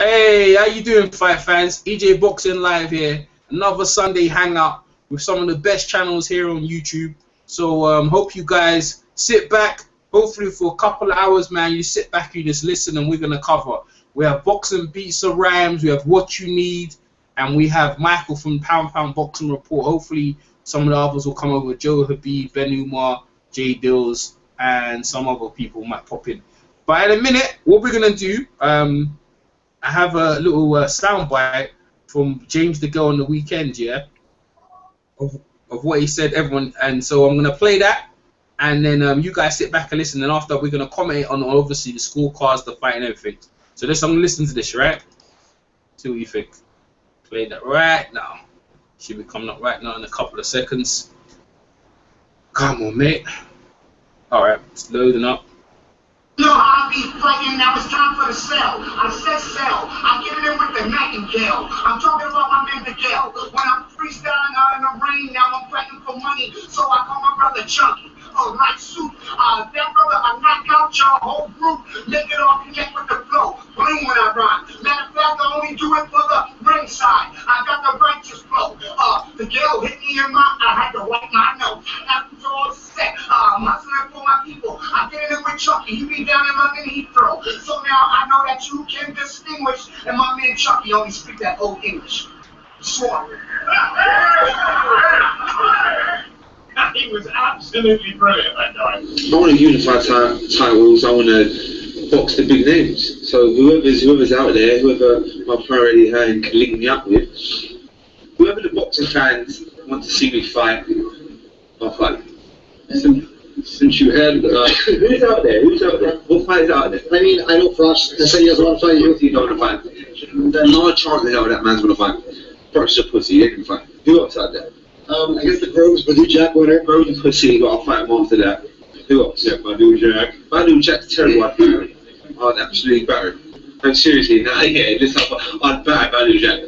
Hey, how you doing, fight fans? EJ Boxing Live here. Another Sunday hangout with some of the best channels here on YouTube. So hope you guys sit back. Hopefully for a couple of hours, man, you sit back, you just listen, and we're gonna cover. We have boxing beats and rhymes. We have what you need, and we have Michael from Pound Boxing Report. Hopefully some of the others will come over. Joe Habib, Ben Umar, Jay Dills, and some other people might pop in. But in a minute, what we're gonna do, I have a little soundbite from James the Girl on the weekend, yeah, of what he said, everyone, and so I'm gonna play that, and then you guys sit back and listen, and after we're gonna comment on obviously the scorecards, the fight, and everything. So I'm gonna listen to this, right? See what you think. Play that right now. Should be coming up right now in a couple of seconds. Come on, mate. All right, it's loading up. You know, I'll be fighting, now it's time for the sell. I said sell. I'm getting in with the Nightingale. I'm talking about my man Miguel. When I'm freestyling out in the rain, now I'm fighting for money, so I call my brother Chunky. Oh, nice suit. That brother, I knock out your whole group, make it all connect with the flow. Bling when I rhyme. Matter of fact, I only do it for the ring side. I got the righteous flow. Miguel hit me in my, I had to wipe my nose. After all set, I'm hustling for my people. I'm getting in with Chucky. He be down in London Heathrow. So now I know that you can distinguish, and my man Chucky only speak that old English. Swan. He was absolutely brilliant that time. I want to unify titles. I want to box the big names. So whoever's out there, whoever my priority hand can link me up with, whoever the boxing fans want to see me fight, I'll fight. Since you had who's out there? What fight is out there? I mean, I know Frost. I said he doesn't want to fight you. You don't want to fight. There's not a chance in hell that man's gonna fight. Frost's a pussy. He ain't gonna fight. Who else out there? I guess the Groves, Badu Jack winner. Groves a pussy. I'll fight him after that. Who else? Yeah, Badu Jack. Badu Jack's terrible. I'd batter him. I'd absolutely batter him. No, seriously, nah, yeah, listen, I'd batter Badu Jack.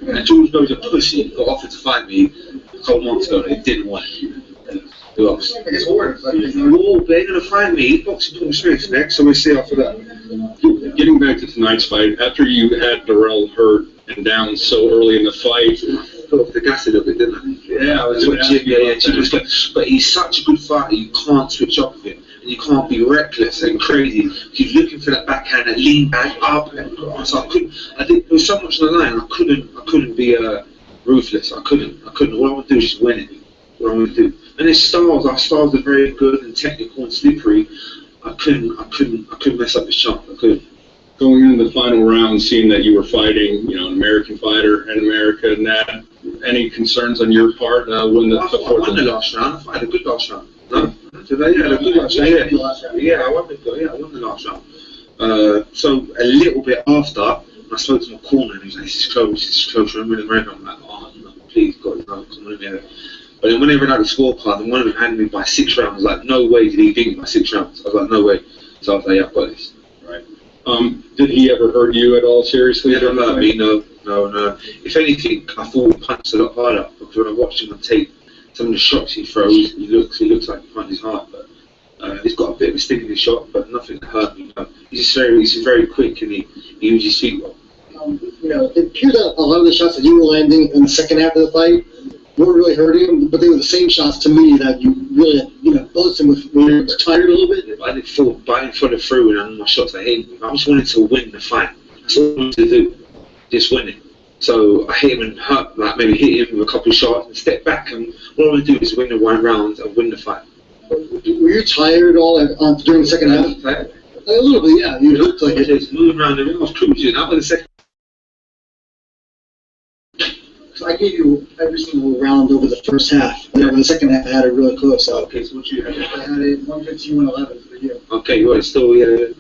And George knows a pussy got offered to fight me a couple months ago and he didn't want it. Who else? I guess Warren. Whoa, they're going to find me. He's boxing Paul Smith next, so we'll see after that. Getting back to tonight's fight, after you had Darrell hurt and down so early in the fight, I off the gas a little bit, didn't I? Yeah, I was Jim was good. But he's such a good fighter, you can't switch off of him. And you can't be reckless and crazy. He's looking for that backhand, that lean back up. And so I think there was so much on the line, I couldn't be ruthless. I couldn't. All I want to do is just win it. What I want to do. And his styles, our styles are very good and technical and slippery. I couldn't mess up his shot. I couldn't. Going into the final round, seeing that you were fighting, an American fighter in America, and that, any concerns on your part? I won the last round. I had a good last round. No? Today, I had a good last round. Yeah, I won the last round. So a little bit after, I spoke to my corner and he was like, this is close. I'm in America. I'm like, oh, no, please, God, no, come on in here. But then when they ran out the scorecard and one of them handed me by 6 rounds, I was like, no way did he beat me by 6 rounds. I was like, no way. So I was like, yeah, I've got this. Right. Did he ever hurt you at all seriously? He never hurt me, no. If anything, I thought he punched a lot harder because when I watched him on tape, some of the shots he throws, he looks like he punches hard, but he's got a bit of a sting in his shot, but nothing that hurt me. No. He's very quick and he uses his feet well. It appeared that a lot of the shots that you were landing in the second half of the fight weren't really hurting him, but they were the same shots to me that you really, buzzed him with when you were tired a little bit. I didn't follow through and my shots. I just wanted to win the fight. That's all I wanted to do, just win it. So I hit him and hurt, like maybe hit him with a couple of shots and step back, and all I want to do is win the 1 round and win the fight. Were you tired at all during the second half? Tired. A little bit, yeah. You looked like it. Just moving around the ring. I was cruising. That was the second. So I gave you every single round over the first half. And over the second half, I had it really close. So. Okay, so what you had? I had it 115-111 for you. Okay, well, still, yeah.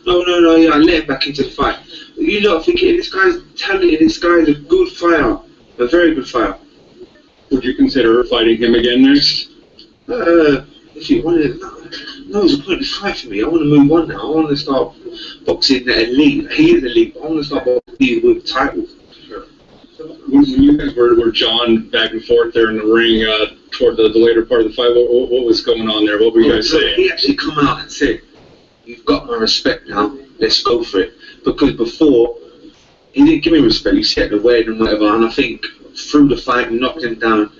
No, yeah, I let him back into the fight. You lot thinking, this guy's talented, this guy's a good fighter, a very good fighter. Would you consider fighting him again next? If you wanted, no, it's a pointless fight for me. I want to move on now. I want to start boxing at elite. He is elite, but I want to start boxing with titles. When you guys were jawing back and forth there in the ring toward the later part of the fight, what was going on there? What were you guys saying? He actually come out and said, "You've got my respect now. Let's go for it." Because before he didn't give me respect. He set the way and whatever. And I think through the fight, we knocked him down.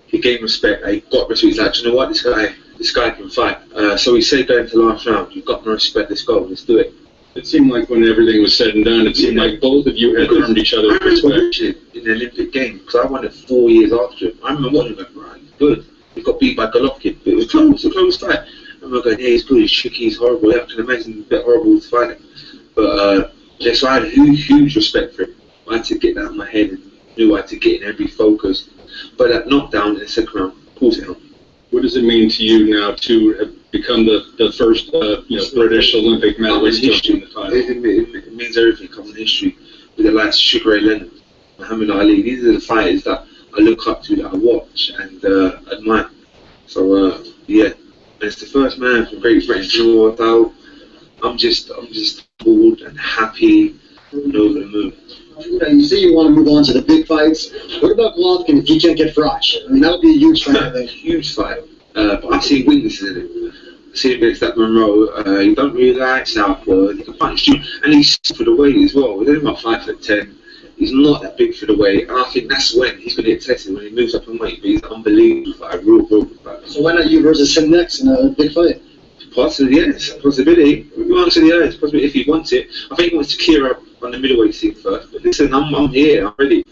He gave respect. He got respect. He's like, you know what, this guy can fight. So he said going to the last round, you've got my respect. Let's go. Let's do it. It seemed like when everything was said and done, it seemed like both of you had earned each other's respect. In the Olympic Games, because I won it 4 years after him. I remember watching him, right, he's good. He got beat by Golovkin, but it was close, a close fight. I remember going, yeah, he's good, he's tricky, he's horrible. I can imagine he's a bit horrible to fight him. But yeah, so I had huge respect for him. I had to get that out of my head and knew I had to get in every focus. But that knockdown in the second round pulls it on. What does it mean to you now to have become the first British Olympic medalist to win the title? It means everything. I'm in history with the likes of Sugar Ray Leonard, Muhammad Ali. These are the fighters that I look up to, that I watch and admire. So yeah, it's the first man from Great Britain to win the title. I'm just bored and happy and over the moon. You say you want to move on to the big fights. What about Golovkin if he can't get Froch? I mean, that would be a huge fight, I think. Huge fight. But I see weaknesses in it. I see him against that Monroe. He don't really like southpaw. He can punch you, and he's for the weight as well. He's only about 5'10". He's not that big for the weight, and I think that's when he's going to get tested, when he moves up in weight. But he's unbelievable fight, real good fight. So why not you versus him next in a big fight? Possibly, yes. Possibility. We answer the it's possibility if he wants it. I think he wants to clear up on the middleweight scene first. But listen, I'm here. I'm ready.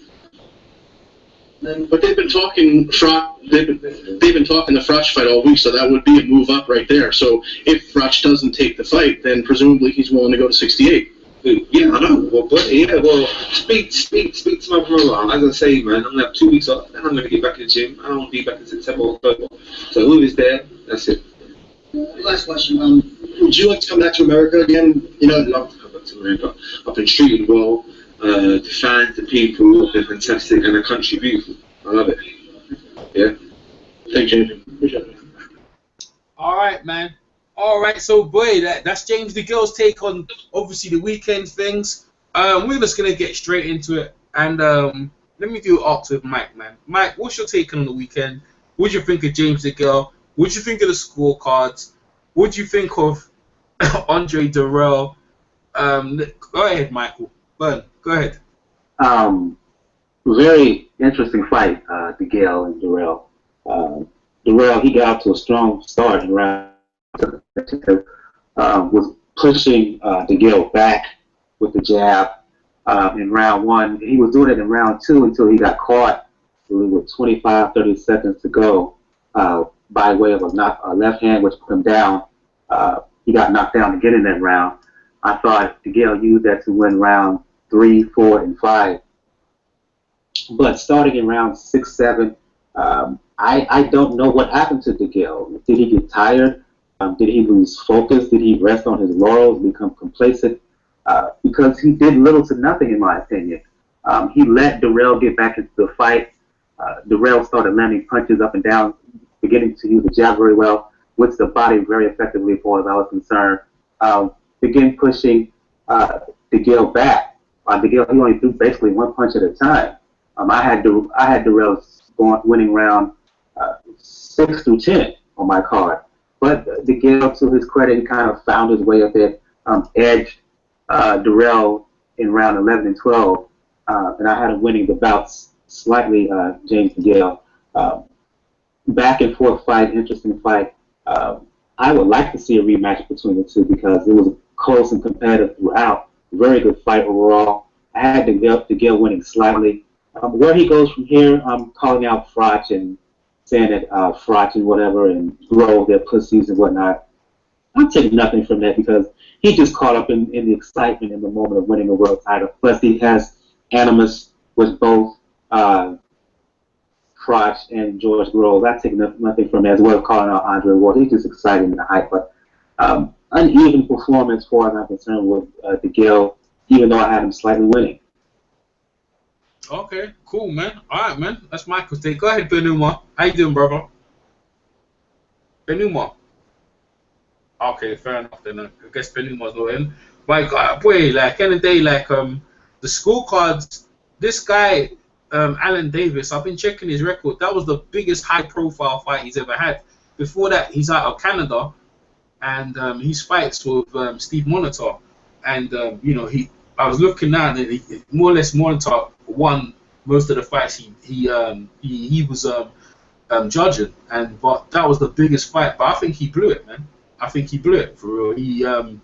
But they've been talking they've been talking the Froch fight all week, so that would be a move up right there. So if Froch doesn't take the fight, then presumably he's willing to go to 68. Yeah, I know. Well, speak to my brother. As I say, man, I'm gonna have 2 weeks off, and I'm gonna get back in the gym. I don't be back in September, October. So who is there? That's it. Last question. Would you like to come back to America again? I'd love to come back to America. I've been treated well. The fans, the people, they're fantastic, and the country beautiful. I love it. Yeah. Thank you. Appreciate it. All right, man. All right, so boy, that's James DeGill's take on obviously the weekend things. We're just gonna get straight into it, and let me do it with Mike, man. Mike, what's your take on the weekend? What do you think of James DeGill? What do you think of the scorecards? What do you think of Andre Durrell? Go ahead, Michael. Go ahead. Very interesting fight, DeGill and Durrell. Durrell, he got out to a strong start in round was pushing DeGill back with the jab in round one. He was doing it in round two until he got caught with 25, 30 seconds to go by way of a left hand, which put him down. He got knocked down to get in that round. I thought DeGill used that to win round 3, 4, and 5. But starting in round 6, 7, I don't know what happened to DeGill. Did he get tired? Did he lose focus? Did he rest on his laurels, become complacent? Because he did little to nothing, in my opinion. He let Durrell get back into the fight. Durrell started landing punches up and down, beginning to use the jab very well, with the body very effectively, as far as I was concerned. Began pushing DeGill back. DeGill, he only threw basically one punch at a time. I had Durrell winning round 6 through 10 on my card. But DeGill, to his credit, he kind of found his way a bit, edged Durrell in round 11 and 12, and I had him winning the bouts slightly, James DeGill. Back and forth fight, interesting fight. I would like to see a rematch between the two because it was close and competitive throughout. Very good fight overall. I had DeGill winning slightly. Where he goes from here, I'm calling out Froch and saying that Froch and whatever and Grove, their pussies and whatnot. I'll take nothing from that because he just caught up in the excitement in the moment of winning a world title. Plus, he has animus with both Froch and George Grove. I take nothing from that, as well as calling out Andre Ward. He's just excited in the hype, but uneven performance as far as I'm concerned with DeGill, even though I had him slightly winning. Okay, cool, man. All right, man. That's Michael's take. Go ahead, Benuma. How you doing, brother? Benuma. Okay, fair enough then. I guess Benuma's not in. My God, boy, like, end of the day, like, the scorecards, this guy, Alan Davis, I've been checking his record. That was the biggest high-profile fight he's ever had. Before that, he's out of Canada, and his fights with Steve Molitor. And, I was looking at it. More or less, Molotov won most of the fights he was judging, but that was the biggest fight. But I think he blew it, man. I think he blew it for real.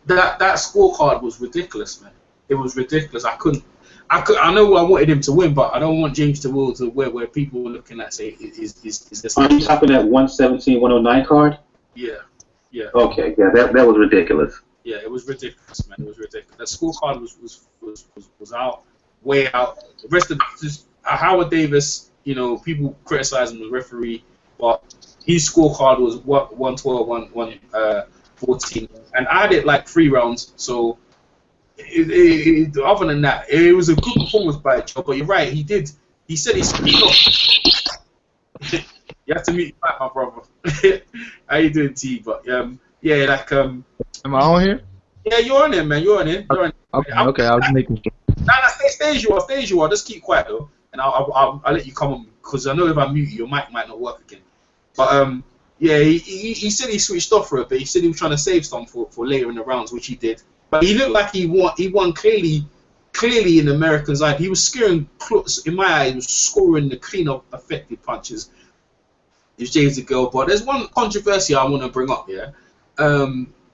That scorecard was ridiculous, man. It was ridiculous. I know I wanted him to win, but I don't want James to will to where people are looking at say is this. Are you talking that 117-109 card? Yeah. Okay, yeah, that was ridiculous. Yeah, it was ridiculous, man. It was ridiculous. That scorecard was out, way out. The rest of just Howard Davis, people criticize him as referee, but his scorecard was 112, 114, and I did like 3 rounds. So other than that, it was a good performance by Joe. But you're right, he did. He said he's. You have to meet my brother. How you doing, T? But yeah, like Am I on here? Yeah, you're on it, man. You're on it. Okay, I was making sure. Nah, stay as you are. Just keep quiet though, and I'll let you come on because I know if I mute you, your mic might not work again. But yeah, he said he switched off for a bit. He said he was trying to save some for later in the rounds, which he did. But he looked like he won clearly in the American's eye. He was scoring, in my eye, he was scoring the clean up, effective punches. It was James DeGale. But there's one controversy I want to bring up. Yeah,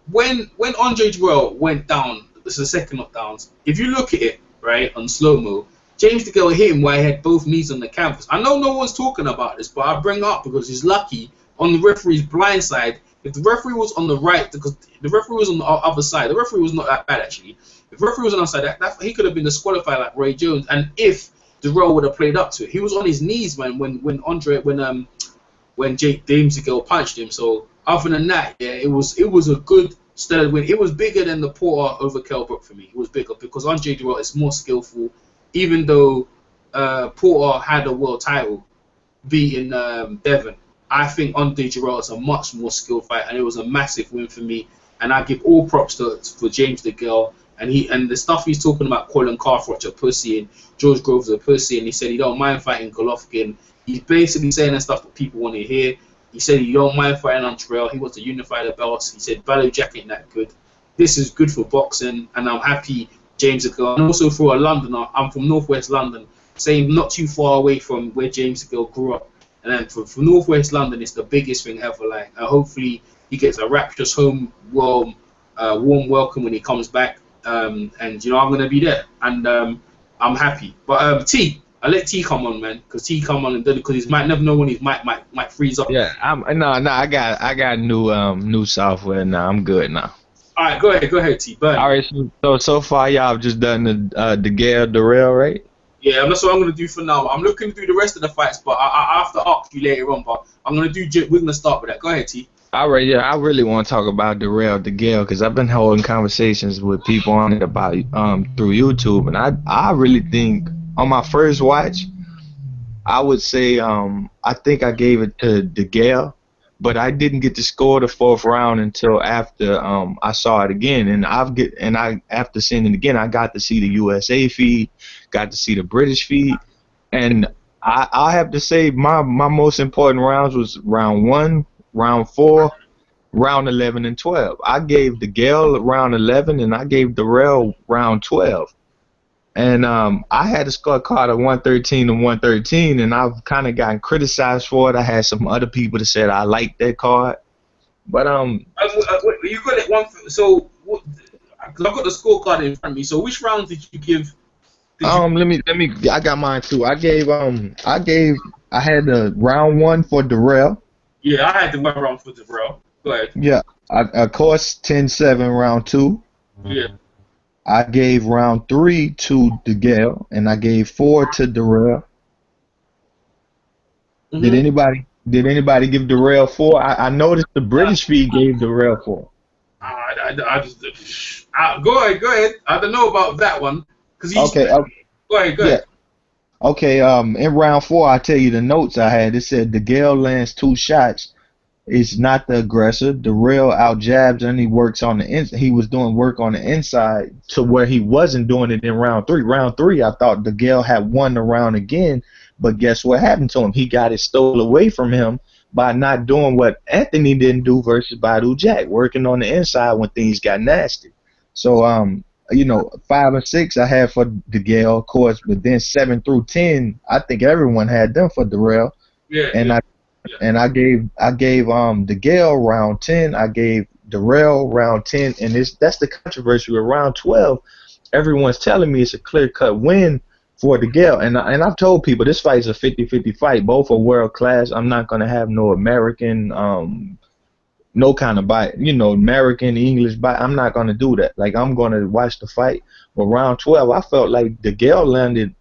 when Andre Jarrell went down, this is the second knockdowns. If you look at it right on slow mo, James DeGale hit him while he had both knees on the canvas. I know no one's talking about this, but I bring it up because he's lucky on the referee's blind side. If the referee was on the right, because the referee was on the other side, the referee was not that bad actually. If the referee was on the other side, that he could have been disqualified like Ray Jones. And if Jarrell would have played up to it, he was on his knees, man, when James DeGale punched him. So other than that, yeah, it was a good stellar win. It was bigger than the Porter over Kell Brook for me. It was bigger because Andre Jarrell is more skillful, even though Porter had a world title beating Devon. I think Andre Jarrell is a much more skilled fighter, and it was a massive win for me. And I give all props for James DeGale and the stuff he's talking about, Colin Carthroch a pussy and George Groves a pussy, and he said he don't mind fighting Golovkin. He's basically saying that stuff that people want to hear. He said he don't mind fighting on Terrell. He wants to unify the belts. He said Value Jack ain't that good. This is good for boxing, and I'm happy James DeGale. And also for a Londoner, I'm from Northwest London, saying not too far away from where James DeGale grew up. And then for Northwest London, it's the biggest thing ever. Like, hopefully he gets a rapturous home, warm welcome when he comes back. And I'm gonna be there, and I'm happy. But T, I let T come on, man, because T come on and done it because he might never know when his mic might freeze up. Yeah, I got new software now. I'm good now. All right, go ahead, T. Burn. All right, so far y'all have just done the DeGale Darrell, right? Yeah, that's what I'm gonna do for now. I'm looking to do the rest of the fights, but I have to ask you later on. But I'm gonna do. We're gonna start with that. Go ahead, T. All right, yeah, I really want to talk about Darrell DeGale because I've been holding conversations with people on it about through YouTube, and I really think on my first watch, I would say I think I gave it to DeGale, but I didn't get to score the 4th round until after I saw it again, and after seeing it again, I got to see the USA feed, got to see the British feed, and I have to say my most important rounds was round 1. Round 4, round 11, and 12. I gave DeGale round 11, and I gave Darrell round 12. And I had a scorecard of 113 to 113, and I've kind of gotten criticized for it. I had some other people that said I liked that card, but you got it one. So I've got the scorecard in front of me. So which rounds did you give? Let me. I got mine too. I had the round 1 for Darrell. Yeah, I had the one round for Darrell. Go ahead. Yeah, of course, 10-7 round 2. Yeah. I gave round 3 to DeGale, and I gave 4 to Darrell. Mm-hmm. Did anybody give Darrell 4? I noticed the British feed gave Darrell 4. I just go ahead. I don't know about that one because okay. Go ahead. Yeah. Okay, in round 4, I tell you the notes I had. It said DeGale lands 2 shots. Is not the aggressor. Darrell out jabs and he works on the inside. He was doing work on the inside to where he wasn't doing it in round 3. Round 3, I thought DeGale had won the round again, but guess what happened to him? He got it stolen away from him by not doing what Anthony didn't do versus Badou Jack, working on the inside when things got nasty. So 5 and 6 I had for DeGale, of course, but then 7 through 10, I think everyone had them for Darrell. Yeah. And Yeah. I gave DeGale round 10. I gave Darrell round 10, and that's the controversy with round 12. Everyone's telling me it's a clear-cut win for DeGale, and I've told people this fight is a 50-50 fight. Both are world class. I'm not gonna have no American no kind of bite, American English bite. I'm not gonna do that. Like, I'm gonna watch the fight. But round 12, I felt like DeGale landed.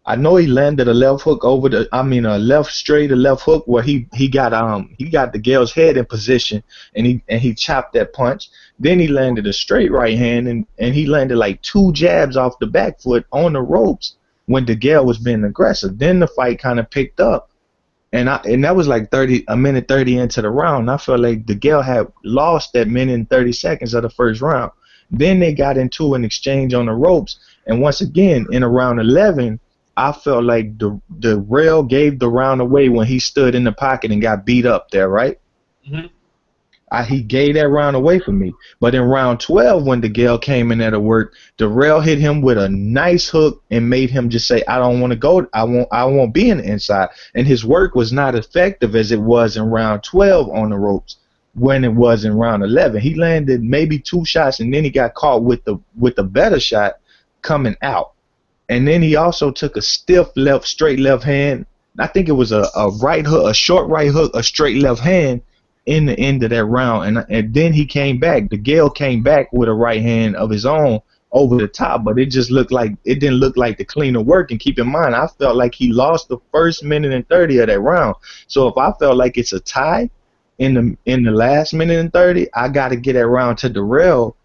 I know he landed a left hook a left straight, a left hook where he got DeGale's head in position, and he chopped that punch. Then he landed a straight right hand, and he landed like 2 jabs off the back foot on the ropes when DeGale was being aggressive. Then the fight kind of picked up, and that was like a minute 30 into the round. I felt like DeGale had lost that minute and 30 seconds of the first round. Then they got into an exchange on the ropes, and once again in around 11. I felt like Darrell gave the round away when he stood in the pocket and got beat up there, right? Mm-hmm. He gave that round away for me. But in round 12, when DeGale came in there to work, Darrell hit him with a nice hook and made him just say, I don't want to go. I won't be in the inside. And his work was not effective as it was in round 12 on the ropes when it was in round 11. He landed maybe 2 shots, and then he got caught with the better shot coming out. And then he also took a stiff straight left hand. I think it was a right hook, a short right hook, a straight left hand in the end of that round. And then he came back. DeGale came back with a right hand of his own over the top, but it didn't look like the cleaner work. And keep in mind, I felt like he lost the first minute and 30 of that round. So if I felt like it's a tie in the last minute and 30, I got to get that round to Darrell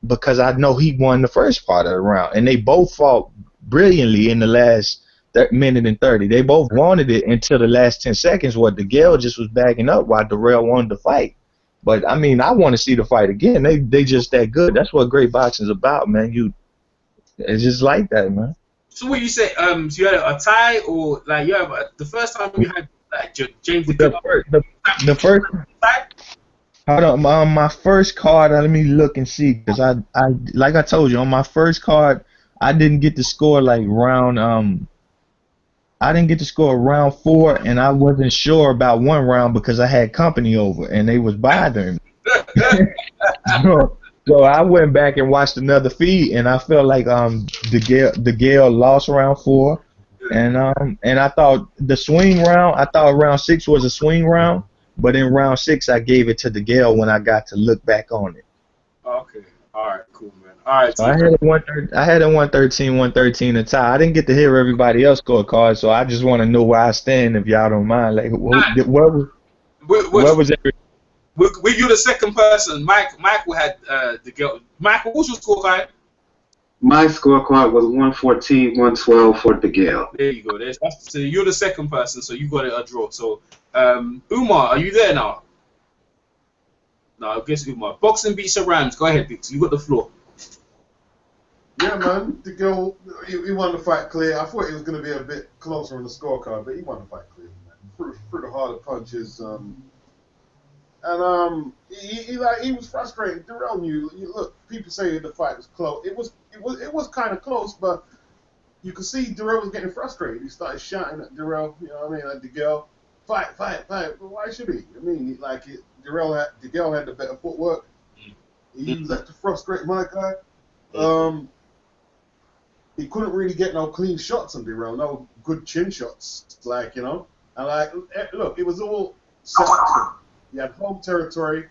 because I know he won the first part of the round. And they both fought brilliantly in the last minute and 30. They both wanted it until the last 10 seconds where DeGale just was backing up while Darrell wanted to fight. But, I want to see the fight again. They just that good. That's what great boxing is about, man. It's just like that, man. So what you say, so you had a tie, or like you have the first time you had like James the first tie? Hold on, my first card, let me look and see, because I like I told you, on my first card, I didn't get to score like round round 4, and I wasn't sure about one round because I had company over and they was bothering me. so I went back and watched another feed, and I felt like DeGale lost round 4, and I thought the swing round, I thought round 6 was a swing round, but in round 6 I gave it to DeGale when I got to look back on it. Okay, all right, cool, man. All right. So I had a 113 a tie. I didn't get to hear everybody else scorecard, so I just want to know where I stand, if y'all don't mind. Like, where was every? Were you the second person? Michael had the girl. Michael, what's your scorecard? My scorecard was 114-112 for DeGale. There you go. So you're the second person, so you got a draw. So Umar, are you there now? No, I guess Umar. Boxing beats the Rams. Go ahead, Bix. You got the floor. Yeah, man. DeGale, he won the fight clear. I thought it was going to be a bit closer on the scorecard, but he won the fight clear, man. Threw the harder punches. He was frustrated. Darrell knew. Look, people say the fight was close. It was kind of close, but you could see Darrell was getting frustrated. He started shouting at Darrell. You know what I mean? Like, DeGale, fight. Well, why should he? I mean, DeGale had the better footwork. He used that to frustrate my guy. He couldn't really get no clean shots on Darrell, no good chin shots, And look, it was all set up to him. He had home territory.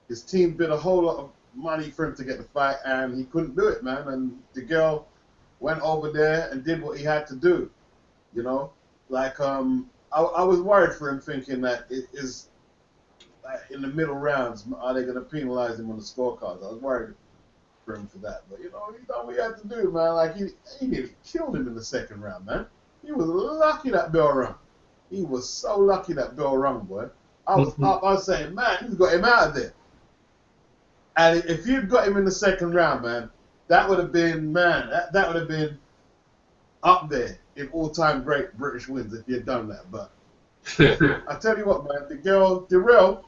His team bid a whole lot of money for him to get the fight, and he couldn't do it, man. And DeGale went over there and did what he had to do. I was worried for him, thinking that it is in the middle rounds, are they going to penalize him on the scorecards? I was worried for him for that, but he done what he had to do, man. Like he nearly killed him in the second round, man. He was lucky that bell rung. He was so lucky that bell rung, boy. I was saying, man, he's got him out of there. And if you'd got him in the second round, man, that would have been, that would have been up there in all-time great British wins if you'd done that. But I tell you what, man, Darrell,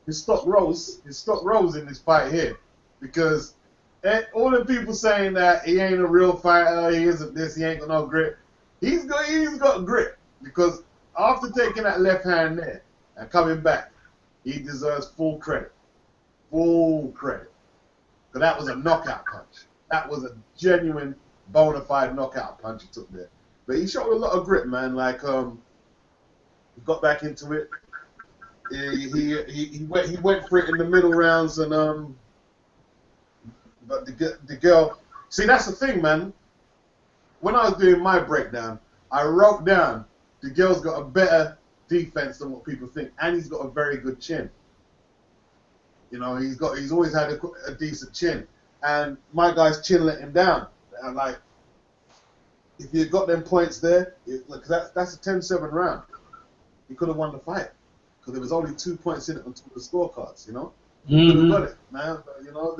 his stock rose in this fight here, because And all the people saying that he ain't a real fighter, he isn't this, he ain't got no grit. He's got grit because after taking that left hand there and coming back, he deserves full credit. Full credit. Because that was a knockout punch. That was a genuine, bona fide knockout punch he took there. But he showed a lot of grit, man. Like, he got back into it. He went for it in the middle rounds, and but the girl. See, that's the thing, man. When I was doing my breakdown, I wrote down the girl's got a better defense than what people think, and he's got a very good chin. You know, he's always had a decent chin, and my guy's chin let him down. And like, if you got them points there, that's a 10-7 round. He could have won the fight because there was only 2 points in it on top of the scorecards. You know, he could have got it, man. But, you know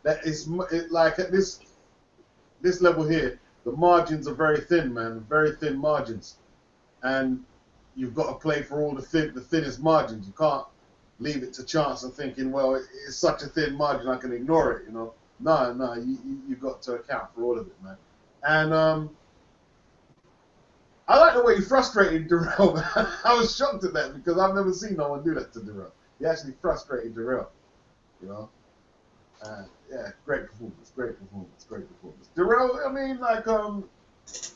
that is like at this level here, the margins are very thin, man. Very thin margins, and you've got to play for all the thinnest margins. You can't leave it to chance and thinking, well, it's such a thin margin, I can ignore it. You know, no, you got to account for all of it, man. And I like the way he frustrated Darrell, man. I was shocked at that because I've never seen no one do that to Darrell. He actually frustrated Darrell, you know. Yeah, great performance. Darrell, I mean, like,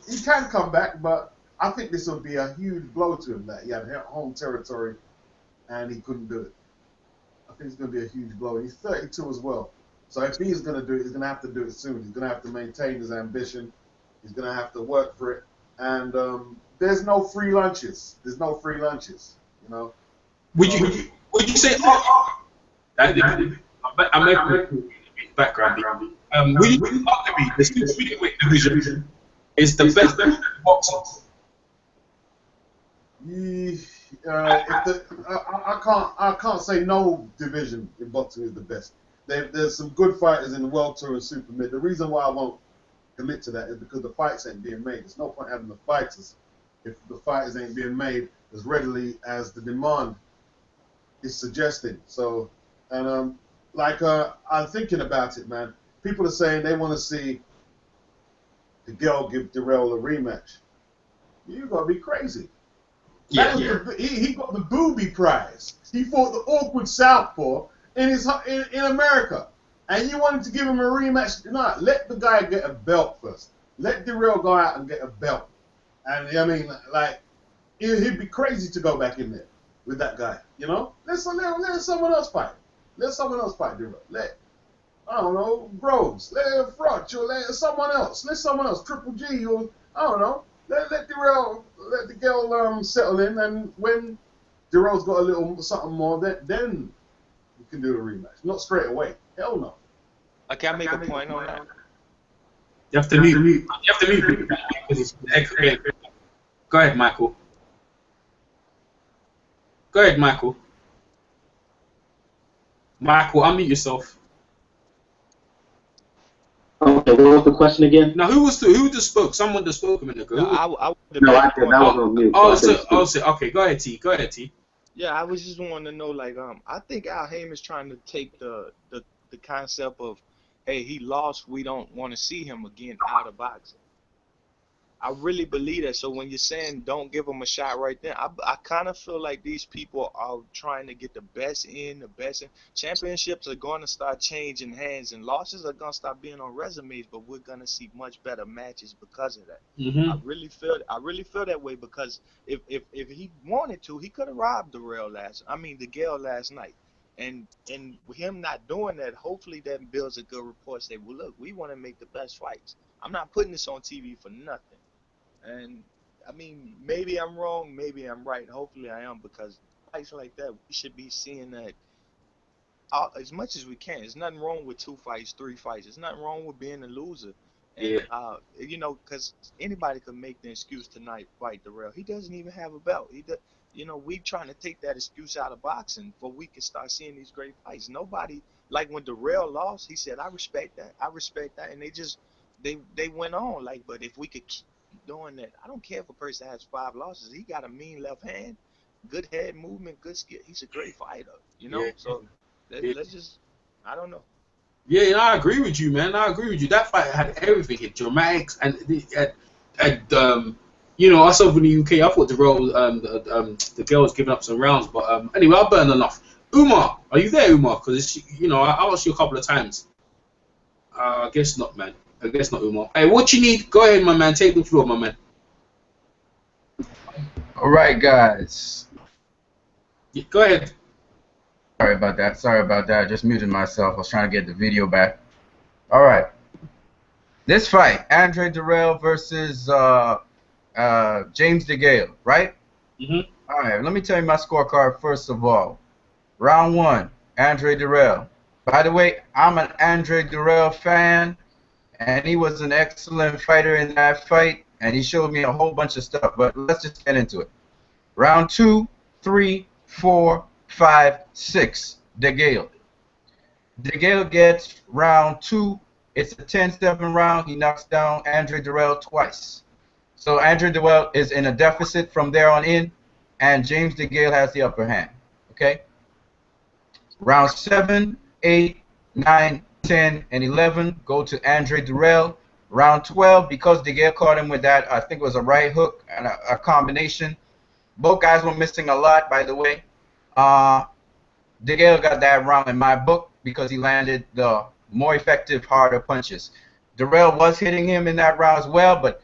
he can come back, but I think this will be a huge blow to him that he had home territory and he couldn't do it. I think it's going to be a huge blow. He's 32 as well. So if he's going to do it, he's going to have to do it soon. He's going to have to maintain his ambition. He's going to have to work for it. And there's no free lunches. You know. Would you say? I'm making background. Would you agree the super middleweight division is the best boxing? I can't say no division in boxing is the best. There's some good fighters in the World Tour and Super Mid. The reason why I won't commit to that is because the fights ain't being made. There's no point having the fighters if the fighters ain't being made as readily as the demand is suggesting. So, and I'm thinking about it, man. People are saying they want to see the girl give Darrell a rematch. You gotta be crazy. Yeah. He got the booby prize. He fought the awkward southpaw in America. And you wanted to give him a rematch? No, let the guy get a belt first. Let Darrell go out and get a belt. And I mean, like, he'd be crazy to go back in there with that guy. You know, let someone else fight. Let someone else fight Darrell. I don't know, Groves. Let Frotch or let someone else. Let someone else. Triple G or I don't know. Let Darrell, let the girl settle in, and when Darrell's got a little something more, then we can do a rematch. Not straight away. Hell no. Okay, I make a point on that. You have to mute. Go ahead, Michael. Michael, unmute yourself. Okay, what was the question again? Now, who just spoke? Someone just spoke a minute ago. I was on mute. Okay, go ahead, T. Yeah, I was just wanting to know, like, I think Al Heyman's trying to take the concept of, hey, he lost, we don't want to see him again out of boxing. I really believe that. So when you're saying don't give him a shot right then, I kind of feel like these people are trying to get the best in. Championships are going to start changing hands, and losses are going to start being on resumes, but we're going to see much better matches because of that. Mm-hmm. I really feel that way because if he wanted to, he could have robbed the Gale last night. And him not doing that, hopefully that builds a good rapport. Say, well, look, we want to make the best fights. I'm not putting this on TV for nothing. And I mean, maybe I'm wrong, maybe I'm right. Hopefully I am, because fights like that, we should be seeing that as much as we can. There's nothing wrong with 2 fights, 3 fights. There's nothing wrong with being a loser. And, you know, because anybody could make the excuse tonight fight Darrell. He doesn't even have a belt. You know, we trying to take that excuse out of boxing for we can start seeing these great fights. Nobody, like when Darrell lost, he said, I respect that. And they went on. Like, but if we could keep doing that, I don't care if a person has 5 losses. He got a mean left hand, good head movement, good skill. He's a great fighter, you know? So let's just, I don't know. Yeah, no, I agree with you, man. I agree with you. That fight had everything, it dramatics, and you know, us over in the UK, I thought the girl was giving up some rounds, but anyway, I burned enough. Umar, are you there, Umar? Because you know, I asked you a couple of times. I guess not, man. I guess not, Umar. Hey, what you need? Go ahead, my man. Take the floor, my man. All right, guys. Yeah, go ahead. Sorry about that. Sorry about that. I just muted myself. I was trying to get the video back. All right. This fight, Andre Dirrell versus James DeGale, right? Mm-hmm. All right. Let me tell you my scorecard first of all. Round 1, Andre Dirrell. By the way, I'm an Andre Dirrell fan, and he was an excellent fighter in that fight, and he showed me a whole bunch of stuff. But let's just get into it. Round 2, 3, 4, 5, 6, DeGale. DeGale gets round 2. It's a 10-7 round. He knocks down Andre Dirrell twice. So Andre Dirrell is in a deficit from there on in, and James DeGale has the upper hand. Okay? Round 7, 8, 9, 10, and 11 go to Andre Dirrell. Round 12, because DeGale caught him with that, I think it was a right hook and a combination. Both guys were missing a lot, by the way. DeGale got that round in my book because he landed the more effective, harder punches. Dirrell was hitting him in that round as well, but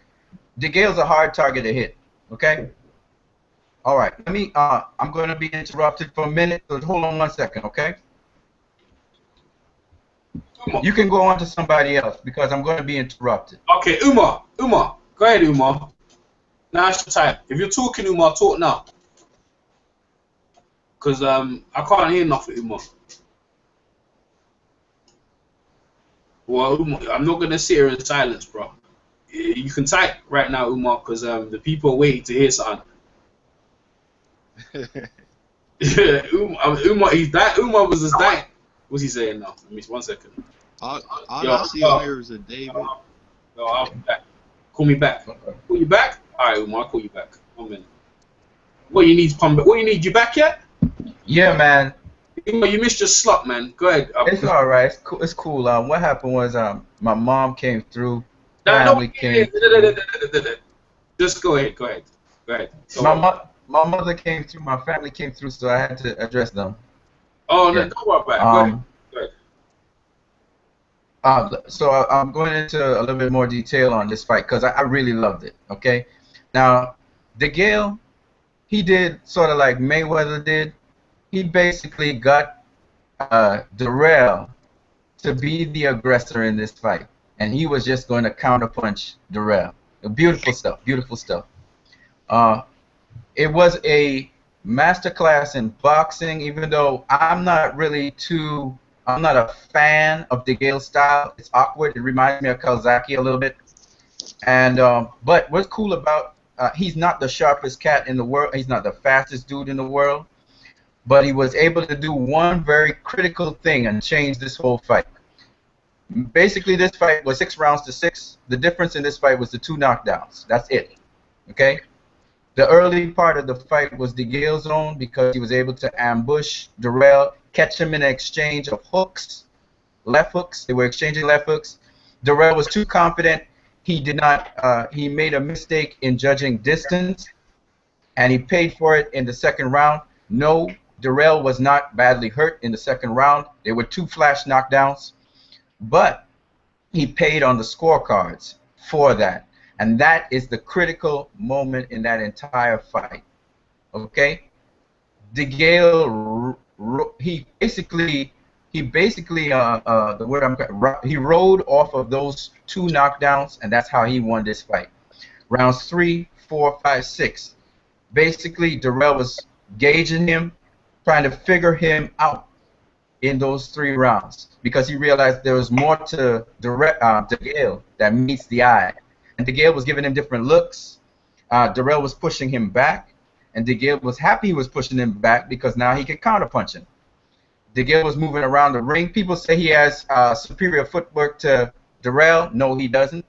DeGale's a hard target to hit. Okay? All right. Let me. I'm going to be interrupted for a minute, so hold on 1 second, okay? You can go on to somebody else because I'm going to be interrupted. Okay, Umar. Go ahead, Umar. Now it's your time. If you're talking, Umar, talk now. Because I can't hear nothing, Umar. Well, Umar, I'm not going to sit here in silence, bro. You can type right now, Umar, because the people are waiting to hear something. Yeah, Umar, he's that. Umar was just dying. What's he saying now? Let me 1 second. All I see on here is a David. No, I'll be back. Call me back. Call you back? All right, Umar, I'll call you back. 1 minute. What you need? What you need? You back yet? Yeah, man. Umar, you missed your slot, man. Go ahead. It's all right. It's cool. It's cool. What happened was my mom came through. No, Came. Just go ahead. Go ahead. Go ahead. My mother came through. My family came through, so I had to address them. Oh, yeah. No, don't worry about it. Go ahead. So I'm going into a little bit more detail on this fight because I really loved it. Okay, now DeGale, he did sort of like Mayweather did. He basically got Dirrell to be the aggressor in this fight, and he was just going to counterpunch Dirrell. Beautiful stuff. Beautiful stuff. It was a masterclass in boxing, even though I'm not a fan of DeGale's style. It's awkward. It reminds me of Calzaghe a little bit. And but what's cool about he's not the sharpest cat in the world. He's not the fastest dude in the world. But he was able to do one very critical thing and change this whole fight. Basically, this fight was 6 rounds to 6. The difference in this fight was the 2 knockdowns. That's it. Okay? The early part of the fight was DeGale's own because he was able to ambush Dirrell, catch him in an exchange of hooks, left hooks. They were exchanging left hooks. Dirrell was too confident. He did not. He made a mistake in judging distance, and he paid for it in the second round. No, Dirrell was not badly hurt in the second round. There were 2 flash knockdowns, but he paid on the scorecards for that. And that is the critical moment in that entire fight. Okay? DeGale, he basically the word he rode off of those 2 knockdowns, and that's how he won this fight. Rounds 3, 4, 5, 6. Basically, Dirrell was gauging him, trying to figure him out in those 3 rounds because he realized there was more to DeGale that meets the eye. And DeGale was giving him different looks. Dirrell was pushing him back, and DeGale was happy he was pushing him back because now he could counterpunch him. DeGale was moving around the ring. People say he has superior footwork to Dirrell. No, he doesn't.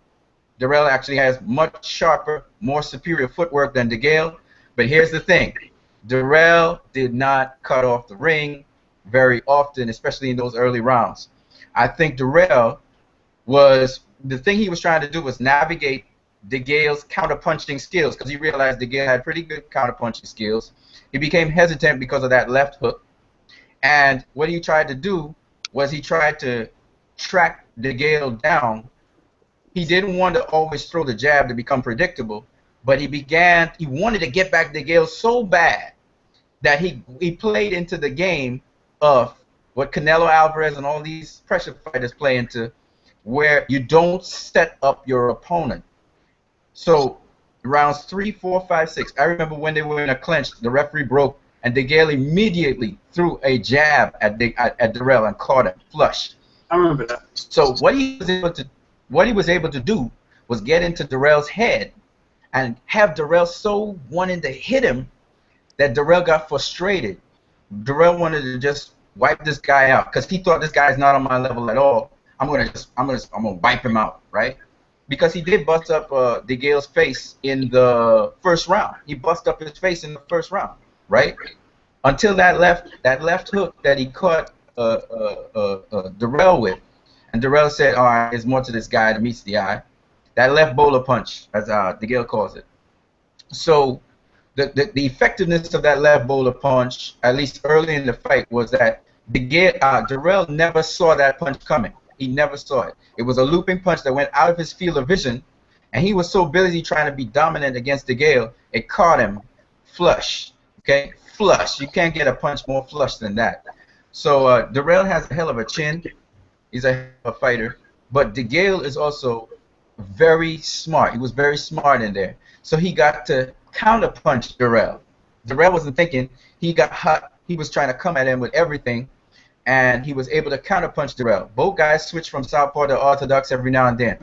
Dirrell actually has much sharper, more superior footwork than DeGale. But here's the thing. Dirrell did not cut off the ring very often, especially in those early rounds. I think Darrell was, the thing he was trying to do was navigate DeGale's counterpunching skills, because he realized DeGale had pretty good counterpunching skills. He became hesitant because of that left hook. And what he tried to do was he tried to track DeGale down. He didn't want to always throw the jab to become predictable, but he wanted to get back DeGale so bad that he played into the game of what Canelo Alvarez and all these pressure fighters play into, where you don't set up your opponent. So rounds 3, 4, 5, 6, I remember when they were in a clinch, the referee broke, and DeGale immediately threw a jab at Darrell and caught him flush. I remember that. So what he was able to do was get into Darrell's head and have Darrell so wanting to hit him that Darrell got frustrated. Darrell wanted to just wipe this guy out because he thought this guy's not on my level at all. I'm gonna wipe him out, right? Because he did bust up DeGale's face in the first round. He busted up his face in the first round, right? Until that left hook that he caught Darrell with, and Darrell said, "All right, there's more to this guy than meets the eye." That left bowler punch, as DeGale calls it. So the effectiveness of that left bowler punch, at least early in the fight, was that Darrell never saw that punch coming. He never saw it. It was a looping punch that went out of his field of vision, and he was so busy trying to be dominant against DeGale, it caught him flush. Okay, flush. You can't get a punch more flush than that. So Darrell has a hell of a chin. He's a hell of a fighter, but DeGale is also very smart. He was very smart in there. So he got to counterpunch Darrell. Darrell wasn't thinking. He got hot. He was trying to come at him with everything, and he was able to counterpunch Darrell. Both guys switch from southpaw to orthodox every now and then.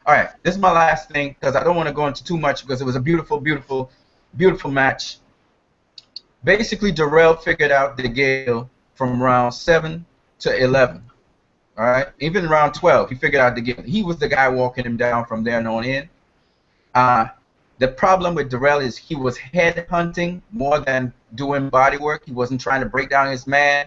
All right, this is my last thing because I don't want to go into too much because it was a beautiful, beautiful, beautiful match. Basically, Darrell figured out DeGale from round 7 to 11. All right, even round 12, he figured out DeGale. He was the guy walking him down from there on in. The problem with Darrell is he was head hunting more than doing body work. He wasn't trying to break down his man.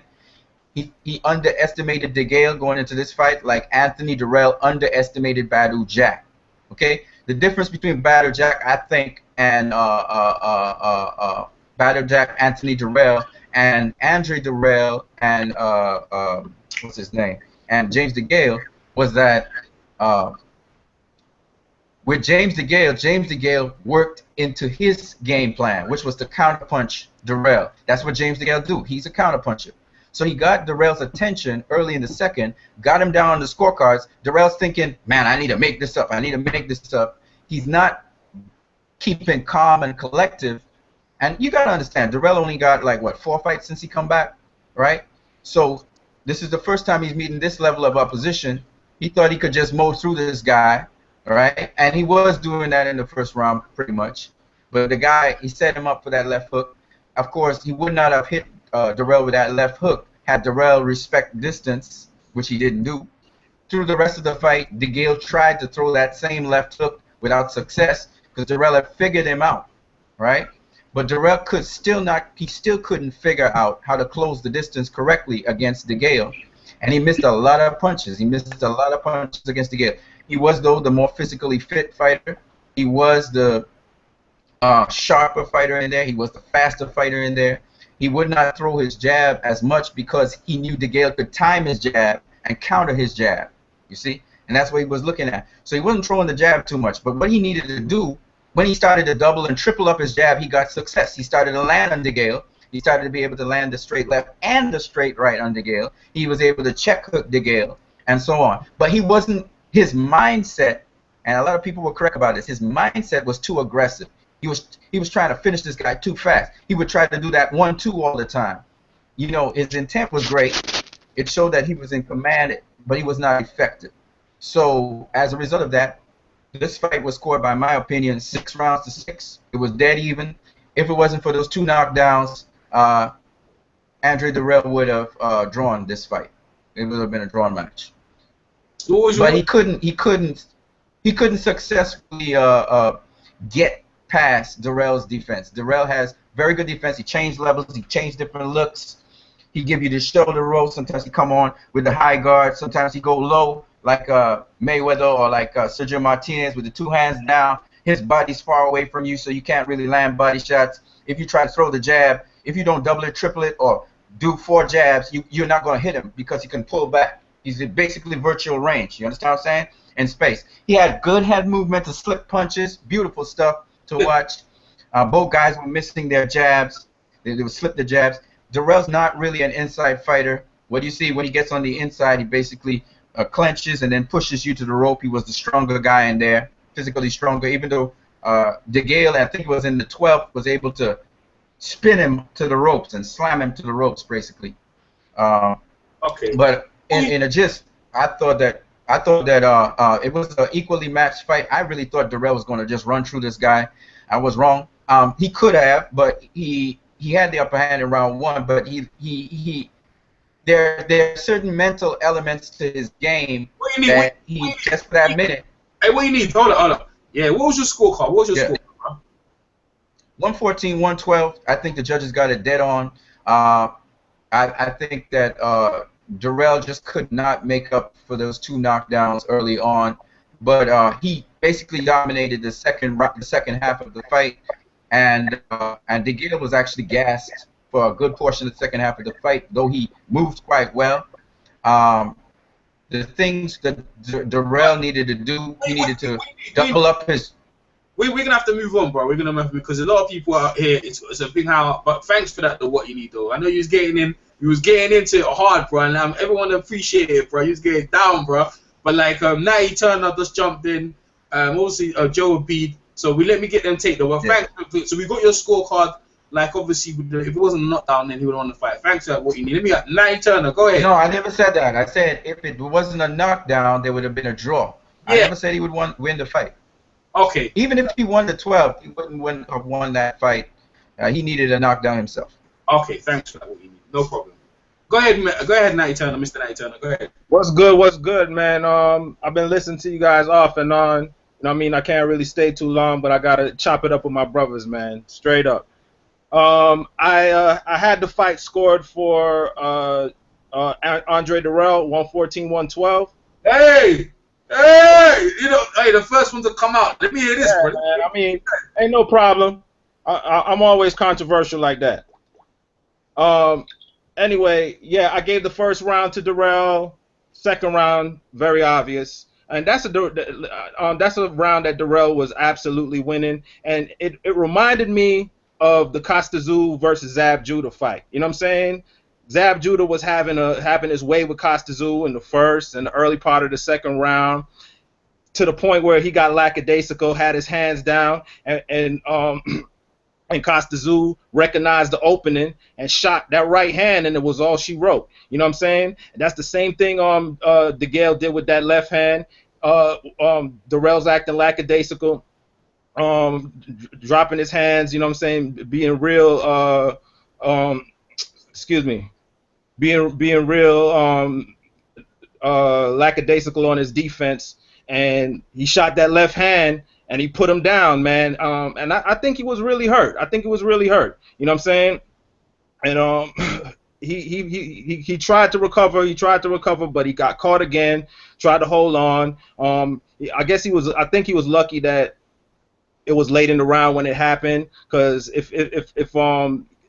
He underestimated DeGale going into this fight like Anthony Darrell underestimated Badou Jack. Okay, the difference between Badou Jack, I think, and Badou Jack, Anthony Darrell, and Andre Darrell, and what's his name, and James DeGale was that with James DeGale worked into his game plan, which was to counterpunch Darrell. That's what James DeGale do. He's a counterpuncher. So he got Darrell's attention early in the second, got him down on the scorecards. Darrell's thinking, man, I need to make this up. I need to make this up. He's not keeping calm and collective. And you got to understand, Darrell only got, like, what, 4 fights since he come back, right? So this is the first time he's meeting this level of opposition. He thought he could just mow through this guy, all right? And he was doing that in the first round pretty much. But the guy, he set him up for that left hook. Of course, he would not have hit Darrell with that left hook had Darrell respect distance, which he didn't do. Through the rest of the fight, DeGale tried to throw that same left hook without success because Darrell had figured him out, right? But Darrell could still not, he still couldn't figure out how to close the distance correctly against DeGale. And he missed a lot of punches. He missed a lot of punches against DeGale. He was, though, the more physically fit fighter. He was the sharper fighter in there. He was the faster fighter in there. He would not throw his jab as much because he knew DeGale could time his jab and counter his jab, you see? And that's what he was looking at. So he wasn't throwing the jab too much. But what he needed to do, when he started to double and triple up his jab, he got success. He started to land on DeGale. He started to be able to land the straight left and the straight right on DeGale. He was able to check hook DeGale and so on. But he wasn't, his mindset, and a lot of people were correct about this, his mindset was too aggressive. He was trying to finish this guy too fast. He would try to do that 1-2 all the time. You know, his intent was great. It showed that he was in command, but he was not effective. So as a result of that, this fight was scored, by my opinion, 6 rounds to 6. It was dead even. If it wasn't for those 2 knockdowns, Andre Darrell would have drawn this fight. It would have been a drawn match. But he couldn't successfully get past Darrell's defense. Darrell has very good defense. He changed levels. He changed different looks. He give you the shoulder roll. Sometimes he come on with the high guard. Sometimes he go low like Mayweather or like Sergio Martinez with the 2 hands down. His body's far away from you, so you can't really land body shots. If you try to throw the jab, if you don't double it, triple it, or do 4 jabs, you're not going to hit him because he can pull back. He's basically virtual range. You understand what I'm saying? In space. He had good head movement to slip punches. Beautiful stuff to watch. Both guys were missing their jabs. They would slip the jabs. Darrell's not really an inside fighter. What you see when he gets on the inside, he basically clenches and then pushes you to the rope. He was the stronger guy in there, physically stronger, even though DeGale, I think it was in the 12th, was able to spin him to the ropes and slam him to the ropes, basically. Okay. But in a gist, I thought that it was an equally matched fight. I really thought Darrell was going to just run through this guy. I was wrong. He could have, but he had the upper hand in round 1. But there are certain mental elements to his game that he just for that minute. Hey, what you need? Hold on. Yeah, what was your scorecard? What was your scorecard, bro? 114, 112. I think the judges got it dead on. I think that Darrell just could not make up for those 2 knockdowns early on, but he basically dominated the second half of the fight, and DeGale was actually gassed for a good portion of the second half of the fight, though he moved quite well. The things that Darrell needed to do, he needed to double up his. We're gonna have to move on, bro. We're gonna move because a lot of people out here. It's a big hangout. But thanks for that. Though, what you need, though. I know you was getting into it hard, bro, and everyone appreciate it, bro. You was getting down, bro. But like Natty Turner just jumped in. Obviously Joe Abid. So let me get them take though. Well, thanks. So we got your scorecard. Like obviously, if it wasn't a knockdown, then he would have won the fight. Thanks for what you need. Let me get Natty Turner. Go ahead. No, I never said that. I said if it wasn't a knockdown, there would have been a draw. Yeah. I never said he would win the fight. Okay. Even if he won the 12th, he wouldn't have won that fight. He needed a knockdown himself. Okay, thanks for that. What you need. No problem. Go ahead, Natty Turner, Mr. Natty Turner. Go ahead. What's good, man? I've been listening to you guys off and on. You know what I mean? I can't really stay too long, but I gotta chop it up with my brothers, man. Straight up. I had the fight scored for Andre Darrell, 114-112. Hey, the first one to come out. Let me hear this, bro. Man, I mean, ain't no problem. I'm always controversial like that. Anyway, yeah, I gave the first round to Darrell. Second round, very obvious. And that's a round that Darrell was absolutely winning. And it reminded me of the Costa Azul versus Zab Judah fight. You know what I'm saying? Zab Judah was having his way with Costa Azul in the first and the early part of the second round, to the point where he got lackadaisical, had his hands down, and Costa Azul recognized the opening and shot that right hand, and it was all she wrote. You know what I'm saying? And that's the same thing DeGale did with that left hand. Darrell's acting lackadaisical, dropping his hands. You know what I'm saying? Being real. Being real lackadaisical on his defense, and he shot that left hand and he put him down, man. And I think he was really hurt. You know what I'm saying? And he tried to recover, but he got caught again. Tried to hold on. I think he was lucky that it was late in the round when it happened, because if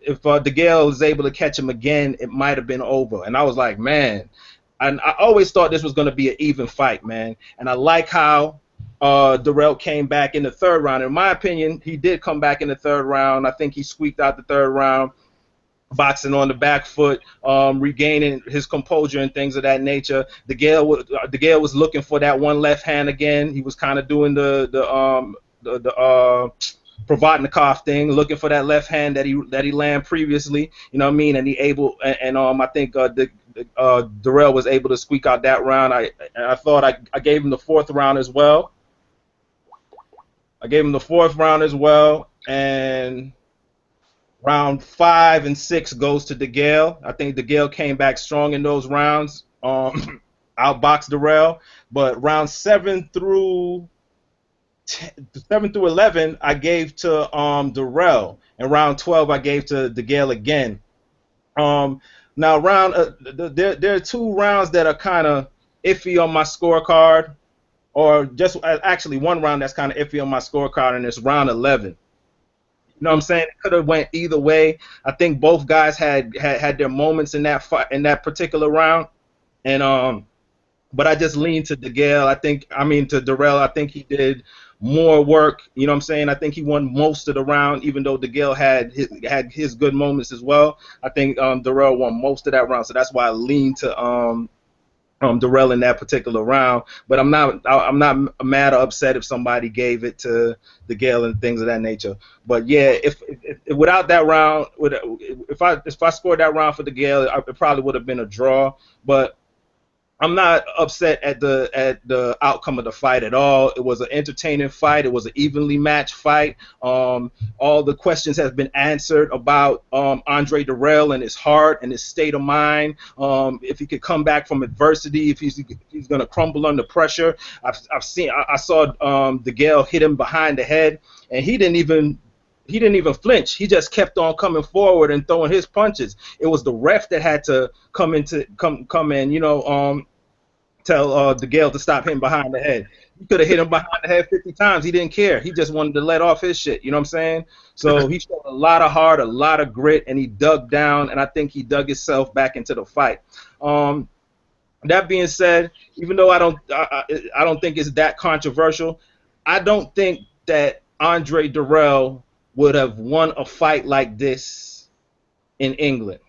DeGale was able to catch him again, it might have been over. And I was like, man, and I always thought this was going to be an even fight, man. And I like how Darrell came back in the third round. In my opinion, he did come back in the third round. I think he squeaked out the third round, boxing on the back foot, regaining his composure and things of that nature. DeGale was looking for that one left hand again. He was kind of doing the Provodnikov thing, looking for that left hand that he landed previously. You know what I mean? And I think Darrell was able to squeak out that round. I thought I gave him the fourth round as well. And round 5 and 6 goes to DeGale. I think DeGale came back strong in those rounds, outboxed Darrell. But round 7 through 11, I gave to Darrell, and round 12 I gave to DeGale again. Now, there are 2 rounds that are kind of iffy on my scorecard, or just actually 1 round that's kind of iffy on my scorecard, and it's round 11. You know what I'm saying? It could have went either way. I think both guys had their moments in that fight, in that particular round, and but I just leaned to to Darrell. I think he did more work. You know what I'm saying? I think he won most of the round, even though DeGale had his good moments as well. I think Darrell won most of that round, so that's why I leaned to Darrell in that particular round. But I'm not mad or upset if somebody gave it to DeGale and things of that nature. But yeah, if without that round, if I scored that round for DeGale, it probably would have been a draw. But I'm not upset at the outcome of the fight at all. It was an entertaining fight. It was an evenly matched fight. All the questions have been answered about Andre Darrell and his heart and his state of mind. If he could come back from adversity, if he's going to crumble under pressure. I saw DeGale hit him behind the head, and he didn't even flinch. He just kept on coming forward and throwing his punches. It was the ref that had to come in, tell DeGale to stop hitting behind the head. He could have hit him behind the head 50 times. He didn't care. He just wanted to let off his shit. You know what I'm saying? So he showed a lot of heart, a lot of grit, and he dug down, and I think he dug himself back into the fight. That being said, even though I don't think it's that controversial, I don't think that Andre Darrell would have won a fight like this in England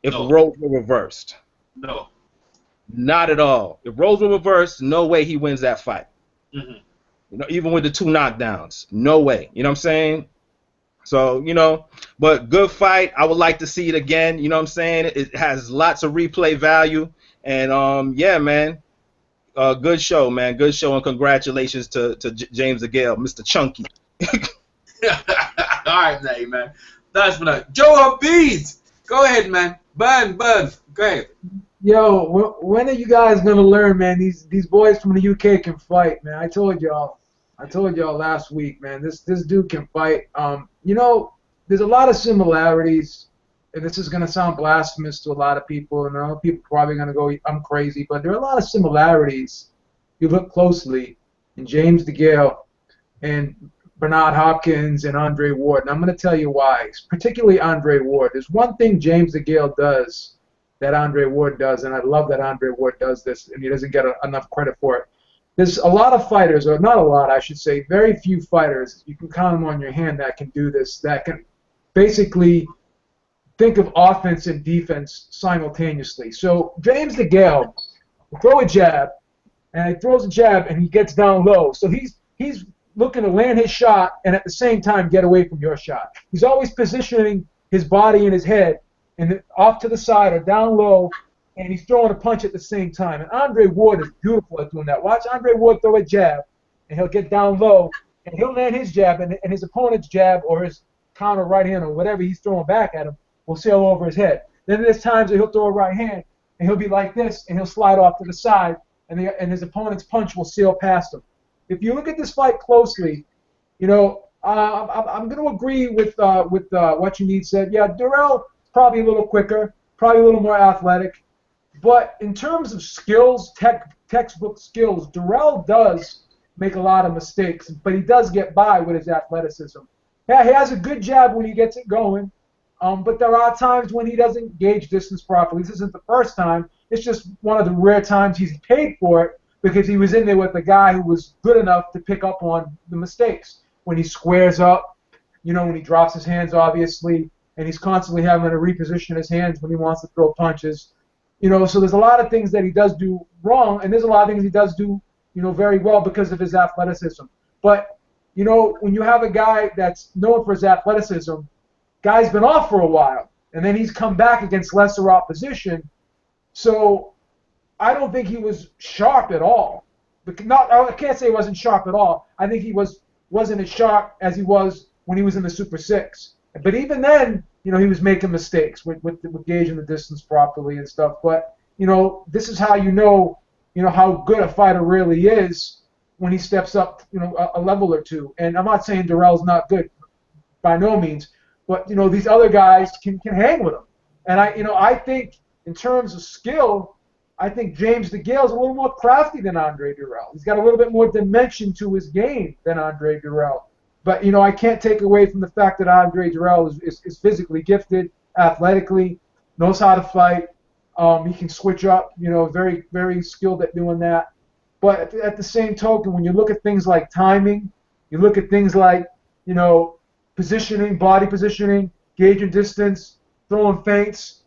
if roles were reversed. No. Not at all. If roles were reversed, no way he wins that fight. Mm-hmm. You know, even with the 2 knockdowns, no way. You know what I'm saying? So, but good fight. I would like to see it again. You know what I'm saying? It has lots of replay value. And, yeah, man, good show, man. Good show, and congratulations to James DeGale, Mr. Chunky. All right, man. That's for that. Joe Abid, go ahead, man. Burn. Go ahead. Yo, when are you guys gonna learn, man? These boys from the UK can fight, man. I told y'all last week, man. This dude can fight. There's a lot of similarities, and this is gonna sound blasphemous to a lot of people, and people are probably gonna go, I'm crazy, but there are a lot of similarities. You look closely in James DeGale and Bernard Hopkins and Andre Ward, and I'm gonna tell you why. Particularly Andre Ward. There's one thing James DeGale does that Andre Ward does, and I love that Andre Ward does this, and he doesn't get enough credit for it. There's a lot of fighters, or not a lot, I should say, very few fighters, you can count them on your hand, that can do this, that can basically think of offense and defense simultaneously. So James DeGale will throw a jab, and he throws a jab, and he gets down low. So he's looking to land his shot and at the same time get away from your shot. He's always positioning his body and his head and off to the side or down low, and he's throwing a punch at the same time. And Andre Ward is beautiful at doing that. Watch Andre Ward throw a jab, and he'll get down low, and he'll land his jab, and his opponent's jab or his counter right hand or whatever he's throwing back at him will sail over his head. Then there's times that he'll throw a right hand, and he'll be like this, and he'll slide off to the side, and his opponent's punch will sail past him. If you look at this fight closely, I'm going to agree with what you need said. Yeah, Darrell probably a little quicker, probably a little more athletic. But in terms of skills, textbook skills, Darrell does make a lot of mistakes, but he does get by with his athleticism. Yeah, he has a good jab when he gets it going, but there are times when he doesn't gauge distance properly. This isn't the first time. It's just one of the rare times he's paid for it because he was in there with a guy who was good enough to pick up on the mistakes. When he squares up, when he drops his hands, obviously, and he's constantly having to reposition his hands when he wants to throw punches. So there's a lot of things that he does do wrong, and there's a lot of things he does do, very well because of his athleticism. But, when you have a guy that's known for his athleticism, guy's been off for a while, and then he's come back against lesser opposition. So I don't think he was sharp at all. I can't say he wasn't sharp at all. I think he wasn't as sharp as he was when he was in the Super 6. But even then, he was making mistakes with gauging the distance properly and stuff. But, this is how how good a fighter really is when he steps up, a level or two. And I'm not saying Darrell's not good, by no means. But, these other guys can hang with him. And I think in terms of skill, I think James DeGale is a little more crafty than Andre Durrell. He's got a little bit more dimension to his game than Andre Durrell. But, I can't take away from the fact that Andre Durrell is physically gifted, athletically, knows how to fight. He can switch up, very, very skilled at doing that. But at the same token, when you look at things like timing, you look at things like, positioning, body positioning, gauging distance, throwing feints,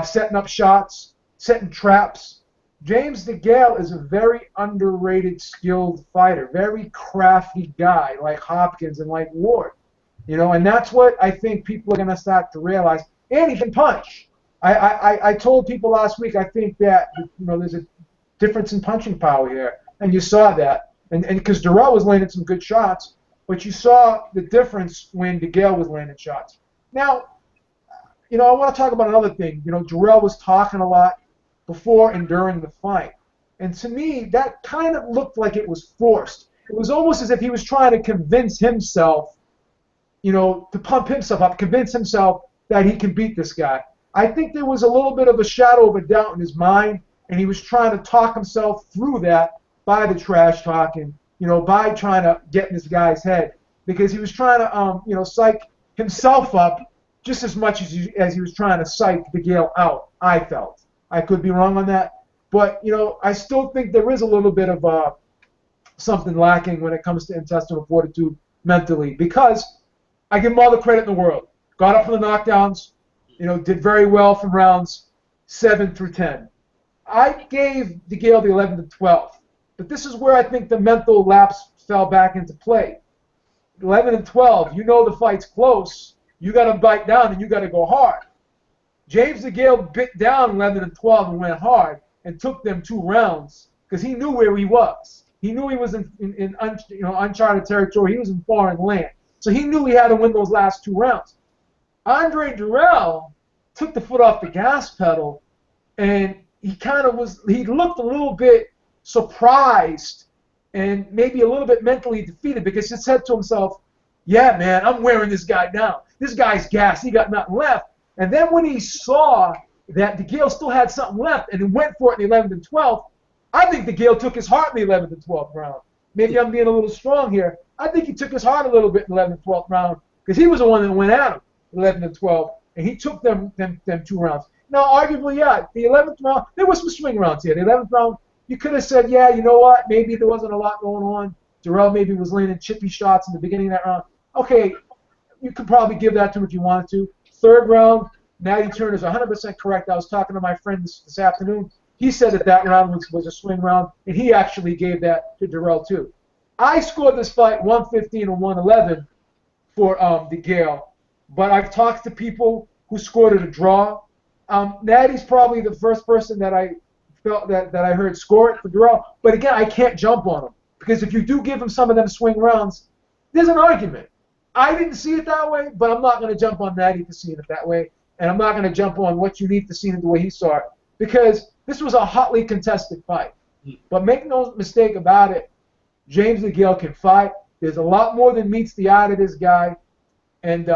setting up shots, setting traps. James DeGale is a very underrated, skilled fighter, very crafty guy like Hopkins and like Ward. And that's what I think people are going to start to realize. And he can punch. I told people last week I think that there's a difference in punching power here, and you saw that. And because Durrell was landing some good shots, but you saw the difference when DeGale was landing shots. Now, I want to talk about another thing. Durrell was talking a lot before and during the fight. And to me, that kind of looked like it was forced. It was almost as if he was trying to convince himself, to pump himself up, convince himself that he can beat this guy. I think there was a little bit of a shadow of a doubt in his mind, and he was trying to talk himself through that by the trash talking, by trying to get in this guy's head, because he was trying to, psych himself up just as much as he was trying to psych DeGale out, I felt. I could be wrong on that. But, I still think there is a little bit of something lacking when it comes to intestinal fortitude mentally, because I give him all the credit in the world. Got up for the knockdowns, did very well from rounds 7 through 10. I gave DeGale the 11th and 12th, but this is where I think the mental lapse fell back into play. 11 and 12, the fight's close. You got to bite down and you got to go hard. James DeGale bit down 11 and 12 and went hard and took them 2 rounds because he knew where he was. He knew he was in uncharted territory. He was in foreign land. So he knew he had to win those last 2 rounds. Andre Durrell took the foot off the gas pedal, and he looked a little bit surprised and maybe a little bit mentally defeated, because he said to himself, yeah, man, I'm wearing this guy down. This guy's gassed. He got nothing left. And then when he saw that DeGale still had something left and he went for it in the 11th and 12th, I think DeGale took his heart in the 11th and 12th round. Maybe I'm being a little strong here. I think he took his heart a little bit in the 11th and 12th round, because he was the one that went at him, 11th and 12th, and he took them 2 rounds. Now, arguably, yeah, the 11th round, there was some swing rounds here. The 11th round, you could have said, yeah, you know what, maybe there wasn't a lot going on. Durrell maybe was landing chippy shots in the beginning of that round. Okay, you could probably give that to him if you wanted to. 3rd round, Natty Turner's 100% correct. I was talking to my friend this afternoon. He said that round was a swing round, and he actually gave that to Durrell too. I scored this fight 115 and 111 for DeGale, but I've talked to people who scored it a draw. Natty's probably the first person that I felt that I heard score it for Durrell. But again, I can't jump on him, because if you do give him some of them swing rounds, there's an argument. I didn't see it that way, but I'm not going to jump on Natty for seeing it that way, and I'm not going to jump on what you need to see it the way he saw it, because this was a hotly contested fight. But make no mistake about it, James DeGale can fight. There's a lot more than meets the eye to this guy. And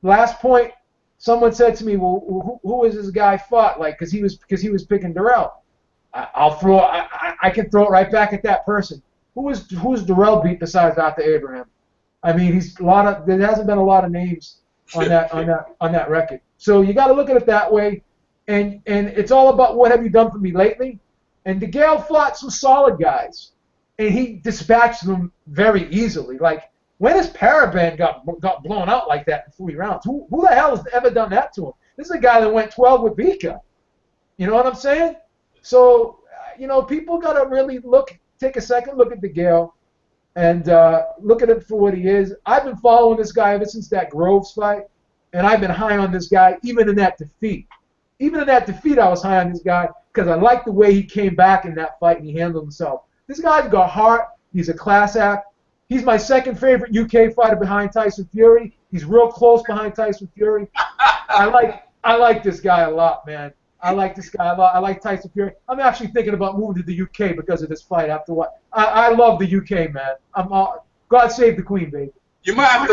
last point, someone said to me, well, who was this guy fought? Like, because he was picking Durrell. I can throw it right back at that person. Who's Durrell beat besides Arthur Abraham? I mean, there hasn't been a lot of names on that record. So you got to look at it that way, and it's all about what have you done for me lately. And DeGale fought some solid guys, and he dispatched them very easily. Like, when has Paraban got blown out like that in 3 rounds? Who the hell has ever done that to him? This is a guy that went 12 with Vika. You know what I'm saying? So, people got to really take a second look at DeGale and look at him for what he is. I've been following this guy ever since that Groves fight, and I've been high on this guy even in that defeat. Even in that defeat, I was high on this guy because I like the way he came back in that fight and he handled himself. This guy's got heart. He's a class act. He's my 2nd favorite UK fighter behind Tyson Fury. He's real close behind Tyson Fury. I like this guy a lot, man. I like this guy a lot. I like Tyson Fury. I'm actually thinking about moving to the UK because of this fight. After what? I love the UK, man. God save the Queen, baby. You might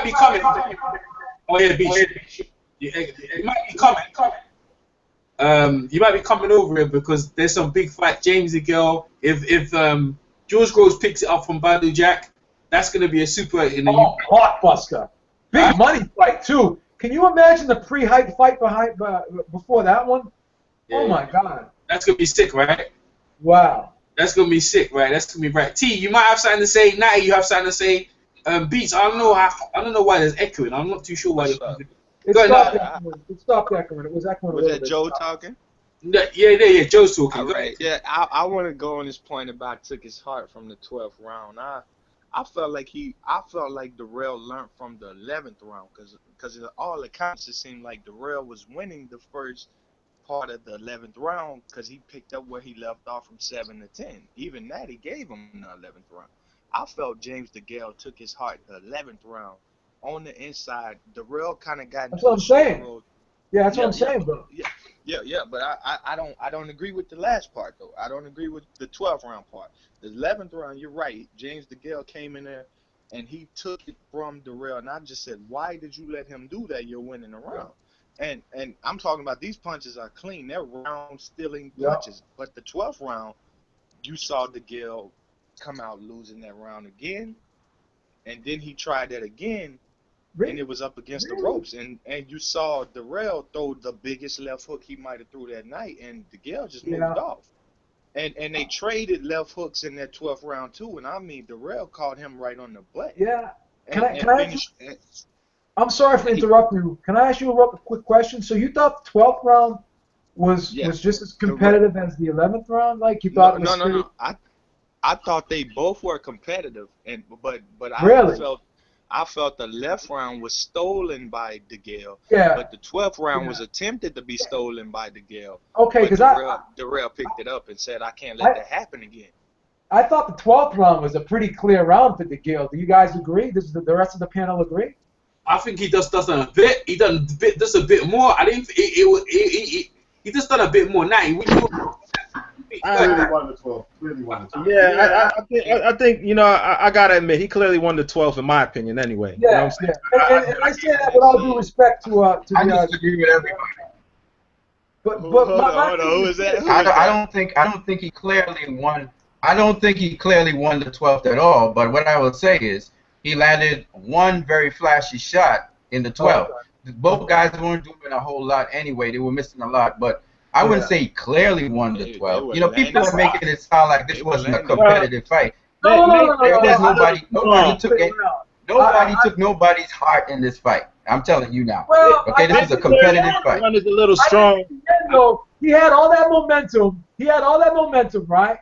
be coming. Oh yeah, Beach. You might be coming. You might be coming over here because there's some big fight. James DeGale. If George Groves picks it up from Badu Jack, that's gonna be a super. Blockbuster. Big money fight too. Can you imagine the pre-hype fight before that one? Yeah. Oh my God. That's gonna be sick, right? Wow. That's gonna be sick, right? That's gonna be right. T, you might have something to say. Natty, you have something to say. Beats, I don't know why there's echoing. I'm not too sure why. It stopped echoing. It was echoing. Was that Joe talking? Yeah. Joe's talking. All right. Yeah, I want to go on this point about took his heart from the 12th round. I felt like Darrell learned from the 11th round because all accounts it seemed like Darrell was winning the first part of the 11th round because he picked up where he left off from 7 to 10. Even that he gave him in the 11th round. I felt James DeGale took his heart the 11th round on the inside. Darrell kind of got. That's what I'm saying. Yeah, that's what I'm saying, bro. Yeah, but I don't agree with the last part though. I don't agree with the 12th round part. The 11th round, you're right. James DeGale came in there and he took it from Darrell, and I just said, why did you let him do that? You're winning the round. And I'm talking about these punches are clean. They're round stealing punches. But the 12th round, you saw DeGale come out losing that round again, and then he tried that again. And it was up against the ropes, and you saw Darrell throw the biggest left hook he might have threw that night, and DeGale just moved off. And they traded left hooks in that 12th round too, and I mean Darrell caught him right on the butt. Yeah. I'm sorry for interrupting you. Can I ask you a quick question? So you thought the 12th round was just as competitive as the 11th round? Like you thought? No. I thought they both were competitive, but I felt the left round was stolen by DeGale. Yeah. But the 12th round was attempted to be stolen by DeGale. Okay, because Darrell picked it up and said, I can't let that happen again. I thought the 12th round was a pretty clear round for DeGale. Do you guys agree? Does the rest of the panel agree? I think he just does a bit. He done just a bit more. I didn't. He just done a bit more. Now I really won the 12. Really won the 12. Yeah, I think I gotta admit he clearly won the 12th in my opinion. Anyway. Yeah. You know what I'm saying? And I say that with all due respect to I disagree with everybody. But hold on, who is that? I don't think he clearly won. I don't think he clearly won the 12th at all. But what I will say is he landed one very flashy shot in the 12th. Both guys weren't doing a whole lot anyway. They were missing a lot, but I wouldn't say he clearly won the 12th. People are making it sound like this wasn't a competitive fight. Nobody took nobody's heart in this fight. I'm telling you now. Okay, this is a competitive fight. One is a little strong. He had all that momentum. Right?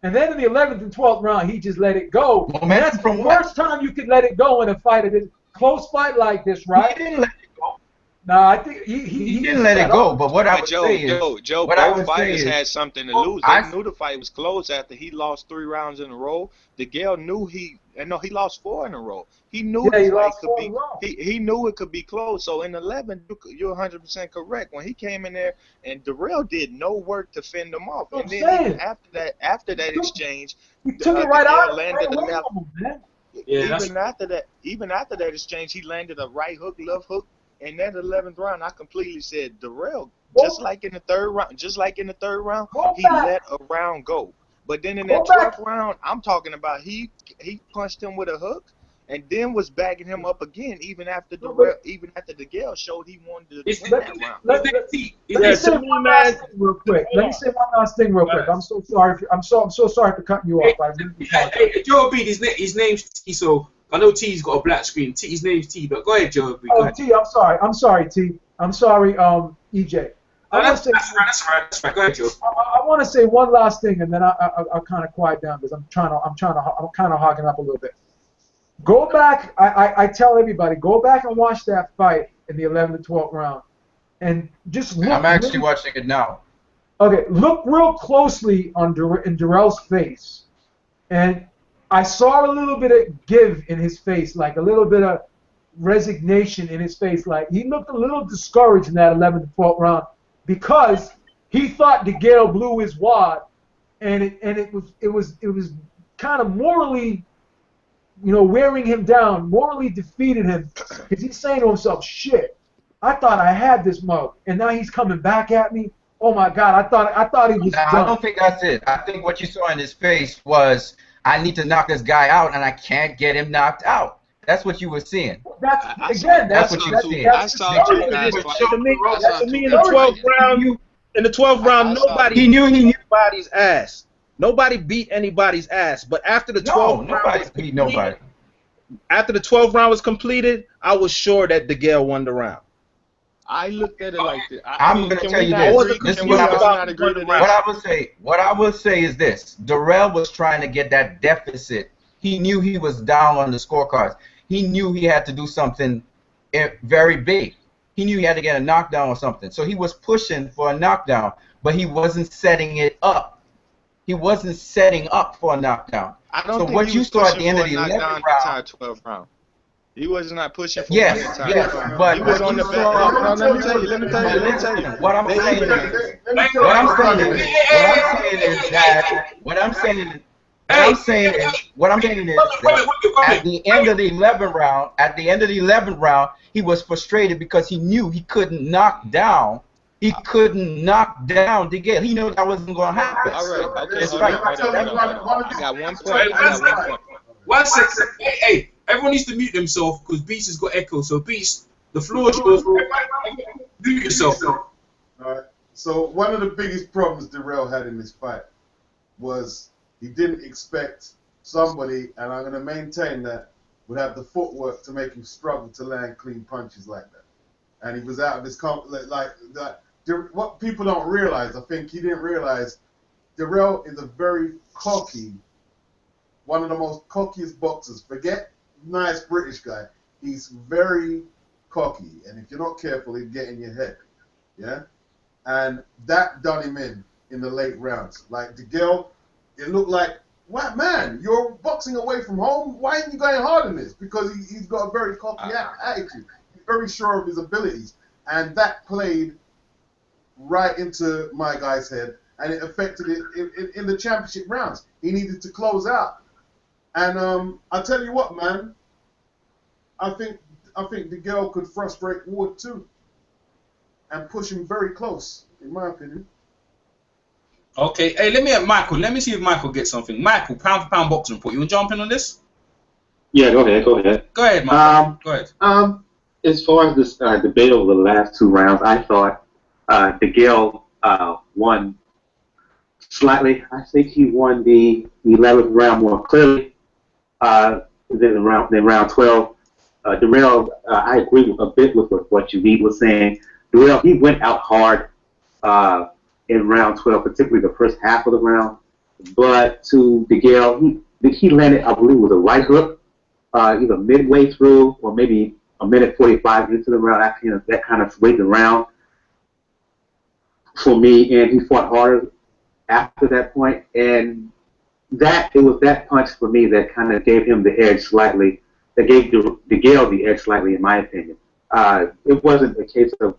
And then in the 11th and 12th round, he just let it go. That's the worst time you could let it go in a fight, a close fight like this, right? He didn't let it go. No, I think he didn't let it go. But what I would say is, Joe, both fighters had something to lose. They knew the fight was close after he lost 3 rounds in a row. DeGale knew he lost 4 in a row. He knew he knew it could be close. So in 11, you're 100% correct. When he came in there, and Darrell did no work to fend him off. And then after that exchange, he took it right out. Landed a left. Even after that exchange, he landed a right hook, left hook. In that 11th round, I completely said Darrell, just like in the third round, he let a round go. But then in that 12th round, I'm talking about he punched him with a hook, and then was bagging him up again, even after DeGale showed he wanted to win that round. Let me say one last thing real quick. I'm so sorry. I'm so sorry for cutting you off. Hey, Joe B, his name's T. So I know T's got a black screen. His name's T, but go ahead, Joe B. T, I'm sorry, T. I'm sorry, EJ. That's right. Go ahead, Joe. I want to say one last thing, and then I'll kind of quiet down because I'm kind of hogging up a little bit. Go back. I tell everybody, go back and watch that fight in the 11th and 12th round, and just look. I'm actually watching it now. Okay, look real closely in Darrell's face, and I saw a little bit of give in his face, like a little bit of resignation in his face, like he looked a little discouraged in that 11th and 12th round because he thought DeGale blew his wad, and it was kind of morally, wearing him down, morally defeated him, because he's saying to himself, shit, I thought I had this mug, and now he's coming back at me. Oh my God, I thought he was Now, I done. don't think that's it. I think what you saw in his face was, I need to knock this guy out, and I can't get him knocked out. That's what you were seeing. That's what you were seeing. To me, in the 12th round, nobody He knew anybody's ass. Nobody beat anybody's ass. But after the 12th nobody beat nobody. After the 12th round was completed, I was sure that DeGale won the round. I looked at it like this. I'm going to tell you this. This is what I will say is this. Darrell was trying to get that deficit. He knew he was down on the scorecards. He knew he had to do something very big. He knew he had to get a knockdown or something. So he was pushing for a knockdown, but he wasn't setting it up. He wasn't setting up for a knockdown. I don't so think what he you was saw at pushing the end for of the a 11th knockdown round. the entire 12th round. He was not pushing for Yes, the entire yes, 12th round. but He was on the back. Let me tell you. What I'm saying is that at the end of the 11th round, he was frustrated because he knew he couldn't knock down. He couldn't knock down DeGale. He knew that wasn't going to happen. All right, okay. It's Hold right. on. I got 1 point. 1 second. Hey, everyone needs to mute themselves because Beast has got echo. So Beast, the floor is yours. Mute yourself. All right. So one of the biggest problems Darrell had in this fight was he didn't expect somebody, and I'm going to maintain that, would have the footwork to make him struggle to land clean punches like that. And he was out of his like that. What people don't realize, I think he didn't realize, Darrell is a very cocky, one of the most cockiest boxers. Forget nice British guy. He's very cocky, and if you're not careful, he'll get in your head. Yeah, and that done him in the late rounds. Like DeGale, it looked like, what man? You're boxing away from home. Why aren't you going hard in this? Because he's got a very cocky attitude. He's very sure of his abilities, and that played right into my guy's head, and it affected it in the championship rounds. He needed to close out, and I tell you what, man, I think DeGale could frustrate Ward too, and push him very close, in my opinion. Okay, hey, let me see if Michael gets something. Michael, pound for pound boxing report. You want to jump in on this? Yeah, go ahead. Go ahead, Michael. Go ahead. As far as this debate over the last 2 rounds, I thought DeGale won slightly. I think he won the 11th round more clearly than round 12. Darrell, I agree a bit with what you was saying. Darrell, he went out hard in round 12, particularly the first half of the round. But to DeGale, he landed, I believe, with a right hook, either midway through or maybe a minute 45 into the round. After that kind of swayed the round for me, and he fought harder after that point. And it was that punch for me that kind of gave him the edge slightly. That gave DeGale the edge slightly, in my opinion. It wasn't a case of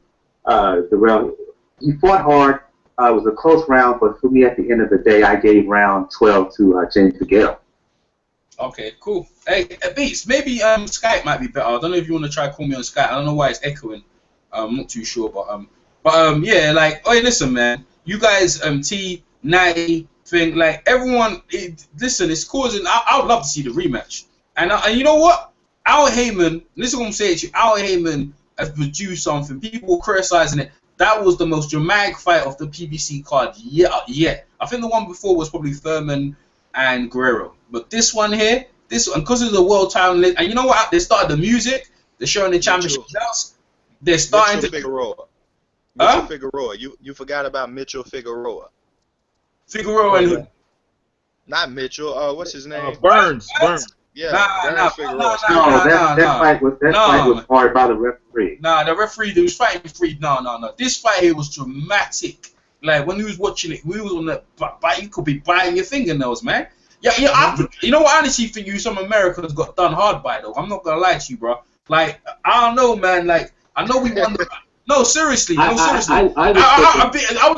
Darrell. He fought hard. It was a close round, but for me, at the end of the day, I gave round 12 to James DeGale. Okay, cool. Hey, Beats, maybe Skype might be better. I don't know if you want to try call me on Skype. I don't know why it's echoing. I'm not too sure, but yeah, like, oh, listen, man, you guys, T90 thing, like, everyone, listen, it's causing. I would love to see the rematch, and you know what, Al Heyman, this is what I'm saying to you. Al Heyman has produced something. People were criticizing it. That was the most dramatic fight of the PBC card. Yeah. I think the one before was probably Thurman and Guerrero. But this one here, because it's a world title, and you know what? They started the music. They're showing the championship belts. They're starting to. Mitchell Figueroa. You forgot about Mitchell Figueroa. Figueroa and who? Not Mitchell. What's his name? Burns. Yeah, that fight was hard by the referee. The referee was fighting free. No. This fight here was dramatic. Like, when we was watching it, we was on the you could be biting your fingernails, man. Yeah. You know what? I honestly think some Americans got done hard by, though. I'm not gonna lie to you, bro. Like, I don't know, man. Like, I know we won the. No, seriously. I was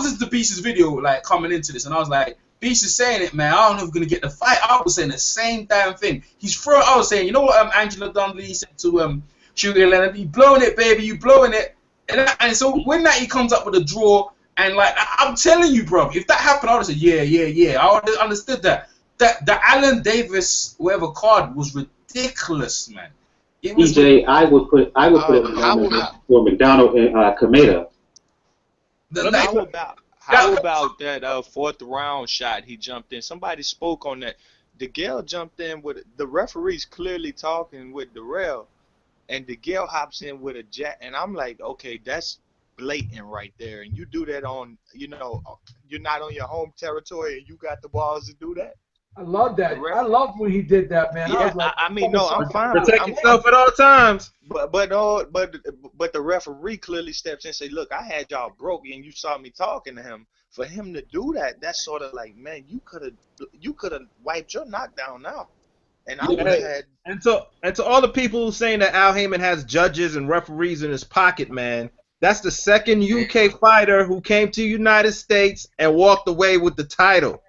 listening to Beast's video, like, coming into this, and I was like, Beast is saying it, man. I don't know if we're gonna get the fight. I was saying the same damn thing. I was saying, you know what Angela Donnelly said to Sugar Leonard? You blowing it, baby. You blowing it. And so when that he comes up with a draw, and like I'm telling you, bro, if that happened, I would have said, yeah. I would have understood that. That the Allen Davis whatever card was ridiculous, man. It was. EJ, I would put it for McDonald and Kameda. How about that fourth round shot he jumped in? Somebody spoke on that. DeGale jumped in with the referee's clearly talking with Darrell, and DeGale hops in with a jack, and I'm like, okay, that's blatant right there. And you do that on, you're not on your home territory, and you got the balls to do that. I love that. I love when he did that, man. Yeah, I'm fine. Protect yourself at all times. But the referee clearly steps in and say, look, I had y'all broke, and you saw me talking to him. For him to do that, that's sort of like, man, you could have wiped your knockdown out. And I would have had. And to all the people saying that Al Heyman has judges and referees in his pocket, man, that's the second UK fighter who came to the United States and walked away with the title.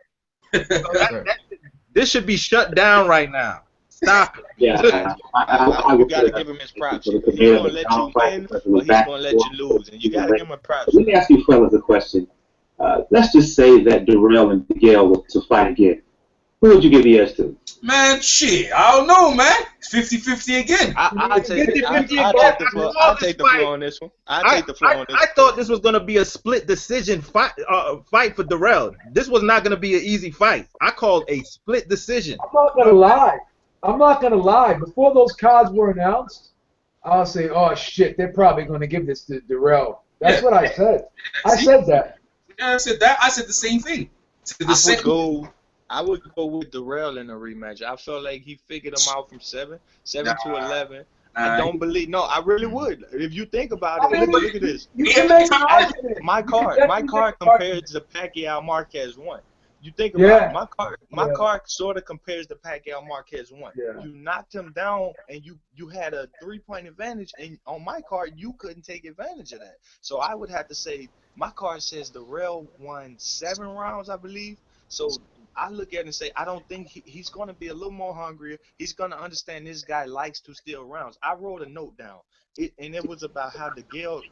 This should be shut down right now. Stop it. Yeah, you gotta give him his props. He's gonna let you win, or he's gonna let you lose, and you gotta give him a props. Let me ask you fellas a question. Let's just say that Darrell and DeGale were to fight again. Who would you give the edge to? Man, shit, I don't know, man. It's 50-50 again. I'll take the floor on this one. I thought this was gonna be a split decision fight for Darrell. This was not gonna be an easy fight. I called a split decision. I'm not gonna lie. Before those cards were announced, I'll say, oh shit, they're probably gonna give this to Darrell. That's what I said. I said that. Yeah, I said that. I said the same thing. I would go with Darrell in a rematch. I felt like he figured him out from 7 to 11. I don't believe. No, I really would. If you think about it, look at this. My card compares to Pacquiao Marquez 1. You think about it, my card sort of compares to Pacquiao Marquez 1. Yeah. You knocked him down, and you had a 3-point advantage, and on my card you couldn't take advantage of that. So I would have to say my card says Darrell won 7 rounds, I believe. So I look at it and say, I don't think he's going to be a little more hungrier. He's going to understand this guy likes to steal rounds. I wrote a note down, and it was about how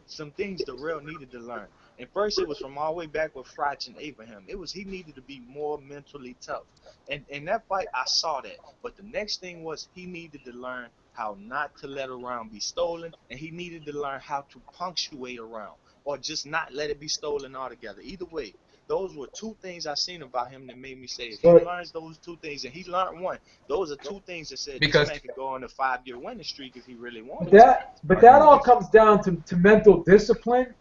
some things Darrell needed to learn. And first, it was from all the way back with Froch and Abraham. He needed to be more mentally tough. And in that fight, I saw that. But the next thing was he needed to learn how not to let a round be stolen, and he needed to learn how to punctuate a round or just not let it be stolen altogether. Either way. Those were 2 things I seen about him that made me say, if he learns those 2 things, and he learned one, those are 2 things that said this man could go on a 5-year winning streak if he really wanted to. But that all comes down to mental discipline,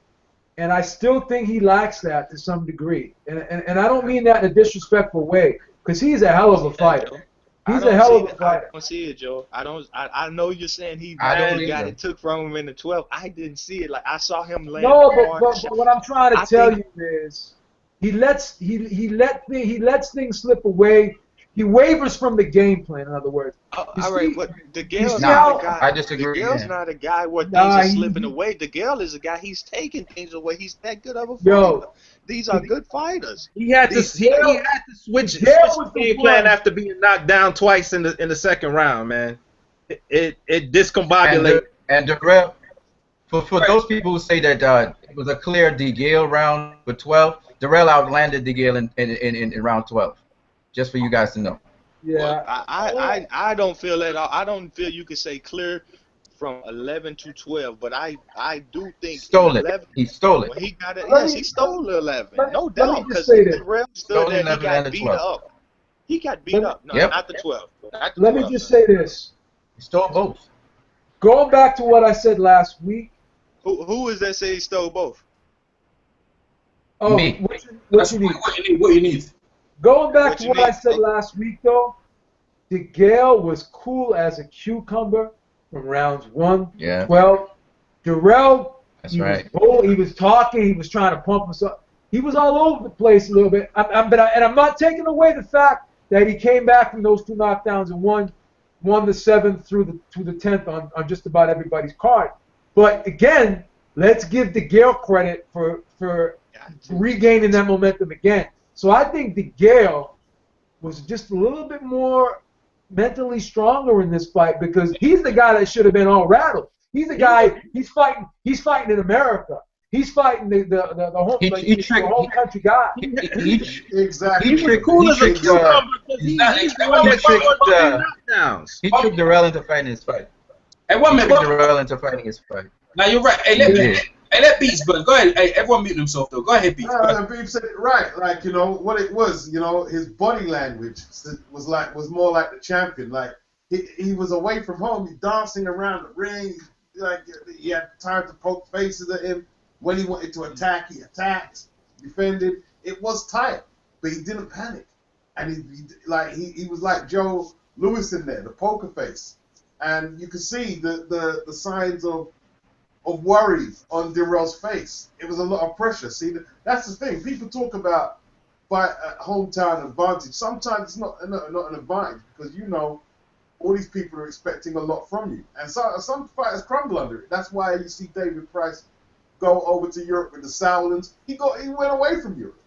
and I still think he lacks that to some degree. And I don't mean that in a disrespectful way, because he's a hell of a fighter. He's a hell of a fighter. I don't see it, Joe. I know you're saying he got it took from him in the 12th. I didn't see it. Like, I saw him land. No, but what I'm trying to tell you is, he lets things slip away. He wavers from the game plan. In other words, all right, but DeGale's not a guy. I disagree. DeGale's not a guy where things are slipping away. DeGale is a guy. He's taking things away. He's that good of a fighter. These are good fighters. He had to switch the game plan after being knocked down twice in the second round. Man, it discombobulated. And Darrell, for those people who say that it was a clear DeGale round for 12. Darrell outlanded DeGale in round 12. Just for you guys to know. Yeah. Well, I don't feel that. I don't feel you could say clear from 11 to 12, but I do think he stole it. Well, he got it. Yes, he stole 11. No doubt, because Darrell stood there. He got beat up. He got beat up. No, not the 12. Let me just say this. He stole both. Going back to what I said last week. Who is that say he stole both? Oh, me. What you need? Going back to what I said last week, though, DeGale was cool as a cucumber from rounds 1 to 12. Darrell, he was talking, he was trying to pump us up. He was all over the place a little bit. And I'm not taking away the fact that he came back from those 2 knockdowns and won the 7th through the 10th on just about everybody's card. But again, let's give DeGale credit for regaining that momentum again. So I think DeGale was just a little bit more mentally stronger in this fight because he's the guy that should have been all rattled. He's a guy. He's fighting in America. He's fighting the whole the whole country guy. Exactly. He tricked cool as a cucumber because he tricked Darrell into fighting his fight. Hey, one minute. Darrell into fighting his fight. Now you're right. Hey, let Beats, but go ahead. Hey, everyone mute themselves though. Go ahead, Beats. Beats said it right. Like, you know what it was. You know, his body language was more like the champion. Like he was away from home. He's dancing around the ring. Like he had time to poke faces at him. When he wanted to attack, he attacked, defended. It was tight, but he didn't panic. And he was like Joe Louis in there, the poker face. And you could see the signs of worry on Darrell's face. It was a lot of pressure. See, that's the thing. People talk about hometown advantage. Sometimes it's not an advantage because, you know, all these people are expecting a lot from you. And some fighters crumble under it. That's why you see David Price go over to Europe with the Sauerlands. He went away from Europe.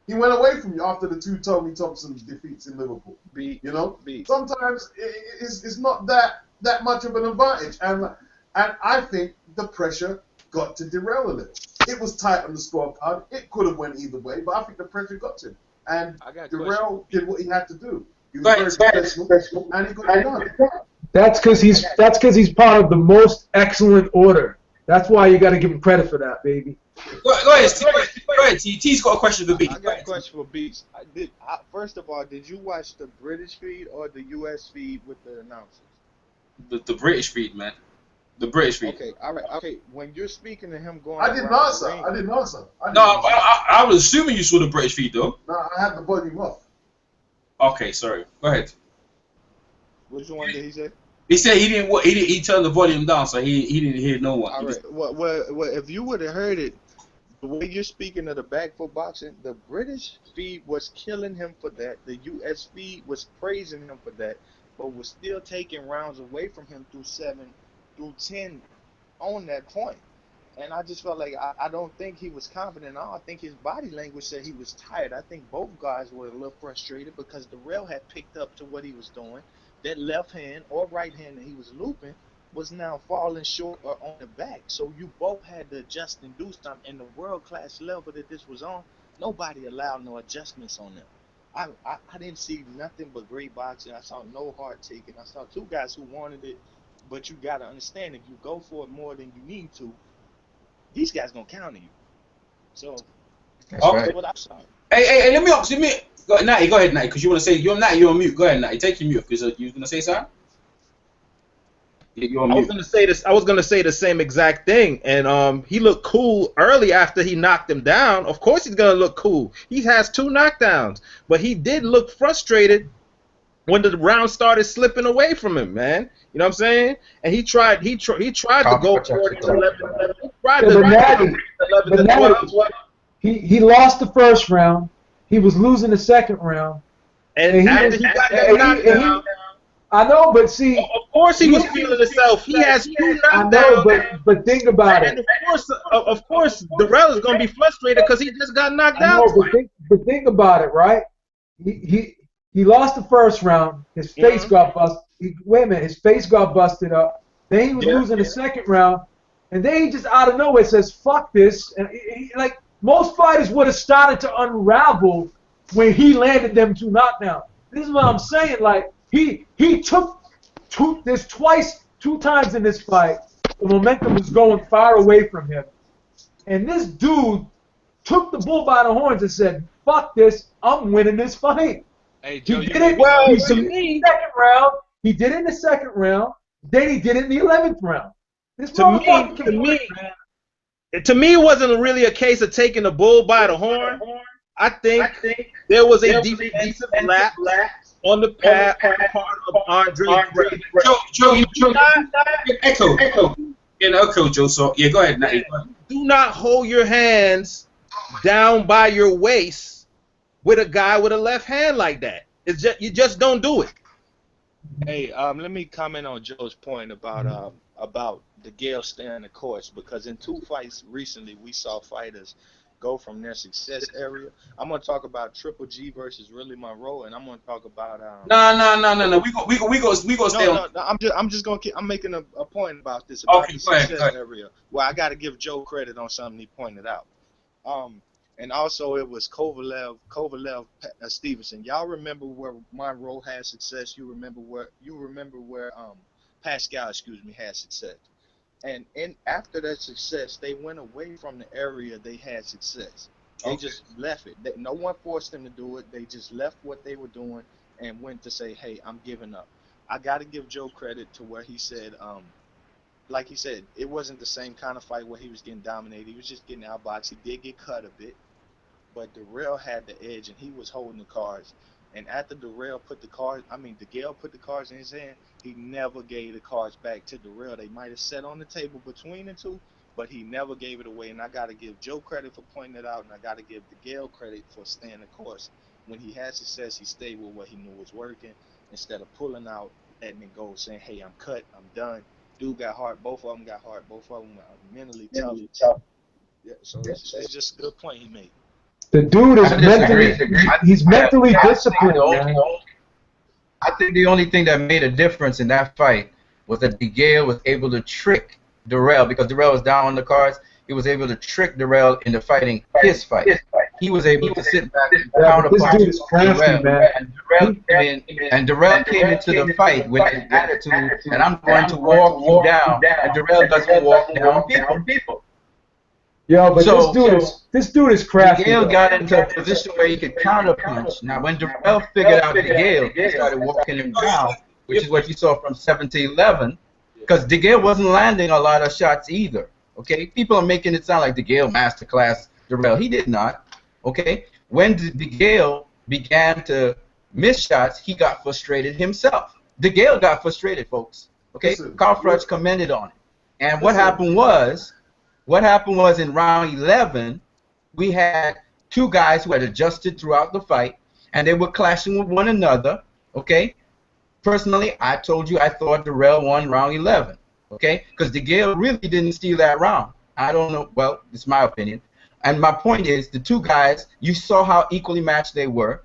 He went away from you after the 2 Tony Thompson defeats in Liverpool. You know, sometimes it's not that much of an advantage, and I think the pressure got to Darrell a little. It was tight on the scorecard. It could have went either way, but I think the pressure got to him, and Darrell did what he had to do. He was very professional, and he got it done. That's because he's part of the most excellent order. That's why you got to give him credit for that, baby. Go ahead, T. T's got a question for Beats. I got a question for Beats. First of all, did you watch the British feed or the U.S. feed with the announcers? The British feed, man. The British feed. Okay, all right. Okay, when you're speaking to him going, I didn't answer. I was assuming you saw the British feed though. No, I had the volume off. Okay, sorry. Go ahead. Which one did he say? He said he turned the volume down, so he didn't hear no one. All right. Well, if you would have heard it, the way you're speaking of the back foot boxing, the British feed was killing him for that. The U.S. feed was praising him for that, but was still taking rounds away from him through 7 through 10 on that point. And I just felt like I don't think he was confident at all. I think his body language said he was tired. I think both guys were a little frustrated because Darrell had picked up to what he was doing. That left hand or right hand that he was looping was now falling short or on the back. So you both had to adjust and do something. And the world-class level that this was on, nobody allowed no adjustments on them. I didn't see nothing but great boxing. I saw no hard taking. I saw 2 guys who wanted it, but you got to understand, if you go for it more than you need to, these guys going to counter you. So that's what I saw. Hey, let me ask you. Go ahead, Natty, because you want to say, you're on mute. Go ahead, Natty. Take your mute, because you was going to say something? Yeah, you're on mute. I was gonna say the same exact thing, and he looked cool early after he knocked him down. Of course he's gonna look cool. He has 2 knockdowns, but he did look frustrated when the round started slipping away from him, man. You know what I'm saying? And he tried to go for it. He lost the first round. He was losing the second round. And after he got that knockdown, I know, but see, of course he was feeling himself. He has 2 knockdowns. I know, but think about it. And of course, Darrell is going to be frustrated because he just got knocked out. But think about it, right? He lost the first round. His face got busted. His face got busted up. Then he was losing the second round, and then he just out of nowhere says, "Fuck this!" And like most fighters would have started to unravel when he landed them 2 knockdowns. This is what I'm saying. Like he took 2 times in this fight. The momentum was going far away from him, and this dude took the bull by the horns and said, "Fuck this! I'm winning this fight." Hey, Joe, he did it. Well, he did it in the second round. He did it in the second round. Then he did it in the 11th round. To me, it wasn't really a case of taking the bull by the horn. I think there was a defensive lapse on the part of Andre. Joe, echo, Joe. So yeah, go ahead, Natty. Do not hold your hands down by your waist with a guy with a left hand like that. It's just you just don't do it. Hey, let me comment on Joe's point about the Gale staying the course, because in 2 fights recently we saw fighters go from their success area. I'm gonna talk about Triple G versus Really Monroe, and I'm gonna talk about No. We go stay on. No. I'm just gonna keep. I'm making a point about this Okay, the go ahead, success area. Well, I got to give Joe credit on something he pointed out. And also it was Kovalev, Stevenson. Y'all remember where Monroe had success? You remember where Pascal, had success. And after that success, they went away from the area they had success. They just left it. No one forced them to do it. They just left what they were doing and went to say, "Hey, I'm giving up." I got to give Joe credit to where he said, like he said, it wasn't the same kind of fight where he was getting dominated. He was just getting outboxed. He did get cut a bit, but Darrell had the edge and he was holding the cards. And after DeGale put the cards in his hand, he never gave the cards back to Darrell. They might have sat on the table between the two, but he never gave it away. And I got to give Joe credit for pointing it out, and I got to give DeGale credit for staying the course. When he had success, he stayed with what he knew was working instead of pulling out, letting it go, saying, "Hey, I'm cut, I'm done." Dude got hard. Both of them got hard. Both of them are mentally tough. Yeah, so it's just a good point he made. The dude is he's mentally disciplined, man. I think the only thing that made a difference in that fight was that DeGale was able to trick Darrell, because Darrell was down on the cards. He was able to trick Darrell into fighting his fight. He was able to sit back and counterpunch Darrell. And Darrell came into the fight with an attitude, and I'm going to walk you down. And Darrell doesn't walk down people. Yo, but this dude is crafty. DeGale got into a position where he could counterpunch. Now, when Darrell figured out DeGale, he started walking him down, which is what you saw from 7 to 11, because DeGale wasn't landing a lot of shots either. Okay, people are making it sound like DeGale masterclass Darrell. He did not. Okay, when DeGale began to miss shots, he got frustrated himself. DeGale got frustrated, folks. Okay, Carl Froch commented on it. And what happened was in round 11, we had two guys who had adjusted throughout the fight, and they were clashing with one another. Okay, personally, I told you I thought Darrell won round 11. Okay, because DeGale really didn't steal that round. I don't know. Well, it's my opinion. And my point is, the two guys, you saw how equally matched they were.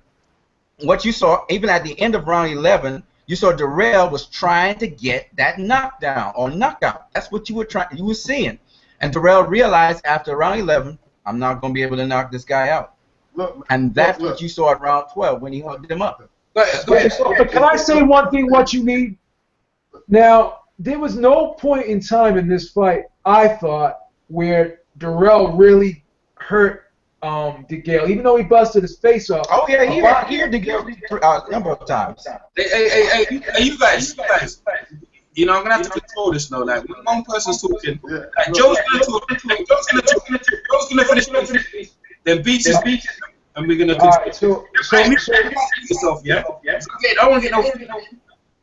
What you saw, even at the end of round 11, you saw Darrell was trying to get that knockdown or knockout. That's what you were seeing. And Darrell realized after round 11, I'm not going to be able to knock this guy out. And that's what you saw at round 12 when he hugged him up. But can I say one thing, what you need? Now, there was no point in time in this fight, I thought, where Darrell really hurt DeGale, even though he busted his face off. Oh, yeah, he hurt DeGale a number of times. Hey, you guys. You know, I'm gonna have to control this now. Like, when one person's talking, like, Joe's gonna finish, then beats his, and we're gonna continue. Yourself, yeah. Okay, I want to get no.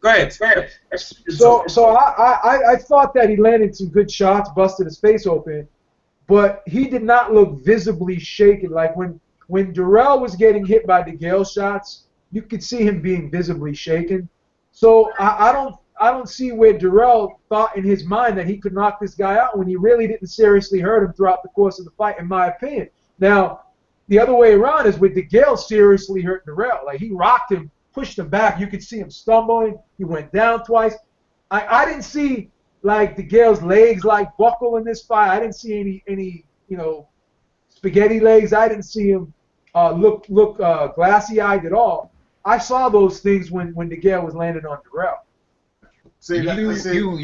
Go ahead. So I thought that he landed some good shots, busted his face open, but he did not look visibly shaken. Like when Darrell was getting hit by DeGale shots, you could see him being visibly shaken. So I don't see where Darrell thought in his mind that he could knock this guy out when he really didn't seriously hurt him throughout the course of the fight, in my opinion. Now, the other way around is with DeGale seriously hurt Darrell. Like, he rocked him, pushed him back. You could see him stumbling. He went down twice. I didn't see, like, DeGale's legs, like, buckle in this fight. I didn't see any spaghetti legs. I didn't see him look glassy-eyed at all. I saw those things when DeGale was landing on Darrell. You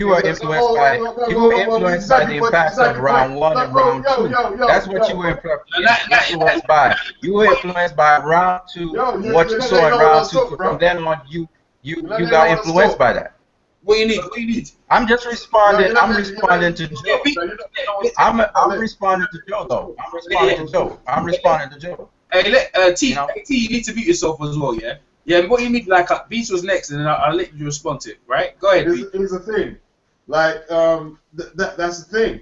were influenced by the impact of round 1 and round 2. That's what you were influenced by. You were influenced by round 2, what you saw in round 2. From then on, you got influenced by that. What you need? I'm just responding. I'm responding to Joe. I'm responding to Joe, though. I'm responding to Joe. Hey, T, you need to mute yourself as well, yeah? Yeah, what you need, like, Beats was next, and then I'll let you respond to it, right? Go ahead, Beats. Here's the thing. Like, that's the thing.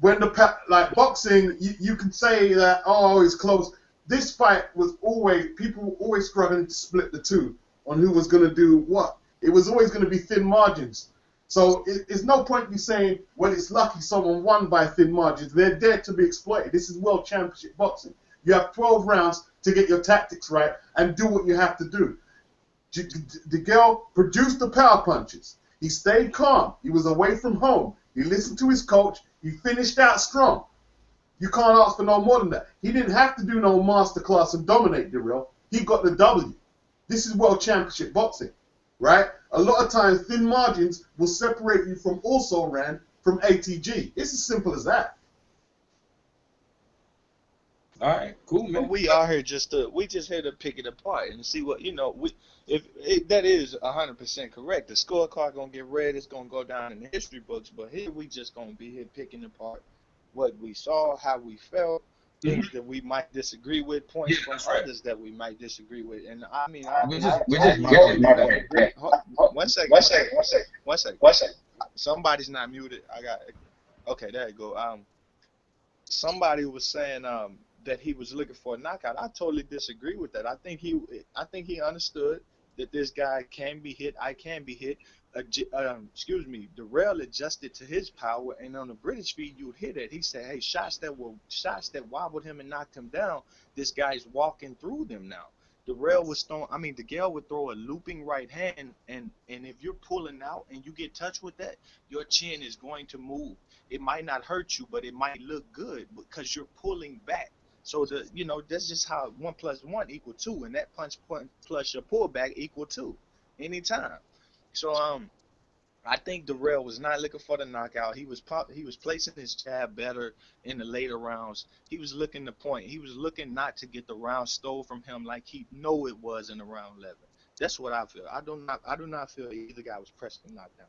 When boxing, you can say that, oh, it's close. This fight was people were always struggling to split the two on who was going to do what. It was always going to be thin margins. So it's no point you saying, well, it's lucky someone won by thin margins. They're there to be exploited. This is World Championship boxing. You have 12 rounds to get your tactics right and do what you have to do. DeGale produced the power punches. He stayed calm. He was away from home. He listened to his coach. He finished out strong. You can't ask for no more than that. He didn't have to do no masterclass and dominate Darrell. He got the W. This is World Championship boxing, right? A lot of times, thin margins will separate you from also ran from ATG. It's as simple as that. All right, cool, man. But we are here we just here to pick it apart and see what, if that is 100% correct. The scorecard gonna get read, it's gonna go down in the history books. But here we just gonna be here picking apart what we saw, how we felt, things that we might disagree with, points from others that we might disagree with. And I mean, one second. Somebody's not muted. Okay, there you go. Somebody was saying that he was looking for a knockout. I totally disagree with that. I think he understood that this guy can be hit. I can be hit. Darrell adjusted to his power, and on the British feed, you hit it. He said, "Hey, shots that wobbled him and knocked him down. This guy's walking through them now." Darrell was DeGale would throw a looping right hand, and if you're pulling out and you get touched with that, your chin is going to move. It might not hurt you, but it might look good because you're pulling back. So that's just how 1 + 1 = 2, and that punch plus your pullback = 2 anytime. So I think Darrell was not looking for the knockout. He was placing his jab better in the later rounds. He was looking to point. He was looking not to get the round stole from him like he know it was in the round 11. That's what I feel. I do not feel either guy was pressed to knock down.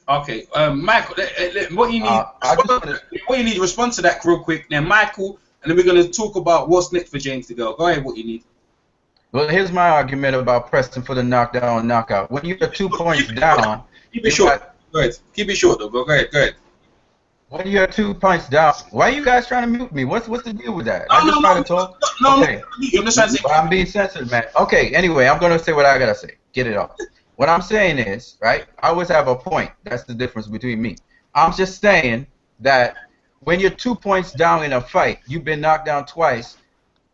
Okay, Michael, what you need to respond to that real quick. Now, Michael, and then we're going to talk about what's next for James DeGale. Go ahead, what you need. Well, here's my argument about pressing for the knockdown and knockout. When you're 2 points down, keep it short. Go ahead. Keep it short, though. Go ahead. When you're 2 points down, why are you guys trying to mute me? What's the deal with that? I'm just trying to talk. Okay. I'm just trying to say. Well, I'm being sensitive, man. Okay. Anyway, I'm gonna say what I gotta say. Get it off. What I'm saying is, right? I always have a point. That's the difference between me. I'm just saying that when you're 2 points down in a fight, you've been knocked down twice.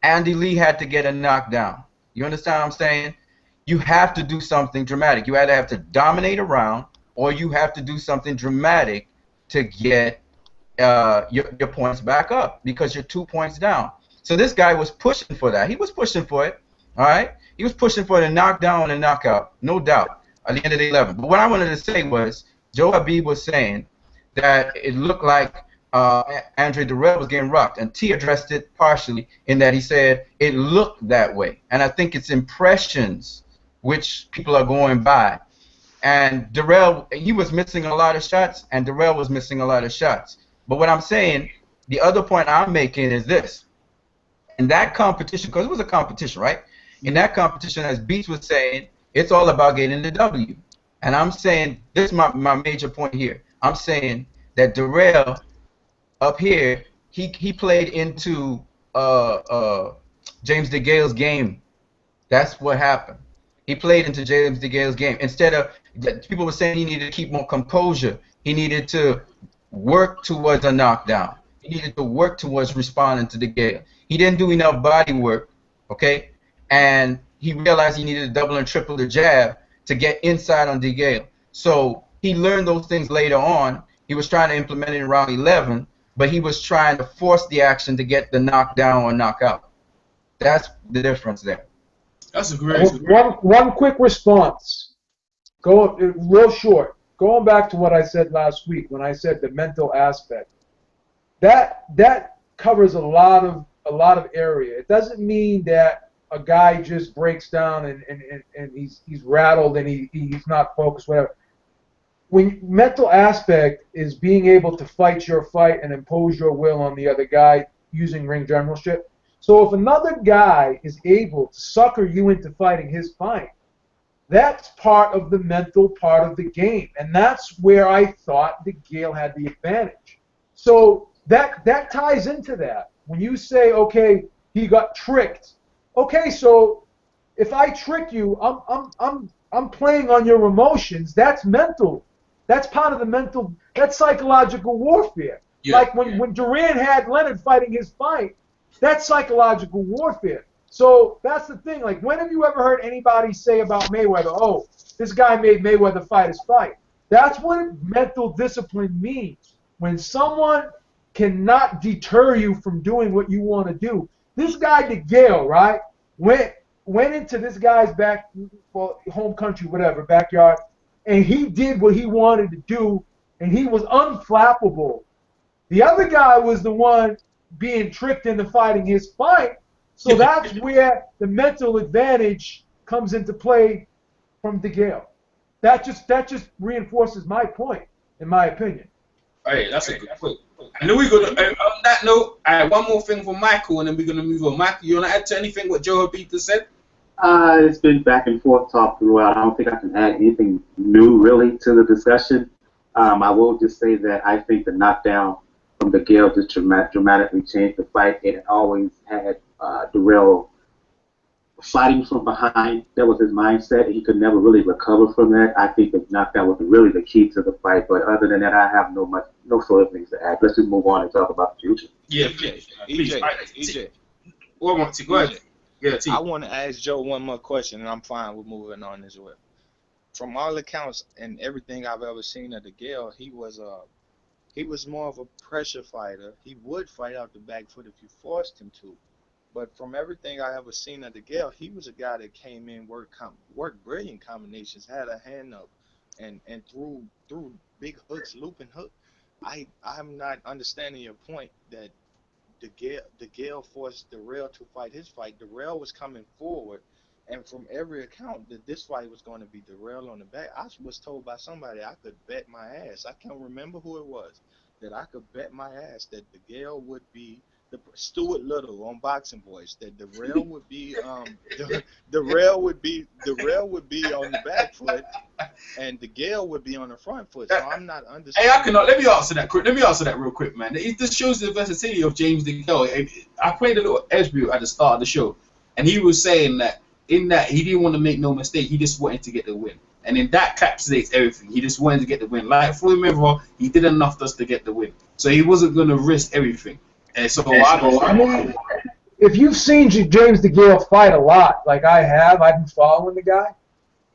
Andy Lee had to get a knockdown. You understand what I'm saying? You have to do something dramatic. You either have to dominate a round, or you have to do something dramatic to get your points back up because you're 2 points down. So this guy was pushing for that. He was pushing for it. All right? He was pushing for the knockdown and knockout, no doubt, at the end of the 11. But what I wanted to say was, Joe Habib was saying that it looked like Andre Darrell was getting rocked, and T addressed it partially in that he said it looked that way. And I think it's impressions which people are going by. And Darrell, he was missing a lot of shots, and Darrell was missing a lot of shots. But what I'm saying, the other point I'm making is this. In that competition, because it was a competition, right? In that competition, as Beats was saying, it's all about getting the W. And I'm saying, this is my major point here. I'm saying that Darrell, up here, he played into James DeGale's game. That's what happened. He played into James DeGale's game. Instead of, people were saying he needed to keep more composure. He needed to work towards a knockdown. He needed to work towards responding to DeGale. He didn't do enough body work, okay? And he realized he needed to double and triple the jab to get inside on DeGale. So he learned those things later on. He was trying to implement it in round 11, but he was trying to force the action to get the knockdown or knockout. That's the difference there. That's a great. One quick response. Go real short. Going back to what I said last week when I said the mental aspect. That covers a lot of area. It doesn't mean that a guy just breaks down and he's rattled and he's not focused, whatever. When mental aspect is being able to fight your fight and impose your will on the other guy using ring generalship. So if another guy is able to sucker you into fighting his fight, that's part of the mental part of the game, and that's where I thought DeGale had the advantage. So that ties into that. When you say, okay, he got tricked. Okay, so if I trick you, I'm playing on your emotions. That's mental That's part of the mental. That's psychological warfare. Yeah. Like when Duran had Leonard fighting his fight, that's psychological warfare. So that's the thing. Like, when have you ever heard anybody say about Mayweather, oh, this guy made Mayweather fight his fight? That's what mental discipline means. When someone cannot deter you from doing what you want to do. This guy, DeGale, right, went into this guy's home country, whatever, backyard, and he did what he wanted to do, and he was unflappable. The other guy was the one being tricked into fighting his fight. So that's where the mental advantage comes into play from DeGale. That just reinforces my point, in my opinion. Hey, that's a good point. And then we're gonna on that note, one more thing for Michael, and then we're gonna move on. Michael, you wanna add to anything what Joe Habita said? It's been back and forth talk throughout. I don't think I can add anything new really to the discussion. I will just say that I think the knockdown from DeGale just dramatically changed the fight. It always had Durrell fighting from behind. That was his mindset. He could never really recover from that. I think the knockdown was really the key to the fight. But other than that, I have no further things to add. Let's just move on and talk about the future. Yeah, EJ. Go ahead. Yeah, I want to ask Joe one more question, and I'm fine with moving on as well. From all accounts and everything I've ever seen of DeGale, he was more of a pressure fighter. He would fight out the back foot if you forced him to. But from everything I ever seen of DeGale, he was a guy that came in, worked brilliant combinations, had a hand up, and threw big hooks, looping hook. I'm not understanding your point that DeGale forced Durrell to fight his fight. Durrell was coming forward, and from every account that this fight was going to be Durrell on the back. I was told by somebody I could bet my ass. I can't remember who it was, that I could bet my ass that DeGale would be Stuart Little on Boxing Voice, that Durrell would be Durrell would be on the back foot, and DeGale would be on the front foot. So I'm not understanding. Hey, let me answer that real quick, man. It just shows the versatility of James DeGale. I played a little interview at the start of the show, and he was saying that in that he didn't want to make no mistake. He just wanted to get the win, and in that encapsulates everything. He just wanted to get the win. Like Floyd Mayweather, he did enough just to get the win, so he wasn't going to risk everything. And so I mean, if you've seen James DeGale fight a lot, like I have, I've been following the guy.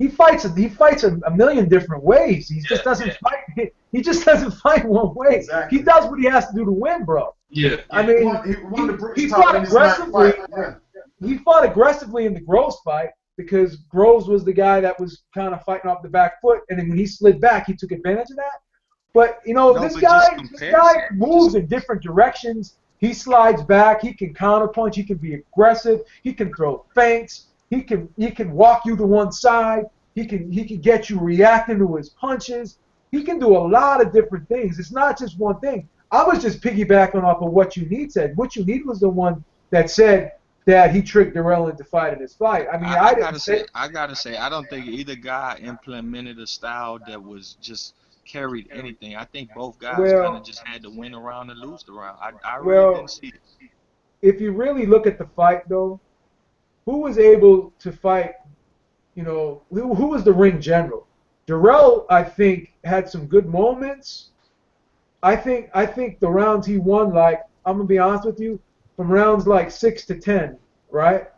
He fights a million different ways. He just doesn't fight. He just doesn't fight one way. Exactly. He does what he has to do to win, bro. Yeah. I mean, he fought aggressively. He fought aggressively in the Groves fight because Groves was the guy that was kind of fighting off the back foot, and then when he slid back, he took advantage of that. But this guy moves in different directions. He slides back. He can counterpunch. He can be aggressive. He can throw feints. He can walk you to one side. He can get you reacting to his punches. He can do a lot of different things. It's not just one thing. I was just piggybacking off of what You Need said. What You Need was the one that said that he tricked Durrell into fighting his fight. I mean, I gotta say, I don't think either guy implemented a style that was just carried anything. I think both guys kind of just had to win a round and lose the round. I really didn't see it. If you really look at the fight, though, who was able to fight? Who was the ring general? Durrell, I think, had some good moments. I think the rounds he won, like, I'm gonna be honest with you, from rounds like 6 to 10, right?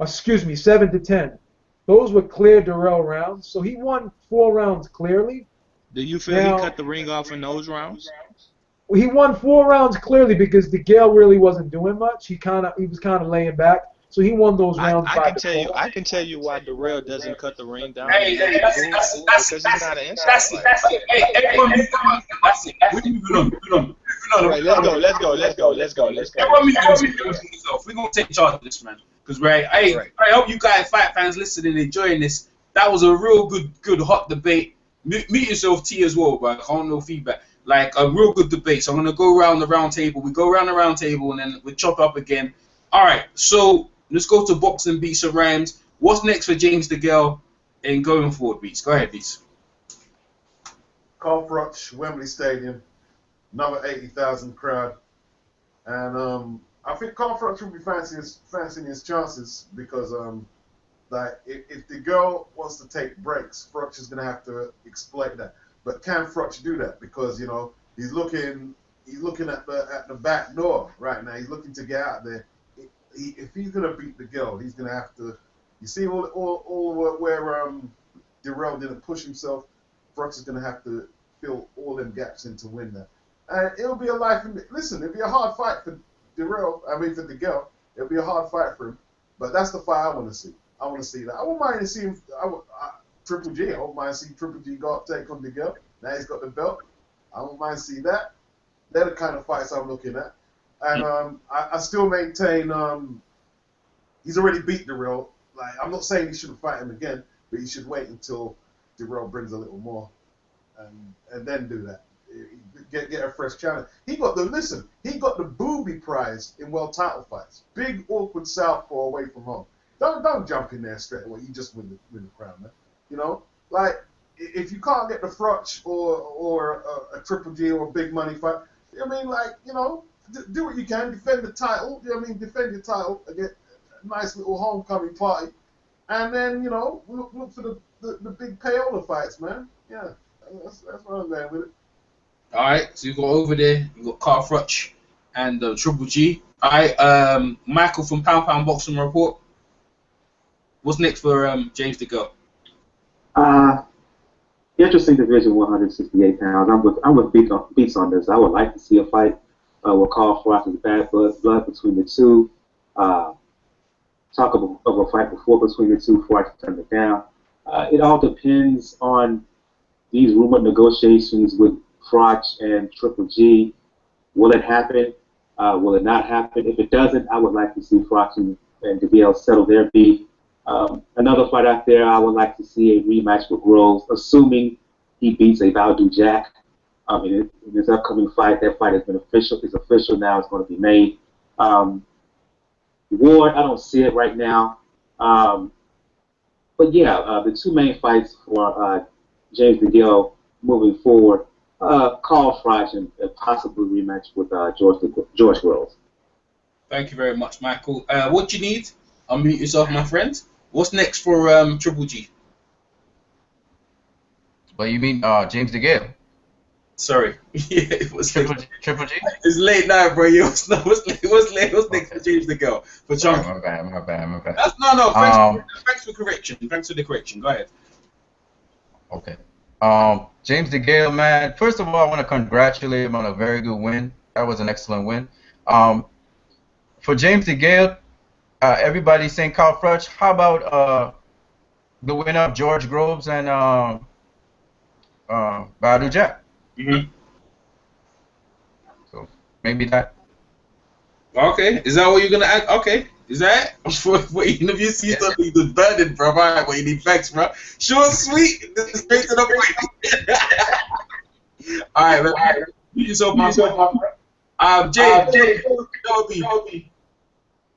Excuse me, 7 to 10. Those were clear Durrell rounds. So he won 4 rounds clearly. Do you feel he cut the ring off in those rounds? He won 4 rounds clearly because DeGale really wasn't doing much. He was kind of laying back. So he won those rounds. I can tell you why Durrell doesn't cut the ring down. Hey, that's it. Hey, everyone, that's it. We're moving on. All right, let's go. Everyone, we're gonna take charge of this, man. Because I hope you guys, fight fans, listening, enjoying this. That was a real good hot debate. Mute yourself, T, as well, bro. I want no feedback. Like a real good debate. So I'm gonna go around the round table. We go around the round table, and then we chop up again. All right. So let's go to boxing, Beats and Rhymes. What's next for James DeGale and going forward, Beats? Go ahead, Beats. Carl Froch, Wembley Stadium, another 80,000 crowd, and I think Carl Froch will be fancying his chances because like if DeGale wants to take breaks, Froch is gonna have to exploit that. But can Frotch do that? Because he's looking at the back door right now. He's looking to get out there. If he's gonna beat the girl, he's gonna have to. You see all where Darrell didn't push himself. Frotch is gonna have to fill all them gaps in to win that. And it'll be a life. Listen, it'll be a hard fight for Darrell. I mean for the girl. It'll be a hard fight for him. But that's the fight I want to see. I want to see that. I wouldn't mind to see him. Triple G. I wouldn't mind to see Triple G go up, take on the girl. Now he's got the belt. I wouldn't mind to see that. They're the kind of fights I'm looking at. And I still maintain he's already beat Darrell. Like, I'm not saying he shouldn't fight him again, but he should wait until Darrell brings a little more and then do that. Get a fresh challenge. He got the booby prize in world title fights. Big awkward southpaw away from home. Don't jump in there straight away. You just win the crown, man. Like if you can't get the Frotch or a Triple G or a big money fight, I mean, like, do what you can, defend the title. Defend your title, get a nice little homecoming party, and then look for the big payola fights, man. Yeah, that's what I'm going with it. All right, so you got over there. You got Carl Frotch and Triple G. All right, Michael from Pound Pound Boxing Report. What's next for James DeGale? Interesting division, 168 pounds. I'm with Beats on this. I would like to see a fight with Carl Frotch's bad blood between the two. Talk of a fight before between the two before I turn it down. It all depends on these rumored negotiations with Frotch and Triple G. Will it happen? Will it not happen? If it doesn't, I would like to see Frotch and DeGale settle their beef. Another fight out there, I would like to see a rematch with Groves, assuming he beats a Valdu Jack. In this upcoming fight, that fight has been official. It's official now. It's going to be made. Ward, I don't see it right now. But yeah, the two main fights for James DeGale moving forward, Carl Frotch and possibly rematch with George Groves. Thank you very much, Michael. What do you need? Unmute yourself, my friend. What's next for Triple G? Well, you mean James DeGale? Sorry. Yeah, it was Triple G? It's late night, bro. What's next for James DeGale? For Chunky. My bad. No. Thanks for correction. Thanks for the correction. Go ahead. Okay. James DeGale, man. First of all, I want to congratulate him on a very good win. That was an excellent win. For James DeGale, everybody's saying Carl Frotch. How about the winner of George Groves and Valdu Jack? Mm-hmm. So maybe that. Okay. Is that what you're gonna add? Okay. Is that if you see something that's burning, bro? Alright, what you need facts, bro? Short, sweet, straight to the point. Alright, man. You yourself, Jay,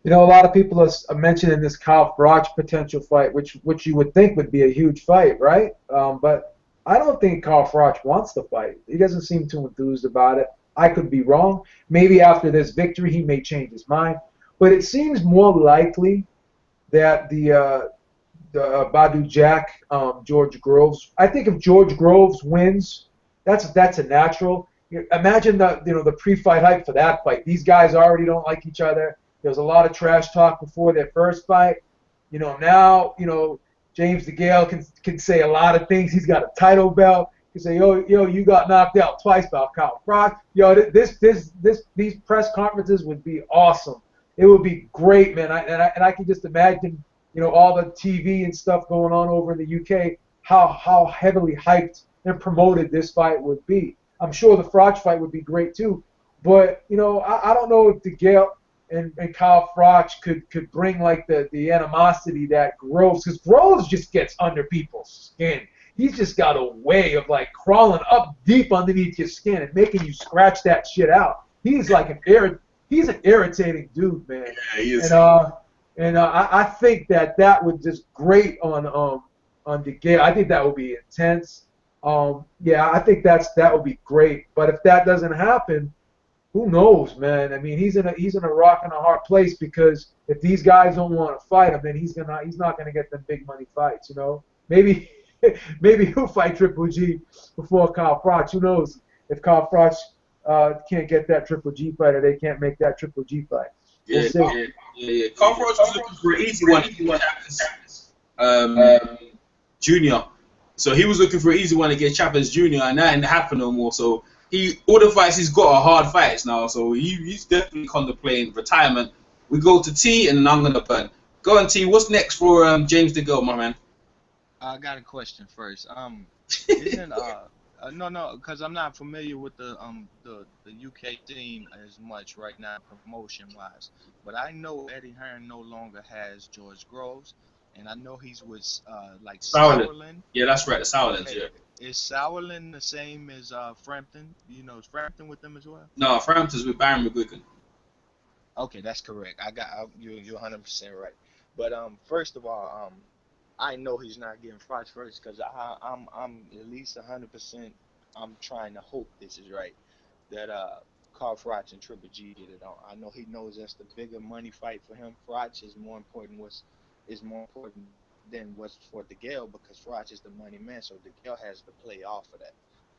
a lot of people are mentioning this Carl Frotch potential fight, which you would think would be a huge fight, right? But I don't think Carl Frotch wants the fight. He doesn't seem too enthused about it. I could be wrong. Maybe after this victory, he may change his mind. But it seems more likely that the Valdu Jack, George Groves. I think if George Groves wins, that's a natural. Imagine the pre-fight hype for that fight. These guys already don't like each other. There was a lot of trash talk before their first fight. Now James DeGale can say a lot of things. He's got a title belt. He can say, yo, you got knocked out twice by Carl Frotch. These press conferences would be awesome. It would be great, man. I can just imagine, all the TV and stuff going on over in the UK, how heavily hyped and promoted this fight would be. I'm sure the Frotch fight would be great too. But, I don't know if DeGale and Carl Frotch could bring like the animosity that Groves, because Groves just gets under people's skin. He's just got a way of like crawling up deep underneath your skin and making you scratch that shit out. He's like he's an irritating dude, man. Yeah, he is. And I think that would just grate on DeGale. I think that would be intense. I think that would be great. But if that doesn't happen, who knows, man? I mean, he's in a rock and a hard place, because if these guys don't want to fight him, then he's not gonna get them big money fights, Maybe maybe he'll fight Triple G before Kyle Froch. Who knows if Kyle Froch can't get that Triple G fight or they can't make that Triple G fight. We'll see. Yeah. Carl Froch was looking for an easy one. Junior. So he was looking for an easy one against Chavez Jr. and that didn't happen no more. So all the fights he's got are hard fights now. So he's definitely contemplating retirement. We go to T and then I'm gonna burn. Go on T. What's next for James DeGale, my man? I got a question first. Isn't no, because I'm not familiar with the UK scene as much right now, promotion wise. But I know Eddie Hearn no longer has George Groves, and I know he's with like Sauerland. Yeah, that's right, the Sauerlands. Okay. Yeah. Is Sauerland the same as Frampton? You know, is Frampton with them as well? No, Frampton's with Baron McGuigan. Okay, that's correct. You're 100% right. But first of all, I know he's not getting Froch first because I'm at least 100%. I'm trying to hope this is right that Carl Froch and Triple G get it on. I know he knows that's the bigger money fight for him. Froch is more important. Than what's for DeGale because Froch is the money man. So DeGale has to play off of that.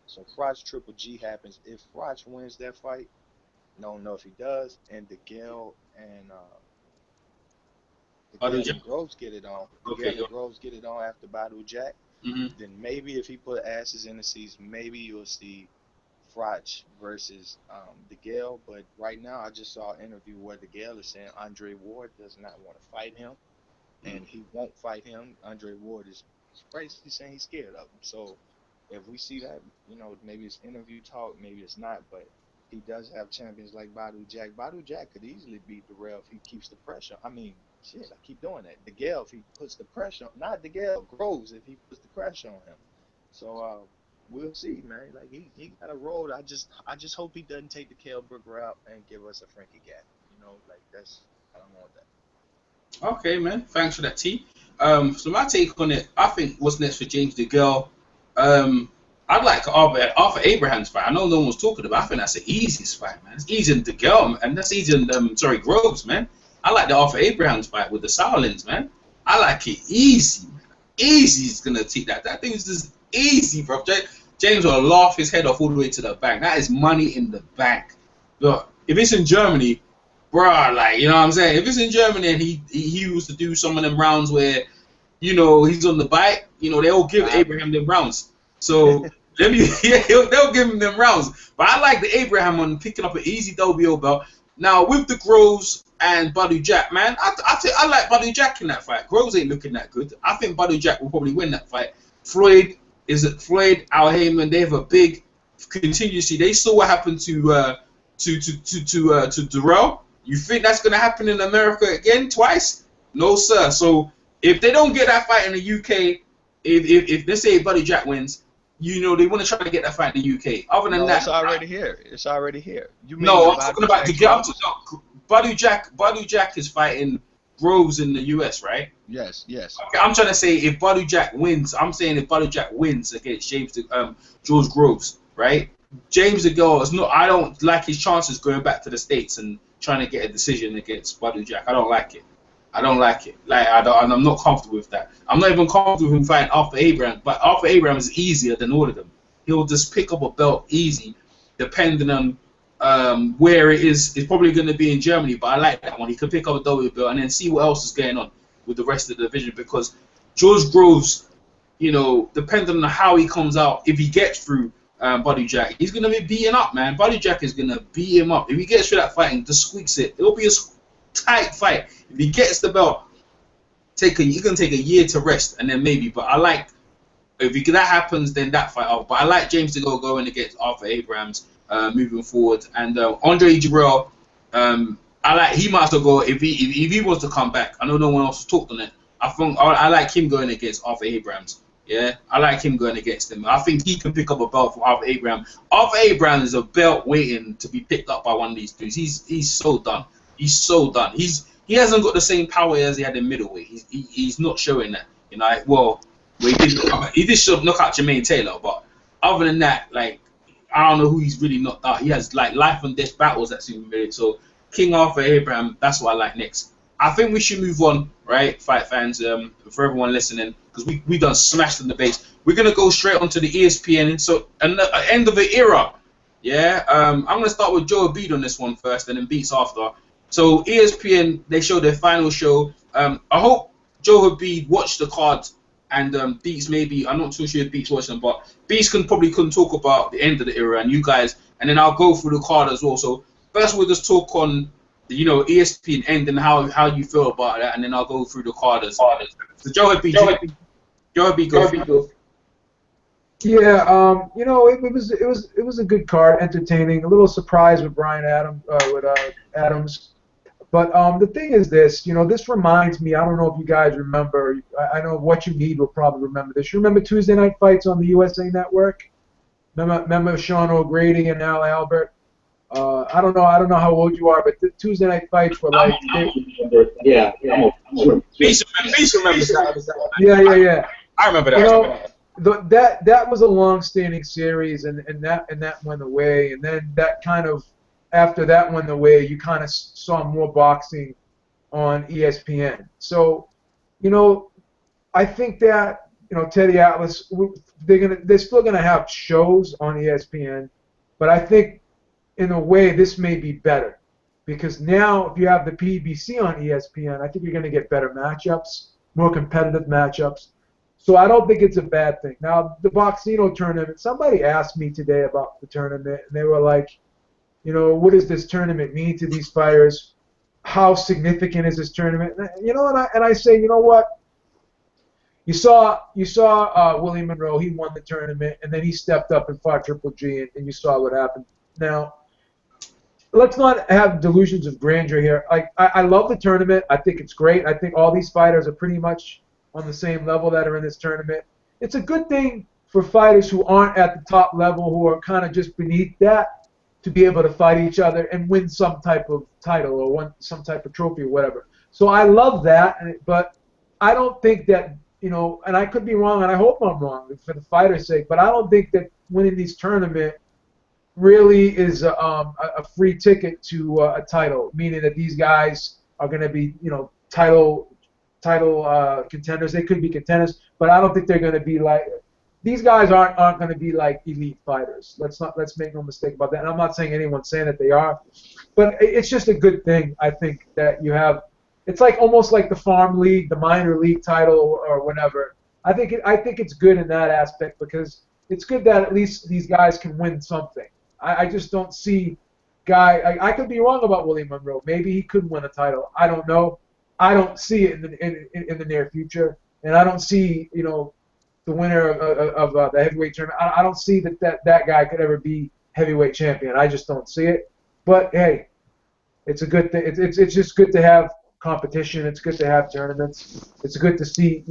So Froch Triple G happens. If Froch wins that fight, I don't know if he does, and DeGale and Groves get it on. DeGale and Groves get it on after Badu Jack. Then maybe if he put asses in the seats, maybe you'll see Froch versus DeGale. But right now, I just saw an interview where DeGale is saying Andre Ward does not want to fight him, and he won't fight him. Andre Ward is basically saying he's scared of him. So if we see that, maybe it's interview talk, maybe it's not, but he does have champions like Badu Jack. Badu Jack could easily beat Darrell if he keeps the pressure. I mean, shit, I keep doing that. DeGale, if he puts the pressure, not DeGale, Groves, if he puts the pressure on him. So we'll see, man. Like he got a road. I just hope he doesn't take the Kell Brook route and give us a Frankie Gap. I don't want that. Okay, man. Thanks for that, T. So my take on it, I think what's next for James DeGale, I'd like Arthur Abraham's fight. I know no one was talking about it. I think that's the easiest fight, man. It's easier than DeGale, and that's easier than Groves, man. I like the Arthur Abraham's fight with the Sauerlands, man. I like it easy, man. Easy is gonna take that. That thing is just easy, bro. James will laugh his head off all the way to the bank. That is money in the bank. Look, if it's in Germany, bro, like, you know what I'm saying? If it's in Germany and he used to do some of them rounds where, he's on the bike, they'll give Abraham them rounds. So they'll give him them rounds. But I like the Abraham on picking up an easy WBO belt. Now with the Groves and Badu Jack, man, I like Badu Jack in that fight. Groves ain't looking that good. I think Badu Jack will probably win that fight. Floyd, Al Heyman, they have a big contingency. They saw what happened to Darrell. You think that's gonna happen in America again twice? No, sir. So if they don't get that fight in the UK, if let's say Badu Jack wins, they want to try to get that fight in the UK. Other than that, it's already here. It's already here. I'm talking about Badu Jack is fighting Groves in the US, right? Yes. Okay, I'm trying to say if Badu Jack wins, if Badu Jack wins against George Groves, right? James DeGale is not. I don't like his chances going back to the States and trying to get a decision against Badu Jack. I don't like it. I'm not comfortable with that. I'm not even comfortable with him fighting Arthur Abraham. But Arthur Abraham is easier than all of them. He'll just pick up a belt easy, depending on where it is. It's probably going to be in Germany, but I like that one. He can pick up a W belt and then see what else is going on with the rest of the division. Because George Groves, depending on how he comes out, if he gets through Badu Jack, he's going to be beaten up, man. Badu Jack is going to beat him up. If he gets through that fight and just squeaks it, it'll be a tight fight. If he gets the belt, you're going to take a year to rest, and then maybe. But I like, if that happens, then that fight off. But I like James to go going against Arthur Abrahams moving forward. And Andre Jarrell, he might as well go if he wants to come back. I know no one else has talked on it. I like him going against Arthur Abrahams. Yeah, I like him going against him. I think he can pick up a belt for Arthur Abraham. Arthur Abraham is a belt waiting to be picked up by one of these dudes. He's so done. He's so done. He hasn't got the same power as he had in middleweight. He's not showing that. He did knock out Jermaine Taylor, but other than that, I don't know who he's really knocked out. He has life and death battles that's in middle. So King Arthur Abraham, that's what I like next. I think we should move on, right, fight fans, for everyone listening, because we done smashed the debates. We're gonna go straight onto the ESPN. So end of the era. Yeah. I'm gonna start with Joe Abid on this one first, and then Beats after. So ESPN, they showed their final show. I hope Joe Abid watched the card, and Beats maybe, I'm not too sure if Beats watched them, but Beats probably couldn't talk about the end of the era, and you guys, and then I'll go through the card as well. So first we'll just talk on the, ESPN end and how you feel about that, and then I'll go through the card as well. So Joe Abid, go. Yeah, it was a good card, entertaining. A little surprised with Adams. But the thing is this, this reminds me, I don't know if you guys remember, I know What You Need will probably remember this. You remember Tuesday Night Fights on the USA Network? Remember Sean O'Grady and Al Albert? I don't know how old you are, but the Tuesday Night Fights were like... Yeah. Beast remembers that. Yeah. I remember that. That was a long-standing series, and that went away, and then that kind of... After that went away, you kind of saw more boxing on ESPN. So, I think that Teddy Atlas, they're still gonna have shows on ESPN, but I think in a way this may be better because now if you have the PBC on ESPN, I think you're gonna get better matchups, more competitive matchups. So I don't think it's a bad thing. Now the Boxino tournament, somebody asked me today about the tournament, and they were like, what does this tournament mean to these fighters? How significant is this tournament? And I say, you know what? You saw Willie Monroe. He won the tournament, and then he stepped up and fought Triple G, and you saw what happened. Now, let's not have delusions of grandeur here. I love the tournament. I think it's great. I think all these fighters are pretty much on the same level that are in this tournament. It's a good thing for fighters who aren't at the top level, who are kind of just beneath that, to be able to fight each other and win some type of title or win some type of trophy or whatever. So I love that, but I don't think that, and I could be wrong, and I hope I'm wrong for the fighter's sake, but I don't think that winning these tournaments really is a free ticket to a title, meaning that these guys are going to be, title contenders. They could be contenders, but I don't think they're going to be like... These guys aren't going to be like elite fighters. Let's make no mistake about that. And I'm not saying anyone's saying that they are, but it's just a good thing. I think that you have. It's like almost like the farm league, the minor league title, or whatever. I think it's good in that aspect because it's good that at least these guys can win something. I just don't see I could be wrong about Willie Monroe. Maybe he could win a title. I don't know. I don't see it in the near future, and I don't see the winner of the heavyweight tournament. I don't see that guy could ever be heavyweight champion. I just don't see it. But hey, it's a good thing. It's just good to have competition. It's good to have tournaments. It's good to see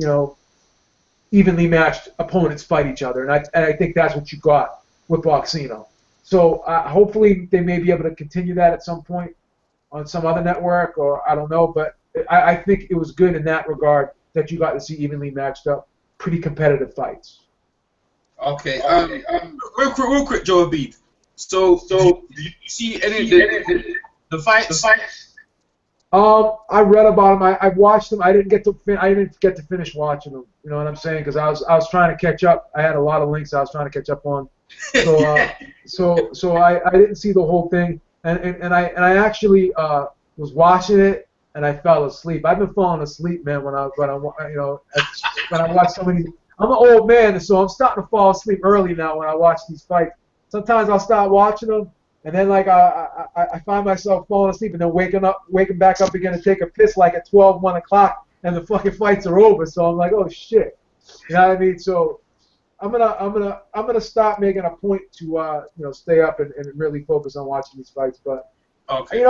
evenly matched opponents fight each other, and I think that's what you got with Boxino. So hopefully they may be able to continue that at some point on some other network, or I don't know. But I think it was good in that regard that you got to see evenly matched up, pretty competitive fights. Okay. Real quick, Joe Abid. So do you see any of the fights? I read about them. I watched them. I didn't get to finish watching them. You know what I'm saying? Because I was trying to catch up. I had a lot of links I was trying to catch up on. So I didn't see the whole thing. And I actually was watching it and I fell asleep. I've been falling asleep, man, when I watch so many. I'm an old man, so I'm starting to fall asleep early now when I watch these fights. Sometimes I'll start watching them, and then I find myself falling asleep, and then waking back up again to take a piss like at 1 o'clock, and the fucking fights are over. So I'm like, oh shit, you know what I mean? So I'm gonna start making a point to stay up and really focus on watching these fights. But okay.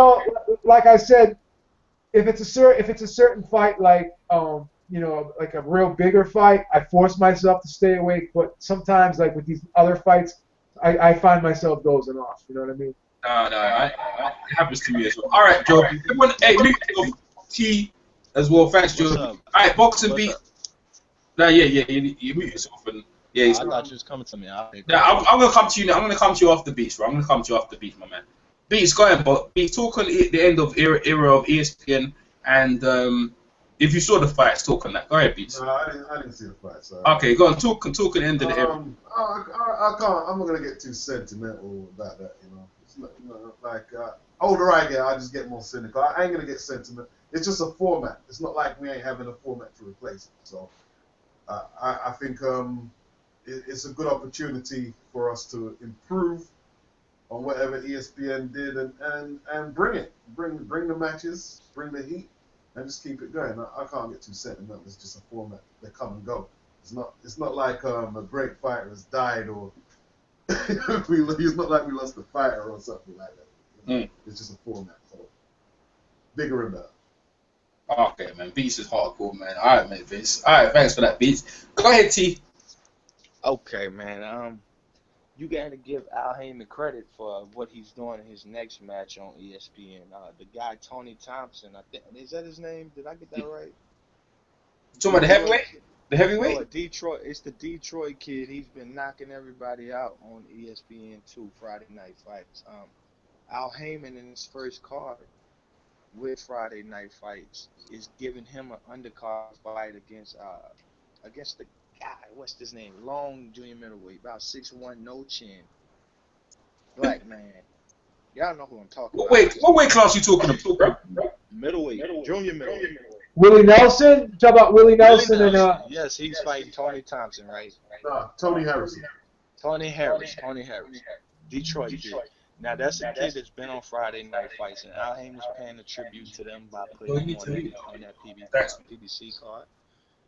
Like I said, if it's a certain fight like like a real bigger fight, I force myself to stay awake. But sometimes, like with these other fights, I find myself dozing off. You know what I mean? No, it happens to me as well. All right, Joe. Hey, T as well. Thanks, Joe. All right, boxing beat. Yeah. You mute yourself and yeah. I thought you was coming to me. I'm gonna come to you. I'm gonna come to you off the beats, bro. I'm gonna come to you off the beats, my man. Beats, go ahead, but Beats, talk on the end of era of ESPN and If you saw the fights, talk on that. Go ahead, Beats. No, I didn't see the fight. So. Okay, go on. Talk at the end of the era. I can't. I'm not gonna get too sentimental about that. You know, it's not, like older I get, I just get more cynical. I ain't gonna get sentimental. It's just a format. It's not like we ain't having a format to replace it. So I think it's a good opportunity for us to improve on whatever ESPN did and bring the matches, bring the heat, and just keep it going. I can't get too sentimental. It's just a format. They come and go. It's not like a great fighter has died or it's not like we lost a fighter or something like that. You know? It's just a format. So bigger and better. Okay, man. Beats is hardcore, man. All right, man, Vince. All right, thanks for that, Beats. Go ahead, T. Okay, man. You got to give Al Heyman credit for what he's doing in his next match on ESPN. The guy Tony Thompson, I think, is that his name? Did I get that right? You talking about the heavyweight? The heavyweight? No, Detroit. It's the Detroit kid. He's been knocking everybody out on ESPN2 Friday Night Fights. Al Heyman in his first card with Friday Night Fights is giving him an undercard fight against the guy, what's his name? Long junior middleweight, about 6'1", no chin. Black man. Y'all know who I'm talking about. What weight class you talking about, bro? Middleweight. Junior middleweight. Willie Nelson? Talk about Willie Nelson and Yes, he's fighting Tony Thompson, right? Tony Harrison. Tony Harris. Detroit kid. Now that's a kid that's been on Friday Night Fights, and Al Heyman's paying a tribute to them by putting him on that PBC card.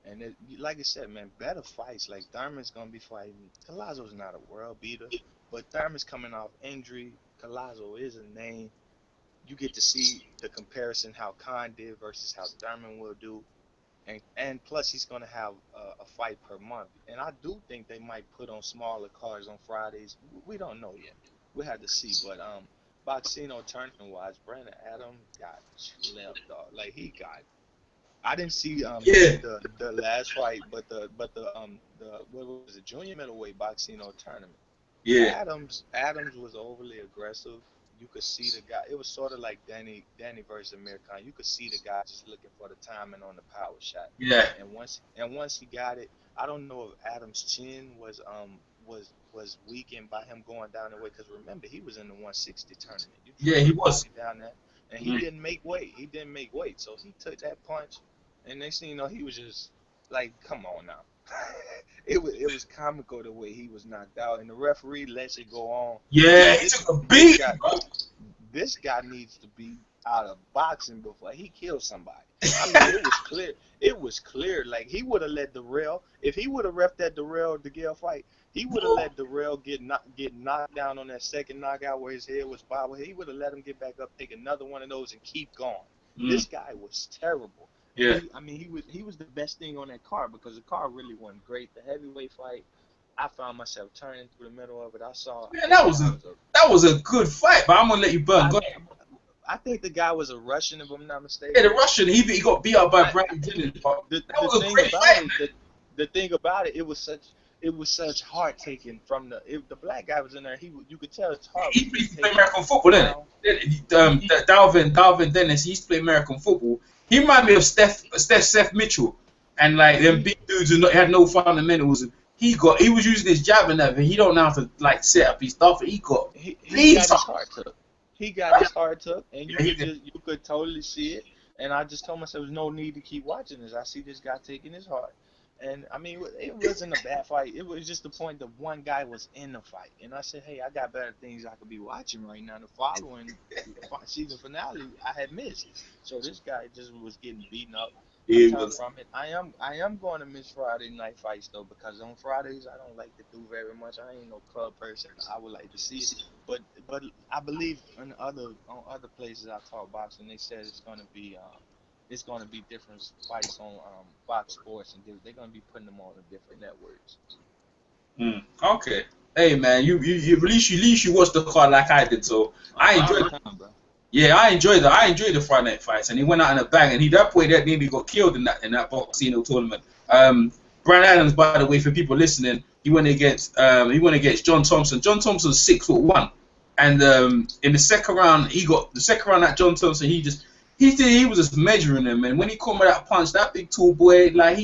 And it, like I said, man, better fights. Like Thurman's gonna be fighting. Collazo's not a world beater, but Thurman's coming off injury. Collazo is a name. You get to see the comparison how Khan did versus how Thurman will do, and plus he's gonna have a fight per month. And I do think they might put on smaller cards on Fridays. We don't know yet. We have to see. But Boxino tournament wise, Brandon Adams got slept, dog. Like he got. I didn't see the last fight, but the what was it, junior middleweight Boxino tournament. Yeah. Adams was overly aggressive. You could see the guy. It was sort of like Danny versus Amir Khan. You could see the guy just looking for the timing on the power shot. Yeah. And once he got it, I don't know if Adams' chin was weakened by him going down the way, because remember he was in the 160 tournament. Yeah, he was down there, and he didn't make weight. So he took that punch, and next thing you know, he was just like, "Come on now." It was comical the way he was knocked out, and the referee lets it go on. Yeah, he took a beat. This guy needs to be out of boxing before he kills somebody. I mean, it was clear. It was clear. Like he would have let Darrell, if he would have ref that Darrell DeGale fight, he would have let Darrell get knocked down on that second knockout where his head was bobbled. He would have let him get back up, take another one of those, and keep going. This guy was terrible. Yeah. He was the best thing on that card, because the card really wasn't great. The heavyweight fight, I found myself turning through the middle of it. I saw. Man, that was a good fight, but I'm gonna let you burn. Go ahead. I think the guy was a Russian, if I'm not mistaken. Yeah, the Russian. He got beat up by Brandon Dillon. The thing about it, it was such heart taking from the black guy was in there. You could tell his heart. He used to play American football, didn't he? Dalvin Dennis. He used to play American football. He reminded me of Seth Mitchell, and like them big dudes who had no fundamentals. He was using his jab and everything. He don't know how to like set up his stuff. He got his heart took. He got his heart took, and you could totally see it. And I just told myself, there's no need to keep watching this. I see this guy taking his heart. And I mean, it wasn't a bad fight. It was just the point that one guy was in the fight, and I said, "Hey, I got better things I could be watching right now." The following season finale, I had missed. So this guy just was getting beaten up. From it. I am going to miss Friday Night Fights though, because on Fridays I don't like to do very much. I ain't no club person. I would like to see it, but I believe on other places I talk boxing, they said it's going to be different fights on Fox Sports, and they're going to be putting them on the different networks. Okay. Hey man, you at least you watched the card like I did, so I enjoyed it. Yeah, I enjoyed the Friday Night Fights, and he went out in a bang, and that nearly got killed in that Boxino tournament. Brad Adams, by the way, for people listening, he went against John Thompson. John Thompson's 6'1", and in the second round at John Thompson, he was just measuring him, man. When he caught him with that punch, that big tall boy, like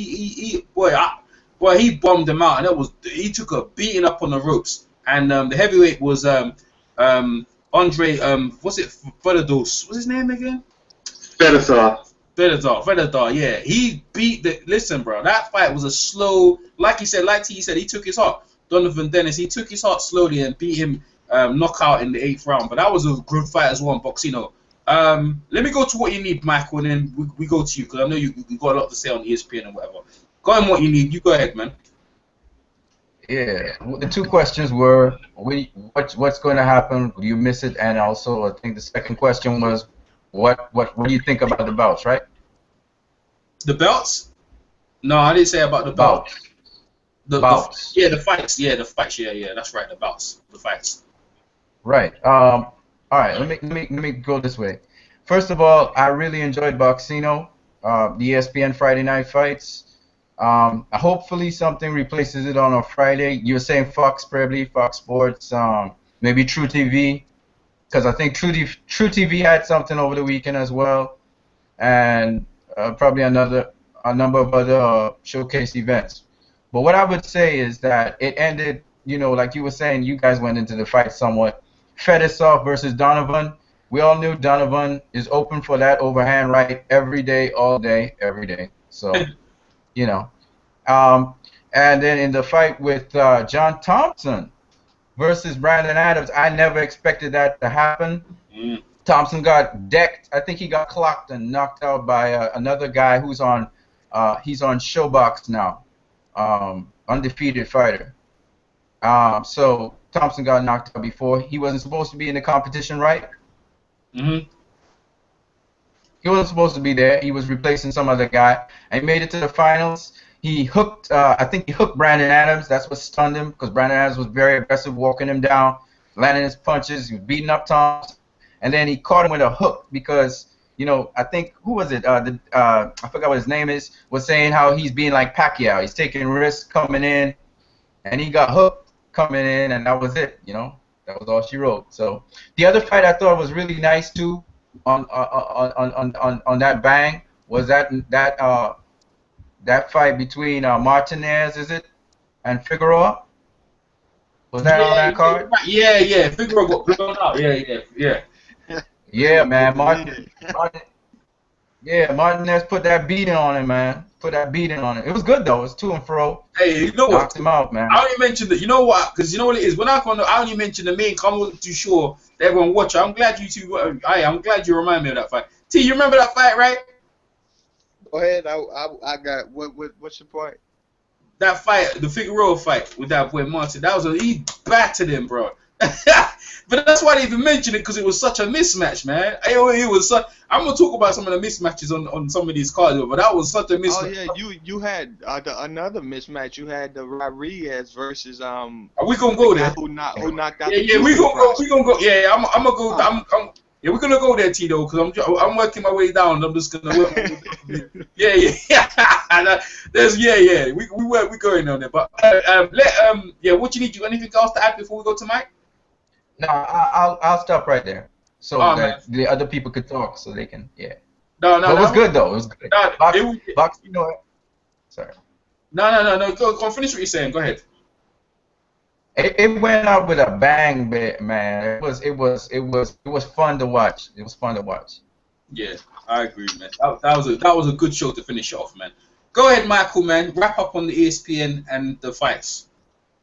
boy, he bombed him out, and he took a beating up on the ropes. And the heavyweight was Andre what's it, Vedados? What's his name again? Fedor, yeah. He beat the. Listen, bro, that fight was a slow. Like he said, like T said, he took his heart. Donovan Dennis, he took his heart slowly and beat him knockout in the 8th round. But that was a good fight as well, Boxino. Let me go to what you need, Michael, and then we go to you because I know you got a lot to say on ESPN and whatever. Go on, what you need. You go ahead, man. Yeah, the two questions were, what's going to happen? Will you miss it? And also, I think the second question was, what do you think about the bouts, right? The belts? No, I didn't say about the belts. The fights. Yeah, the fights. Yeah, that's right. The bouts, the fights. Right. All right. Let me go this way. First of all, I really enjoyed Boxino, the ESPN Friday Night Fights. Hopefully something replaces it on a Friday. You're saying Fox, probably Fox Sports, maybe True TV, because I think True TV had something over the weekend as well, and probably a number of other showcase events. But what I would say is that it ended, like you were saying, you guys went into the fight somewhat. Fedosov versus Donovan. We all knew Donovan is open for that overhand right every day, all day, every day. So, and then in the fight with John Thompson versus Brandon Adams, I never expected that to happen. Thompson got decked. I think he got clocked and knocked out by another guy who's on. He's on Showbox now, undefeated fighter. So Thompson got knocked out before. He wasn't supposed to be in the competition, right? Mm-hmm. He wasn't supposed to be there. He was replacing some other guy. And he made it to the finals. He hooked, I think he hooked Brandon Adams. That's what stunned him because Brandon Adams was very aggressive, walking him down, landing his punches. He was beating up Thompson. And then he caught him with a hook because, I think, who was it? I forgot what his name is, was saying how he's being like Pacquiao. He's taking risks coming in, and he got hooked coming in, and that was it. That was all she wrote. So the other fight I thought was really nice too on that bang was that fight between Martinez, is it, and Figueroa? Was that on that card? Yeah. Figueroa got blown out. Yeah. Yeah, man. Martinez put that beating on him, man. It was good though. It was to and fro. Hey, you know what? Knocked him out, man. I only mentioned that. You know what? Because you know what it is. When I only mentioned the main. I wasn't too sure that everyone watch it. I'm glad you two. I'm glad you remind me of that fight. T, you remember that fight, right? Go ahead. I got what's your point? That fight, the Figueroa fight with that boy Martin. He battered him, bro. But that's why I didn't even mention it because it was such a mismatch, man. It was. I'm gonna talk about some of the mismatches on some of these cards, but that was such a mismatch. Oh yeah, you had another mismatch. You had the Rodriguez versus We gonna go there. Who knocked out? Yeah, we gonna go. Yeah, I'm gonna go. Yeah, we're gonna go there, Tito, because I'm working my way down. I'm just gonna work. Yeah. We going on there, but what you need? You anything else to add before we go to Mike? No, I'll stop right there, so that the other people could talk, so they can. Yeah. No. But it was good though. It was good. Sorry. No. Go finish what you're saying. Go ahead. It went out with a bang, man. It was fun to watch. It was fun to watch. Yeah, I agree, man. That was a good show to finish off, man. Go ahead, Michael, man. Wrap up on the ESPN and the fights.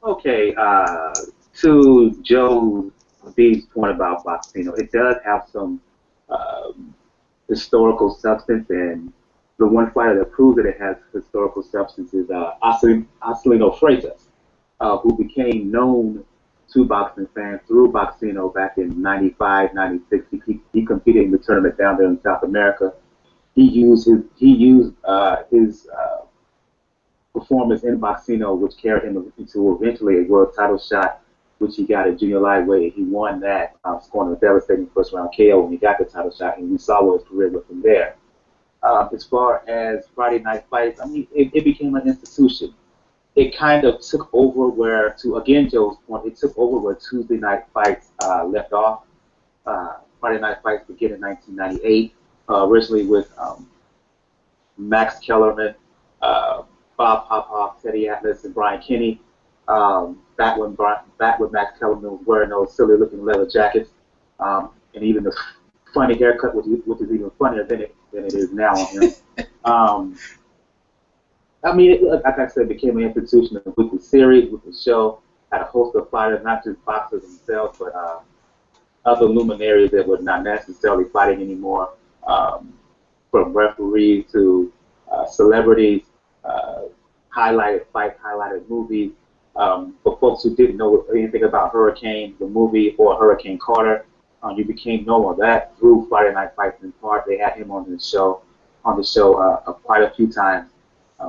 Okay. To Joe B's point about Boxino, it does have some historical substance, and the one fighter that proves that it has historical substance is Acelino Freitas, who became known to boxing fans through Boxino back in 95, 96. He competed in the tournament down there in South America. He used his performance in Boxino, which carried him into eventually a world title shot, which he got at junior lightweight. He won that, scoring a devastating first round KO when he got the title shot, and we saw where his career went from there. As far as Friday night fights, I mean, it became an institution. It kind of took over where, to again Joe's point, it took over where Tuesday night fights left off. Friday night fights began in 1998. originally with Max Kellerman, Bob Popoff, Teddy Atlas, and Brian Kinney. Back when Max Kellerman was wearing those silly-looking leather jackets, and even the funny haircut, which is even funnier than it is now on him. I mean, like I said, it became an institution with the series, with the show. Had a host of fighters, not just boxers themselves, but other luminaries that were not necessarily fighting anymore, from referees to celebrities, highlighted fights, highlighted movies. For folks who didn't know anything about Hurricane, the movie, or Hurricane Carter, you became known of that through Friday Night Fights in part. They had him on the show quite a few times.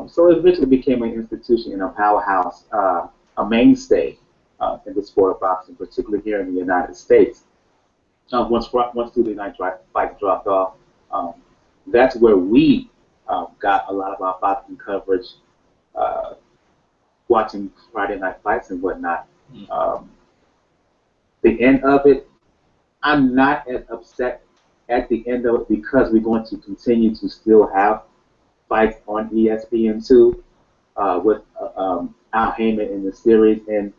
So it eventually became an institution and a powerhouse, a mainstay in the sport of boxing, particularly here in the United States. Once Tuesday Night Fights dropped off, that's where we got a lot of our boxing coverage, watching Friday Night Fights and whatnot. The end of it, I'm not as upset at the end of it because we're going to continue to still have fights on ESPN2 with Al Heyman in the series, and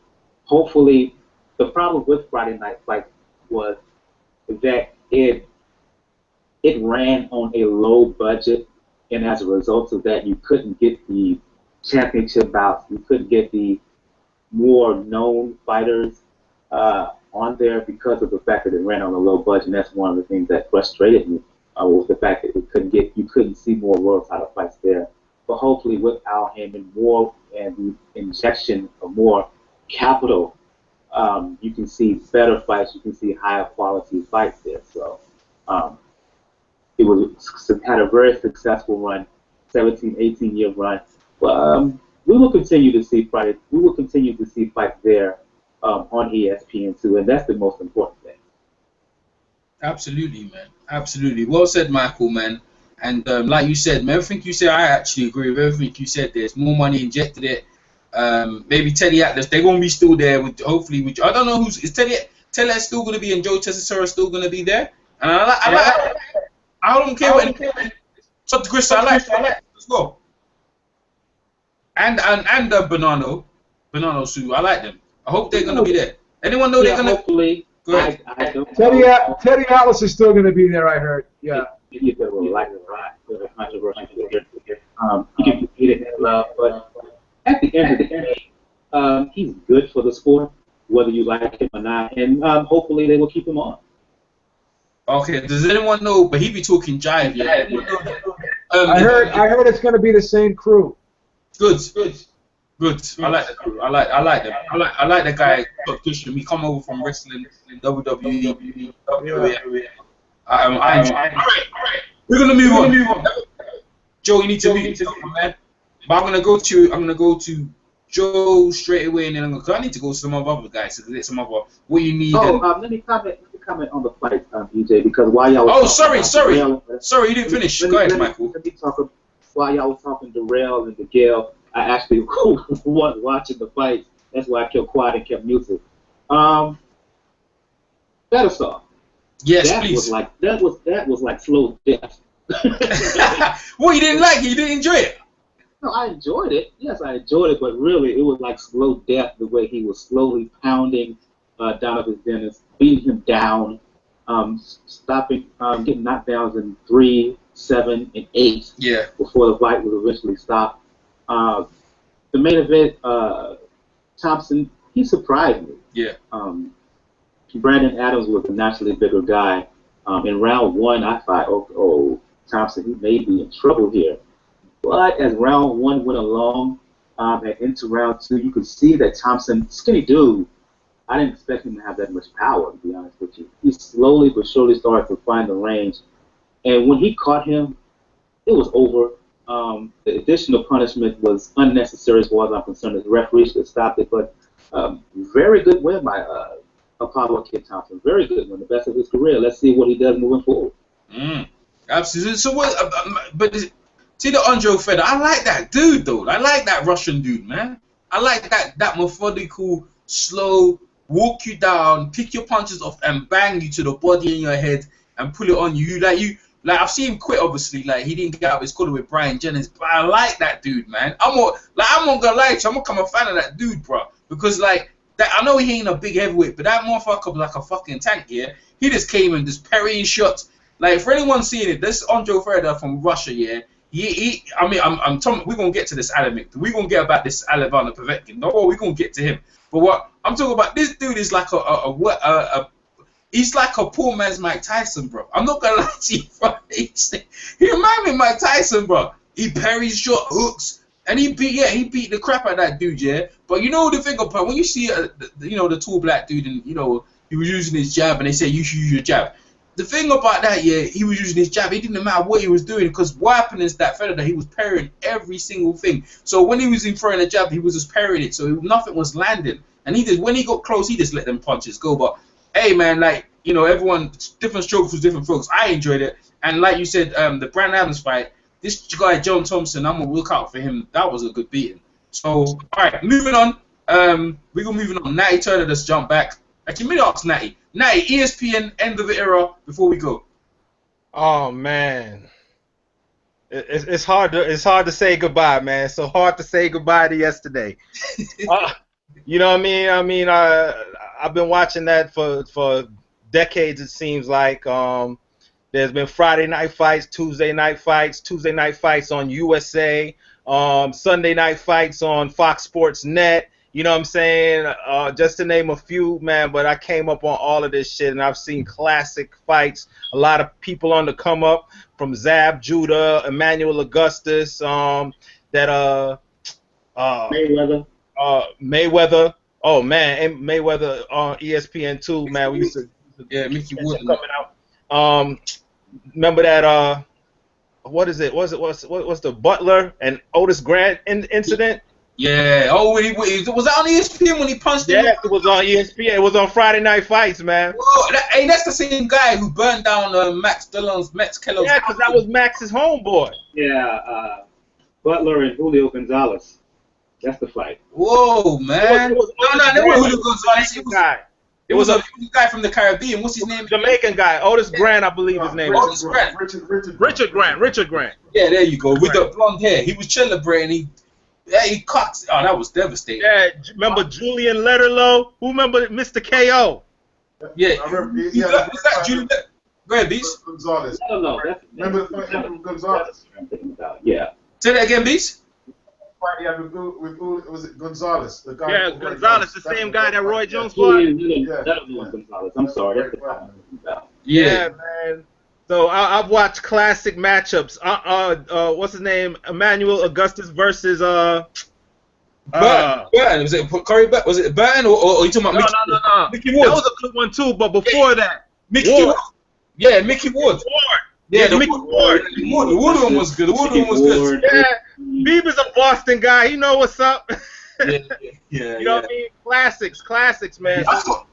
hopefully the problem with Friday Night Fights was that it ran on a low budget, and as a result of that, you couldn't get the championship bouts, you couldn't get the more known fighters on there because of the fact that it ran on a low budget. And that's one of the things that frustrated me was the fact that you couldn't see more world title fights there. But hopefully with Al Heyman more and the injection of more capital, you can see better fights, you can see higher quality fights there. So it had a very successful run, 17, 18-year run. But we will continue to see fights. We will continue to see fights there on ESPN2, and that's the most important thing. Absolutely, man. Absolutely. Well said, Michael, man. And like you said, man, everything you said, I actually agree with everything you said. There's more money injected it. Maybe Teddy Atlas, they're gonna be still there. Hopefully, I don't know is Teddy Atlas still gonna be, and Joe Tessitore still gonna be there. And I don't care what anything. So Chris, I like. Let's go. And Banano Sue, I like them. I hope they're gonna be there. Anyone know they're gonna? Hopefully. Go ahead. Teddy Atlas is still gonna be there. I heard. Yeah. You will like it a lot. There's a controversy here. He can get it in love, but at the end of the day, he's good for the sport, whether you like him or not, and hopefully they will keep him on. Okay. Does anyone know? But he be talking jive. Yeah. I heard it's gonna be the same crew. Good. I like the crew. I like them. I like the guy Christian. He come over from wrestling in WWE. All right. We're gonna move on. Joe, you need to move on, man. But I'm gonna go to Joe straight away, and then I need to go to some of other guys to get some other what you need. Let me comment on the fight, EJ, because while y'all was sorry, you didn't finish. Go ahead, Michael. Let me talk while y'all was talking Darrell and DeGale. I actually was watching the fight. That's why I kept quiet and kept music. Better Saw. Yes, that please. That was like slow death. Well, you didn't like it. You didn't enjoy it. No, I enjoyed it. Yes, I enjoyed it, but really, it was like slow death. The way he was slowly pounding Donovan Dennis, beating him down, stopping, getting knockdowns in 3, 7, and 8. Yeah. Before the fight was eventually stopped. The main event, Thompson, he surprised me. Yeah. Brandon Adams was a naturally bigger guy. In round 1, I thought, oh, Thompson, he may be in trouble here. But as round 1 went along, and into round 2, you could see that Thompson, skinny dude, I didn't expect him to have that much power, to be honest with you. He slowly but surely started to find the range. And when he caught him, it was over. The additional punishment was unnecessary as far as I'm concerned. The referee should have stopped it. But very good win by Apollo Kid Thompson. Very good win, the best of his career. Let's see what he does moving forward. Absolutely. So what? See the Andre Fedor. I like that dude though. I like that Russian dude, man. I like that methodical, slow, walk you down, pick your punches off, and bang you to the body in your head and pull it on you. Like I've seen him quit, obviously. Like he didn't get out of his corner with Brian Jennings, but I like that dude, man. I'm not gonna lie to you. I'm gonna become a fan of that dude, bro, because like that. I know he ain't a big heavyweight, but that motherfucker was like a fucking tank. Yeah, he just came and just parrying shots. Like for anyone seeing it, this Andre Ferreira from Russia, yeah. I mean, I'm talking. We're gonna get to this Alamik. We're gonna get about this Alevana Povetkin. No, we're gonna get to him. But what I'm talking about, this dude is like he's like a poor man's Mike Tyson, bro. I'm not gonna lie to you, bro. He reminds me of Mike Tyson, bro. He parries short hooks, and he beat the crap out of that dude, yeah. But you know the thing about when you see the tall black dude, and he was using his jab, and they say you should use your jab. The thing about that, yeah, he was using his jab. It didn't matter what he was doing, because what happened is that fella, he was parrying every single thing. So when he was throwing a jab, he was just parrying it, so nothing was landing. And when he got close, he just let them punches go. But hey, man, like everyone, different strokes with different folks. I enjoyed it, and like you said, the Brandon Adams fight. This guy John Thompson, I'm gonna look out for him. That was a good beating. So all right, moving on. We're gonna moving on. Natty Turner just jumped back. Actually, let me ask Natty. Natty, ESPN, end of the era. Before we go. Oh man, it's hard to say goodbye, man. It's so hard to say goodbye to yesterday. You know what I mean? I've been watching that for decades. It seems like there's been Friday night fights, Tuesday night fights on USA, Sunday night fights on Fox Sports Net. You know what I'm saying? Just to name a few, man. But I came up on all of this shit, and I've seen classic fights. A lot of people on the come up, from Zab Judah, Emmanuel Augustus, Mayweather. Mayweather. Oh man, and Mayweather on ESPN too, man. We used to Mickey Wood coming out. Remember that? What's the Butler and Otis Grant incident? Yeah. Oh, was that on ESPN when he punched him? Yeah, it was on ESPN. It was on Friday Night Fights, man. Whoa, that's the same guy who burned down Max Keller's. Yeah, because that was Max's homeboy. Yeah, Butler and Julio Gonzalez. That's the fight. Whoa, man. No, that wasn't Julio Gonzalez. It was a guy from the Caribbean. What's his name? Jamaican guy. Otis Grant, I believe his name. Otis Grant. Richard Grant. Yeah, there you go. With the blonde hair. He was celebrating. He cocked. Oh, that was devastating. Yeah, remember Julian Letterlow? Who remember Mr. KO? Yeah. I remember. Was that Julian? Go ahead, Beast. Gonzalez. I don't know. Remember the fight from Gonzalez? Yeah. Say that again, Beast. With was it Gonzalez? The guy. Yeah, Gonzalez, the same guy that Roy Jones fought. Gonzalez. I'm sorry. Yeah, man. So I've watched classic matchups. What's his name? Emmanuel Augustus versus Burton. Was it Corey Burton? Was it Burton or you talking about Mickey? No. Mickey Ward. That was a good one too. But before that, Mickey Ward. Yeah, Mickey Ward. Yeah, Mickey Ward. The Wood one was good. The Wood one was good. Yeah, Bieber's a Boston guy. He know what's up. Yeah. You know what I mean? Classics, man.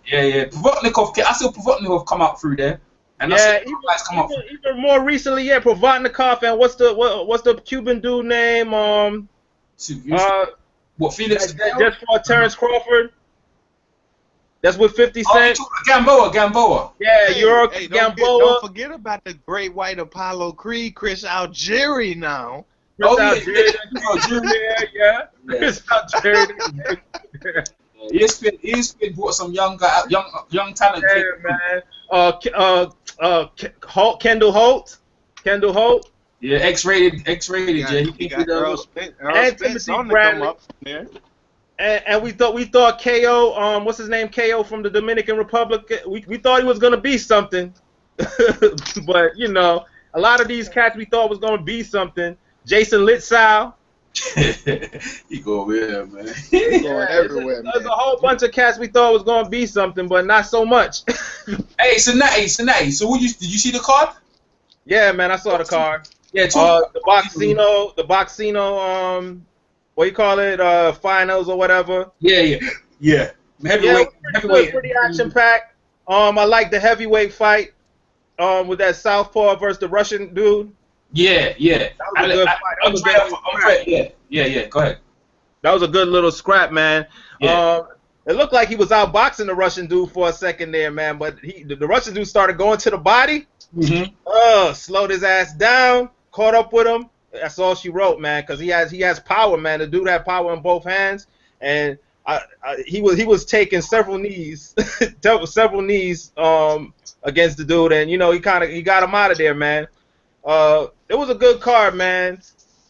Yeah. Provotnikov. I saw Provotnikov come out through there. And even more recently, yeah, Provotnikov and what's the Cuban dude name? What Felix? Just for Terrence Crawford. That's with 50 Cent. Gamboa. Yeah, Gamboa. Don't forget about the great white Apollo Creed, Chris Algieri now. Chris ESPN brought some young talent. Yeah, man. Kendall Holt. Yeah, X-rated. Yeah, he got Earl Spence on the come up from there. And we thought KO, what's his name? KO from the Dominican Republic. We thought he was gonna be something, but a lot of these cats we thought was gonna be something. Jason Litzau. He go over here, man. He going everywhere, man. There's a whole bunch of cats we thought was gonna be something, but not so much. Hey, Sonati. So did you see the card? Yeah, man, I saw the card. Yeah, the Boxino, what you call it? Finals or whatever. Yeah. Heavyweight. Pretty action packed. I like the heavyweight fight. With that Southpaw versus the Russian dude. Yeah. That was a good fight. Yeah. Go ahead. That was a good little scrap, man. Yeah. it looked like he was outboxing the Russian dude for a second there, man. But the Russian dude started going to the body. Slowed his ass down, caught up with him. That's all she wrote, man. Because he has power, man. The dude had power in both hands, and he was taking several knees, several knees against the dude, and you know he got him out of there, man. It was a good card, man.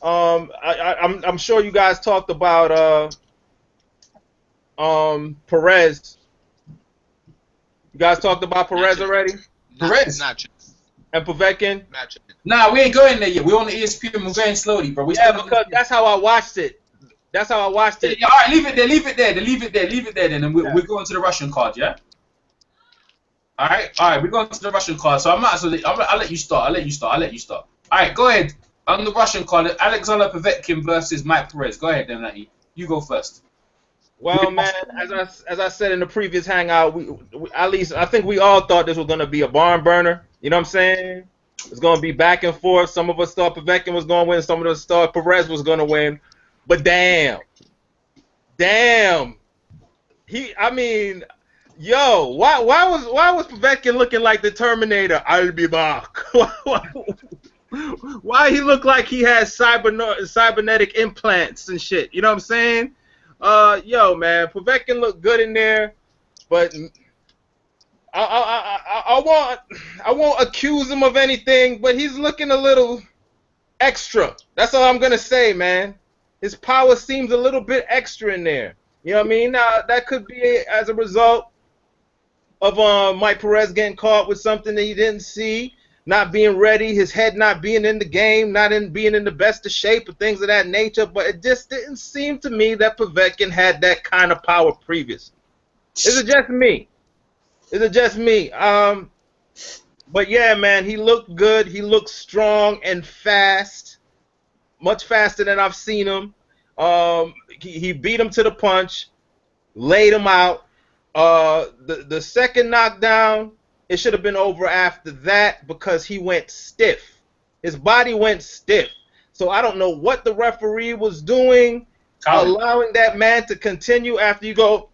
I'm sure you guys talked about Perez. You guys talked about Perez already? Perez? And Povetkin? Nah, we ain't going there yet. We're on the ESPN. We're going slowly, bro. Because that's how I watched it. That's how I watched it. Yeah, all right, leave it there. Leave it there. Then we're going to the Russian card, yeah? All right. We're going to the Russian card. So I'll let you start. All right, go ahead. On the Russian card, Alexander Povetkin versus Mike Perez. Go ahead, then, Natty. You go first. Well, man, as I said in the previous hangout, we at least I think we all thought this was going to be a barn burner. You know what I'm saying? It's going to be back and forth. Some of us thought Povetkin was going to win. Some of us thought Perez was going to win. But damn. I mean, yo, why was Povetkin looking like the Terminator? I'll be back. Why he looked like he has cybernetic implants and shit? You know what I'm saying? Yo, man, Povetkin looked good in there, but I won't accuse him of anything, but he's looking a little extra. That's all I'm gonna say, man. His power seems a little bit extra in there. You know what I mean? Now that could be as a result of Mike Perez getting caught with something that he didn't see, not being ready, his head not being in the game, being in the best of shape, and things of that nature. But it just didn't seem to me that Povetkin had that kind of power previously. Is it just me? But yeah, man, he looked good. He looked strong and fast, much faster than I've seen him. He beat him to the punch, laid him out. The second knockdown, it should have been over after that because he went stiff. His body went stiff. So I don't know what the referee was doing, allowing that man to continue after you go,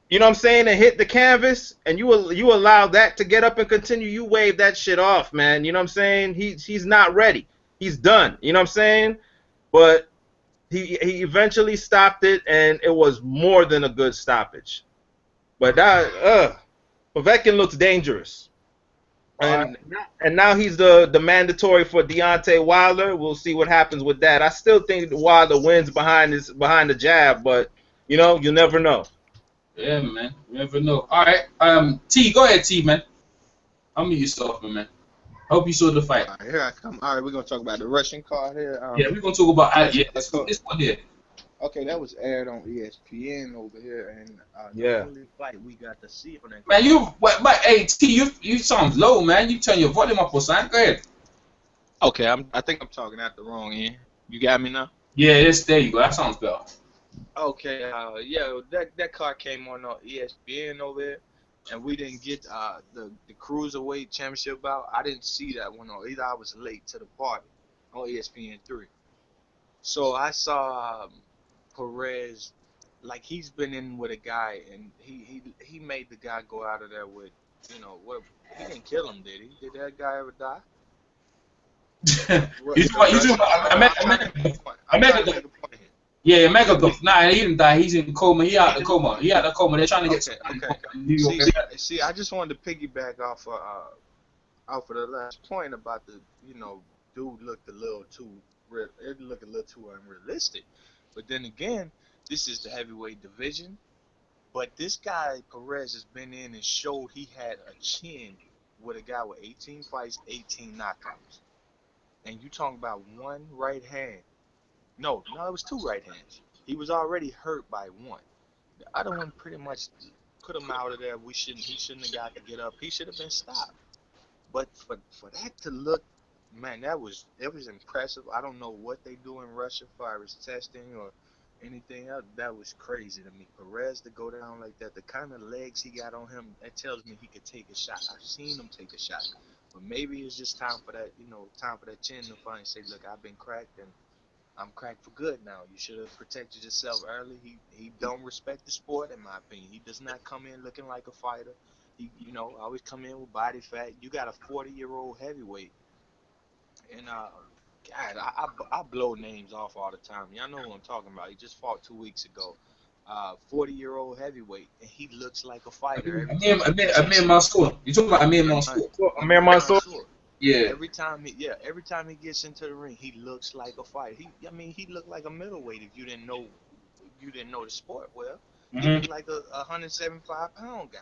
you know what I'm saying, and hit the canvas, and you allow that to get up and continue. You wave that shit off, man. You know what I'm saying? He's not ready. He's done. You know what I'm saying? But he eventually stopped it, and it was more than a good stoppage. But Povetkin looks dangerous. And now he's the mandatory for Deontay Wilder. We'll see what happens with that. I still think Wilder wins behind the jab, but you know, you never know. Yeah, man. You never know. All right, T, go ahead, T, man. Unmute yourself, man. Hope you saw the fight. All right, here I come. All right, we're gonna talk about the Russian card here. Yeah, we're gonna talk about this one here. Okay, that was aired on ESPN over here, and yeah, the only fight we got to see on that. Man, hey T, you sound low, man. You turn your volume up or something. Go ahead. Okay, I think I'm talking out the wrong end. You got me now? Yeah, there you go. That sounds better. Okay, yeah, that card came on ESPN over there, and we didn't get the Cruiserweight Championship bout. I didn't see that one on either. I was late to the party on ESPN3. So I saw Perez, like he's been in with a guy, and he made the guy go out of there with, you know, what? He didn't kill him, did he? Did that guy ever die? Yeah, Mega Golf. Nah, he didn't die. He's in coma. He out the coma. They're trying to get. Okay. See, I just wanted to piggyback off of the last point about the, you know, dude looked a little too unrealistic. But then again, this is the heavyweight division. But this guy Perez has been in and showed he had a chin with a guy with 18 fights, 18 knockouts. And you talking about one right hand. No, it was two right hands. He was already hurt by one. The other one pretty much put him out of there. He shouldn't have got to get up. He should have been stopped. But for that to look, man, it was impressive. I don't know what they do in Russia as far as testing or anything else. That was crazy to me. Perez to go down like that, the kind of legs he got on him, that tells me he could take a shot. I've seen him take a shot. But maybe it's just time for that, you know, time for that chin to finally say, look, I've been cracked, and I'm cracked for good now. You should have protected yourself early. He don't respect the sport, in my opinion. He does not come in looking like a fighter. He, always come in with body fat. You got a 40-year-old heavyweight, and God, I blow names off all the time. Y'all know who I'm talking about. He just fought 2 weeks ago. 40-year-old heavyweight, and he looks like a fighter every time he gets in. Amir Mansour. You talking about Amir Mansour? Amir Mansour. Yeah. Every time he gets into the ring, he looks like a fighter. He looked like a middleweight if you didn't know the sport well. He looked like a 175-pound guy.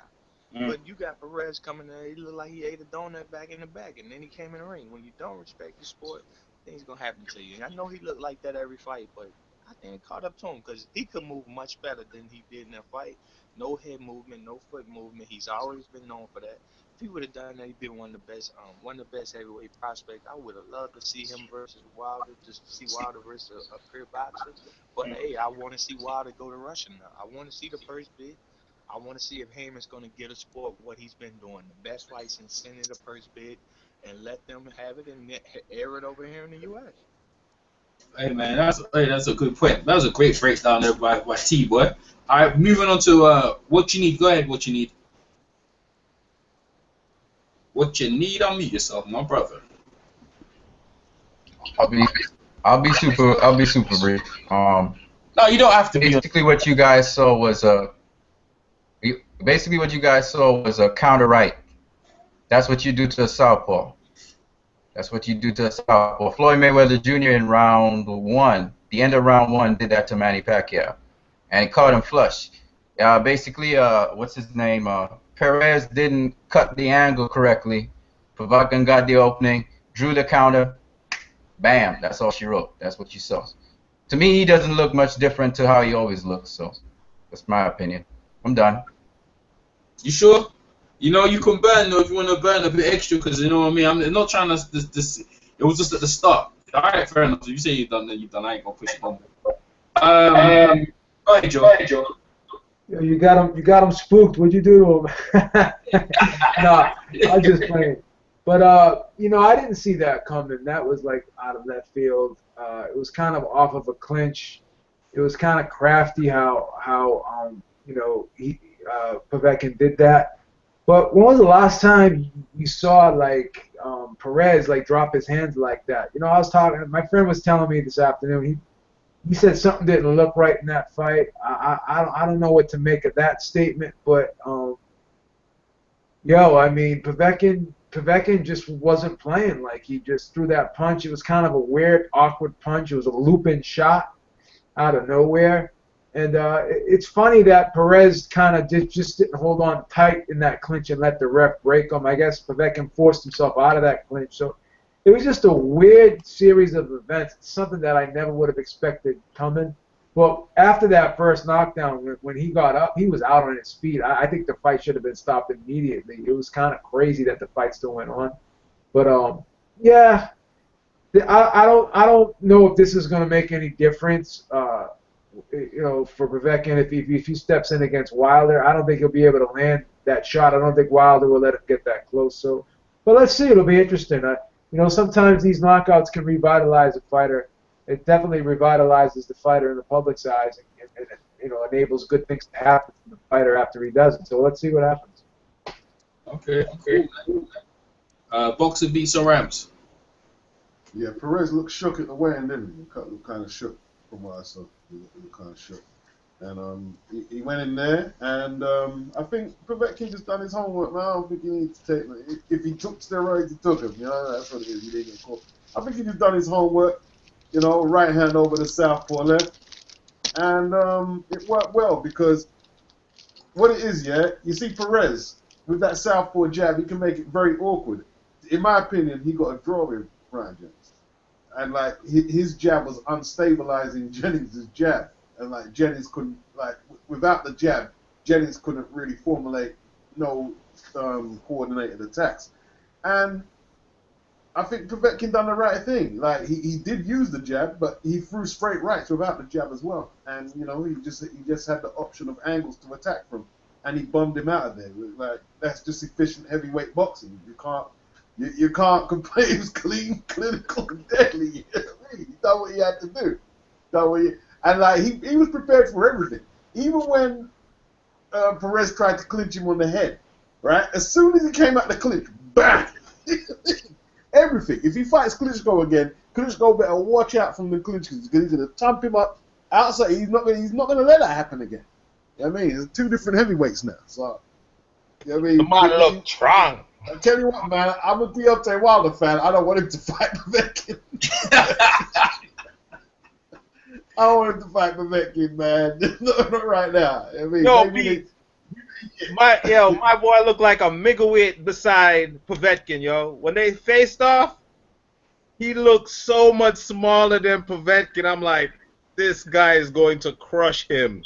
But you got Perez coming there. He looked like he ate a donut back in the back, and then he came in the ring. When you don't respect the sport, things gonna happen to you. And I know he looked like that every fight, but I think it caught up to him because he could move much better than he did in that fight. No head movement, no foot movement. He's always been known for that. If he would have done that, he'd been one of the best heavyweight prospects. I would have loved to see him versus Wilder, just to see Wilder versus a pure boxer. But hey, I want to see Wilder go to Russia now. I want to see the first bid. I want to see if Heyman's going to get a sport what he's been doing, the best fights, and send it a first bid and let them have it and air it over here in the U.S. Hey man, that's a good point. That was a great breakdown there by T boy. All right, moving on to what you need. Go ahead, what you need. What you need? Unmute yourself, my brother. I'll be super brief. No, you don't have to be. Basically, what you guys saw was a counter right. That's what you do to a southpaw. That's what you do to a southpaw. Floyd Mayweather Jr. in round 1, the end of round 1, did that to Manny Pacquiao, and caught him flush. Basically, what's his name? Perez didn't cut the angle correctly. Povetkin got the opening, drew the counter, bam. That's all she wrote. That's what you saw. To me, he doesn't look much different to how he always looks. So that's my opinion. I'm done. You sure? You can burn though if you want to burn a bit extra, because you know what I mean. I'm not trying to. It was just at the start. All right, fair enough. If you say you've done, then you've done. I ain't gonna push it on. Go ahead, Joe. You got him spooked. What'd you do to him? No, I just playing. But I didn't see that coming. That was like out of left field. It was kind of off of a clinch. It was kind of crafty how Povetkin did that. But when was the last time you saw like Perez like drop his hands like that? I was talking. My friend was telling me this afternoon. He said something didn't look right in that fight. I don't know what to make of that statement, but Povetkin just wasn't playing. Like, he just threw that punch. It was kind of a weird, awkward punch. It was a looping shot out of nowhere. And it's funny that Perez kind of just didn't hold on tight in that clinch and let the ref break him. I guess Povetkin forced himself out of that clinch. So it was just a weird series of events. It's something that I never would have expected coming. Well, after that first knockdown, when he got up, he was out on his feet. I think the fight should have been stopped immediately. It was kind of crazy that the fight still went on. But yeah, I don't know if this is going to make any difference. For Povetkin, if he steps in against Wilder, I don't think he'll be able to land that shot. I don't think Wilder will let him get that close. So, but let's see. It'll be interesting. Sometimes these knockouts can revitalize a fighter. It definitely revitalizes the fighter in the public's eyes, and enables good things to happen to the fighter after he does it. So let's see what happens. Okay. Boxer beats some Rams. Yeah, Perez looked shook at the weigh-in, didn't he? He looked kind of shook from what I saw. He looked kind of shook. And he went in there, and I think Povetkin just done his homework, man. I don't think he needs to take it. If he took steroids, he took them. That's what it is. He didn't get caught. I think he just done his homework. Right hand over the southpaw left. And it worked well because what it is, you see Perez, with that southpaw jab, he can make it very awkward. In my opinion, he got a draw with Ryan Jennings. And, like, his jab was unstabilizing Jennings' jab. And, like, Jennings couldn't, like, without the jab, Jennings couldn't really formulate no coordinated attacks. And I think Povetkin done the right thing. Like, he did use the jab, but he threw straight rights without the jab as well. And he just had the option of angles to attack from, and he bombed him out of there. Like, that's just efficient heavyweight boxing. You can't complain. It was clean, clinical, and deadly. He done what he had to do. And like he was prepared for everything. Even when Perez tried to clinch him on the head, right? As soon as he came out the clinch, bang! Everything. If he fights Klitschko again, Klitschko better watch out from the clinch because he's gonna thump him up outside. He's not gonna let that happen again. You know what I mean? It's two different heavyweights now. So you know what I mean? The man look strong. I tell you what, man, I'm a Deontay Wilder fan. I don't want him to fight Povetkin. I don't want him to fight Povetkin, man. Not right now. I mean, my boy looked like a middleweight beside Povetkin, yo. When they faced off, he looked so much smaller than Povetkin. I'm like, this guy is going to crush him.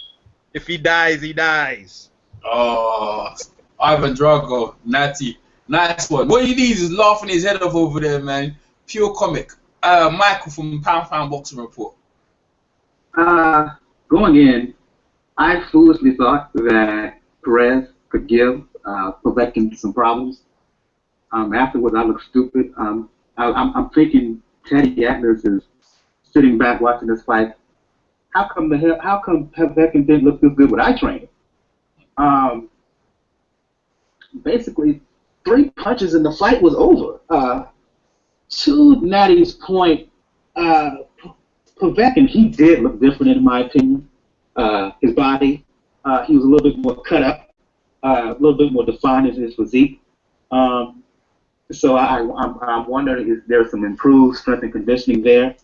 If he dies, he dies. Oh, Ivan Drago, Natty. Nice one. What he needs is laughing his head off over there, man. Pure comic. Michael from Pound Boxing Report. Going in, I foolishly thought that Perez could give Povetkin some problems. Afterwards, I looked stupid. I'm thinking Teddy Atlas is sitting back watching this fight. How come Povetkin didn't look this good when I trained him? Basically, 3 punches and the fight was over. To Natty's point, Povetkin, he did look different in my opinion. His body, he was a little bit more cut up, a little bit more defined in his physique. So I'm wondering, is there some improved strength and conditioning there?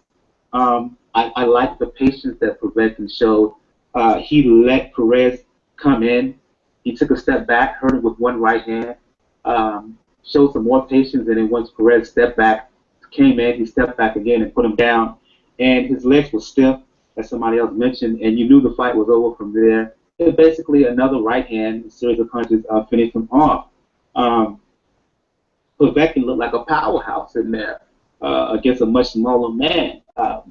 I like the patience that Povetkin showed. He let Perez come in. He took a step back, hurt him with one right hand, showed some more patience, and then once Perez stepped back, came in, he stepped back again and put him down. And his legs were stiff, as somebody else mentioned, and you knew the fight was over from there. And basically another right hand, a series of punches finished him off. Povetkin looked like a powerhouse in there against a much smaller man. I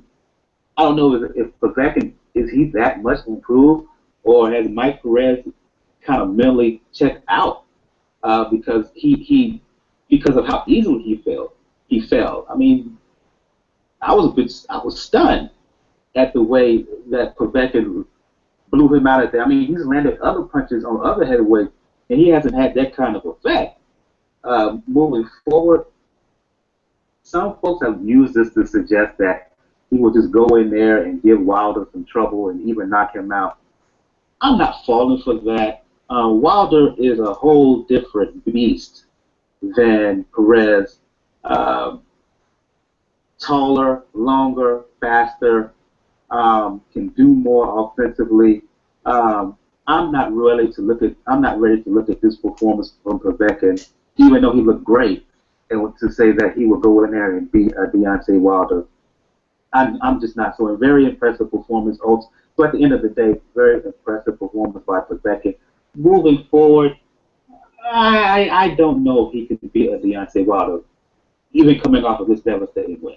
don't know if Povetkin, is he that much improved, or has Mike Perez kind of mentally checked out because because of how easily he fell. I mean, I was stunned at the way that Povetkin blew him out of there. I mean, he's landed other punches on other heavyweights, and he hasn't had that kind of effect. Moving forward, some folks have used this to suggest that he will just go in there and give Wilder some trouble and even knock him out. I'm not falling for that. Wilder is a whole different beast than Perez. Taller, longer, faster, can do more offensively. I'm not ready to look at this performance from Povetkin, even though he looked great, and to say that he will go in there and beat Deontay Wilder. I'm just not. So a very impressive performance. Also, so at the end of the day, very impressive performance by Povetkin. Moving forward, I don't know if he can beat Deontay Wilder, even coming off of this devastating win.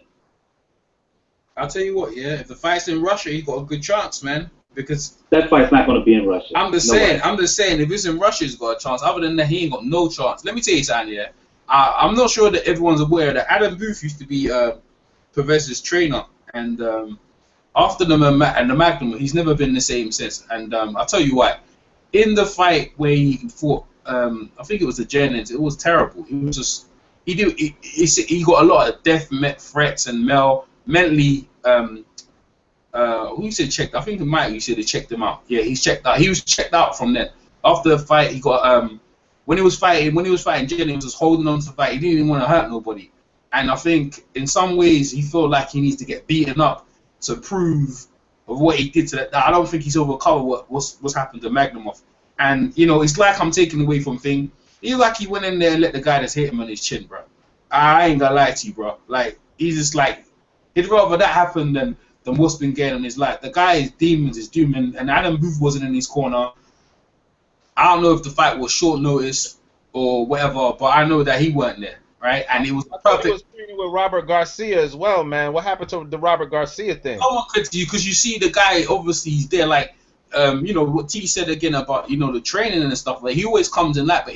I'll tell you what, yeah, if the fight's in Russia, he got a good chance, man. Because that fight's not going to be in Russia. I'm just saying, if it's in Russia, he's got a chance. Other than that, he ain't got no chance. Let me tell you something, yeah. I'm not sure that everyone's aware that Adam Booth used to be Perez's trainer, and after the Magnum, he's never been the same since. And I'll tell you why. In the fight where he fought, I think it was the Jennings, it was terrible. He was just he got a lot of death threats and mentally. Who said checked? I think Mike. You said he checked him out. Yeah, he's checked out. He was checked out from then. After the fight, he got when he was fighting Jennings, he was just holding on to the fight. He didn't even want to hurt nobody. And I think in some ways he felt like he needs to get beaten up to prove of what he did to that. I don't think he's overcovered what's happened to Magnumov. And you know, it's like I'm taking away from thing. He's like he went in there and let the guy just hit him on his chin, bro. I ain't gonna lie to you, bro. Like he's just like he'd rather that happen than what's been going on in his life. The guy is demons, is doom, and Adam Booth wasn't in his corner. I don't know if the fight was short notice or whatever, but I know that he weren't there, right? And it was perfect. He was training with Robert Garcia as well, man. What happened to the Robert Garcia thing? Someone could you because you see the guy obviously he's there, like you know what T said again about the training and stuff. Like he always comes in that, but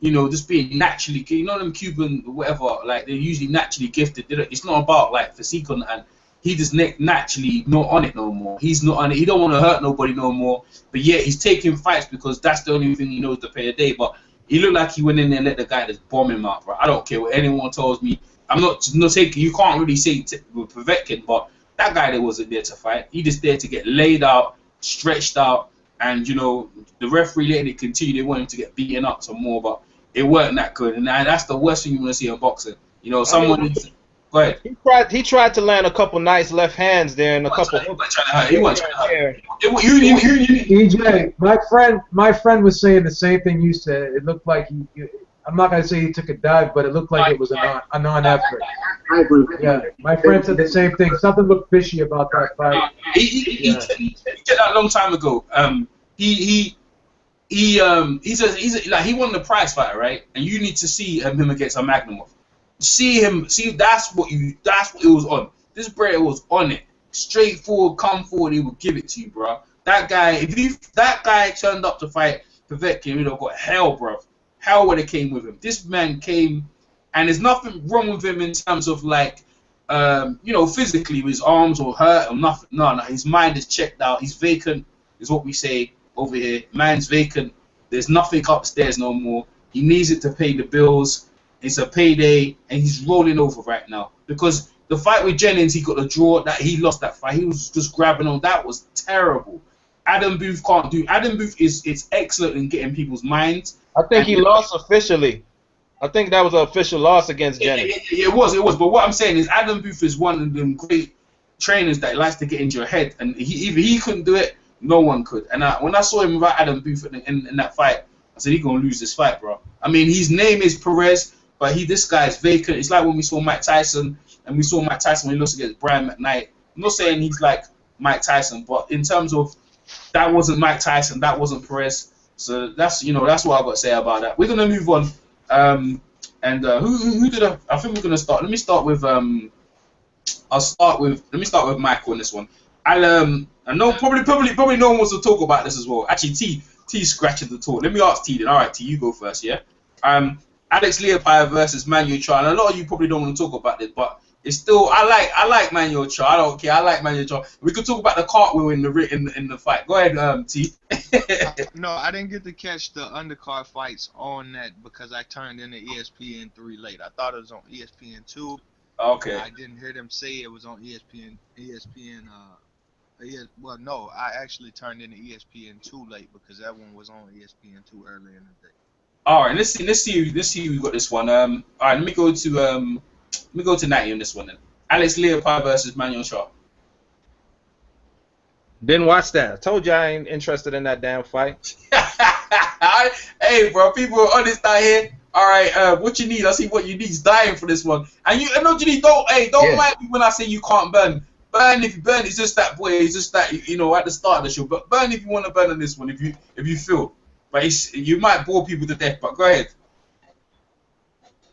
you know, just being naturally, you know, them Cuban whatever, like they're usually naturally gifted. It's not about like physique and he just naturally not on it no more. He's not on it. He don't want to hurt nobody no more. But yeah, he's taking fights because that's the only thing he knows to pay a day. But he looked like he went in there and let the guy just bomb him out, bro. I don't care what anyone tells me. I'm not taking. You can't really say with Povetkin, but that guy that wasn't there to fight. He just there to get laid out, stretched out, and you know the referee letting it continue. They want him to get beaten up some more, but it wasn't that good. And that's the worst thing you want to see in boxing. You know, someone needs. Go ahead. He tried to land a couple nice left hands there and a couple. He wasn't trying to hurt. EJ, my friend was saying the same thing you said. It looked like I'm not gonna say he took a dive, but it looked like it was a non-effort. I agree. Yeah, my friend said the same thing. Something looked fishy about that fight. He did that a long time ago. He's like he won the prize fight, right? And you need to see him against a Magnumov. See that's what it was on. This Brett was on it. Straightforward, come forward, he would give it to you, bro. That guy, if that guy turned up to fight Povetkin, he'd have got hell, bro. Hell would have came with him. This man came, and there's nothing wrong with him in terms of like, you know, physically, his arms or hurt or nothing. No, his mind is checked out. He's vacant, is what we say over here. Man's vacant. There's nothing upstairs no more. He needs it to pay the bills. It's a payday, and he's rolling over right now because the fight with Jennings, he got a draw. That he lost that fight. He was just grabbing on. That was terrible. Adam Booth can't do. Adam Booth is excellent in getting people's minds. I think he lost officially. I think that was an official loss against Jennings. It was. But what I'm saying is Adam Booth is one of them great trainers that likes to get into your head, and if he couldn't do it, no one could. And when I saw him without Adam Booth in that fight, I said he's gonna lose this fight, bro. I mean, his name is Perez. But this guy is vacant. It's like when we saw Mike Tyson, and we saw Mike Tyson when he lost against Brian McKnight. I'm not saying he's like Mike Tyson, but in terms of that wasn't Mike Tyson, that wasn't Perez. So that's that's what I've got to say about that. We're gonna move on. Who did I think we're gonna start. Let me start with Let me start with Michael on this one. I know probably no one wants to talk about this as well. Actually, T's scratching the talk. Let me ask T then. All right, T, you go first, yeah. Alex Leopai versus Manuel Charr. And a lot of you probably don't want to talk about this, but it's still I like Manuel Charr. I don't care. I like Manuel Charr. We could talk about the cartwheel in the fight. Go ahead, T. No, I didn't get to catch the undercard fights on that because I turned into ESPN3 late. I thought it was on ESPN2. Okay. I didn't hear them say it was on ESPN. Well, no, I actually turned into ESPN2 late because that one was on ESPN2 earlier in the day. All right, let's see who got this one. All right, let me go to Natty on this one then. Alex Leopai versus Manuel Charr. Didn't watch that. I told you I ain't interested in that damn fight. Hey, bro, people are honest out here. All right, what you need? I see what you need. He's dying for this one. And I know you need. Don't mind me when I say you can't burn. Burn if you burn. It's just that boy. It's just that at the start of the show. But burn if you want to burn on this one. If you feel. But you might bore people to death. But go ahead.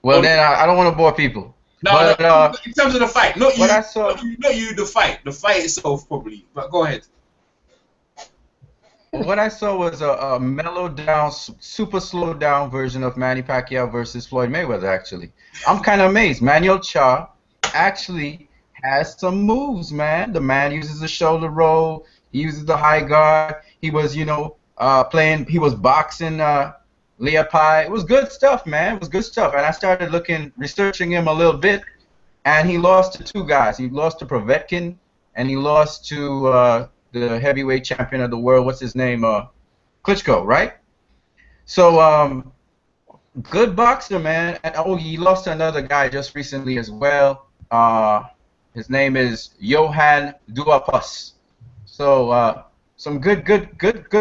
Well, then I don't want to bore people. No, in terms of the fight, not you. Not you. The fight itself probably. But go ahead. What I saw was a mellowed down, super slowed down version of Manny Pacquiao versus Floyd Mayweather. Actually, I'm kind of amazed. Manuel Charr actually has some moves, man. The man uses the shoulder roll. He uses the high guard. He was, He was boxing Leopai. It was good stuff, man. It was good stuff. And I started researching him a little bit, and he lost to two guys. He lost to Povetkin, and he lost to the heavyweight champion of the world. What's his name? Klitschko, right? So, good boxer, man. And he lost to another guy just recently as well. His name is Johan Duhaupas. So, some good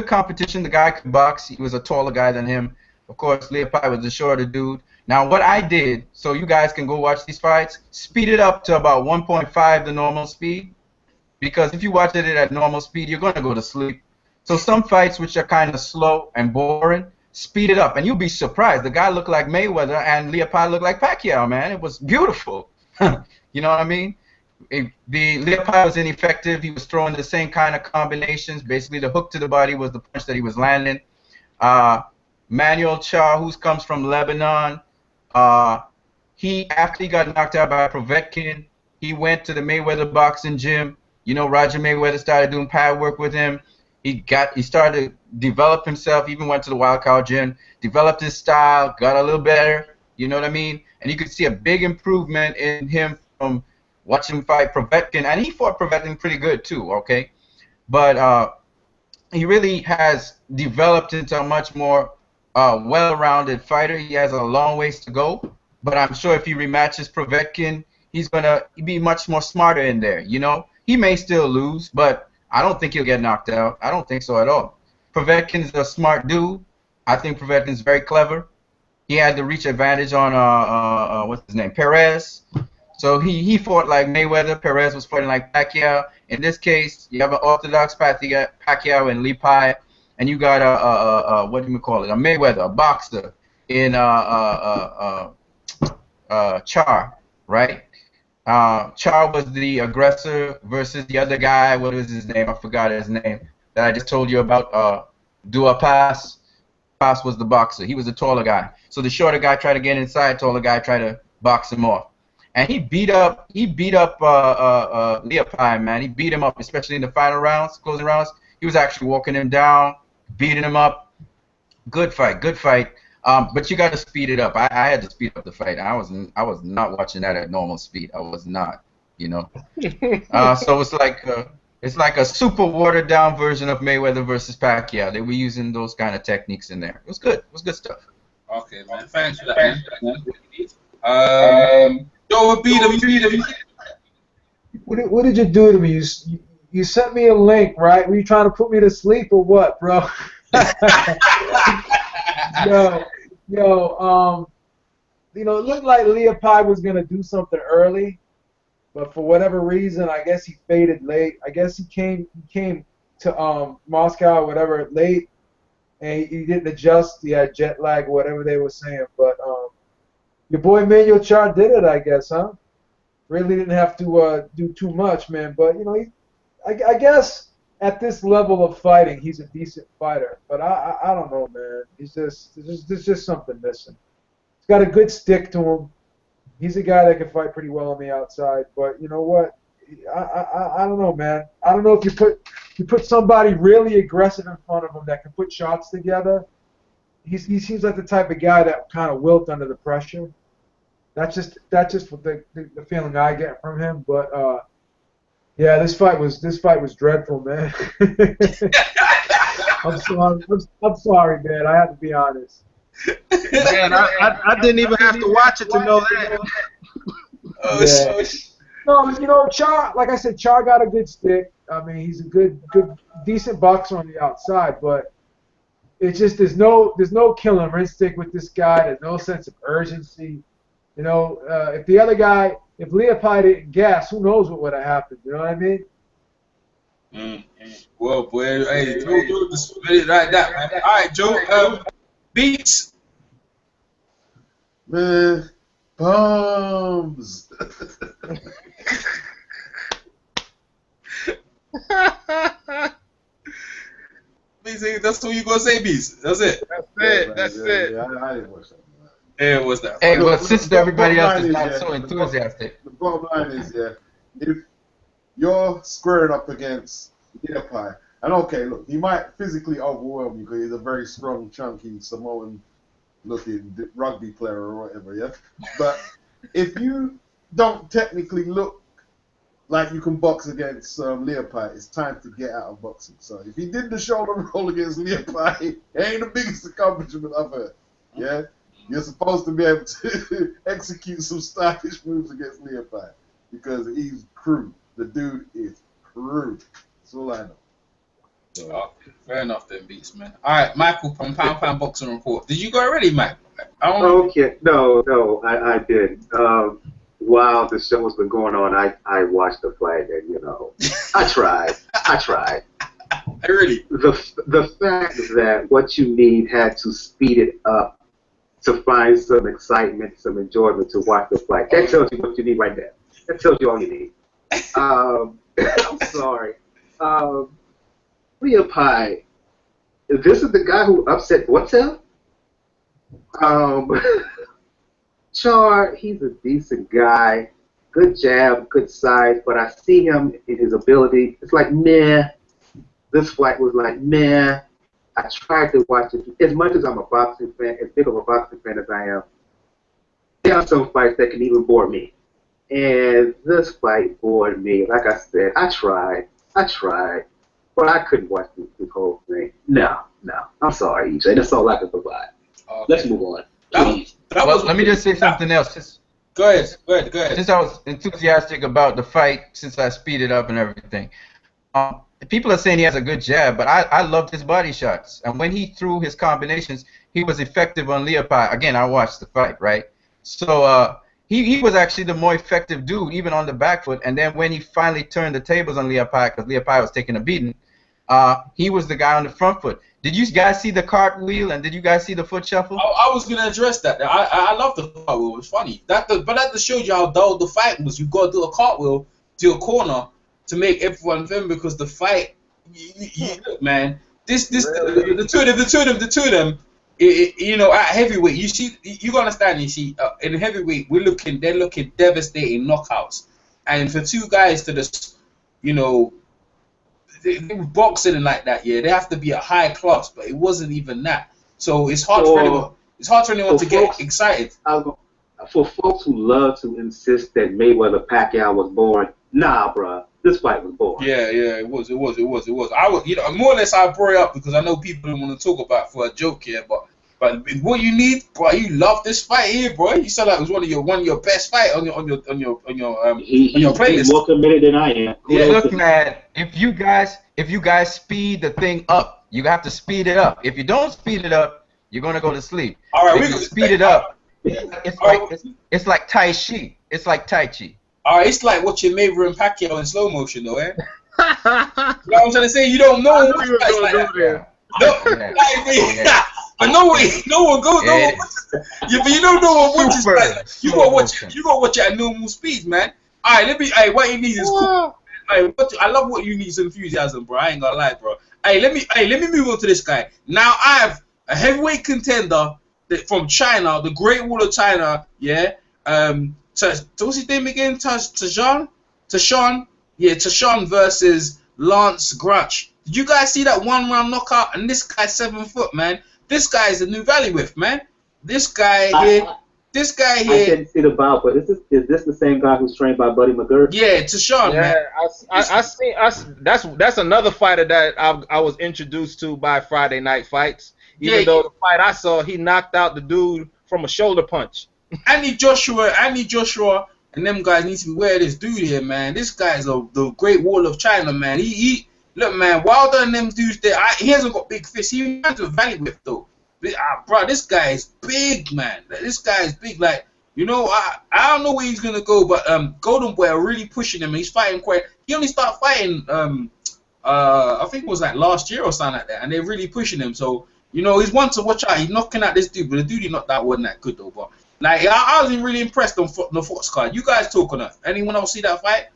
competition. The guy could box. He was a taller guy than him. Of course, Leopai was a shorter dude. Now, what I did, so you guys can go watch these fights, speed it up to about 1.5 the normal speed. Because if you watch it at normal speed, you're going to go to sleep. So some fights which are kind of slow and boring, speed it up. And you'll be surprised. The guy looked like Mayweather and Leopai looked like Pacquiao, man. It was beautiful. You know what I mean? The Leopai was ineffective. He was throwing the same kind of combinations. Basically, the hook to the body was the punch that he was landing. Manuel Char, who comes from Lebanon. After he got knocked out by Povetkin, he went to the Mayweather boxing gym. You know, Roger Mayweather started doing pad work with him. He started to develop himself. Even went to the Wild Cow gym, developed his style, got a little better. You know what I mean? And you could see a big improvement in him from watching him fight Povetkin, and he fought Povetkin pretty good too. Okay, but he really has developed into a much more well-rounded fighter. He has a long ways to go, but I'm sure if he rematches Povetkin, he's gonna be much more smarter in there. You know, he may still lose, but I don't think he'll get knocked out. I don't think so at all. Povetkin's a smart dude. I think Povetkin's very clever. He had the reach advantage on what's his name, Perez. So he fought like Mayweather. Perez was fighting like Pacquiao. In this case, you have an orthodox Pacquiao and Lepi, and you got a what do you call it? A Mayweather, a boxer in Char, right? Char was the aggressor versus the other guy. What was his name? I forgot his name. That I just told you about. Dua Pass. Pass was the boxer. He was the taller guy. So the shorter guy tried to get inside. Taller guy tried to box him off. And he beat up Leopai, man. He beat him up, especially in the final rounds, closing rounds. He was actually walking him down, beating him up. Good fight, good fight. But you got to speed it up. I had to speed up the fight. I was not watching that at normal speed. I was not, you know. So it's like a super watered down version of Mayweather versus Pacquiao. They were using those kind of techniques in there. It was good. It was good stuff. Okay, man. Thanks for that, man. Joe beat him. What did you do to me? You sent me a link, right? Were you trying to put me to sleep or what, bro? You know, it looked like Leopai was gonna do something early, but for whatever reason, I guess he faded late. I guess he came to Moscow or whatever late, and he didn't adjust. He had jet lag or whatever they were saying. But your boy Manuel Char did it, I guess, huh? Really didn't have to do too much, man. But you know, I guess at this level of fighting, he's a decent fighter. But I don't know, man. There's just something missing. He's got a good stick to him. He's a guy that can fight pretty well on the outside. But you know what? I don't know, man. I don't know if you put somebody really aggressive in front of him that can put shots together. He seems like the type of guy that kind of wilt under the pressure. That's just what the feeling I get from him. But yeah, this fight was dreadful, man. I'm sorry, man. I have to be honest. Man, I didn't even have to watch it to know that. Yeah. No, you know, Char, like I said, Char got a good stick. I mean, he's a good, decent boxer on the outside, but it's just there's no killing instinct with this guy. There's no sense of urgency. You know, if the other guy, if Leopai didn't gas, who knows what would have happened? You know what I mean? Well, boy, hey, Joe just spit it right that, man. All right, Joe, beats. Man, bombs. That's what you gonna say, Beast. That's it. That's it. Yeah, I didn't watch that. Hey, what's that? Hey, well, since everybody else is not so enthusiastic. The bottom line is, if you're squaring up against Leopai, and okay, look, he might physically overwhelm you because he's a very strong, chunky, Samoan-looking rugby player or whatever, yeah? But if you don't technically look like you can box against Leopai, it's time to get out of boxing. So if he did the shoulder roll against Leopai, it ain't the biggest accomplishment I've heard, yeah? You're supposed to be able to execute some stylish moves against Leopai because he's crew. The dude is crew. That's all I know. So. Oh, fair enough then, Beats, man. All right, Michael from Pound Boxing Report. Did you go already, Mike? Okay, no, I did. While the show has been going on, I watched the fight, and you know, I tried. Really? The fact that what you need had to speed it up to find some excitement, some enjoyment to watch the fight. That tells you what you need right there. That tells you all you need. I'm sorry. Leopai, this is the guy who upset Whatzel? Um, Char, he's a decent guy. Good jab, good size, but I see him in his ability. It's like meh. This fight was like meh. I tried to watch it. As much as I'm a boxing fan, as big of a boxing fan as I am, there are some fights that can even bore me. And this fight bored me. Like I said, I tried, but I couldn't watch this whole thing. No. I'm sorry, EJ. That's all I can provide. Okay. Let's move on. Please. Let me just say something else. Go ahead. Since I was enthusiastic about the fight, since I speeded up and everything, people are saying he has a good jab, but I loved his body shots. And when he threw his combinations, he was effective on Leopai. Again, I watched the fight, right? So he was actually the more effective dude, even on the back foot. And then when he finally turned the tables on Leopai, because Leopai was taking a beating, he was the guy on the front foot. Did you guys see the cartwheel, and did you guys see the foot shuffle? I was gonna address that. I love the cartwheel. It was funny. But that just showed you how dull the fight was. You got to do a cartwheel to a corner to make everyone film, because the fight, look, man, the two of them, you know, at heavyweight, you understand. You see, in heavyweight, they're looking devastating knockouts, and for two guys to just, you know, they were boxing and like that, they have to be a high class, but it wasn't even that. So it's hard for anyone. It's hard for anyone to get excited. For folks who love to insist that Mayweather Pacquiao was boring, nah, bruh. This fight was boring. Yeah, it was. I was, you know, more or less I brought it up because I know people don't want to talk about it for a joke here, but what you need, bro, you love this fight here, bro. You said like it was one of your best fight on your playlist. He's more committed than I am. Yeah, look, man, if you guys speed the thing up, you have to speed it up. If you don't speed it up, you're gonna go to sleep. All right, if you speed it up, it's like Tai Chi. It's like Tai Chi. All right, it's like watching Mayweather and Pacquiao in slow motion, though, eh? You know what I'm trying to say? You don't know what it's like that. But no one goes. But you don't know what watches like. You gotta watch it at normal speed, man. All right, what you need is cool. I love what you need is enthusiasm, bro. I ain't gonna lie, bro. Let me move on to this guy. Now I have a heavyweight contender from China, the Great Wall of China. Yeah. What's his name again? Tashan versus Lance Grutch. Did you guys see that 1-round knockout? And this guy's 7 foot, man. This guy is a new Valley-Whiff, man. This guy here. I didn't see the bout, but is this the same guy who's trained by Buddy McGirt? Yeah, Tashan, man. That's another fighter that I was introduced to by Friday Night Fights. Even though the fight I saw, he knocked out the dude from a shoulder punch. Andy Joshua, and them guys need to beware of this dude here, man. This guy is the Great Wall of China, man. Look, man, Wilder and them dudes there, he hasn't got big fists. He has a Valley-Whiff, though. Bro, this guy is big, man. This guy is big. Like, you know, I don't know where he's gonna go, but Golden Boy are really pushing him. He's fighting quite. He only started fighting I think it was like last year or something like that, and they're really pushing him. So, you know, he's one to watch out. He's knocking out this dude, but the dude he knocked out wasn't that good though. But like, I was really impressed on the Fox card. You guys talk on it. Anyone else see that fight?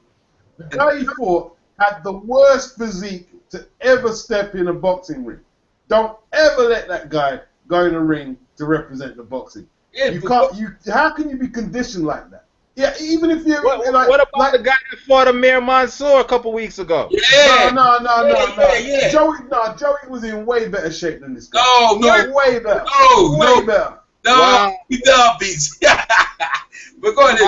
The guy he fought had the worst physique to ever step in a boxing ring. Don't ever let that guy go in the ring to represent the boxing. Yeah, you can't. How can you be conditioned like that? Yeah, even if you're what about the guy that fought Amir Mansour a couple weeks ago? Yeah. No. Joey was in way better shape than this guy. Way better. Better. No, he done beats. But go ahead,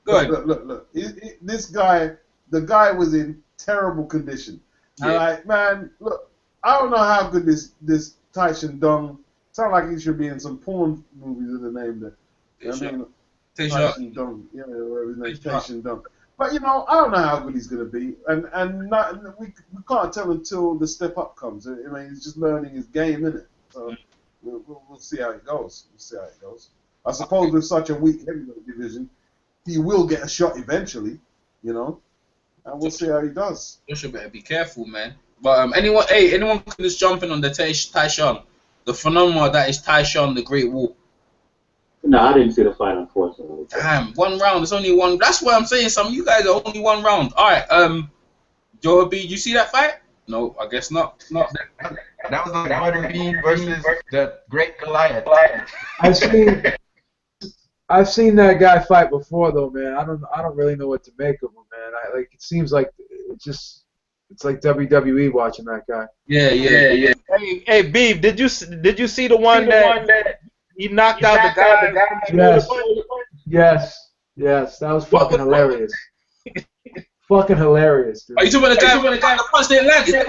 Go ahead. Look. This guy, the guy was in terrible condition. Yeah. And like, man, look, I don't know how good this Tyson Dong. Sound like he should be in some porn movies with the name that. Tyson Dong, whatever his name, Tyson Dong. But you know, I don't know how good he's gonna be, and we can't tell until the step up comes. I mean, he's just learning his game, innit? So we'll see how it goes. I suppose with such a weak heavyweight division, he will get a shot eventually, you know, and we'll see how he does. You should better be careful, man. But anyone can just jump in on the Tyshawn, the phenomenon that is Tyshawn, the Great Wall. No, I didn't see the fight, unfortunately. Damn, 1 round. It's only one. That's what I'm saying. Some of you guys are only 1 round. All right, Joe B, you see that fight? No, I guess not. That was like Butterbean versus the Great Goliath. I've seen that guy fight before though, man. I don't really know what to make of him, man. It seems like it's like WWE watching that guy. Yeah. Hey, Beef, did you see the one that he knocked out the guy? Yes, that was fucking hilarious. Fucking hilarious, dude. Are you talking about the guy that punched the landed?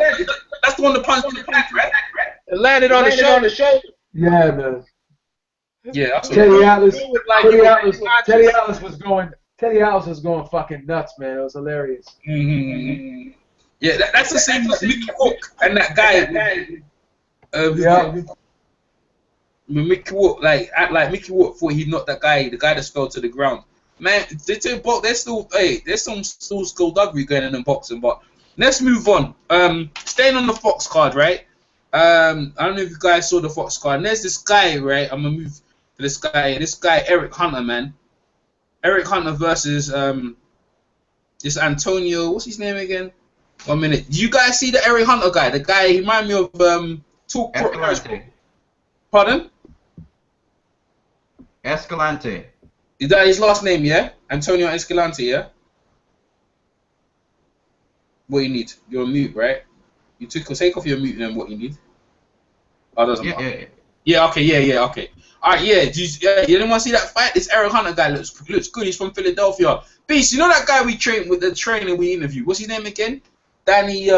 That's the one that punched the back, right? It landed on the shoulder. Yeah, man. Yeah, that's Teddy Atlas was going fucking nuts, man. It was hilarious. Mm-hmm. Yeah, that's the same as Mickey Rourke and that guy. Mickey Rourke, like Mickey Rourke thought he knocked the guy that fell to the ground. Man, there's some skullduggery going on in boxing, but let's move on. Staying on the Fox card, right? I don't know if you guys saw the Fox card. And there's this guy, right? I'm gonna move to this guy. This guy, Eric Hunter, man. Eric Hunter versus this Antonio. What's his name again? 1 minute. Do you guys see the Eric Hunter guy? The guy, he reminds me of Escalante. Pardon? Escalante. Is that his last name, yeah? Antonio Escalante, yeah? What you need? You're on mute, right? You take off your mute and then what you need? Oh, doesn't matter. Yeah, okay, okay. Alright, yeah. You didn't want to see that fight? This Eric Hunter guy looks good. He's from Philadelphia. Beast, you know that guy we trained with, the trainer we interviewed? What's his name again? Danny,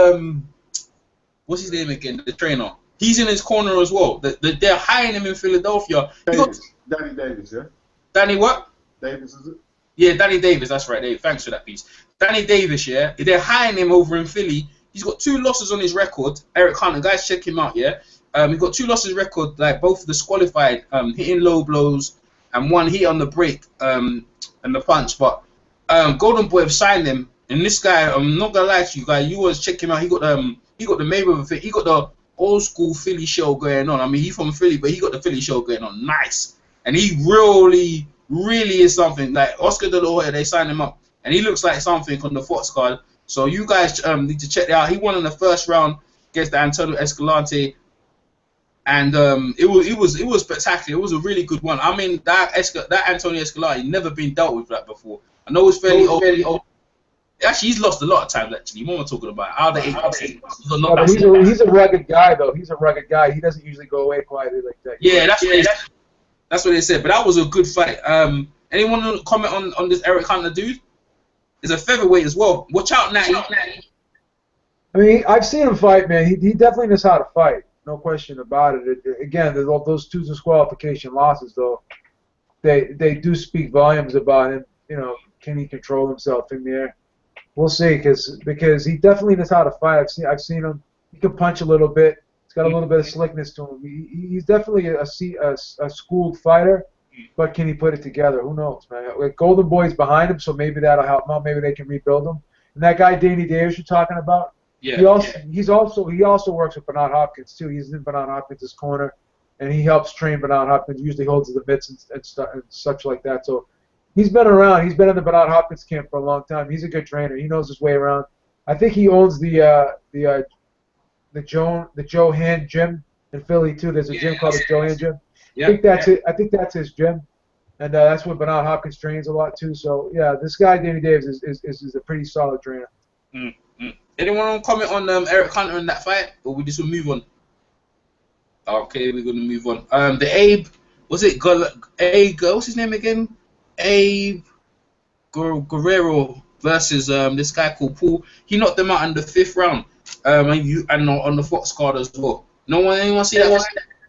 what's his name again? The trainer. He's in his corner as well. They're hiring him in Philadelphia. Danny Davis, yeah? Danny what? Davis, is it? Yeah, Danny Davis, that's right, Dave. Thanks for that piece. Danny Davis, yeah? They're hiring him over in Philly. He's got 2 losses on his record. Eric Hunter, guys, check him out, yeah? He got 2 losses record, like both disqualified, hitting low blows, and 1 hit on the break and the punch. But Golden Boy have signed him, and this guy, I'm not gonna lie to you guys, you always check him out. He got the Mayweather thing. He got the old school Philly show going on. I mean, he's from Philly, but he got the Philly show going on. Nice. And he really is something. Like Oscar De La Hoya, they signed him up, and he looks like something on the Fox card. So you guys need to check that out. He won in the first round against the Antonio Escalante, and it was spectacular. It was a really good one. I mean, that Antonio Escalante never been dealt with that before. I know it's fairly old. Actually, he's lost a lot of times. Actually, what am I talking about? Out of the 8, he's a rugged guy, though. He's a rugged guy. He doesn't usually go away quietly like that. Yeah, that's what they said. But that was a good fight. Anyone want to comment on this Eric Hunter dude? He's a featherweight as well. Watch out, Natty. I mean, I've seen him fight, man. He definitely knows how to fight. No question about it. Again, there's all those 2 disqualification losses, though. They do speak volumes about him. You know, can he control himself in the air? We'll see, because he definitely knows how to fight. I've seen him. He can punch a little bit. He's got a little bit of slickness to him. He's definitely a schooled fighter, but can he put it together? Who knows, man? Like Golden Boy's behind him, so maybe that'll help him out. Maybe they can rebuild him. And that guy Danny Davis you're talking about, he also works with Bernard Hopkins too. He's in Bernard Hopkins' corner, and he helps train Bernard Hopkins. Usually holds the mitts and such like that. So he's been around. He's been in the Bernard Hopkins camp for a long time. He's a good trainer. He knows his way around. I think he owns the Johan gym in Philly too. There's a gym called the Johan gym. Yeah. I think that's his gym, and that's where Bernard Hopkins trains a lot too. So yeah, this guy Danny Davis is a pretty solid trainer. Anyone want to comment on Eric Hunter in that fight, or we just will move on? Okay, we're gonna move on. The Abe, what's his name again? Abe Guerrero versus this guy called Paul. He knocked them out in the 5th round. And on the Fox card as well. Anyone see that?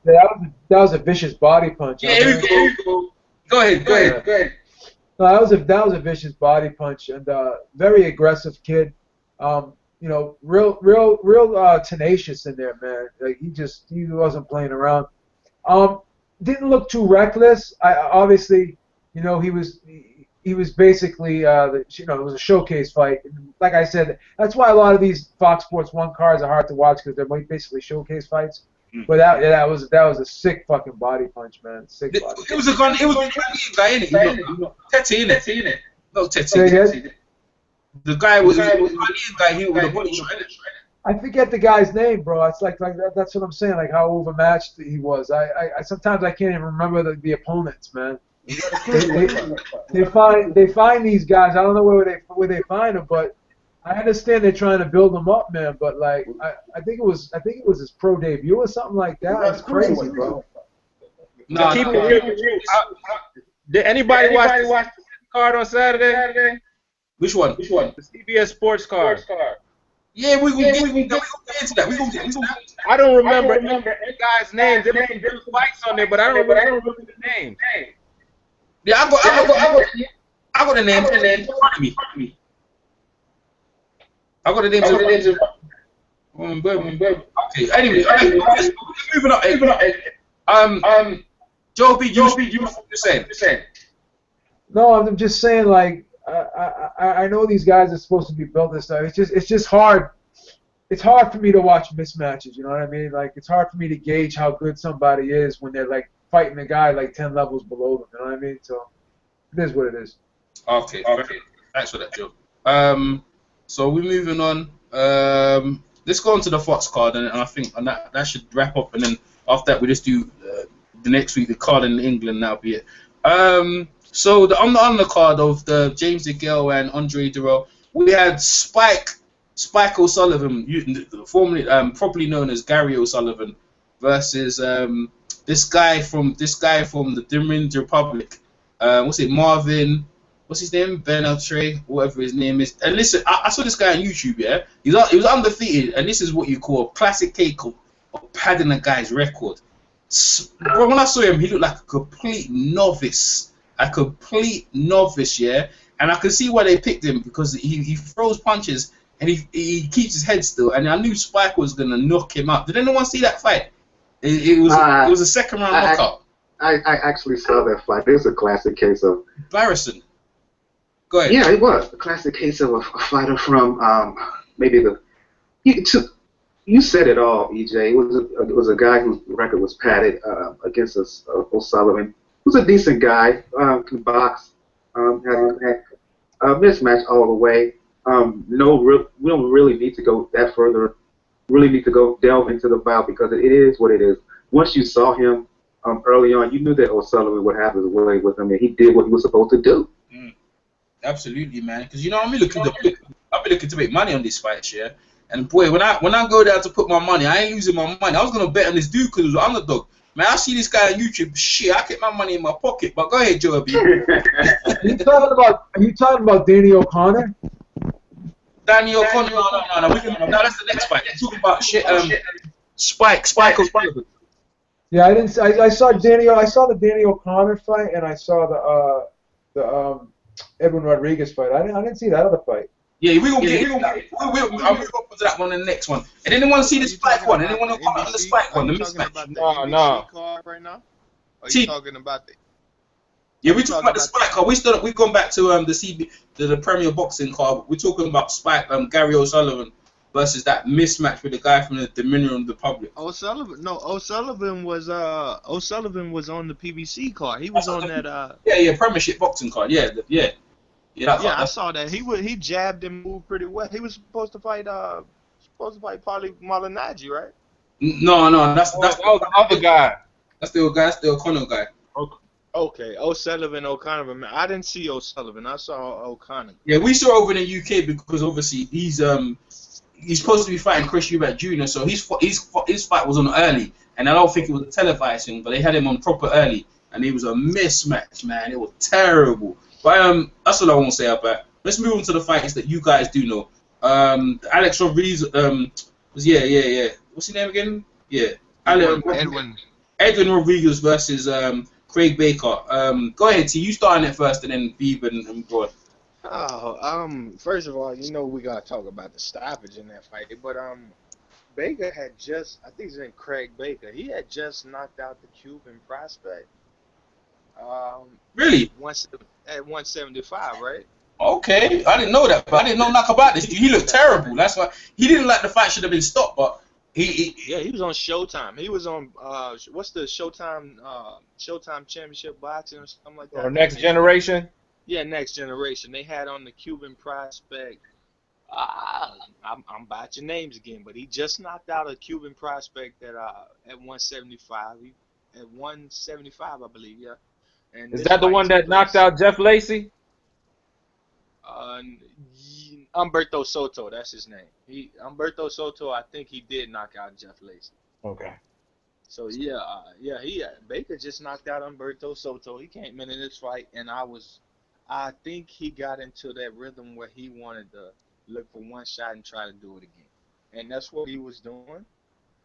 Yeah, that was a vicious body punch. Yeah, here we go. Go ahead. No, that was a vicious body punch, and very aggressive kid. You know, real tenacious in there, man. Like he wasn't playing around. Didn't look too reckless. Obviously, you know, he was basically, it was a showcase fight. Like I said, that's why a lot of these Fox Sports 1 cards are hard to watch, because they're basically showcase fights. But that was a sick fucking body punch, man. Sick body punch. It was a guy in it. Tete in it. No, Tete. The guy was a guy. He with a body shot. I forget the guy's name, bro. It's like that's what I'm saying. Like how overmatched he was. I sometimes I can't even remember the opponents, man. They find these guys. I don't know where they find them, but I understand they're trying to build them up, man. But like I think it was his pro debut or something like that. That's crazy, bro. No, keep it real. Did anybody watch the card on Saturday? Which one? The CBS Sports card. Yeah, we gonna get into that. We gonna get into that. I don't remember any guys' names. There were fights on there, but I don't remember the names. Yeah, I got the names in front of me. I got the names in front of me. Okay, anyway, moving on. Joe B, you were saying. No, I'm just saying, like, I know these guys are supposed to be built and stuff. It's just hard. It's hard for me to watch mismatches. You know what I mean? Like, it's hard for me to gauge how good somebody is when they're like fighting a guy like 10 levels below them. You know what I mean? So it is what it is. Okay. Thanks for that, Joe. So we're moving on. Let's go on to the Fox card, and I think that should wrap up. And then after that, we just do the next week the card in England. That'll be it. So on the undercard of the James DeGale and Andre Durrell, we had Spike O'Sullivan, formerly properly known as Gary O'Sullivan, versus this guy from the Dominican Republic. Marvin? What's his name? Benatre, whatever his name is. And listen, I saw this guy on YouTube. Yeah, he was undefeated, and this is what you call a classic case of padding a guy's record. Bro, when I saw him, he looked like a complete novice. Yeah. And I could see why they picked him, because he throws punches and he keeps his head still. And I knew Spike was gonna knock him out. Did anyone see that fight? It was a second round knockout. I actually saw that fight. It was a classic case of embarrassing. Go ahead. Yeah, it was a classic case of a fighter from You said it all, EJ. It was a guy whose record was padded against O'Sullivan. He was a decent guy. Could box. Had a mismatch all the way. We don't really need to go that further. Really need to go delve into the bout, because it is what it is. Once you saw him early on, you knew that O'Sullivan would have his way with him, and he did what he was supposed to do. Absolutely, man. Because I've been looking to make money on this fight, yeah. And boy, when I go there to put my money, I ain't losing my money. I was gonna bet on this dude because he was an underdog. Man, I see this guy on YouTube. Shit, I keep my money in my pocket. But go ahead, Joe B. Are you talking about Danny O'Connor? Danny O'Connor? No. No, that's the next fight. We're talking about shit. Spike O'Sullivan. Yeah, I saw the Danny O'Connor fight, and I saw the Edwin Rodriguez fight. I didn't see that other fight. Yeah, we're gonna put that one in the next one. And anyone see the Spike one? Anyone want to comment on the Spike one? The mismatch? No. Card right now? Are you talking about the? Yeah, we're talking about the Spike card. We've gone back to the Premier Boxing card. We're talking about Spike Gary O'Sullivan versus that mismatch with the guy from the Dominican Republic. O'Sullivan was on the PBC card. He was on that. Yeah, Premiership Boxing card. Yeah. I saw that. He jabbed and moved pretty well. He was supposed to fight probably Malignaggi, right? No, that's the other guy. That's the O'Connor guy. Okay, O'Sullivan. I didn't see O'Sullivan. I saw O'Connor. Yeah, we saw over in the UK because obviously he's supposed to be fighting Chris Eubank Jr. So his fight was on early, and I don't think it was a televised thing, but they had him on proper early, and it was a mismatch, man. It was terrible. But that's all I want to say about it. Let's move on to the fights that you guys do know. Alex Rodriguez What's his name again? Yeah. Edwin Rodriguez versus Craig Baker. Go ahead, T. You starting it first, and then Vive and go on. First of all, we gotta talk about the stoppage in that fight. But Baker had I think his name Craig Baker. He had just knocked out the Cuban prospect. Really? At 175, right? Okay, I didn't know that, but I didn't know nothing about this dude. He looked terrible. That's why he didn't like the fight should have been stopped, but he was on Showtime. He was on what's the Showtime Championship Boxing or something like that. Or Next Generation? Yeah, Next Generation. They had on the Cuban prospect I'm botching names again, but he just knocked out a Cuban prospect at 175. At 175, I believe, yeah. And Is this that the fight one took that knocked place. out Jeff Lacey? Uh, Humberto Soto, that's his name. Humberto Soto, I think he did knock out Jeff Lacey. Okay. So yeah, Baker just knocked out Humberto Soto. He came in this fight, and I think he got into that rhythm where he wanted to look for one shot and try to do it again, and that's what he was doing.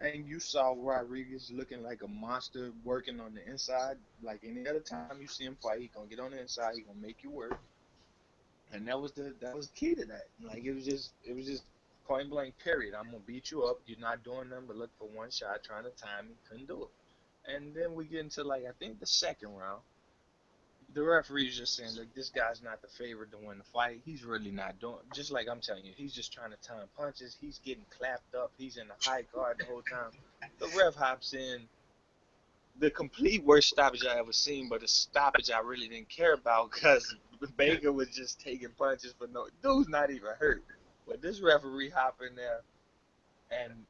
And you saw Rodriguez looking like a monster working on the inside. Like any other time you see him fight, he gonna get on the inside, he gonna make you work. And that was the key to that. Like it was just point blank period. I'm gonna beat you up. You're not doing nothing but look for one shot, trying to time me. Couldn't do it. And then we get into like I think the second round. The referee's just saying, look, this guy's not the favorite to win the fight. He's really not doing. Just like I'm telling you, he's just trying to time punches. He's getting clapped up. He's in the high guard the whole time. The ref hops in. The complete worst stoppage I ever seen, but a stoppage I really didn't care about because Baker was just taking punches for no. Dude's not even hurt, but this referee hop in there and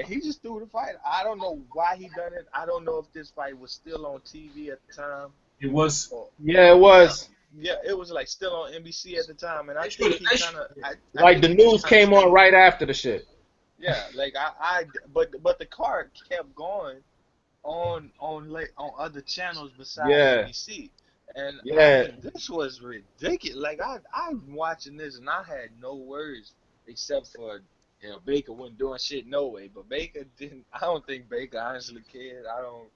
he just threw the fight. I don't know why he done it. I don't know if this fight was still on TV at the time. It was. Yeah, it was. Yeah, it was like still on NBC at the time, and I think he kind of like the news came on right after the shit. Yeah, like but the card kept going on other channels besides NBC. And I mean, this was ridiculous. Like I'm watching this and I had no words except for Baker wasn't doing shit no way. But Baker didn't. I don't think Baker honestly cared. I don't.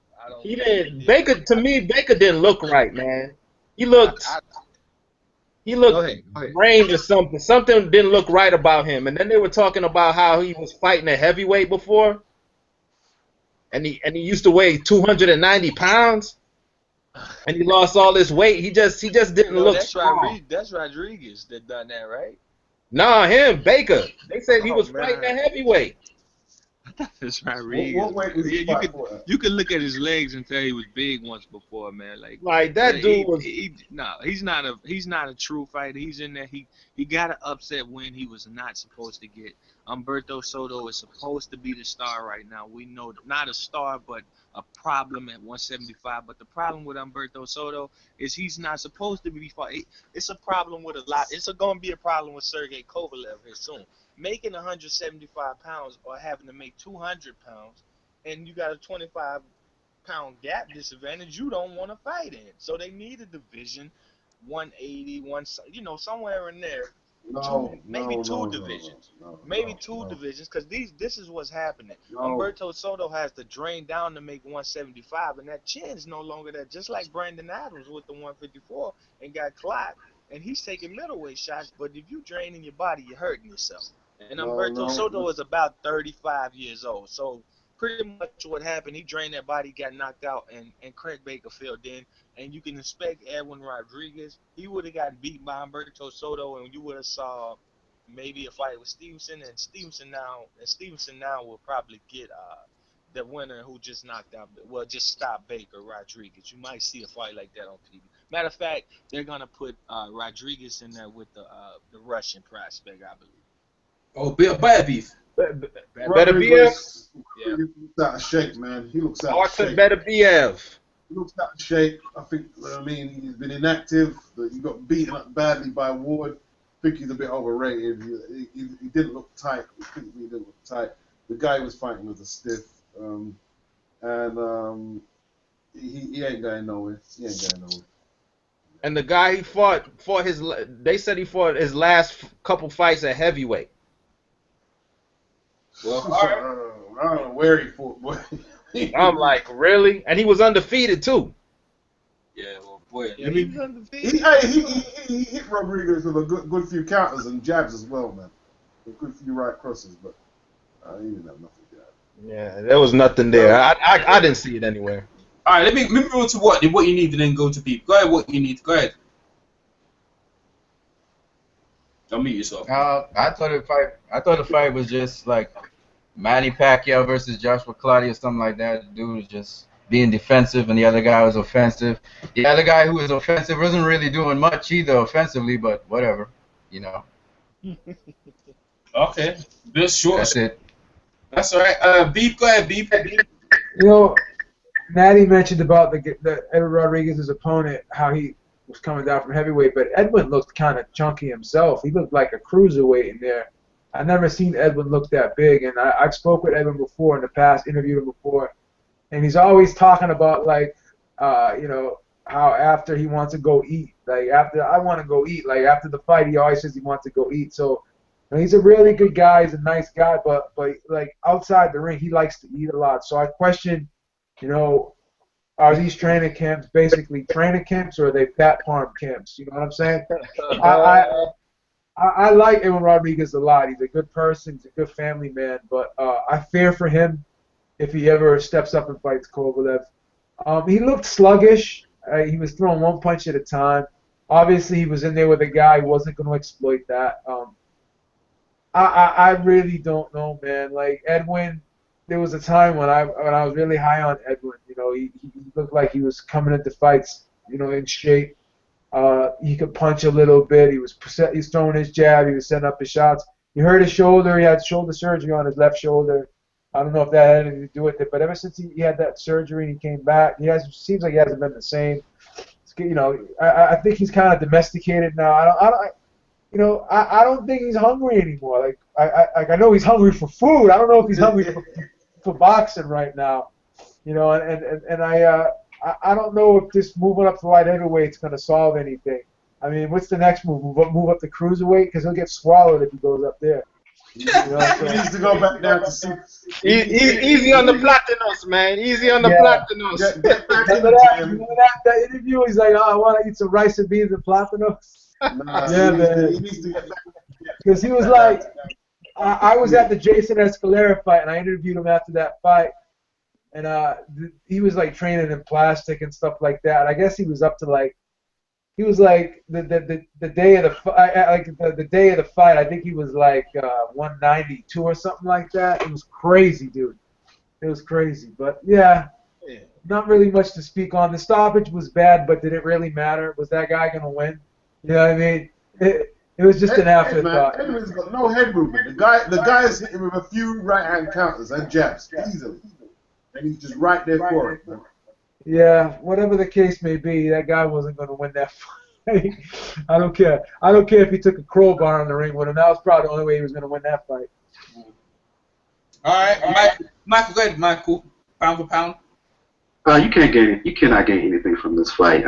He didn't. Baker to me, Baker didn't look right, man. He looked. He looked drained or something. Something didn't look right about him. And then they were talking about how he was fighting a heavyweight before. And he used to weigh 290 pounds, and he lost all this weight. He just didn't look strong. That's Rodriguez that done that, right? Nah, him, Baker. They said he was fighting a heavyweight. That's Rodriguez. What weight was he fighting for? You could look at his legs and tell he was big once before, man. Like that dude was. He's not a true fighter. He's in there. He got an upset win he was not supposed to get. Humberto Soto is supposed to be the star right now. We know not a star, but a problem at 175. But the problem with Humberto Soto is he's not supposed to be fighting. It's a problem with a lot. It's going to be a problem with Sergey Kovalev here soon. Making 175 pounds or having to make 200 pounds, and you got a 25-pound gap disadvantage, you don't want to fight in. So they need a division, 180, somewhere in there. Maybe two divisions, because this is what's happening. Humberto Soto has to drain down to make 175, and that chin's no longer there. Just like Brandon Adams with the 154 and got clocked, and he's taking middleweight shots. But if you drain in your body, you're hurting yourself. And Humberto Soto is about 35 years old, so pretty much what happened, he drained that body, got knocked out, and Craig Baker filled in. And you can expect Edwin Rodriguez. He would have gotten beat by Humberto Soto, and you would have saw maybe a fight with Stevenson. And Stevenson now will probably get the winner who just knocked out, just stopped Baker, Rodriguez. You might see a fight like that on TV. Matter of fact, they're gonna put Rodriguez in there with the Russian prospect, I believe. Oh, better beef. Better BF. He looks out of shape, man. He looks out of Arthur shape. Better BF. He looks out of shape. I think, he's been inactive. He got beaten up badly by Ward. I think he's a bit overrated. He didn't look tight. He didn't look tight. The guy he was fighting was a stiff. He ain't going nowhere. And the guy he fought they said he fought his last couple fights at heavyweight. Well, I don't know where he fought, boy. I'm like, really? And he was undefeated too. Yeah, well, boy. Yeah, he was undefeated. He hit Rodriguez with a good few counters and jabs as well, man. A good few right crosses, but he didn't have nothing to jab. Yeah, there was nothing there. I didn't see it anywhere. All right, let me move on to what you need, and then go to people. Go ahead, what you need. Go ahead. Unmute yourself. I thought the fight was just like Manny Pacquiao versus Joshua Clottey or something like that. The dude was just being defensive, and the other guy was offensive. The other guy who was offensive wasn't really doing much either offensively, but whatever, Okay. Bit short. That's it. That's all right. Beep, go ahead, Beep. You know, Natty mentioned about the Edwin Rodriguez's opponent, how he was coming down from heavyweight, but Edwin looked kind of chunky himself. He looked like a cruiserweight in there. I've never seen Edwin look that big, and I've spoke with Edwin before in the past, interviewed him before, and he's always talking about like, you know, how after he wants to go eat, like after I want to go eat, like after the fight, he always says he wants to go eat. So you know, he's a really good guy. He's a nice guy, but like outside the ring, he likes to eat a lot. So I question, you know, are these training camps basically training camps or are they fat farm camps? You know what I'm saying? I like Edwin Rodriguez a lot. He's a good person. He's a good family man. But I fear for him if he ever steps up and fights Kovalev. He looked sluggish. He was throwing one punch at a time. Obviously, he was in there with a guy who wasn't going to exploit that. I really don't know, man. Like Edwin, there was a time when I was really high on Edwin. You know, he looked like he was coming into fights, you know, in shape. He could punch a little bit. He was throwing his jab. He was setting up his shots. You hurt his shoulder. He had shoulder surgery on his left shoulder. I don't know if that had anything to do with it, but ever since he had that surgery and he came back, seems like he hasn't been the same. You know, I think he's kind of domesticated now. I don't think he's hungry anymore. I know he's hungry for food. I don't know if he's hungry for boxing right now. You know, and I don't know if this moving up to light heavyweight is going to solve anything. I mean, what's the next move? Move up to cruiserweight because he'll get swallowed if he goes up there. You know, so. He needs to go back down to six. Easy on the Platinos, man. Easy on the Platinos. Remember that interview? He's like, oh, I want to eat some rice and beans and Platinos. Yeah, man. He needs to get back. Because he was like, I was at the Jason Escalera fight, and I interviewed him after that fight. And he was like training in plastic and stuff like that. I guess he was up to like, he was like the day of the the day of the fight. I think he was like 192 or something like that. It was crazy, dude. It was crazy. But yeah, not really much to speak on. The stoppage was bad, but did it really matter? Was that guy gonna win? You know what I mean? It was just an afterthought. Edwin's got no head movement. The guy's hitting with a few right-hand counters and jabs easily. And he's just right there for it, man. Yeah, whatever the case may be, that guy wasn't going to win that fight. I don't care. I don't care if he took a crowbar in the ring with him. That was probably the only way he was going to win that fight. All right, Michael, go ahead, Michael. Pound for pound. You cannot gain anything from this fight.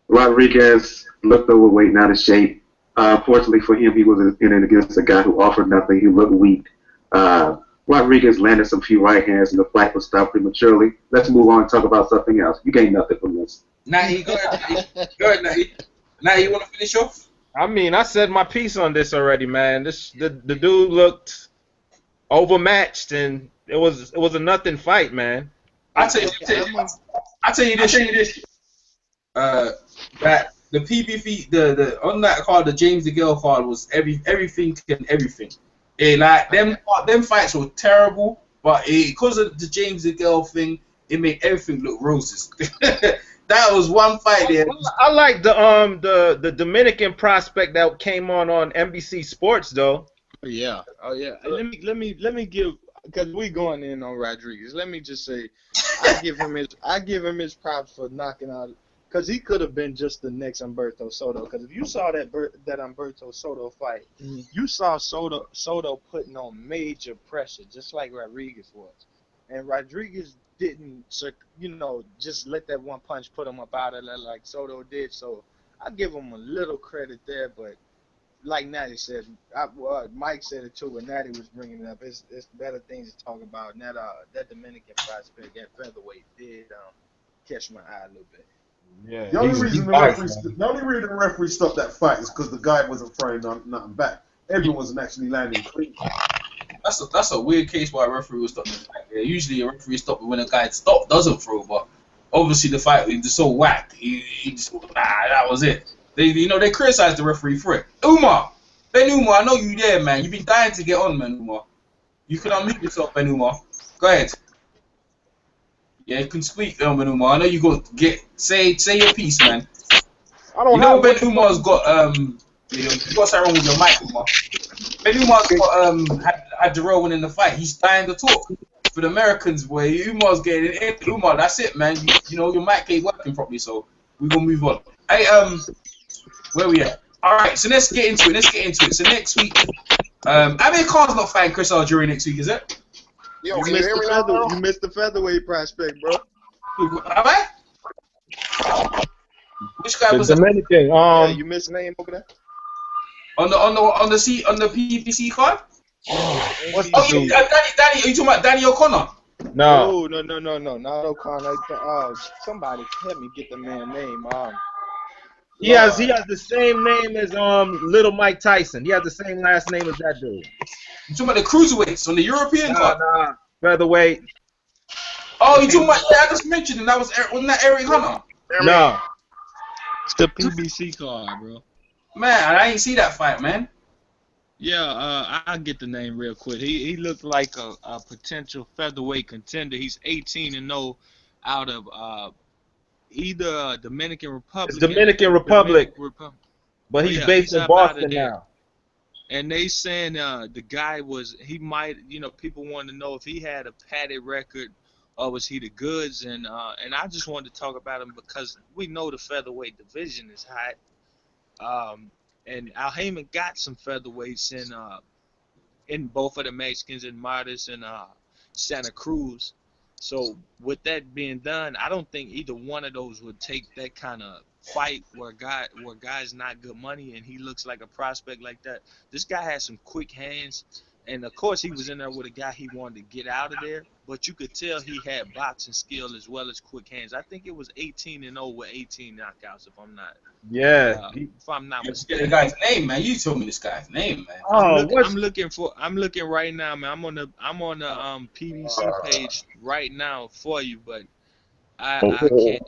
Rodriguez looked overweight, not in shape. Fortunately for him, he was in it against a guy who offered nothing. He looked weak. Rodriguez landed some few right hands, and the fight was stopped prematurely. Let's move on and talk about something else. You gain nothing from this. Natty, go ahead, Natty. Natty, you want to finish off? I mean, I said my piece on this already, man. The dude looked overmatched, and it was a nothing fight, man. I tell you this. That the PBC, the on that card, the James DeGale card was everything and everything. Like them fights were terrible, but because of the James DeGale thing, it made everything look roses. That was one fight there. I like the Dominican prospect that came on NBC Sports though. Yeah. Oh yeah. Let me give, because we going in on Rodriguez. Let me just say, I give him his props for knocking out. Because he could have been just the next Humberto Soto. Because if you saw that Humberto Soto fight, you saw Soto putting on major pressure, just like Rodriguez was. And Rodriguez didn't, just let that one punch put him up out of there like Soto did. So I give him a little credit there. But like Natty said, Mike said it too, and Natty was bringing it up. It's better things to talk about. And that Dominican prospect at featherweight did catch my eye a little bit. Yeah, the only reason the referee stopped that fight is because the guy wasn't throwing nothing back. Everyone wasn't actually landing clean. That's a weird case why a referee would stop the fight. Yeah, usually a referee stops when a guy doesn't throw, but obviously the fight was just so whack. He just that was it. They criticized the referee for it. Ben Umar, I know you there, man. You've been dying to get on, man, Umar. You can unmute yourself, Ben Umar. Go ahead. Yeah, you can speak, Ben Umar. I know you go say your piece, man. Ben Umar's got You got something wrong with your mic, Umar. When Umar's got had Jarrell winning the fight, he's dying to talk. For the Americans, boy, Umar's getting in. Umar, that's it, man. You know your mic ain't working properly, so we're gonna move on. Hey, where we at? All right, so let's get into it. So next week, Amir Khan's not fighting Chris Algieri next week, is it? Yo, you missed the featherweight prospect, bro. Am I? Which guy was the Dominican. Yeah, you missed the name over there. On the PBC card? What's Oh, the dude? Danny, are you talking about Danny O'Connor? No. No, not O'Connor. Somebody help me get the man's name. He has the same name as Little Mike Tyson. He has the same last name as that dude. You talking about the cruiserweights on the European card? Nah. Featherweight. Oh, you talking about? Yeah, I just mentioned him. Wasn't that Eric Hunter? No. It's the PBC card, bro. Man, I ain't see that fight, man. Yeah, I'll get the name real quick. He looked like a potential featherweight contender. He's 18-0 out of either Dominican Republic. It's Dominican Republic. But he's based in Boston now. And they saying the guy people wanted to know if he had a padded record or was he the goods, and I just wanted to talk about him because we know the featherweight division is hot. And Al Heyman got some featherweights in both of the Mexicans, in Martis and Santa Cruz. So with that being done, I don't think either one of those would take that kind of fight where guy's not good money and he looks like a prospect like that. This guy has some quick hands, and of course he was in there with a guy he wanted to get out of there, but you could tell he had boxing skill as well as quick hands. I think it was 18-0 with 18 knockouts, if I'm not. Yeah. If I'm not mistaken. The guy's name, man. You told me this guy's name, man. I'm looking right now, man. I'm on the PBC page right now for you, but I can't.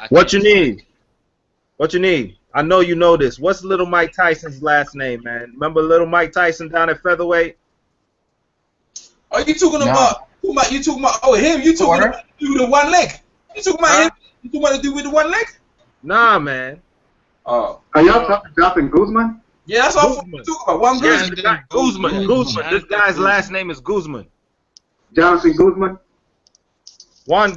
What you need? What you need? I know you know this. What's Little Mike Tyson's last name, man? Remember Little Mike Tyson down at featherweight? Are you talking about? You talking about? Oh, him? You talking about the dude with the one leg? You talking about him? You talking about the dude with the one leg? Nah, man. Oh. Are y'all talking Jonathan Guzman? Yeah, that's all I'm talking about. One Guzman. Guzman. This guy's last name is Guzman. Jonathan Guzman? Juan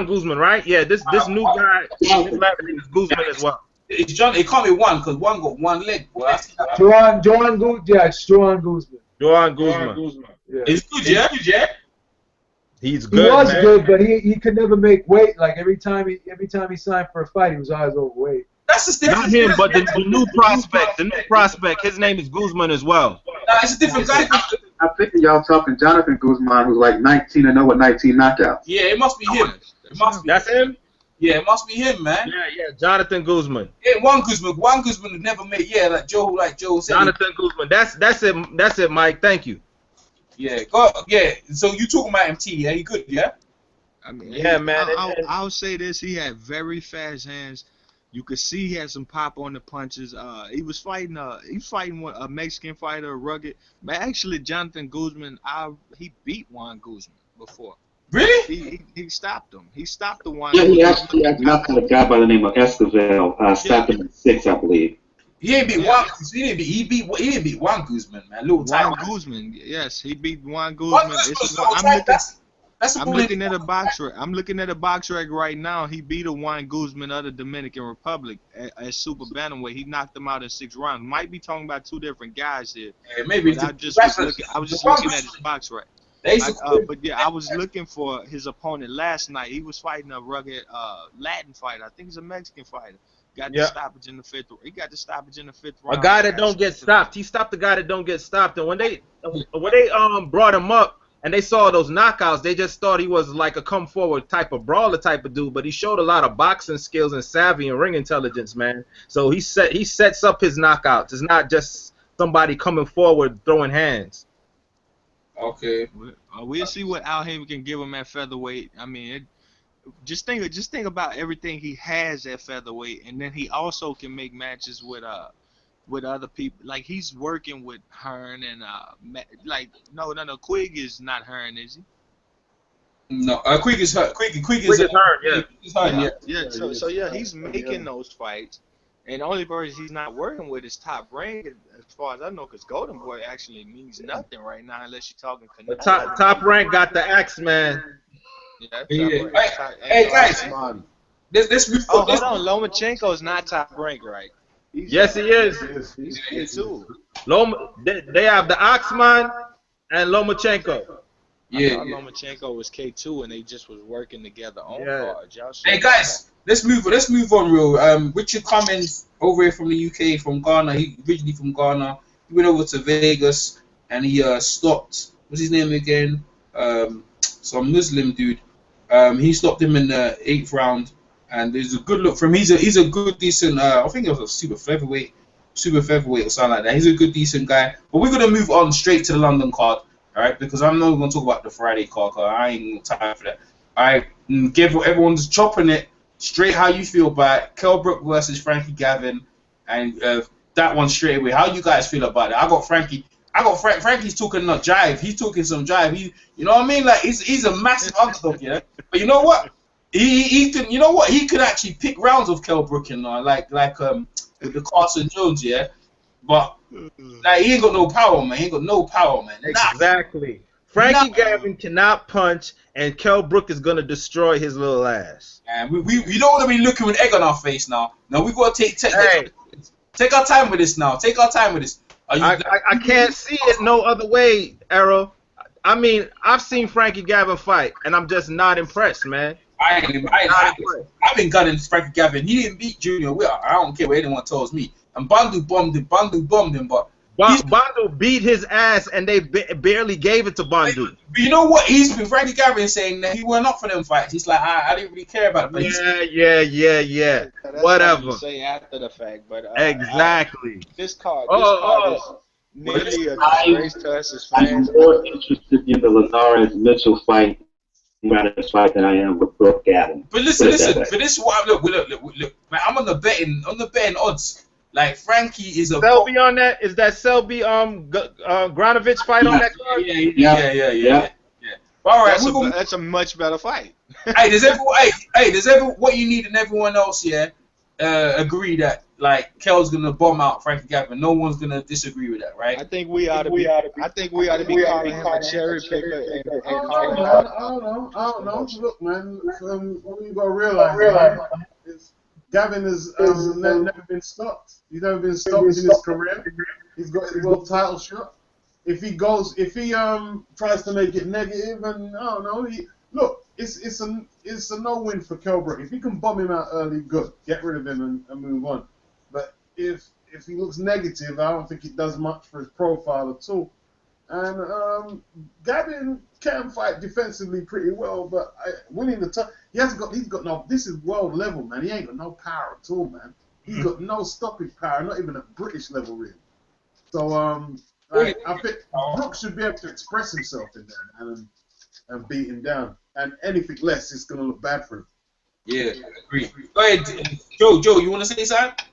Guzman, right? Yeah, this new guy, his last name is Guzman as well. It's John. It can't be one because one got one leg. Boy. Joan Guzman. Yeah, it's Joan Guzman. Joan Guzman. Yeah. It's good, yeah. He's good. He was man. good, but he could never make weight. Like every time he signed for a fight, he was always overweight. That's just different. Not him, but the new prospect. The new prospect. His name is Guzman as well. Nah, it's a different guy. I think y'all talking Jonathan Guzman, who's like 19-0 with 19 knockouts. Yeah, it must be him. That's him? Yeah, it must be him, man. Yeah, Jonathan Guzman. Yeah, Juan Guzman would never make. Yeah, like Joe said. Jonathan Guzman. That's it, Mike. Thank you. Yeah, so you talking about MT? Yeah, he good, yeah. I mean, yeah, man. I'll say this: he had very fast hands. You could see he had some pop on the punches. He was fighting a Mexican fighter, rugged. But actually, Jonathan Guzman, he beat Juan Guzman before. Really? He stopped him. He stopped the Juan. Yeah, he actually had knocked a guy by the name of Esquivel. Stopped him in 6, I believe. He didn't beat Juan. He didn't beat Juan Guzman, man. Juan Guzman, yes, he beat Juan Guzman. I'm looking at a box rec. I'm looking at a box rec right now. He beat a Juan Guzman of the Dominican Republic at super bantamweight. He knocked him out in 6 rounds. Might be talking about 2 different guys here. Yeah, maybe. I was just looking at his box rec. But yeah, I was looking for his opponent last night. He was fighting a rugged Latin fighter. I think he's a Mexican fighter. Got the stoppage in the 5th. He got the stoppage in the 5th round. A guy that don't get stopped. He stopped the guy that don't get stopped. And when they brought him up and they saw those knockouts, they just thought he was like a come forward type of brawler type of dude. But he showed a lot of boxing skills and savvy and ring intelligence, man. So he sets up his knockouts. It's not just somebody coming forward throwing hands. Okay. We'll see what Al Heyman can give him at featherweight. I mean, just think about everything he has at featherweight, and then he also can make matches with other people. Like he's working with Hearn and no, Quigg is not Hearn, is he? No, Quigg is Hearn. Quigg is Hearn, yeah. He's Hearn, yeah. Yeah. So he's making those fights. And the only person he's not working with is Top Rank, as far as I know, because Golden Boy actually means nothing right now unless you're talking But Canelo. top rank got the axe, man. Yeah, Top Yeah. Rank. Hey guys, Man, let's move Oh, on. hold on. Lomachenko is not Top Rank, right? Yes, he is. He's K2. They have the Oxman and Lomachenko. I thought Lomachenko was K2 and they just was working together on cards. Y'all Hey guys, let's move on real. Richard Cummins over here from the UK, from Ghana. He originally from Ghana. He went over to Vegas and he stopped. What's his name again? Some Muslim dude. He stopped him in the 8th round, and there's a good look from him. He's a good decent. I think it was a super featherweight or something like that. He's a good decent guy. But we're gonna move on straight to the London card. All right, because I'm not going to talk about the Friday card, cause I ain't got time for that. All right, everyone's chopping it straight. How you feel about it? Kell Brook versus Frankie Gavin, and that one straight away. How you guys feel about it? I got Frankie. Frankie's talking not jive. He's talking some jive. You know what I mean? Like he's a massive underdog, yeah. But you know what? He can. You know what? He could actually pick rounds with Kell Brook and like with the Carson Jones, yeah. But like, he ain't got no power, man. He ain't got no power, man. Exactly. Frankie Gavin cannot punch, and Kell Brook is gonna destroy his little ass. And we don't want to be looking with egg on our face now. No, we got to take our time with this now. Take our time with this. I can't see it no other way, Arrow. I mean, I've seen Frankie Gavin fight, and I'm just not impressed, man. I've been gunning Frankie Gavin. He didn't beat Junior. I don't care what anyone tells me. And Bandu bombed him. But Bandu beat his ass, and they barely gave it to Bandu. But you know what? Frankie Gavin saying that he weren't up for them fights. He's like, I didn't really care about it. Yeah. That's Whatever. You say after the fact, but exactly. This card is nearly a disgrace to us as fans. I'm more interested in the Linares Mitchell fight than I am with Brook Gavin. But listen. For this, look. Man, I'm on the betting odds. Like Frankie is a Selby on that. Is that Selby Granovich fight on that card? Yeah. All right, that's a much better fight. Hey, does everyone what you need and everyone else agree that like Kell's gonna bomb out Frankie Gavin? No one's gonna disagree with that, right? I think we ought to be calling him a cherry picker. I don't know. Look, man, you gotta realize Gavin has never been stopped. He's never been stopped in his career. He's got his world title shot. If he tries to make it negative, and I don't know, look, it's a no-win for Kell Brook. If he can bomb him out early, good. Get rid of him and move on. But if he looks negative, I don't think it does much for his profile at all. And Gavin can fight defensively pretty well, but winning the time, he's got no. This is world level, man. He ain't got no power at all, man. He's got no stopping power, not even at British level, really. So I think Brook should be able to express himself in there, man, and beat him down. And anything less is gonna look bad for him. Yeah, agree. Go ahead, Joe. You want to say something?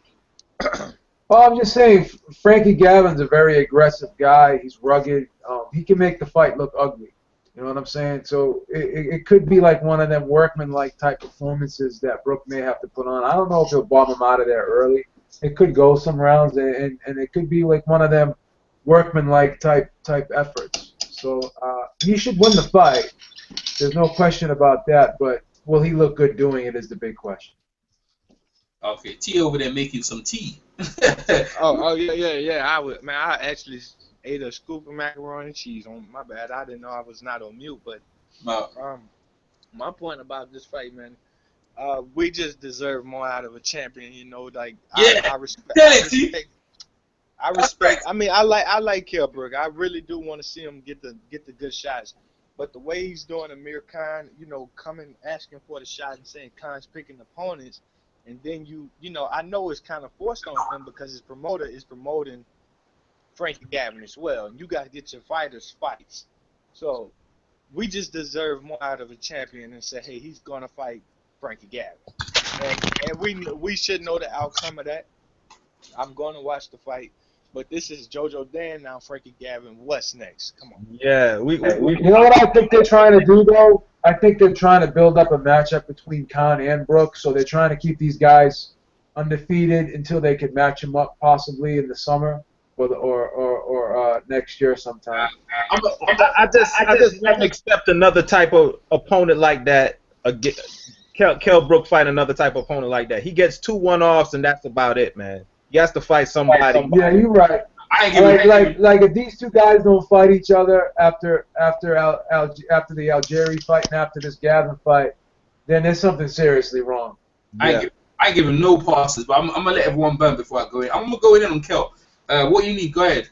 Well, I'm just saying, Frankie Gavin's a very aggressive guy. He's rugged. He can make the fight look ugly. You know what I'm saying? So it could be like one of them workman-like type performances that Brook may have to put on. I don't know if he'll bomb him out of there early. It could go some rounds, and it could be like one of them workman-like type efforts. So he should win the fight. There's no question about that. But will he look good doing it is the big question. Okay, T over there making some tea. Yeah. I actually ate a scoop of macaroni and cheese. On my bad. I didn't know I was not on mute. But my point about this fight, man, we just deserve more out of a champion. You know, like I respect. I respect. I mean, I like Kell Brook. I really do want to see him get the good shots. But the way he's doing Amir Khan, you know, coming asking for the shot and saying Khan's picking opponents. And then you know, I know it's kind of forced on him because his promoter is promoting Frankie Gavin as well. And you got to get your fighters fights. So we just deserve more out of a champion and say, hey, he's going to fight Frankie Gavin. And we should know the outcome of that. I'm going to watch the fight. But this is JoJo Dan now, Frankie Gavin. What's next? Come on. Yeah. You know what I think they're trying to do, though? I think they're trying to build up a matchup between Khan and Brook, so they're trying to keep these guys undefeated until they could match him up possibly in the summer or next year sometime. I just won't accept another type of opponent like that. Kell Brook fight another type of opponent like that. He gets 2 1-offs and that's about it, man. He has to fight somebody. Yeah, you're right. Like if these two guys don't fight each other after the Algieri fight and after this Gavin fight, then there's something seriously wrong. Yeah. I ain't giving no passes, but I'm gonna let everyone burn before I go in. I'm gonna go in on Kel. What you need? Go ahead.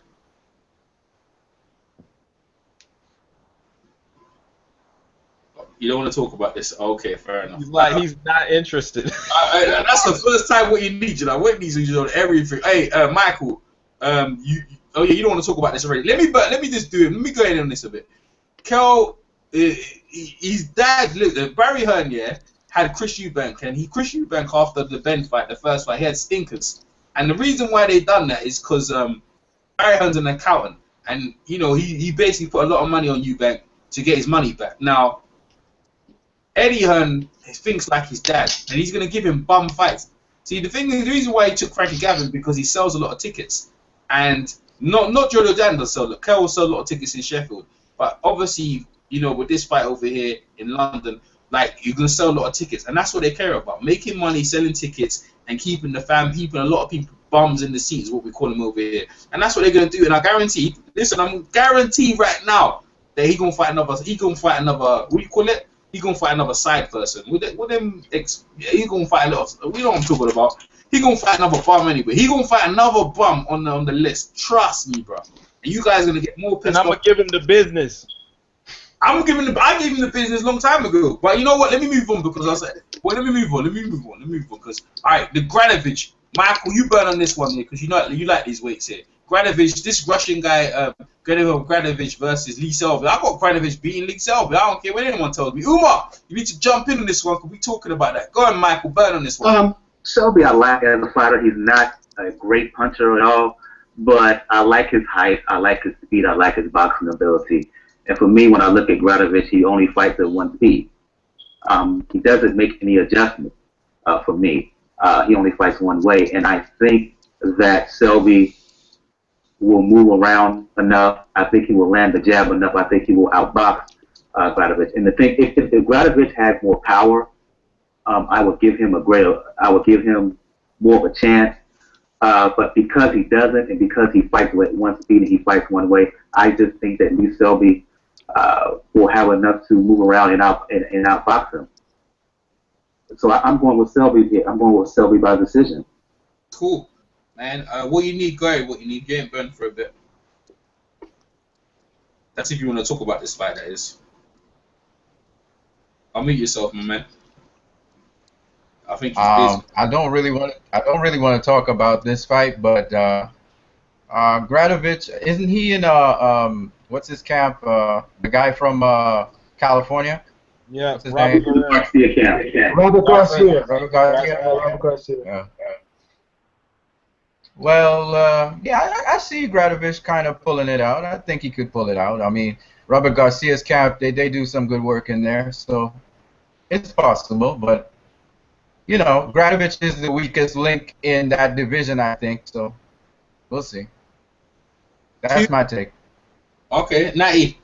You don't want to talk about this? Okay, fair enough. He's not interested. That's the first time what you need. You know, what needs you on everything. Hey, Michael, you don't want to talk about this already. Let me just do it. Let me go in on this a bit. Kel, his dad, look, Barry Hearn, had Chris Eubank, and Chris Eubank after the Ben fight, the first fight, he had stinkers. And the reason why they done that is because Barry Hearn's an accountant, and he basically put a lot of money on Eubank to get his money back. Now, Eddie Hearn thinks like his dad, and he's gonna give him bum fights. See, the reason why he took Frankie Gavin because he sells a lot of tickets, and not Joe Dan does sell. Kel will sell a lot of tickets in Sheffield, but obviously, with this fight over here in London, like you're gonna sell a lot of tickets, and that's what they care about: making money, selling tickets, and keeping a lot of people bums in the seats, what we call them over here, and that's what they're gonna do. And I guarantee, I'm guaranteed right now that he's gonna fight another. What do you call it? He's gonna fight another side person. He's gonna fight a lot. We know what I'm talking about. He's gonna fight another bum anyway. He's gonna fight another bum on the list. Trust me, bro. And you guys are gonna get more pissed off. And I'm gonna give him the business. I gave him the business a long time ago. But you know what? Let me move on because I said. Well, let me move on because all right, the Granovich. Michael, you burn on this one here because you like these weights here. Granovich, this Russian guy, Granovich versus Lee Selby. I got Granovich beating Lee Selby. I don't care what anyone tells me. Umar, you need to jump in on this one because we're talking about that. Go on, Michael, burn on this one. Selby, I like as a fighter. He's not a great puncher at all, but I like his height. I like his speed. I like his boxing ability. And for me, when I look at Granovich, he only fights at one speed. He doesn't make any adjustments for me. He only fights one way, and I think that Selby will move around enough. I think he will land the jab enough. I think he will outbox Granovich. And the thing, if Granovich has more power, I would give him more of a chance. But because he doesn't, and because he fights with one speed and he fights one way, I just think that Lee Selby will have enough to move around and outbox him. So I'm going with Selby here. I'm going with Selby by decision. Cool. Man, what you need, go ahead. What you need, you ain't burned for a bit. That's if you want to talk about this fight, that is. I'll mute yourself, my man. I think he's busy. I don't really want to talk about this fight, but Granovich, isn't he in what's his camp? The guy from California. Yeah, Robert Garcia. Robert Garcia. Yeah. Well, I see Granovich kind of pulling it out. I think he could pull it out. I mean, Robert Garcia's camp, they do some good work in there, so it's possible. But, Granovich is the weakest link in that division, I think, so we'll see. That's my take. Okay, Nai.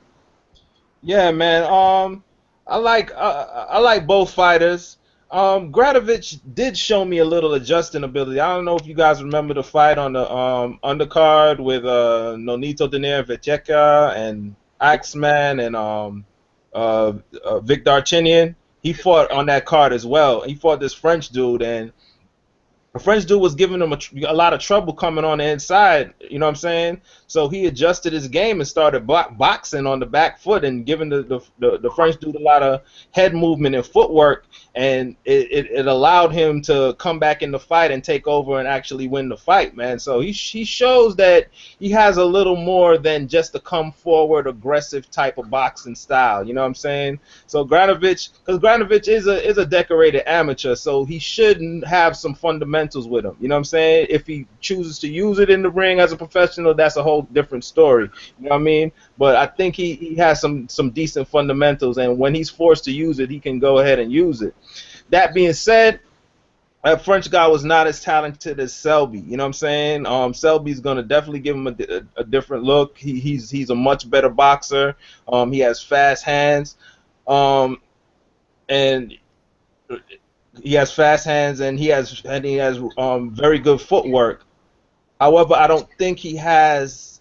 Yeah, man. I like both fighters. Granovich did show me a little adjusting ability. I don't know if you guys remember the fight on the undercard with Nonito Donaire Vecheka and Axeman and Vic Darchinyan. He fought on that card as well. He fought this French dude, and the French dude was giving him a lot of trouble coming on the inside, you know what I'm saying? So he adjusted his game and started boxing on the back foot and giving the French dude a lot of head movement and footwork, and it allowed him to come back in the fight and take over and actually win the fight, man. So he shows that he has a little more than just a come forward, aggressive type of boxing style, you know what I'm saying? So Granovich is a decorated amateur, so he shouldn't have some fundamentals with him, you know what I'm saying? If he chooses to use it in the ring as a professional, that's a whole different story, you know what I mean? But I think he has some decent fundamentals, and when he's forced to use it, he can go ahead and use it. That being said, that French guy was not as talented as Selby. You know what I'm saying? Selby's gonna definitely give him a different look. He's a much better boxer. He has fast hands, and he has fast hands, and he has very good footwork. However, I don't think he has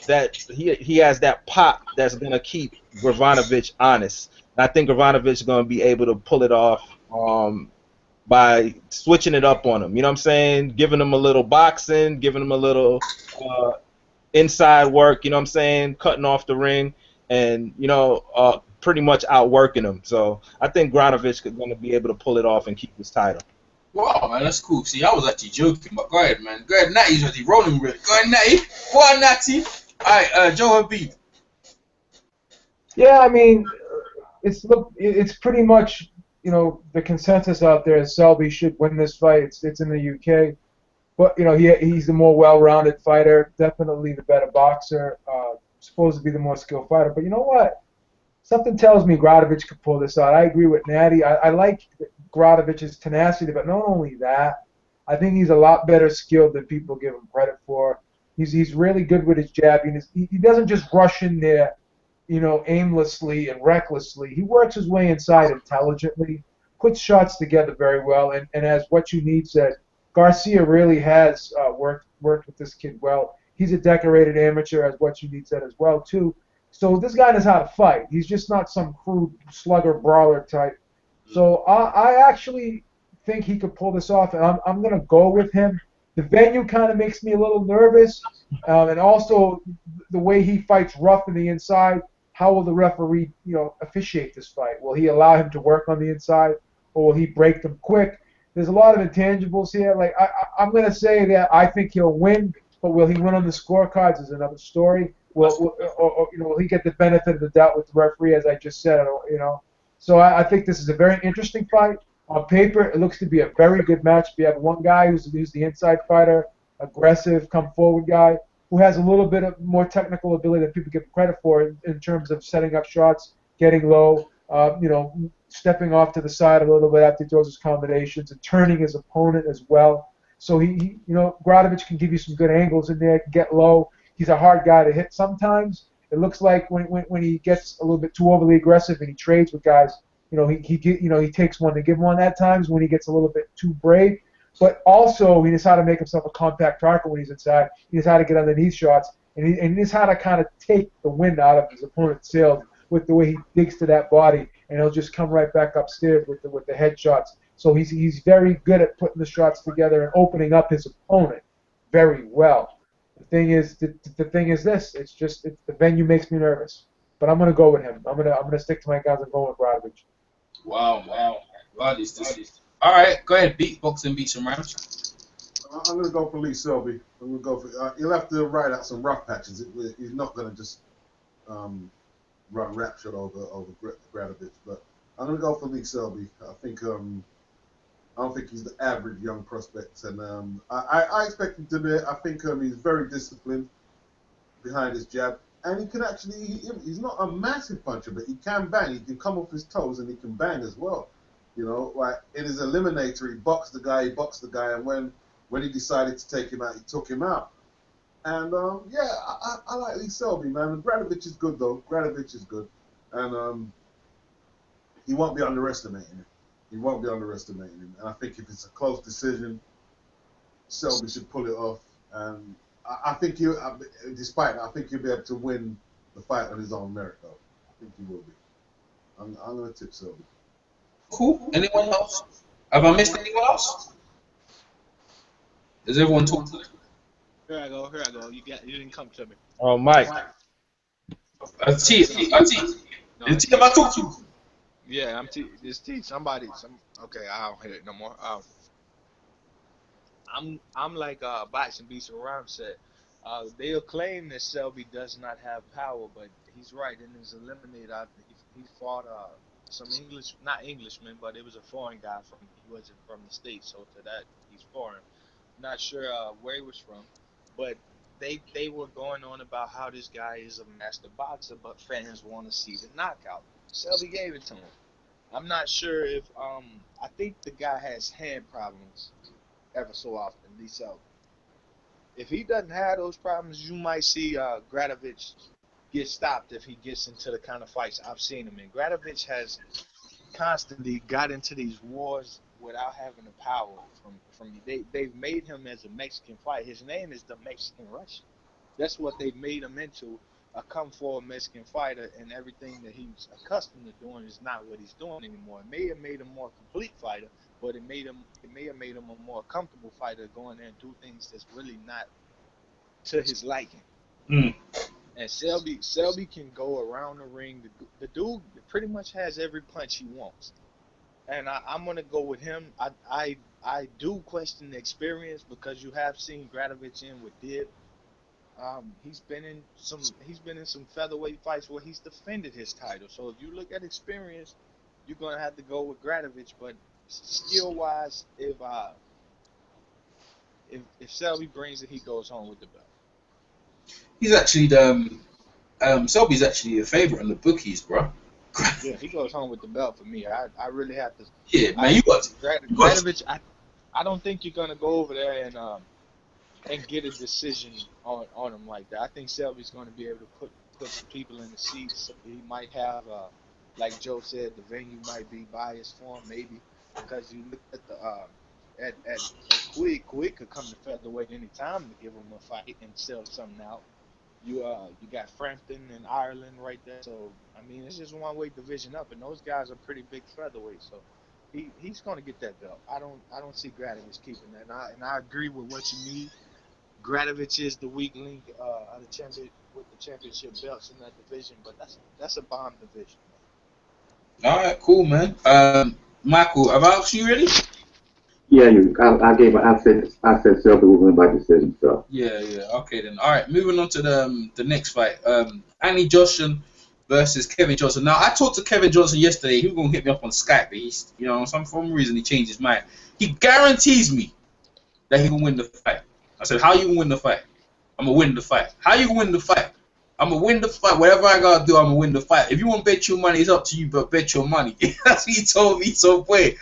that. He has that pop that's gonna keep Gravanovic honest. And I think Gravanovic is gonna be able to pull it off. By switching it up on him. You know what I'm saying? Giving him a little boxing, giving him a little inside work, you know what I'm saying? Cutting off the ring and, pretty much outworking him. So I think Granovic is going to be able to pull it off and keep his title. Wow, man, that's cool. See, I was actually joking, but go ahead, man. Go ahead, Natty's already rolling with it. Go ahead, Natty. Go on, Natty. All right, Joe Habib. Yeah, I mean, it's pretty much, the consensus out there is Selby should win this fight. It's in the UK, but he's the more well-rounded fighter, definitely the better boxer, supposed to be the more skilled fighter. But you know what? Something tells me Gradovic could pull this out. I agree with Natty. I like Gradovic's tenacity, but not only that, I think he's a lot better skilled than people give him credit for. He's really good with his jab. He doesn't just rush in there, aimlessly and recklessly. He works his way inside intelligently, puts shots together very well, and as What You Need said, Garcia really has worked with this kid well. He's a decorated amateur, as What You Need said as well, too. So this guy knows how to fight. He's just not some crude slugger brawler type. So I actually think he could pull this off, and I'm going to go with him. The venue kind of makes me a little nervous, and also the way he fights rough in the inside. How will the referee, officiate this fight? Will he allow him to work on the inside, or will he break them quick? There's a lot of intangibles here. Like I'm going to say that I think he'll win, but will he win on the scorecards is another story. Will he get the benefit of the doubt with the referee, as I just said? So I think this is a very interesting fight. On paper, it looks to be a very good match. We have one guy who's the inside fighter, aggressive, come forward guy, who has a little bit of more technical ability than people give him credit for in terms of setting up shots, getting low, stepping off to the side a little bit after he throws his combinations, and turning his opponent as well. So Gradovic can give you some good angles in there, get low. He's a hard guy to hit sometimes. It looks like when he gets a little bit too overly aggressive and he trades with guys, he takes one to give one at times when he gets a little bit too brave. But also, he knows how to make himself a compact target when he's inside. He knows how to get underneath shots, and he knows how to kind of take the wind out of his opponent's sails with the way he digs to that body, and he'll just come right back upstairs with the head shots. So he's very good at putting the shots together and opening up his opponent very well. The thing is this: the venue makes me nervous, but I'm gonna go with him. I'm gonna stick to my guns and go with Gradovic. Wow. God, this is. All right, go ahead. Boxing beat some rounds. I'm going to go for Lee Selby. I'm going to go for. He'll have to ride out some rough patches. He's not going to just run rapture over Gradovic. But I'm going to go for Lee Selby. I think I don't think he's the average young prospect, and I expect him to be. I think he's very disciplined behind his jab, and he can actually. He's not a massive puncher, but he can bang. He can come off his toes, and he can bang as well. Like in his eliminator, he boxed the guy, and when he decided to take him out, he took him out. And I like Lee Selby, man. Gradovic is good though. Gradovic is good, and he won't be underestimating him. And I think if it's a close decision, Selby should pull it off. And I think despite that, I think he'll be able to win the fight on his own merit, though. I think he will be. I'm going to tip Selby. Cool. Anyone else? Have I missed anyone else? Does everyone talk to me? Here I go. You didn't come to me. Oh, Mike. T. Am I talking to? Yeah, I'm T. It's T. Okay, I don't hear it no more. I'm like Boxing Beats Around said. They'll claim that Selby does not have power, but he's right. In his eliminator, he fought some not Englishman, but it was a foreign guy he wasn't from the States, so to that he's foreign. Not sure where he was from, but they were going on about how this guy is a master boxer, but fans want to see the knockout. Selby gave it to him. I'm not sure if I think the guy has hand problems ever so often. So if he doesn't have those problems, you might see Gradovich get stopped if he gets into the kind of fights I've seen him in. Gradovich has constantly got into these wars without having the power they've made him as a Mexican fighter. His name is the Mexican Russian. That's what they made him into, a come forward Mexican fighter, and everything that he's accustomed to doing is not what he's doing anymore. It may have made him a more complete fighter, but it may have made him a more comfortable fighter, going there and do things that's really not to his liking. Mm. And Selby can go around the ring. The dude pretty much has every punch he wants. And I'm gonna go with him. I do question the experience, because you have seen Gradovich in with Dib. He's been in some featherweight fights where he's defended his title. So if you look at experience, you're gonna have to go with Gradovich. But skill wise, if Selby brings it, he goes home with the belt. He's actually the Selby's actually a favorite in the bookies, bro. Yeah, he goes home with the belt for me. I really have to. Yeah, man, you got Gradovich. I don't think you're gonna go over there and get a decision on him like that. I think Selby's gonna be able to put some people in the seats. He might have, like Joe said, the venue might be biased for him, maybe, because you look at the at Quigg could come to featherweight any time to give him a fight and sell something out. You got Frampton and Ireland right there, so I mean it's just one weight division up, and those guys are pretty big featherweight, so he's gonna get that belt. I don't see Gradovich keeping that, and I agree with what you need. Gradovich is the weak link of the champion with the championship belts in that division, but that's a bomb division. All right, cool, man. Michael, have I asked you ready? Yeah, I said Selby will win by decision. So Yeah. Okay then. All right, moving on to the next fight. Anthony Johnson versus Kevin Johnson. Now I talked to Kevin Johnson yesterday. He was gonna hit me up on Skype, but he's for some reason he changed his mind. He guarantees me that he can win the fight. I said, how you gonna win the fight? I'm gonna win the fight. How you gonna win the fight? I'm gonna win the fight. Whatever I gotta do, I'm gonna win the fight. If you want to bet your money, it's up to you, but bet your money. That's what he told me. So boy,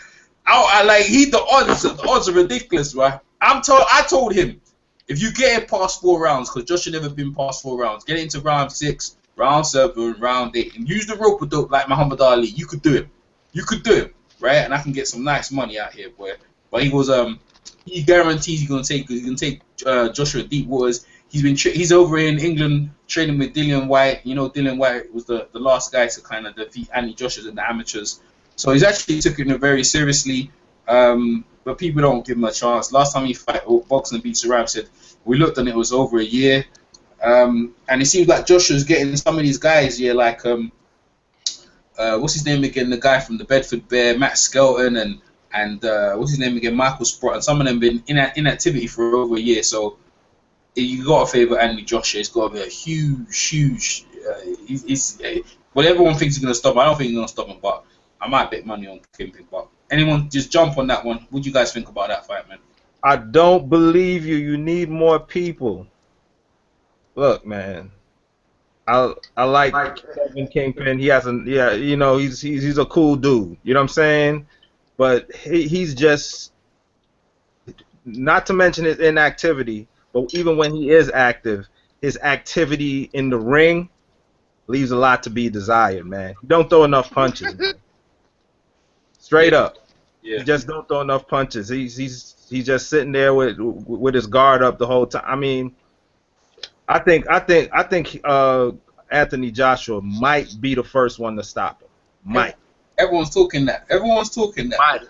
the odds are ridiculous, right? I told him, if you get it past 4 rounds, because Josh had never been past 4 rounds, get it into round 6, round 7, round 8, and use the rope-a-dope like Muhammad Ali. You could do it. You could do it, right? And I can get some nice money out here, boy. But he guarantees he's gonna take Joshua deep waters. He's over in England training with Dillian White. You know, Dillian White was the last guy to kind of defeat Anthony Joshua in the amateurs. So he's actually taking it very seriously. But people don't give him a chance. Last time he boxed and beat Saram, said we looked and it was over a year. And it seems like Joshua's getting some of these guys here, like what's his name again? The guy from the Bedford Bear, Matt Skelton, and what's his name again? Michael Sprott. And some of them been in inactivity for over a year. So you got to favour Anthony Joshua. It's got to be a huge. Well, everyone thinks he's gonna stop him. I don't think he's gonna stop him, but I might bet money on Kimping. But anyone just jump on that one. What do you guys think about that fight, man? I don't believe you. You need more people. Look, man. I like Kevin Kingpin. He has he's a cool dude. You know what I'm saying? But he's just, not to mention his inactivity, but even when he is active, his activity in the ring leaves a lot to be desired, man. He don't throw enough punches, man. Straight up. Yeah. He just don't throw enough punches. He's just sitting there with his guard up the whole time. I mean, I think Anthony Joshua might be the first one to stop him. Might. Everyone's talking that. Might.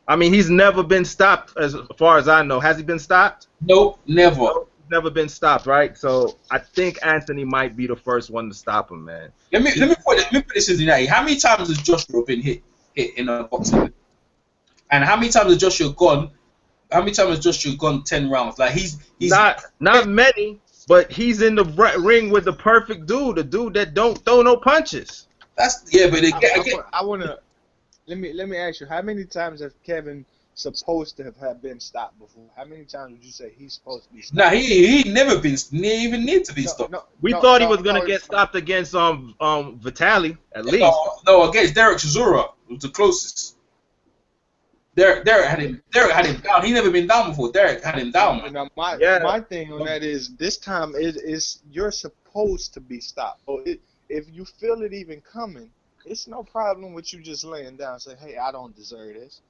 I mean, he's never been stopped as far as I know. Has he been stopped? Nope, never. Nope, never been stopped, right? So I think Anthony might be the first one to stop him, man. Let me put this in United. How many times has Joshua been hit in a boxing? And how many times has Joshua gone? How many times has Joshua gone 10 rounds? Like he's not many, but he's in the ring with the perfect dude, the dude that don't throw no punches. Let me ask you, how many times has Kevin supposed to have been stopped before? How many times would you say he's supposed to be stopped? Nah, he never been even need to be stopped. We thought he was gonna get stopped against Vitali at least. No, against Derek Chisora was the closest. Derek had him down. He never been down before. Derek had him down. Now my thing on that is this time you're supposed to be stopped. So if you feel it even coming, it's no problem with you just laying down and say, hey, I don't deserve this,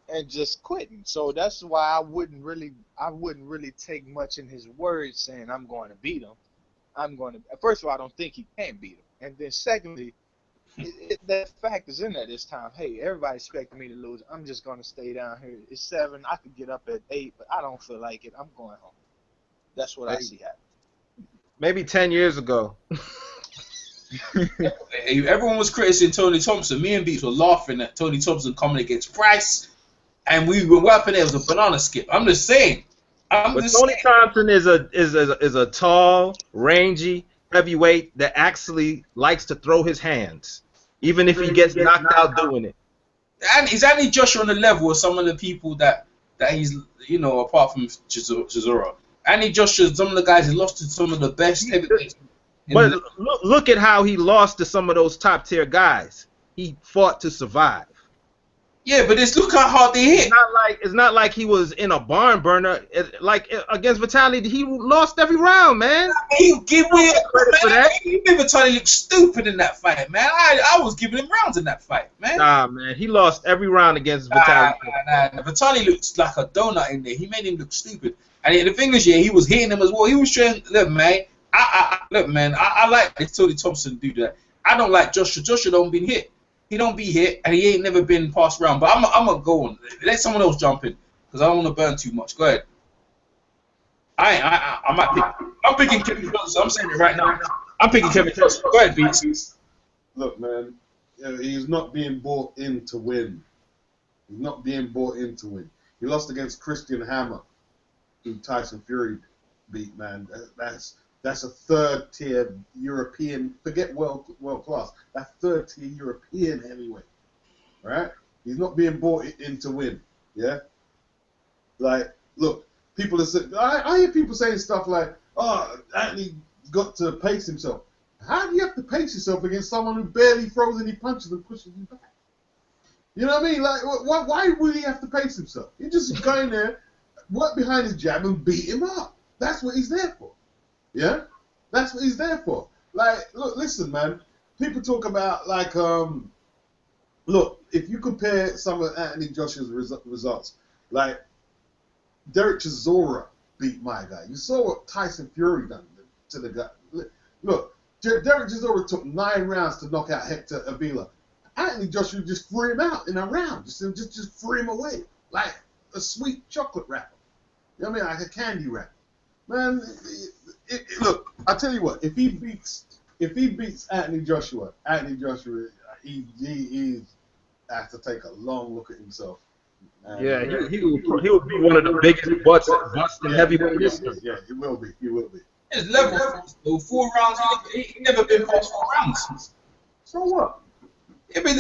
and just quitting. So that's why I wouldn't really take much in his words saying I'm going to beat him. First of all, I don't think he can beat him, and then secondly, that fact is in there this time. Hey, everybody expecting me to lose. I'm just going to stay down here. It's 7. I could get up at 8, but I don't feel like it. I'm going home. That's what I see happening. Maybe 10 years ago. Everyone was criticizing Tony Thompson. Me and Beats were laughing at Tony Thompson coming against Price, and we were wrapping it as a banana skip. I'm just saying. Tony Thompson is a tall, rangy heavyweight that actually likes to throw his hands, even if he gets knocked out doing it. And is Anthony Joshua on the level of some of the people that he's, apart from Chisora? Anthony Joshua, some of the guys he lost to some of the best heavyweights. But look at how he lost to some of those top tier guys. He fought to survive. Yeah, but look how hard they hit. It's not like he was in a barn burner. Like against Vitali, he lost every round, man. Give me credit for that. Vitali looked stupid in that fight, man. I was giving him rounds in that fight, man. Nah, man, he lost every round against Vitali. Nah. Vitali looks like a donut in there. He made him look stupid. And the thing is, he was hitting him as well. He was trying. Look, man. I like this Tony Thompson do that. I don't like Joshua. Joshua don't been hit. He don't be hit, and he ain't never been passed around. But I'm gonna go on. Let someone else jump in, because I don't want to burn too much. Go ahead. I'm picking Kevin Johnson. I'm saying it right now. I'm picking Kevin Johnson. Go ahead, Beats. Look, man, he's not being brought in to win. He's not being brought in to win. He lost against Christian Hammer, who Tyson Fury beat, man. That's a third-tier European, forget world class, that third-tier European heavyweight, right? He's not being brought in to win, yeah? Like, look, people are saying, I hear people saying stuff like, oh, Anthony got to pace himself. How do you have to pace yourself against someone who barely throws any punches and pushes you back? You know what I mean? Like, why would he have to pace himself? He just go in there, work behind his jab, and beat him up. That's what he's there for. Yeah? That's what he's there for. Like, look, listen, man. People talk about, like, look, if you compare some of Anthony Joshua's results, like, Derek Chisora beat my guy. You saw what Tyson Fury done to the guy. Look, Derek Chisora took 9 rounds to knock out Hector Avila. Anthony Joshua just threw him out in a round. Just threw him away. Like a sweet chocolate wrapper. You know what I mean? Like a candy wrapper. Man, look, I tell you what, if he beats Anthony Joshua, he has to take a long look at himself. Yeah, he would be one of the biggest busting heavyweight history. Yeah, he will be. His level, 4 rounds, he never been past 4 rounds. So what? Yeah, but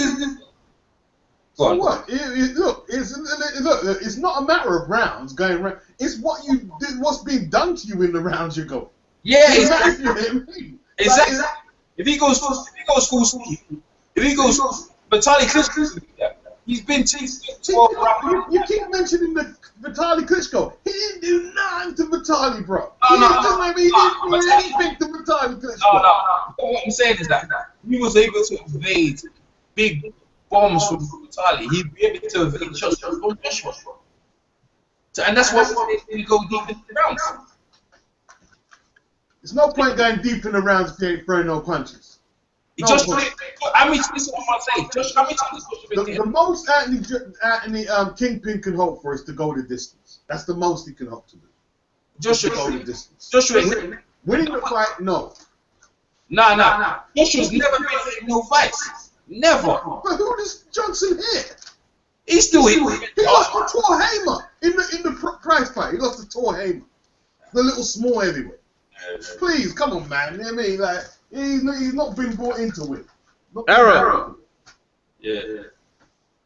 so what? Look, it's not a matter of rounds going round. It's what's being done to you in the rounds you go. Yeah, exactly. Exactly. If he goes full speed, Vitali Klitschko, he's been 12 rounds. You keep mentioning the Vitali Klitschko. He didn't do nothing to Vitali, bro. He didn't do anything to Vitali Klitschko. No. What I'm saying is that he was able to evade big bombs from Vitali. He'd be able to evade shots from Joshua. And that's why we go deep in the rounds. There's no point going deep in the rounds if you ain't throwing no punches. This is what I'm saying. The most Anthony Kingpin can hope for is to go the distance. That's the most he can hope to do. Joshua go the distance. Winning the fight, no. Nah. Joshua's never been in no fights. Never. But who does Johnson hit? He's still hit. He lost to Tor Hamer in the prize fight. He lost to Tor Hamer, the little small heavyweight. Please, come on, man. You know what I mean? Like, he's not been brought into it. Error. Yeah.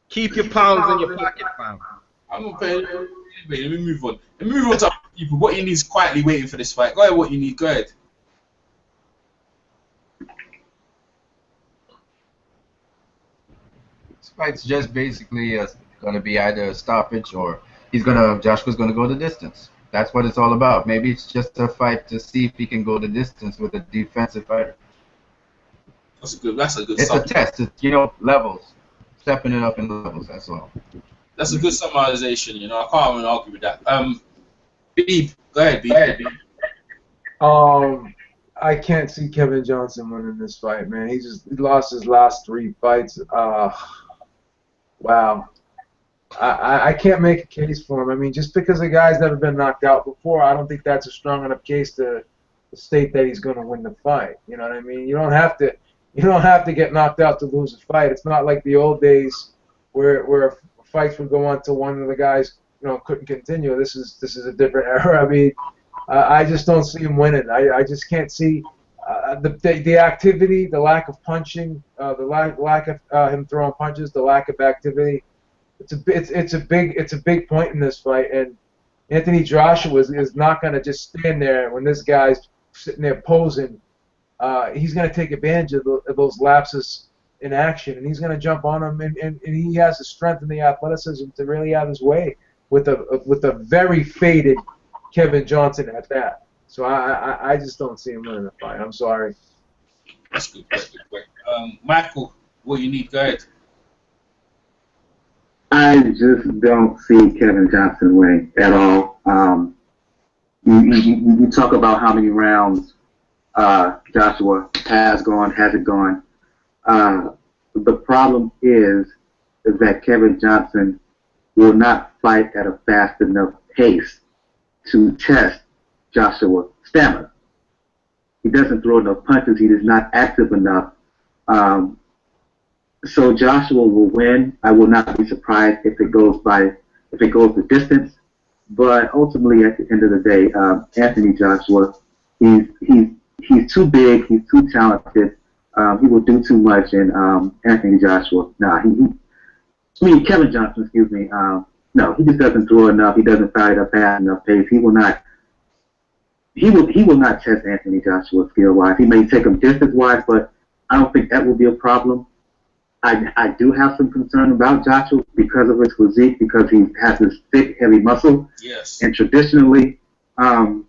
Keep your pounds in your pocket, fam. I'm not paying. Wait, let me move on. Let me move on to other people. What you need is quietly waiting for this fight. Go ahead. What you need. Go ahead. This fight's just basically going to be either a stoppage or Joshua's going to go the distance. That's what it's all about. Maybe it's just a fight to see if he can go the distance with a defensive fighter. That's a good. It's Sum. a test. It's, levels, stepping it up in levels. That's all. That's a good summarization. I can't even argue with that. Beeb, go ahead, Beeb. I can't see Kevin Johnson winning this fight, man. He lost his last 3 fights. Wow. I can't make a case for him. I mean, just because a guy's never been knocked out before, I don't think that's a strong enough case to state that he's going to win the fight. You know what I mean? You don't have to get knocked out to lose a fight. It's not like the old days where fights would go on till one of the guys couldn't continue. This is a different era. I mean, I just don't see him winning. I just can't see the activity, the lack of punching, the lack of him throwing punches, the lack of activity. It's a big point in this fight, and Anthony Joshua is not going to just stand there when this guy's sitting there posing. He's going to take advantage of those lapses in action, and he's going to jump on him, and he has the strength and the athleticism to really have his way with a very faded Kevin Johnson at that. So I just don't see him winning the fight. I'm sorry. That's good. Michael, what you need? Go ahead. I just don't see Kevin Johnson winning at all. You talk about how many rounds Joshua hasn't gone. The problem is that Kevin Johnson will not fight at a fast enough pace to test Joshua's stamina. He doesn't throw enough punches. He is not active enough. So Joshua will win. I will not be surprised if it goes the distance. But ultimately, at the end of the day, Anthony Joshua, he's too big. He's too talented. He will do too much. And Anthony Joshua, Kevin Johnson, excuse me. No, he just doesn't throw enough. He doesn't fight at a fast enough pace. He will not test Anthony Joshua skill wise. He may take him distance wise, but I don't think that will be a problem. I do have some concern about Joshua because of his physique, because he has this thick, heavy muscle. Yes. And traditionally, fighters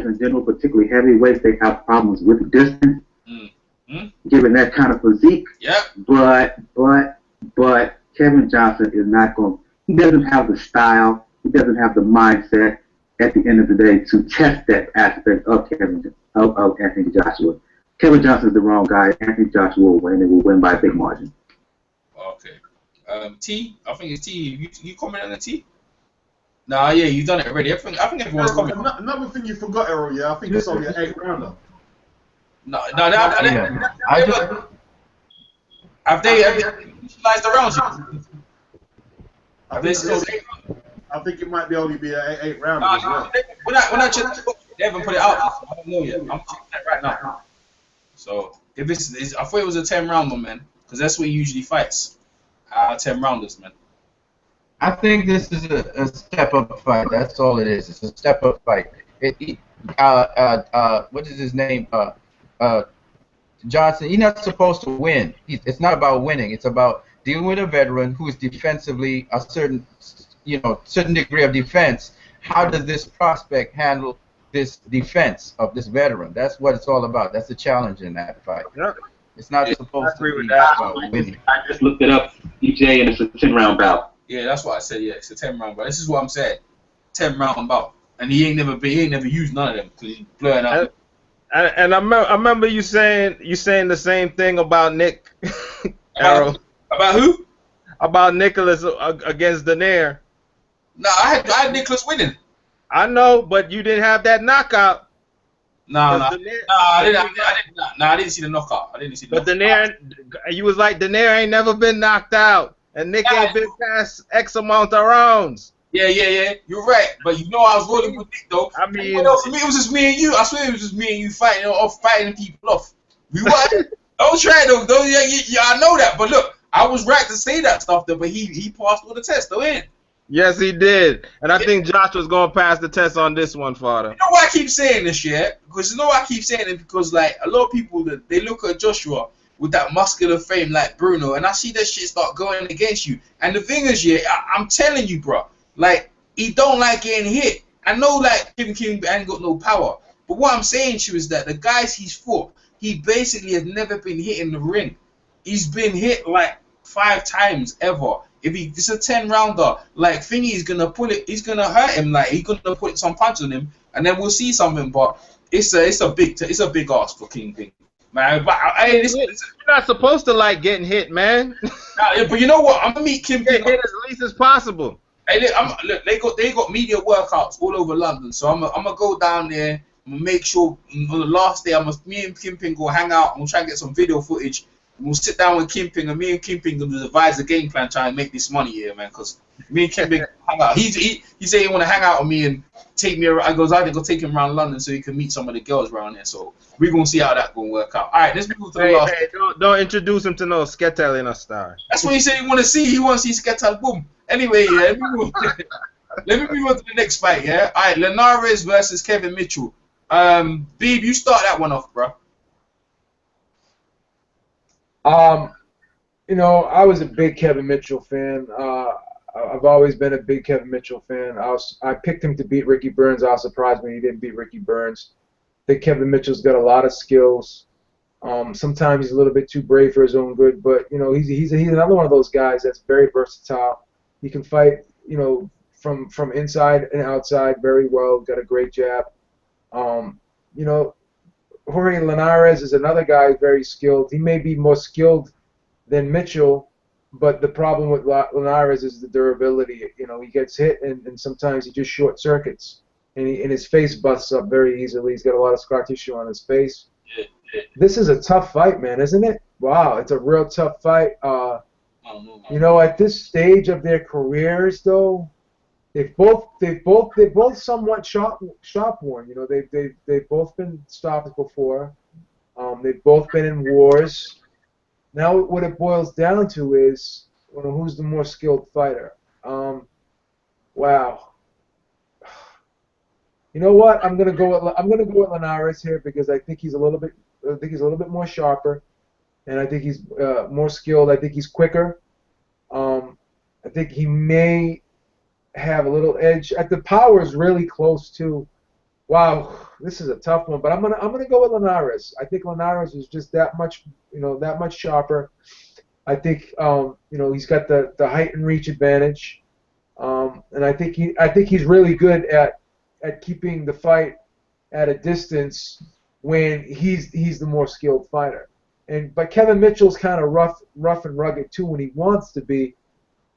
in general, particularly heavyweights, they have problems with distance, given that kind of physique. Yeah. But Kevin Johnson is not going. He doesn't have the style. He doesn't have the mindset. At the end of the day, to test that aspect of Anthony Joshua. Kevin Johnson is the wrong guy. Anthony Joshua will win. It will win by a big margin. Okay. T, I think it's T. You comment on the T? Nah, yeah, you've done it already. I think everyone's commenting. Another thing you forgot, Errol. Yeah, I think it's only an 8 rounder. Have they utilized the rounds? I think it might be only be an 8 rounder as well. When I check the book, they haven't put it out. I don't know yet. I'm checking that right now. So if it's I thought it was a 10-rounder, man, because that's what he usually fights. 10 rounders, man. I think this is a step-up fight. That's all it is. It's a step-up fight. What is his name? Johnson. He's not supposed to win. It's not about winning. It's about dealing with a veteran who is defensively a certain degree of defense. How does this prospect handle this defense of this veteran? That's what it's all about. That's the challenge in that fight. Yeah. It's not supposed to be about winning. I just looked it up, EJ, and it's a 10-round bout. Yeah, that's what I said. Yeah, it's a 10-round bout. This is what I'm saying. 10-round bout, and he ain't never used none of them because he's blurring out. And I remember you saying the same thing about Nick. About who? About Nicholas against Danair. No, I had Nicholas winning. I know, but you didn't have that knockout. No, I didn't see the knockout. But Danair, you was like, Danair ain't never been knocked out, and Nick ain't been past X amount of rounds. Yeah. You're right, but I was rolling with Nick though. I mean, for me, it was just me and you. I swear it was just me and you fighting people off. We were. Don't try though. Yeah, I know that. But look, I was right to say that stuff though, but he passed all the tests though, ain't? Yes, he did. And I think Joshua's going to pass the test on this one, Father. You know why I keep saying this, yeah? Because you know why I keep saying it? Because, like, a lot of people, they look at Joshua with that muscular frame like Bruno, and I see that shit start going against you. And the thing is, yeah, I'm telling you, bro, like, he don't like getting hit. I know, like, Kevin King ain't got no power. But what I'm saying to you is that the guys he's fought, he basically has never been hit in the ring. He's been hit, like, 5 times ever. If it's a 10-rounder, like Thingy is gonna pull it, he's gonna hurt him, like he's gonna put some punch on him, and then we'll see something. But it's a big ask for Kingpin, man. But you're not supposed to like getting hit, man. But you know what? I'm gonna meet Kingpin get hit as least as possible. Hey, look, they got media workouts all over London, so I'm gonna go down there. I'm gonna make sure on the last day, me and Kingpin go hang out and we'll try and get some video footage. We'll sit down with Kingpin, and me and Kingpin gonna devise a game plan, try and make this money here, man. Cause me and Kingpin hang out. He said he wanna hang out with me and take me around. I goes, I go take him around London so he can meet some of the girls around there. So we're gonna see how that gonna work out. All right, let's move to the last. Hey, don't introduce him to no Sketel in a star. That's what he said he wanna see. He wanna see Sketel. Boom. Anyway, yeah. Let me move on to the next fight. Yeah. All right, Linares versus Kevin Mitchell. Beeb, you start that one off, bro. You know, I was a big Kevin Mitchell fan. I've always been a big Kevin Mitchell fan. I picked him to beat Ricky Burns. I was surprised when he didn't beat Ricky Burns. I think Kevin Mitchell's got a lot of skills. Sometimes he's a little bit too brave for his own good, but you know, he's another one of those guys that's very versatile. He can fight, you know, from inside and outside very well. Got a great jab. You know, Jorge Linares is another guy who's very skilled. He may be more skilled than Mitchell, but the problem with Linares is the durability. You know, he gets hit and sometimes he just short circuits, and his face busts up very easily. He's got a lot of scar tissue on his face. This is a tough fight, man, isn't it? Wow, it's a real tough fight. You know, at this stage of their careers, though, they've both somewhat shop worn. You know, they've both been stopped before. They've both been in wars. Now, what it boils down to is, you know, who's the more skilled fighter? Wow. You know what? I'm gonna go with Linares here because I think he's a little bit more sharper, and I think he's more skilled. I think he's quicker. I think he may have a little edge. The power is really close too. Wow, this is a tough one, but I'm gonna go with Linares. I think Linares is just that much sharper. I think you know, he's got the height and reach advantage, and I think he's really good at keeping the fight at a distance when he's the more skilled fighter. But Kevin Mitchell's kind of rough and rugged too when he wants to be,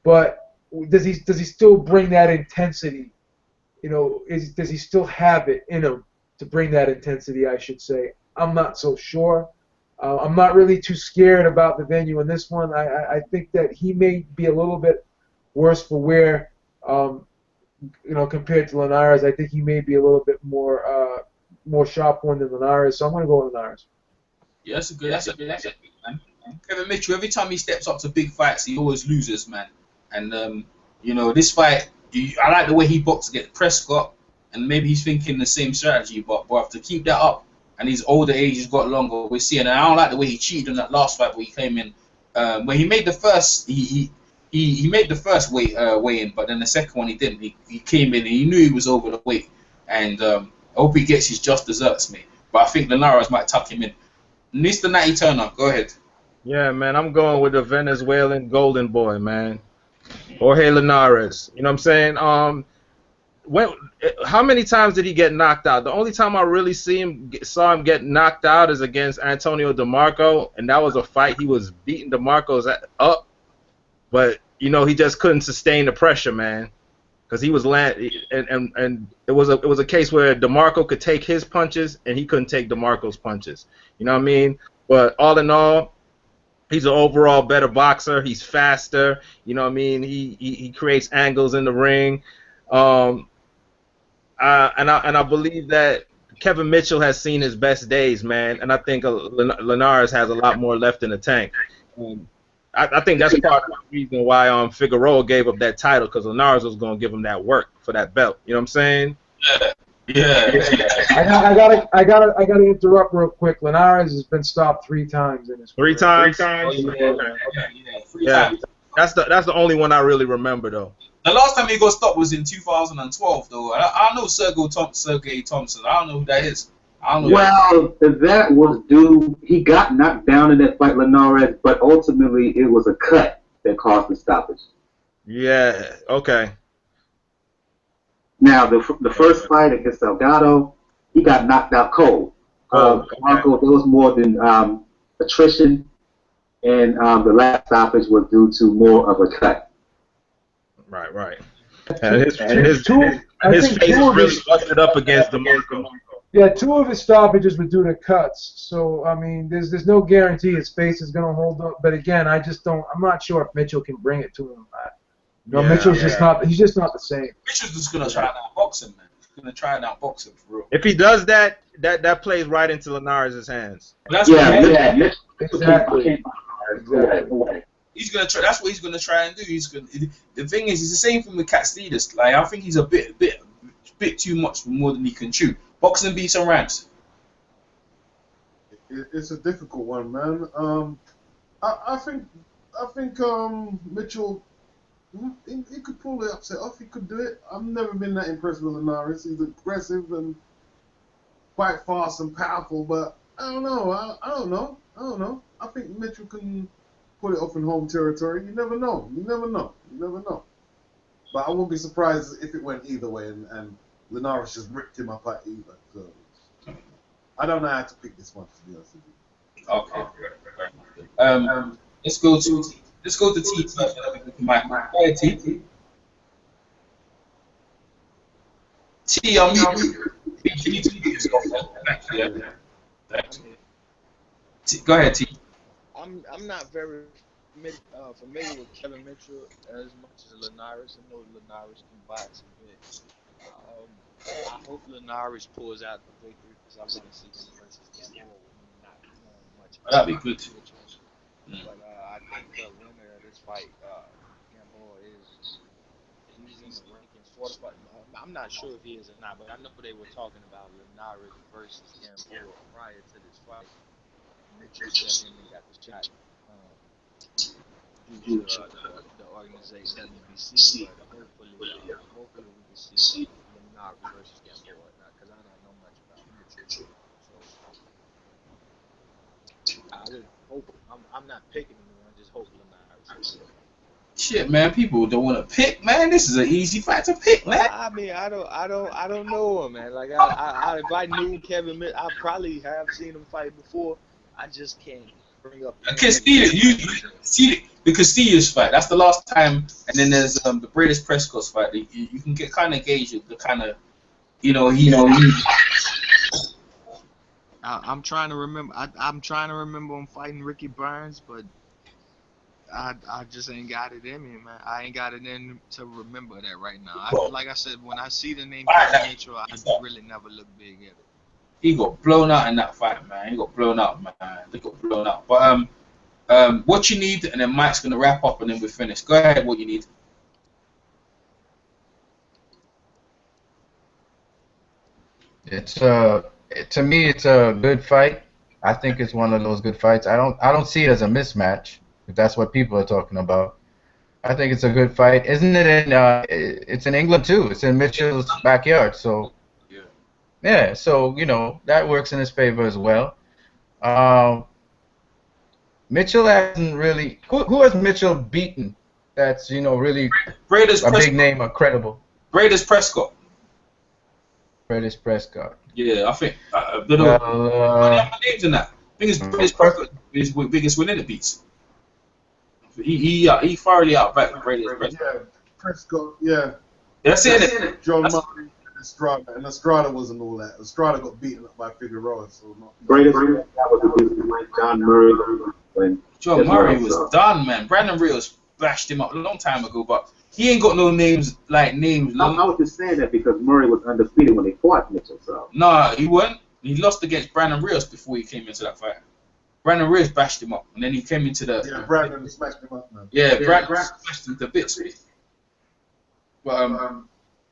but does he still bring that intensity? You know, does he still have it in him to bring that intensity, I should say? I'm not so sure. I'm not really too scared about the venue in this one. I think that he may be a little bit worse for wear, you know, compared to Linares. I think he may be a little bit more sharp one than Linares, so I'm going to go with Linares. Yeah, that's a good man. Kevin Mitchell, every time he steps up to big fights, he always loses, man. And you know, this fight, I like the way he boxed against Prescott, and maybe he's thinking the same strategy, but to keep that up, and his older age has got longer, we're seeing. And I don't like the way he cheated in that last fight where he came in, when he made the first, he made the first weigh in, but then the second one he didn't. He came in and he knew he was over the weight, and I hope he gets his just desserts, mate. But I think Linares might tuck him in. Mr. Natty Turner, go ahead. Yeah, man, I'm going with the Venezuelan golden boy, man. Jorge Linares. You know what I'm saying? How many times did he get knocked out? The only time I really saw him get knocked out is against Antonio DeMarco, and that was a fight he was beating DeMarco's up, but you know, he just couldn't sustain the pressure, man, because he was and it was a case where DeMarco could take his punches and he couldn't take DeMarco's punches. You know what I mean? But all in all, he's an overall better boxer. He's faster. You know what I mean? He creates angles in the ring. And I believe that Kevin Mitchell has seen his best days, man. And I think Linares has a lot more left in the tank. I think that's part of the reason why Figueroa gave up that title, because Linares was gonna give him that work for that belt. You know what I'm saying? Yeah. I gotta interrupt real quick. Linares has been stopped 3 times in his career. 3 times. Oh, Yeah. That's the only one I really remember though. The last time he got stopped was in 2012 though. I know Sergey Thompson. I don't know who that is. I don't know. Well, that was due. He got knocked down in that fight, Linares, but ultimately it was a cut that caused the stoppage. Yeah. Okay. Now, the first fight against Delgado, he got knocked out cold. Marco, there was more than attrition, and the last stoppage was due to more of a cut. Right. And his face really busted up against the Marco. Yeah, 2 of his stoppages were due to cuts. So I mean, there's no guarantee his face is gonna hold up. But again, I'm not sure if Mitchell can bring it to him. Mitchell's just not. He's just not the same. Mitchell's just gonna try and outbox him, man. He's gonna try and outbox him for real. If he does that plays right into Linares' hands. Exactly. He's gonna try. That's what he's gonna try and do. The thing is, it's the same thing with Castellas. Like, I think he's a bit too much for more than he can chew. Box and beat some ranks. It's a difficult one, man. I think Mitchell, he could pull the upset off. He could do it. I've never been that impressed with Linares. He's aggressive and quite fast and powerful, but I don't know. I don't know. I think Mitchell can pull it off in home territory. You never know. But I won't be surprised if it went either way and Linares just ripped him up at either. So I don't know how to pick this one, to be honest with you. Okay. Let's go to T first, and then we go to Mike. Go ahead, T. T, I'm you. Go ahead, T. I'm not very familiar with Kevin Mitchell as much as Linares. I know Linares can box a bit. I hope Linares pulls out the victory, because I want to see him versus Gamboa with him not knowing much. That'd be good. But I think the winner of this fight, Gamboa, he's in the rankings fortified. I'm not sure if he is or not, but I know they were talking about Linares versus Gamboa prior to this fight. Mitchell stepped in and got the shot due to the organization PBC, but hopefully we can see Linares versus Gamboa, because I don't know much about Mitchell. So I would hope. I'm not picking anyone. Just hope Linares. Shit, man, people don't want to pick, man. This is an easy fight to pick, man. I mean, I don't know him, man. Like if I knew Kevin Mitchell, I probably have seen him fight before. I just can't bring up. Castillo, you see the Castillo's fight. That's the last time, and then there's the British Prescott's fight. You can get kind of gauge the kind of, I'm trying to remember. I'm trying to remember him fighting Ricky Burns, but I just ain't got it in me, man. I ain't got it in to remember that right now. Like I said, when I see the name Kevin Mitchell, I really never look big at it. He got blown out in that fight, man. He got blown out. But what you need, and then Mike's gonna wrap up, and then we're finished. Go ahead. What you need? It's to me, it's a good fight. I think it's one of those good fights. I don't see it as a mismatch, if that's what people are talking about. I think it's a good fight. Isn't it it's in England too. It's in Mitchell's backyard, so yeah, so that works in his favor as well. Mitchell hasn't really. Who has Mitchell beaten? That's really a big name or credible. British Prescott. British Prescott. Yeah, I think. I don't know. What names in that? I think it's British Prescott is the biggest winner that beats. He thoroughly outbacked British Prescott. Yeah, Prescott. Yeah. That's it. John Murray. Estrada wasn't all that. Estrada got beaten up by Figueroa, so not. Greatest that was against John Murray. John Murray was done, man. Brandon Rios bashed him up a long time ago, but he ain't got no names like names. I was just saying that because Murray was undefeated when they fought Mitchell. So. Nah, he wasn't. He lost against Brandon Rios before he came into that fight. Brandon Reyes bashed him up, and then he came into the. Yeah, Brandon smashed him up, man. Yeah, Brandon smashed him to bits. But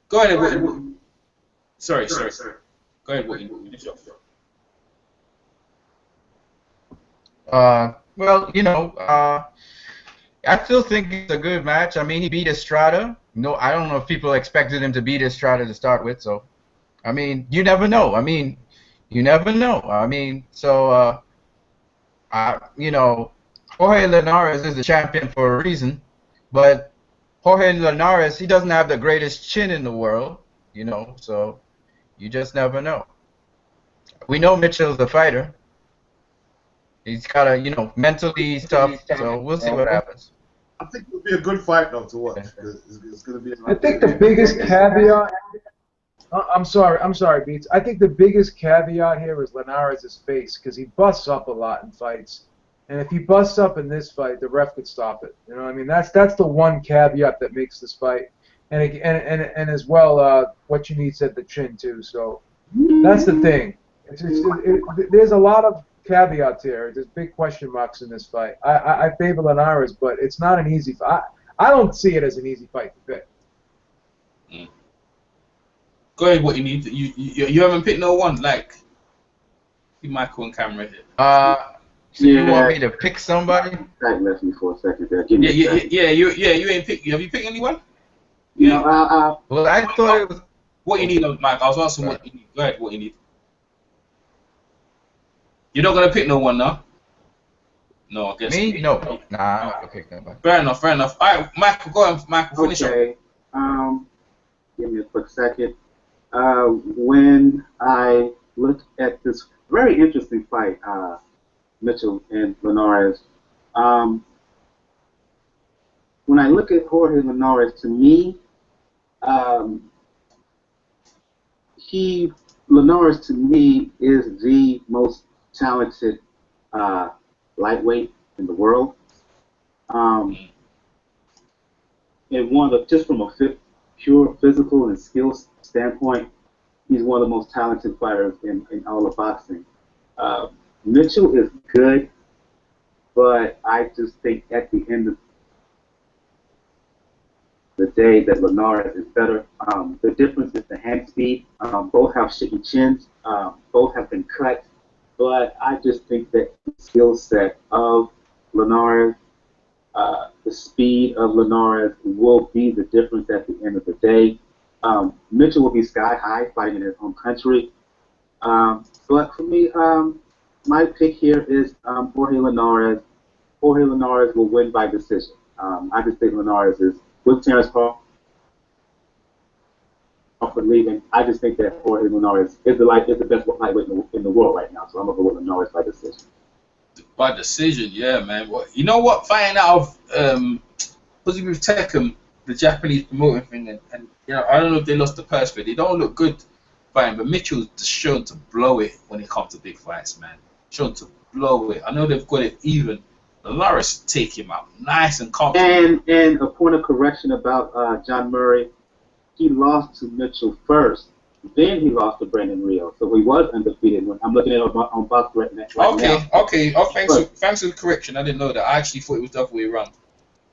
go ahead. Sorry. Go ahead. What you finish off? Well, I still think it's a good match. I mean, he beat Estrada. No, I don't know if people expected him to beat Estrada to start with. So, I mean, you never know. So, Jorge Linares is the champion for a reason, but Jorge Linares, he doesn't have the greatest chin in the world, so you just never know. We know Mitchell's a fighter. He's got to, mentally he's tough, so we'll see what happens. I think it'll be a good fight, though, to watch. It's going to be. I think the biggest caveat. I'm sorry, Beats. I think the biggest caveat here is Linares' face, because he busts up a lot in fights, and if he busts up in this fight, the ref could stop it. You know what I mean? That's the one caveat that makes this fight, and as well, what you need said the chin too. So that's the thing. There's a lot of caveats here. There's big question marks in this fight. I favor Linares, but it's not an easy fight. I don't see it as an easy fight to pick. Go ahead. What you need? You haven't picked no one like. See Michael and camera here. So you want me to pick somebody? That left me for a second there. Yeah. You ain't picked. Have you picked anyone? Well, I thought it was. What you need, Mike? I was asking what you need. Go ahead. What you need? You're not gonna pick no one now. No, I guess. Me? No. Nah, I'm not gonna pick nobody. Fair enough. All right, Michael, go on. Michael, finish up. Give me a quick second. When I look at this very interesting fight, Mitchell and Linares, when I look at Jorge Linares, to me, Linares to me is the most talented lightweight in the world. And just from a pure physical and skills standpoint, he's one of the most talented fighters in all of boxing. Mitchell is good, but I just think at the end of the day that Linares is better. The difference is the hand speed. Both have shaky chins. Both have been cut. But I just think that the skill set of Linares, the speed of Linares will be the difference at the end of the day. Mitchell will be sky high fighting in his home country. But for me, my pick here is Jorge Linares. Jorge Linares will win by decision. I just think Linares is, with Terrence Crawford leaving, I just think that Jorge Linares is the best lightweight in the world right now. So I'm going to go with Linares by decision. By decision, yeah, man. Well, you know what? Finding out of was with Tekken, the Japanese promoting thing, and I don't know if they lost the purse, but they don't look good fighting. But Mitchell's just shown to blow it when it comes to big fights, man. Shown to blow it. I know they've got it even. Linares take him out nice and confident. And a point of correction about John Murray, he lost to Mitchell first. Then he lost to Brandon Rio, so he was undefeated. When I'm looking at it on Box right now. Okay. Oh, thanks for the correction. I didn't know that. I actually thought it was the other way around.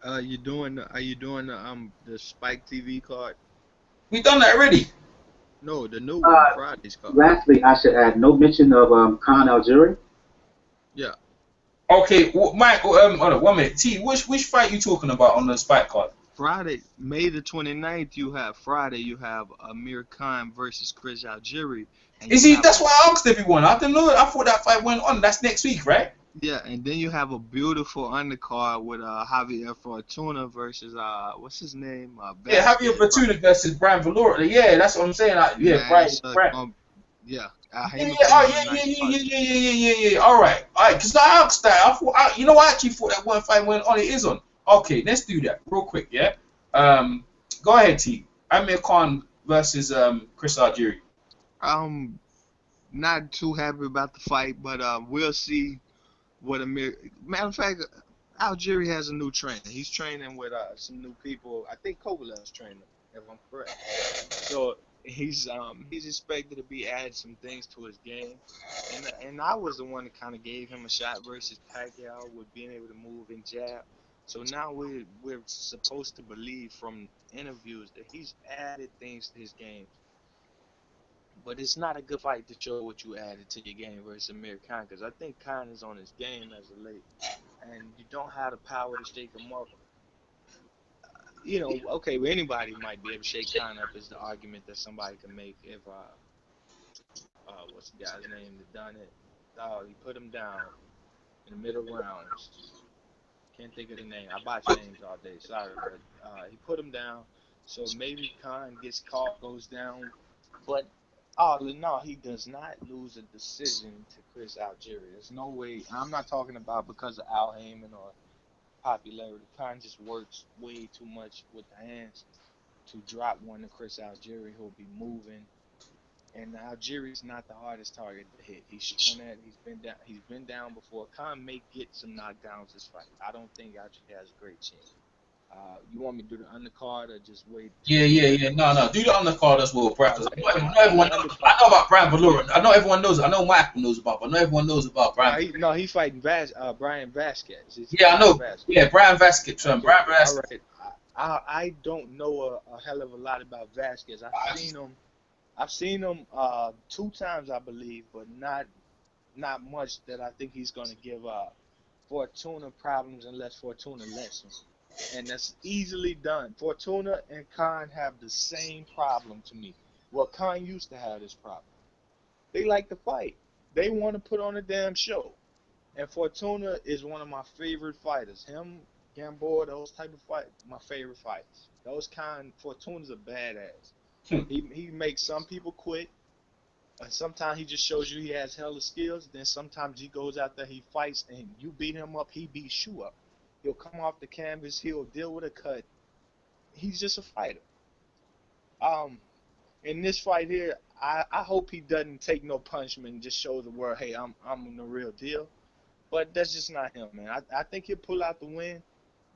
Are you doing the Spike TV card? We done that already. No, the new one, Friday's card. Lastly, I should add no mention of Khan Algieri. Yeah. Okay, Mike. Hold on, 1 minute. T, which fight you talking about on the Spike card? Friday, May the 29th, you have Amir Khan versus Chris Algieri. That's why I asked everyone. I didn't know. I thought that fight went on. That's next week, right? Yeah, and then you have a beautiful undercard with Javier Fortuna versus what's his name? Javier Fortuna versus Brian Valora. Yeah, that's what I'm saying. Brian. Yeah. Yeah. All right. Because I asked that. I actually thought that one fight went on. It is on. Okay, let's do that real quick. Yeah. Go ahead, T. Amir Khan versus Chris Algieri. Not too happy about the fight, but we'll see what Amir. Matter of fact, Algieri has a new trainer. He's training with some new people. I think Kovalev's training. if I'm correct. So he's expected to be adding some things to his game, and I was the one that kind of gave him a shot versus Pacquiao with being able to move and jab. So now we're supposed to believe from interviews that he's added things to his game. But it's not a good fight to show what you added to your game versus Amir Khan, because I think Khan is on his game as of late, and you don't have the power to shake him up. You know, okay, well, anybody might be able to shake Khan up is the argument that somebody can make if what's the guy's name that done it? He put him down in the middle rounds. Can't think of the name. I botch names all day. Sorry, but he put him down. So maybe Khan gets caught, goes down, but all in all, he does not lose a decision to Chris Algieri. There's no way. I'm not talking about because of Al Heyman or popularity. Khan just works way too much with the hands to drop one to Chris Algieri, who'll be moving. And Algieri's not the hardest target to hit. He's shown that. He's been down before. Khan may get some knockdowns this fight. I don't think Algieri has a great chance. You want me to do the undercard or just wait? Yeah. No. Do the undercard as well, Brad. Not everyone knows. I know about Brian Valorant. I know everyone knows. I know Michael knows about, but not everyone knows about Brian. He's fighting Brian Vasquez. I know. Yeah, Brian Vasquez. Brian Vasquez. All right. I don't know a hell of a lot about Vasquez. I've seen him 2 times, I believe, but not much that I think he's going to give Fortuna problems unless Fortuna lets him. And that's easily done. Fortuna and Khan have the same problem to me. Well, Khan used to have this problem. They like to fight. They want to put on a damn show. And Fortuna is one of my favorite fighters. Him, Gamboa, those type of fight, my favorite fighters. Those kind, Fortuna's a badass. He makes some people quit. Sometimes he just shows you he has hella skills. Then sometimes he goes out there, he fights, and you beat him up, he beats you up. He'll come off the canvas, he'll deal with a cut. He's just a fighter. In this fight here, I hope he doesn't take no punishment and just show the world, hey, I'm the real deal. But that's just not him, man. I think he'll pull out the win.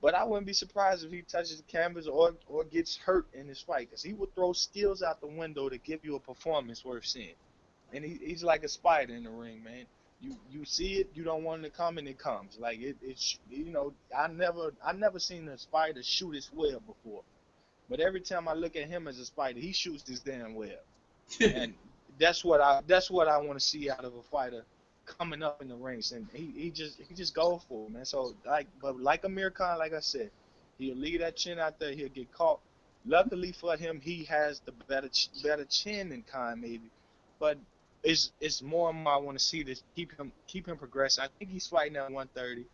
But I wouldn't be surprised if he touches the canvas or gets hurt in this fight, because he will throw skills out the window to give you a performance worth seeing. And he's like a spider in the ring, man. You see it, you don't want it to come, and it comes. Like it's you know, I never seen a spider shoot his web before. But every time I look at him as a spider, he shoots his damn web. And that's what I want to see out of a fighter coming up in the ranks, and he just go for it, man. So like Amir Khan, like I said, he'll leave that chin out there, he'll get caught. Luckily for him, he has the better chin than Khan maybe, but it's more and more I want to see this keep him progressing. I think he's fighting at 130.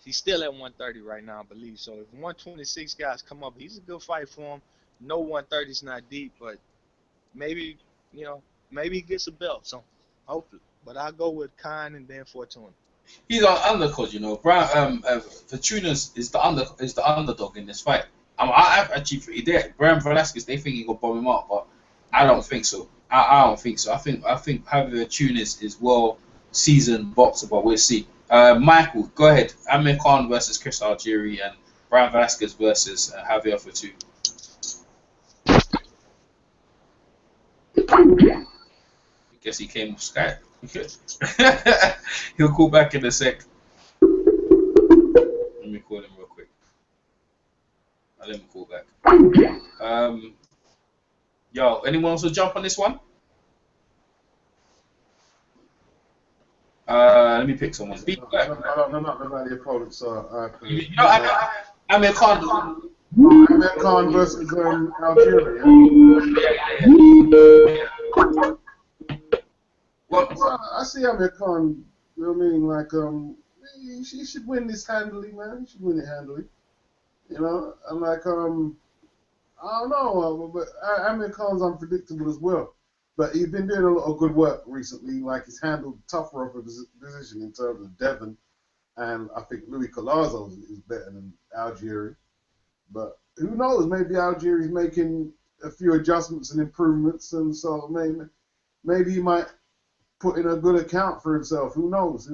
He's still at 130 right now, I believe. So if 126 guys come up, he's a good fight for him. No 130's not deep, but maybe he gets a belt. So hopefully, but I'll go with Khan and then Fortuna. He's on undercard, Brian. Fortuna is the underdog in this fight. I actually, Brian Velasquez, they think he gonna bomb him up, but I don't think so. I don't think so. I think Javier Fortuna is well seasoned boxer, but we'll see. Michael, go ahead. Amir Khan versus Chris Algieri and Brian Velasquez versus Javier Fortuna. I guess he came off Skype. He'll call back in a sec. Let me call him real quick. Let me call back. Yo, anyone else to jump on this one? Let me pick someone. Not the opponents. Amir Khan. Amir Khan versus Algeria. Well, I see Amir Khan. You know what I mean? Like, he should win this handily, man. He should win it handily. I'm like, I don't know, but Amir Khan's unpredictable as well. But he's been doing a lot of good work recently. Like, he's handled tougher of a position in terms of Devon, and I think Louis Collazo is better than Algieri. But who knows? Maybe Algieri's making a few adjustments and improvements, and so maybe he might put in a good account for himself. Who knows?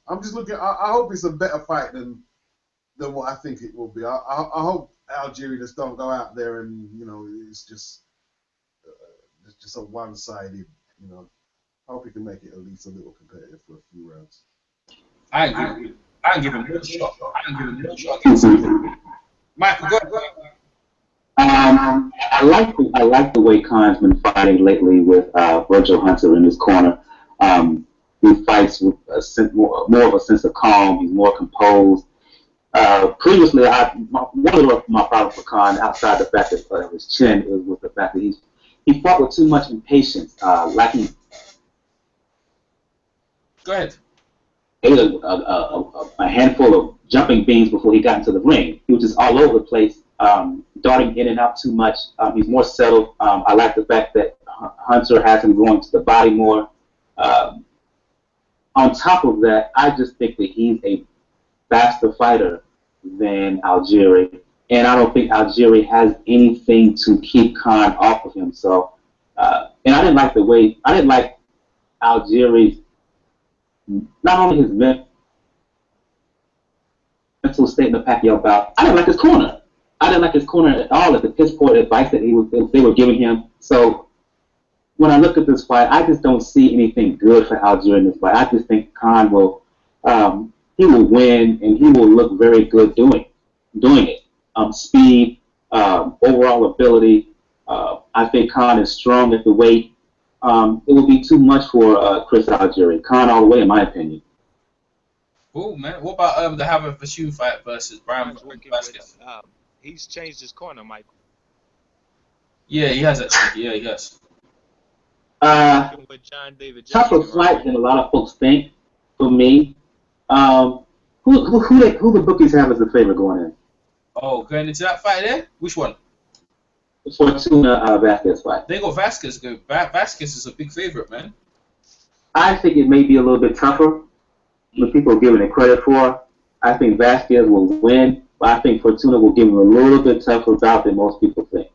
I'm just looking. I hope it's a better fight than what I think it will be. I hope Algeria just don't go out there and it's just a one-sided. I hope he can make it at least a little competitive for a few rounds. I ain't give him no shot. Against him. Michael, go ahead. I like the way Khan's been fighting lately with Virgil Hunter in his corner. He fights with more of a sense of calm. He's more composed. Previously, one of my problems for Khan, outside the fact that his chin, was the fact that he fought with too much impatience, lacking. Go ahead. Ate a handful of jumping beans before he got into the ring. He was just all over the place, darting in and out too much. He's more settled. I like the fact that Hunter has him going to the body more. On top of that, I just think that he's a faster fighter than Algieri, and I don't think Algieri has anything to keep Khan off of him. So, and I didn't like Algieri's, not only his mental state in the Pacquiao bout, I didn't like his corner. I didn't like his corner at all, at the piss poor advice that they were giving him. So when I look at this fight, I just don't see anything good for Algieri in this fight. I just think Khan will he will win, and he will look very good doing it. Speed, overall ability. I think Khan is strong at the weight. It will be too much for Chris Algieri. Khan all the way, in my opinion. Cool, man. What about the Having for Shoe fight versus Brian Vasquez? He's changed his corner, Michael. Yeah, he has actually. Yeah, he has. With John David Tougher fight than a lot of folks think. For me, who the bookies have as the favorite going in? Oh, going into that fight there? Which one? Fortuna Vasquez fight. They got Vasquez. Vasquez is a big favorite, man. I think it may be a little bit tougher than people are giving it credit for. I think Vasquez will win, but I think Fortuna will give him a little bit tougher bout than most people think.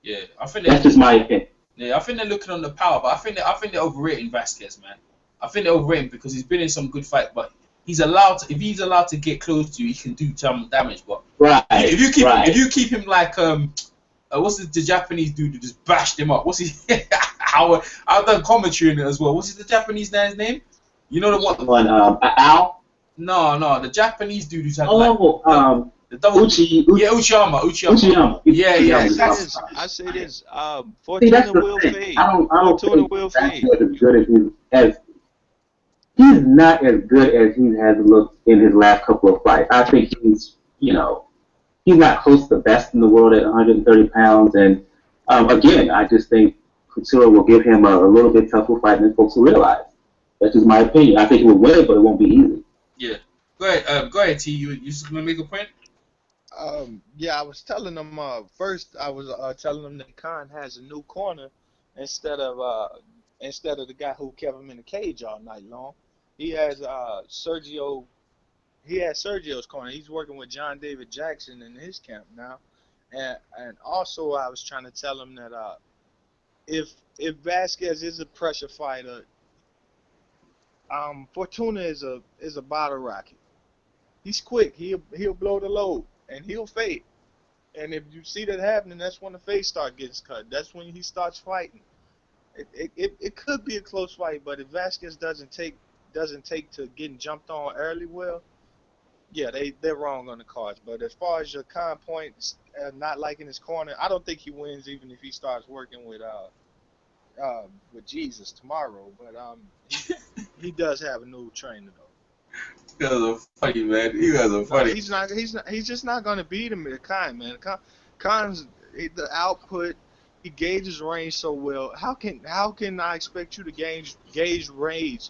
Yeah, I think that's just my opinion. Yeah, I think they're looking on the power, but I think they're overrating Vasquez, man. I think they're overrating because he's been in some good fight, but if he's allowed to get close to you, he can do some damage. But if you keep him like what's the Japanese dude who just bashed him up? What's he? I've done commentary in it as well. What's the Japanese guy's name? You know the one? Al? No, the Japanese dude who's had the double. Uchiyama. Yeah. I say this. Fortuna will fade. Fortuna will fade. He's not as good as he has looked in his last couple of fights. I think he's not close to the best in the world at 130 pounds. And again, I just think Couture will give him a little bit tougher fight than folks will realize. That's just my opinion. I think he will win, but it won't be easy. Yeah. Go ahead, T. You just gonna make a point? Yeah, I was telling them first. I was telling them that Khan has a new corner instead of the guy who kept him in the cage all night long. He has Sergio. He has Sergio's corner. He's working with John David Jackson in his camp now, and also I was trying to tell him that if Vasquez is a pressure fighter, Fortuna is a bottle rocket. He's quick. He'll blow the load and he'll fade. And if you see that happening, that's when the face gets cut. That's when he starts fighting. It could be a close fight, but if Vasquez doesn't take to getting jumped on early, well, yeah, they're wrong on the cards. But as far as your Khan point, not liking his corner, I don't think he wins even if he starts working with Jesus tomorrow. But he does have a new trainer though. You guys are funny, man. You guys are funny. No, he's just not gonna beat him at Khan, man. Khan's the output. He gauges range so well. How can I expect you to gauge range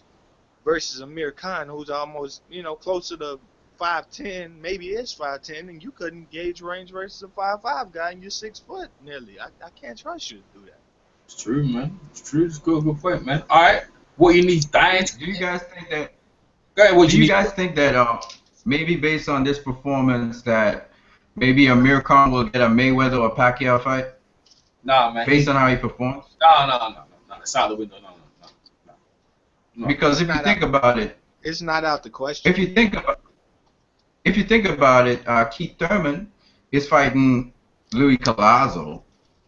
versus Amir Khan, who's almost closer to 5'10", maybe is 5'10", and you couldn't gauge range versus a 5'5" guy, and you're 6 foot nearly. I can't trust you to do that. It's true, man. It's true. It's a good point, man. All right, what you need, dying? Do you guys think that? Go ahead. Do you guys think that maybe based on this performance that maybe Amir Khan will get a Mayweather or Pacquiao fight? Nah, man. Based on how he performs? No. It's out the window. No. Because if you think about it, it's not out the question. If you think about it, Keith Thurman is fighting Louis Collazo,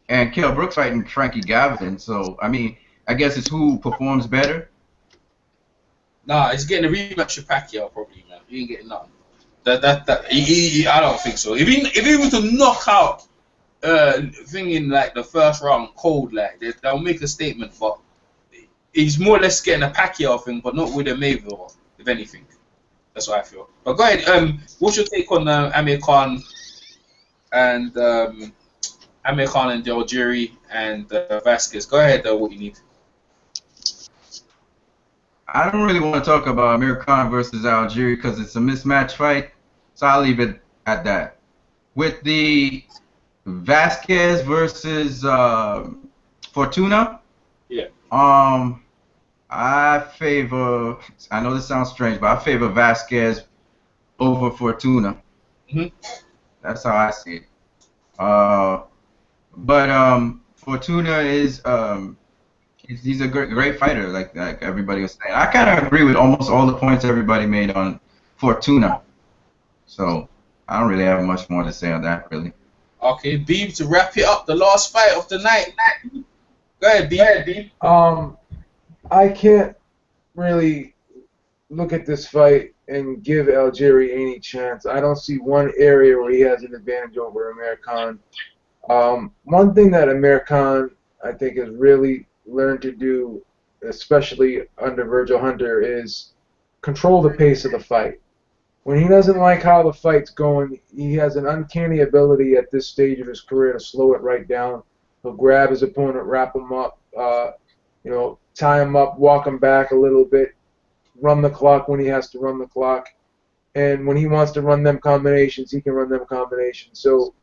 and Kell Brooks fighting Frankie Gavin. So I mean, I guess it's who performs better. Nah, he's getting a rematch with Pacquiao probably, man. He ain't getting nothing. I don't think so. If he was to knock out thing in like the first round cold, like they'll make a statement, but he's more or less getting a Pacquiao thing, but not with a Mayweather, if anything. That's what I feel. But go ahead. What's your take on Amir Khan and the Algeri and Vasquez? Go ahead. What you need. I don't really want to talk about Amir Khan versus Algeri because it's a mismatch fight, so I'll leave it at that. With the Vasquez versus Fortuna, yeah. I favor. I know this sounds strange, but I favor Vasquez over Fortuna. That's how I see it. But Fortuna is he's a great fighter, like everybody was saying. I kind of agree with almost all the points everybody made on Fortuna. So I don't really have much more to say on that, really. Okay, Beeb, to wrap it up, the last fight of the night. Go ahead, Beeb. I can't really look at this fight and give Algeri any chance. I don't see one area where he has an advantage over Amir Khan. One thing that Amir Khan, I think, has really learned to do, especially under Virgil Hunter, is control the pace of the fight. When he doesn't like how the fight's going, he has an uncanny ability at this stage of his career to slow it right down. He'll grab his opponent, wrap him up, tie him up, walk him back a little bit, run the clock when he has to run the clock. And when he wants to run them combinations, he can run them combinations. So,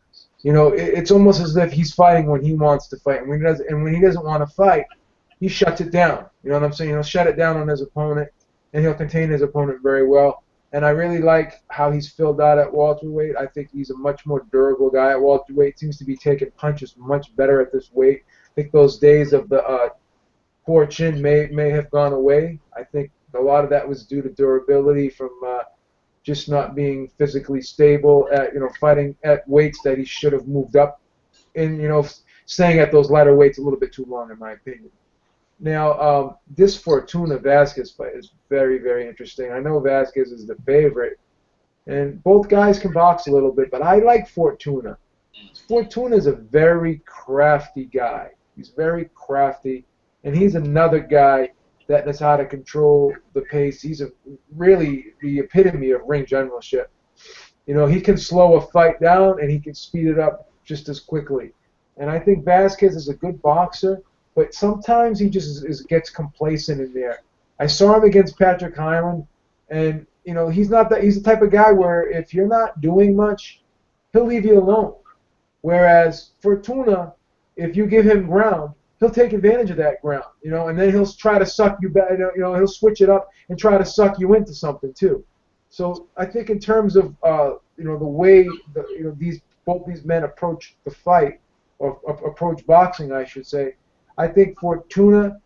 it's almost as if he's fighting when he wants to fight. And when he doesn't want to fight, he shuts it down. You know what I'm saying? He'll shut it down on his opponent, and he'll contain his opponent very well. And I really like how he's filled out at welterweight. I think he's a much more durable guy at welterweight. Seems to be taking punches much better at this weight. I think those days of the poor chin may have gone away. I think a lot of that was due to durability from just not being physically stable at fighting at weights that he should have moved up, and staying at those lighter weights a little bit too long, in my opinion. Now, this Fortuna Vasquez fight is very, very interesting. I know Vasquez is the favorite, and both guys can box a little bit, but I like Fortuna. Fortuna is a very crafty guy. He's very crafty, and he's another guy that knows how to control the pace. He's really the epitome of ring generalship. He can slow a fight down, and he can speed it up just as quickly. And I think Vasquez is a good boxer, but sometimes he just gets complacent in there. I saw him against Patrick Hyland, and he's the type of guy where if you're not doing much, he'll leave you alone. Whereas Fortuna, if you give him ground, he'll take advantage of that ground, and then he'll try to suck you back. He'll switch it up and try to suck you into something too. So I think in terms of the way both these men approach the fight, or approach boxing, I should say, I think Fortuna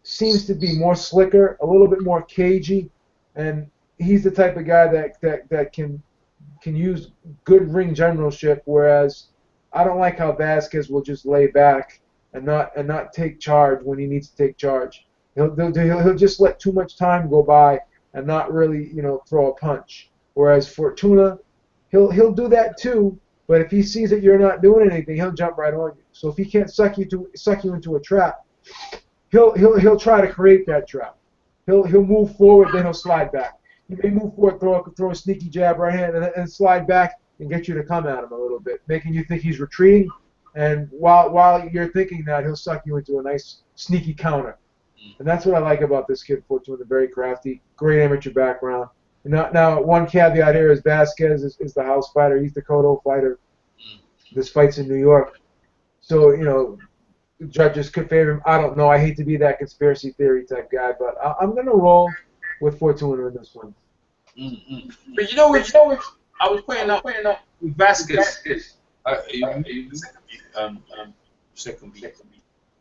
seems to be more slicker, a little bit more cagey, and he's the type of guy that can use good ring generalship. Whereas I don't like how Vasquez will just lay back and not take charge when he needs to take charge. He'll just let too much time go by and not really throw a punch. Whereas Fortuna, he'll do that too. But if he sees that you're not doing anything, he'll jump right on you. So if he can't suck you into a trap, he'll try to create that trap. He'll move forward, then he'll slide back. He may move forward, throw a sneaky jab right hand, and slide back and get you to come at him a little bit, making you think he's retreating. And while you're thinking that, he'll suck you into a nice sneaky counter. And that's what I like about this kid, Fortuna. Very crafty, great amateur background. Now, one caveat here is Vasquez is the house fighter. He's the Cotto fighter. This fight's in New York. So, the judges could favor him. I don't know. I hate to be that conspiracy theory type guy, but I'm going to roll with Fortuna in this one. But I was pointing out with Vasquez. Second beat.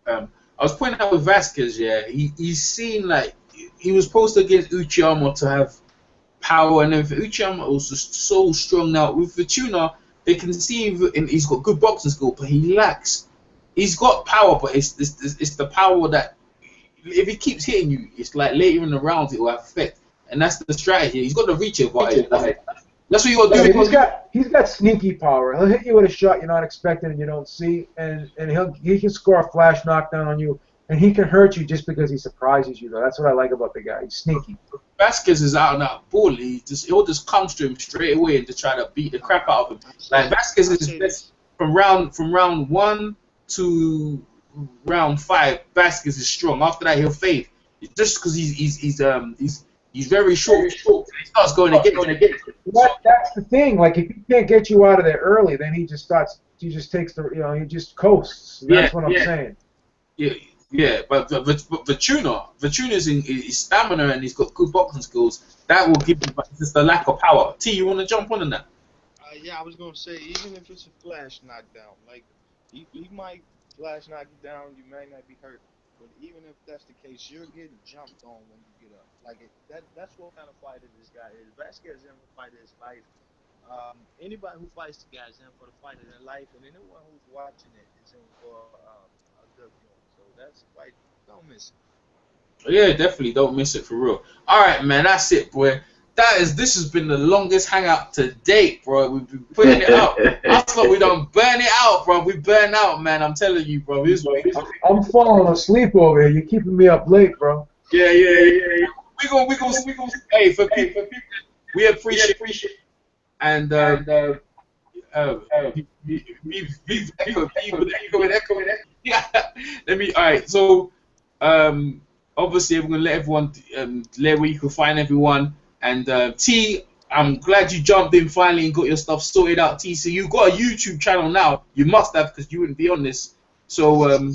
I was pointing out with Vasquez, yeah, he's seen like he was supposed to against Uchiyama to have power and everything. Uchiyama was just so strong now. With Fortuna, they can see he's got good boxing skill, but he lacks. He's got power, but it's the power that if he keeps hitting you, it's like later in the rounds it will have effect, and that's the strategy. He's got the reach advantage. That's what you got to do. He's got sneaky power. He'll hit you with a shot you're not expecting and you don't see, and he can score a flash knockdown on you, and he can hurt you just because he surprises you. Though that's what I like about the guy. He's sneaky. Vasquez is out and out bully. He'll just come to him straight away and just try to beat the crap out of him. Like Vasquez is best from round 1 to round 5. Vasquez is strong. After that, he'll fade. Just because he's very short. He starts going again. That's the thing. Like if he can't get you out of there early, then he just takes the he just coasts. That's what I'm saying. Yeah, but Vachuna's in his stamina and he's got good boxing skills. That will give you just the lack of power. T, you want to jump on that? Yeah, I was gonna say even if it's a flash knockdown, like he might flash knock you down, you may not be hurt, but even if that's the case, you're getting jumped on when you get up. Like that's what kind of fighter this guy is. Vasquez is in for fight his life. Anybody who fights the guy is in for the fight of their life, and anyone who's watching it is in for a good one. So that's like, don't miss it. Yeah, definitely don't miss it for real. All right, man, that's it, boy. This has been the longest hangout to date, bro. We've been putting it out. I thought we don't burn it out, bro. We burn out, man. I'm telling you, bro. I'm falling asleep over here. You're keeping me up late, bro. Yeah. We gonna. Hey, for people, we appreciate. And let me. All right. So, obviously, we're gonna let everyone let where you can find everyone. And T, I'm glad you jumped in finally and got your stuff sorted out. T, so you got a YouTube channel now. You must have, because you wouldn't be on this. So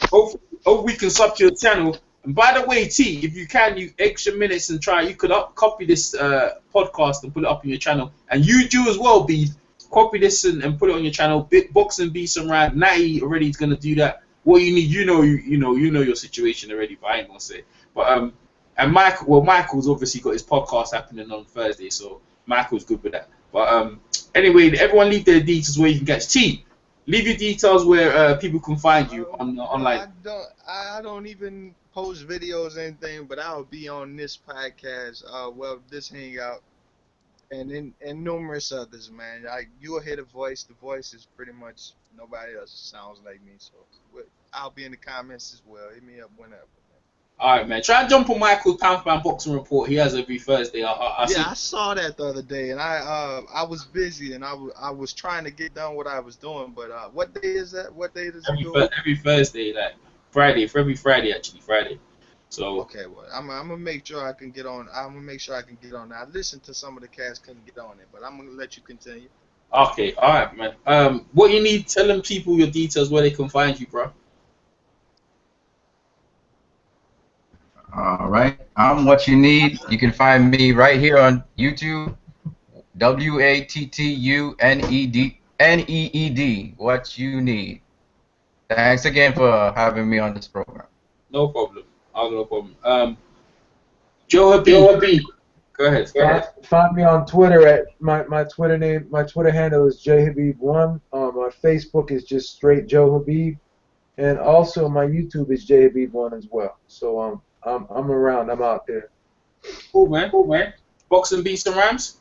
hope we can sub to your channel. And by the way, T, if you can, you extra minutes and try. You could copy this podcast and put it up on your channel. And you do as well, B. Copy this and put it on your channel. Boxing B some round. Natty already is gonna do that. What you need, you know your situation already. But I ain't gonna say. But and Michael's obviously got his podcast happening on Thursday, so Michael's good with that. But anyway, everyone leave their details where you can catch T. Leave your details where people can find you online. I don't even post videos or anything, but I'll be on this podcast, this hangout, and numerous others, man. You'll hear the voice. The voice is pretty much nobody else sounds like me, so I'll be in the comments as well. Hit me up whenever. Alright, man. Try and jump on Michael's Pound for Pound Boxing Report. He has every Thursday. I saw that the other day, and I was busy, and I was trying to get done what I was doing. But what day is that? What day does it go? Every Thursday, like Friday. For every Friday, actually, Friday. So okay, well, I'm gonna make sure I can get on. I'm gonna make sure I can get on. I listened to some of the cats, couldn't get on it, but I'm gonna let you continue. Okay, alright, man. What you need? Tell them people your details where they can find you, bro. All right, I'm what you need. You can find me right here on YouTube, WATTUNEED. What you need. Thanks again for having me on this program. No problem. No problem. Joe Habib. Go ahead. Find me on Twitter at my Twitter handle is jhabib1. My Facebook is just straight Joe Habib, and also my YouTube is jhabib1 as well. So I'm around. I'm out there. Cool, man. Boxing Beats and Rhymes?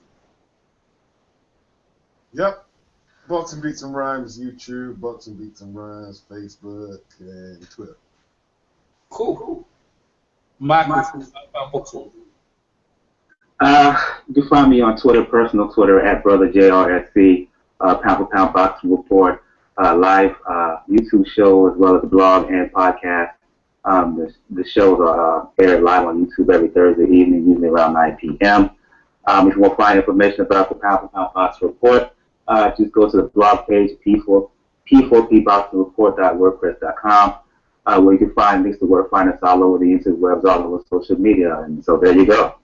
Yep. Boxing Beats and Rhymes, YouTube, Boxing Beats and Rhymes, Facebook, and Twitter. Cool. Michael. You can find me on Twitter, personal Twitter, at BrotherJRSC, Pound for Pound Boxing Report, live YouTube show, as well as blog and podcast. The shows are aired live on YouTube every Thursday evening, usually around 9 p.m. If you want to find information about the Pound for Pound Boxing Report, just go to the blog page, p4pboxingreport.wordpress.com, where you can find links to where to find us all over the interwebs, all over social media. And so there you go.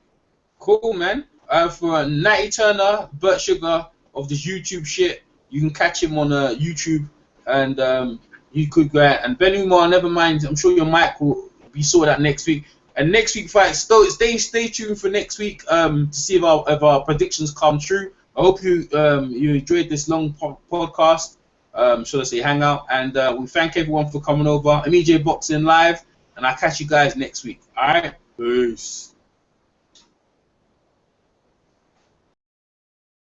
Cool, man. For Natty Turner, Burt Sugar of this YouTube shit, you can catch him on YouTube, and you could go out. And Ben Umar, never mind. I'm sure your mic will be sorted out next week. And next week fight, stay tuned for next week to see if our predictions come true. I hope you you enjoyed this long podcast. Should I say hangout? And we thank everyone for coming over. I'm EJ Boxing Live, and I'll catch you guys next week. All right, peace.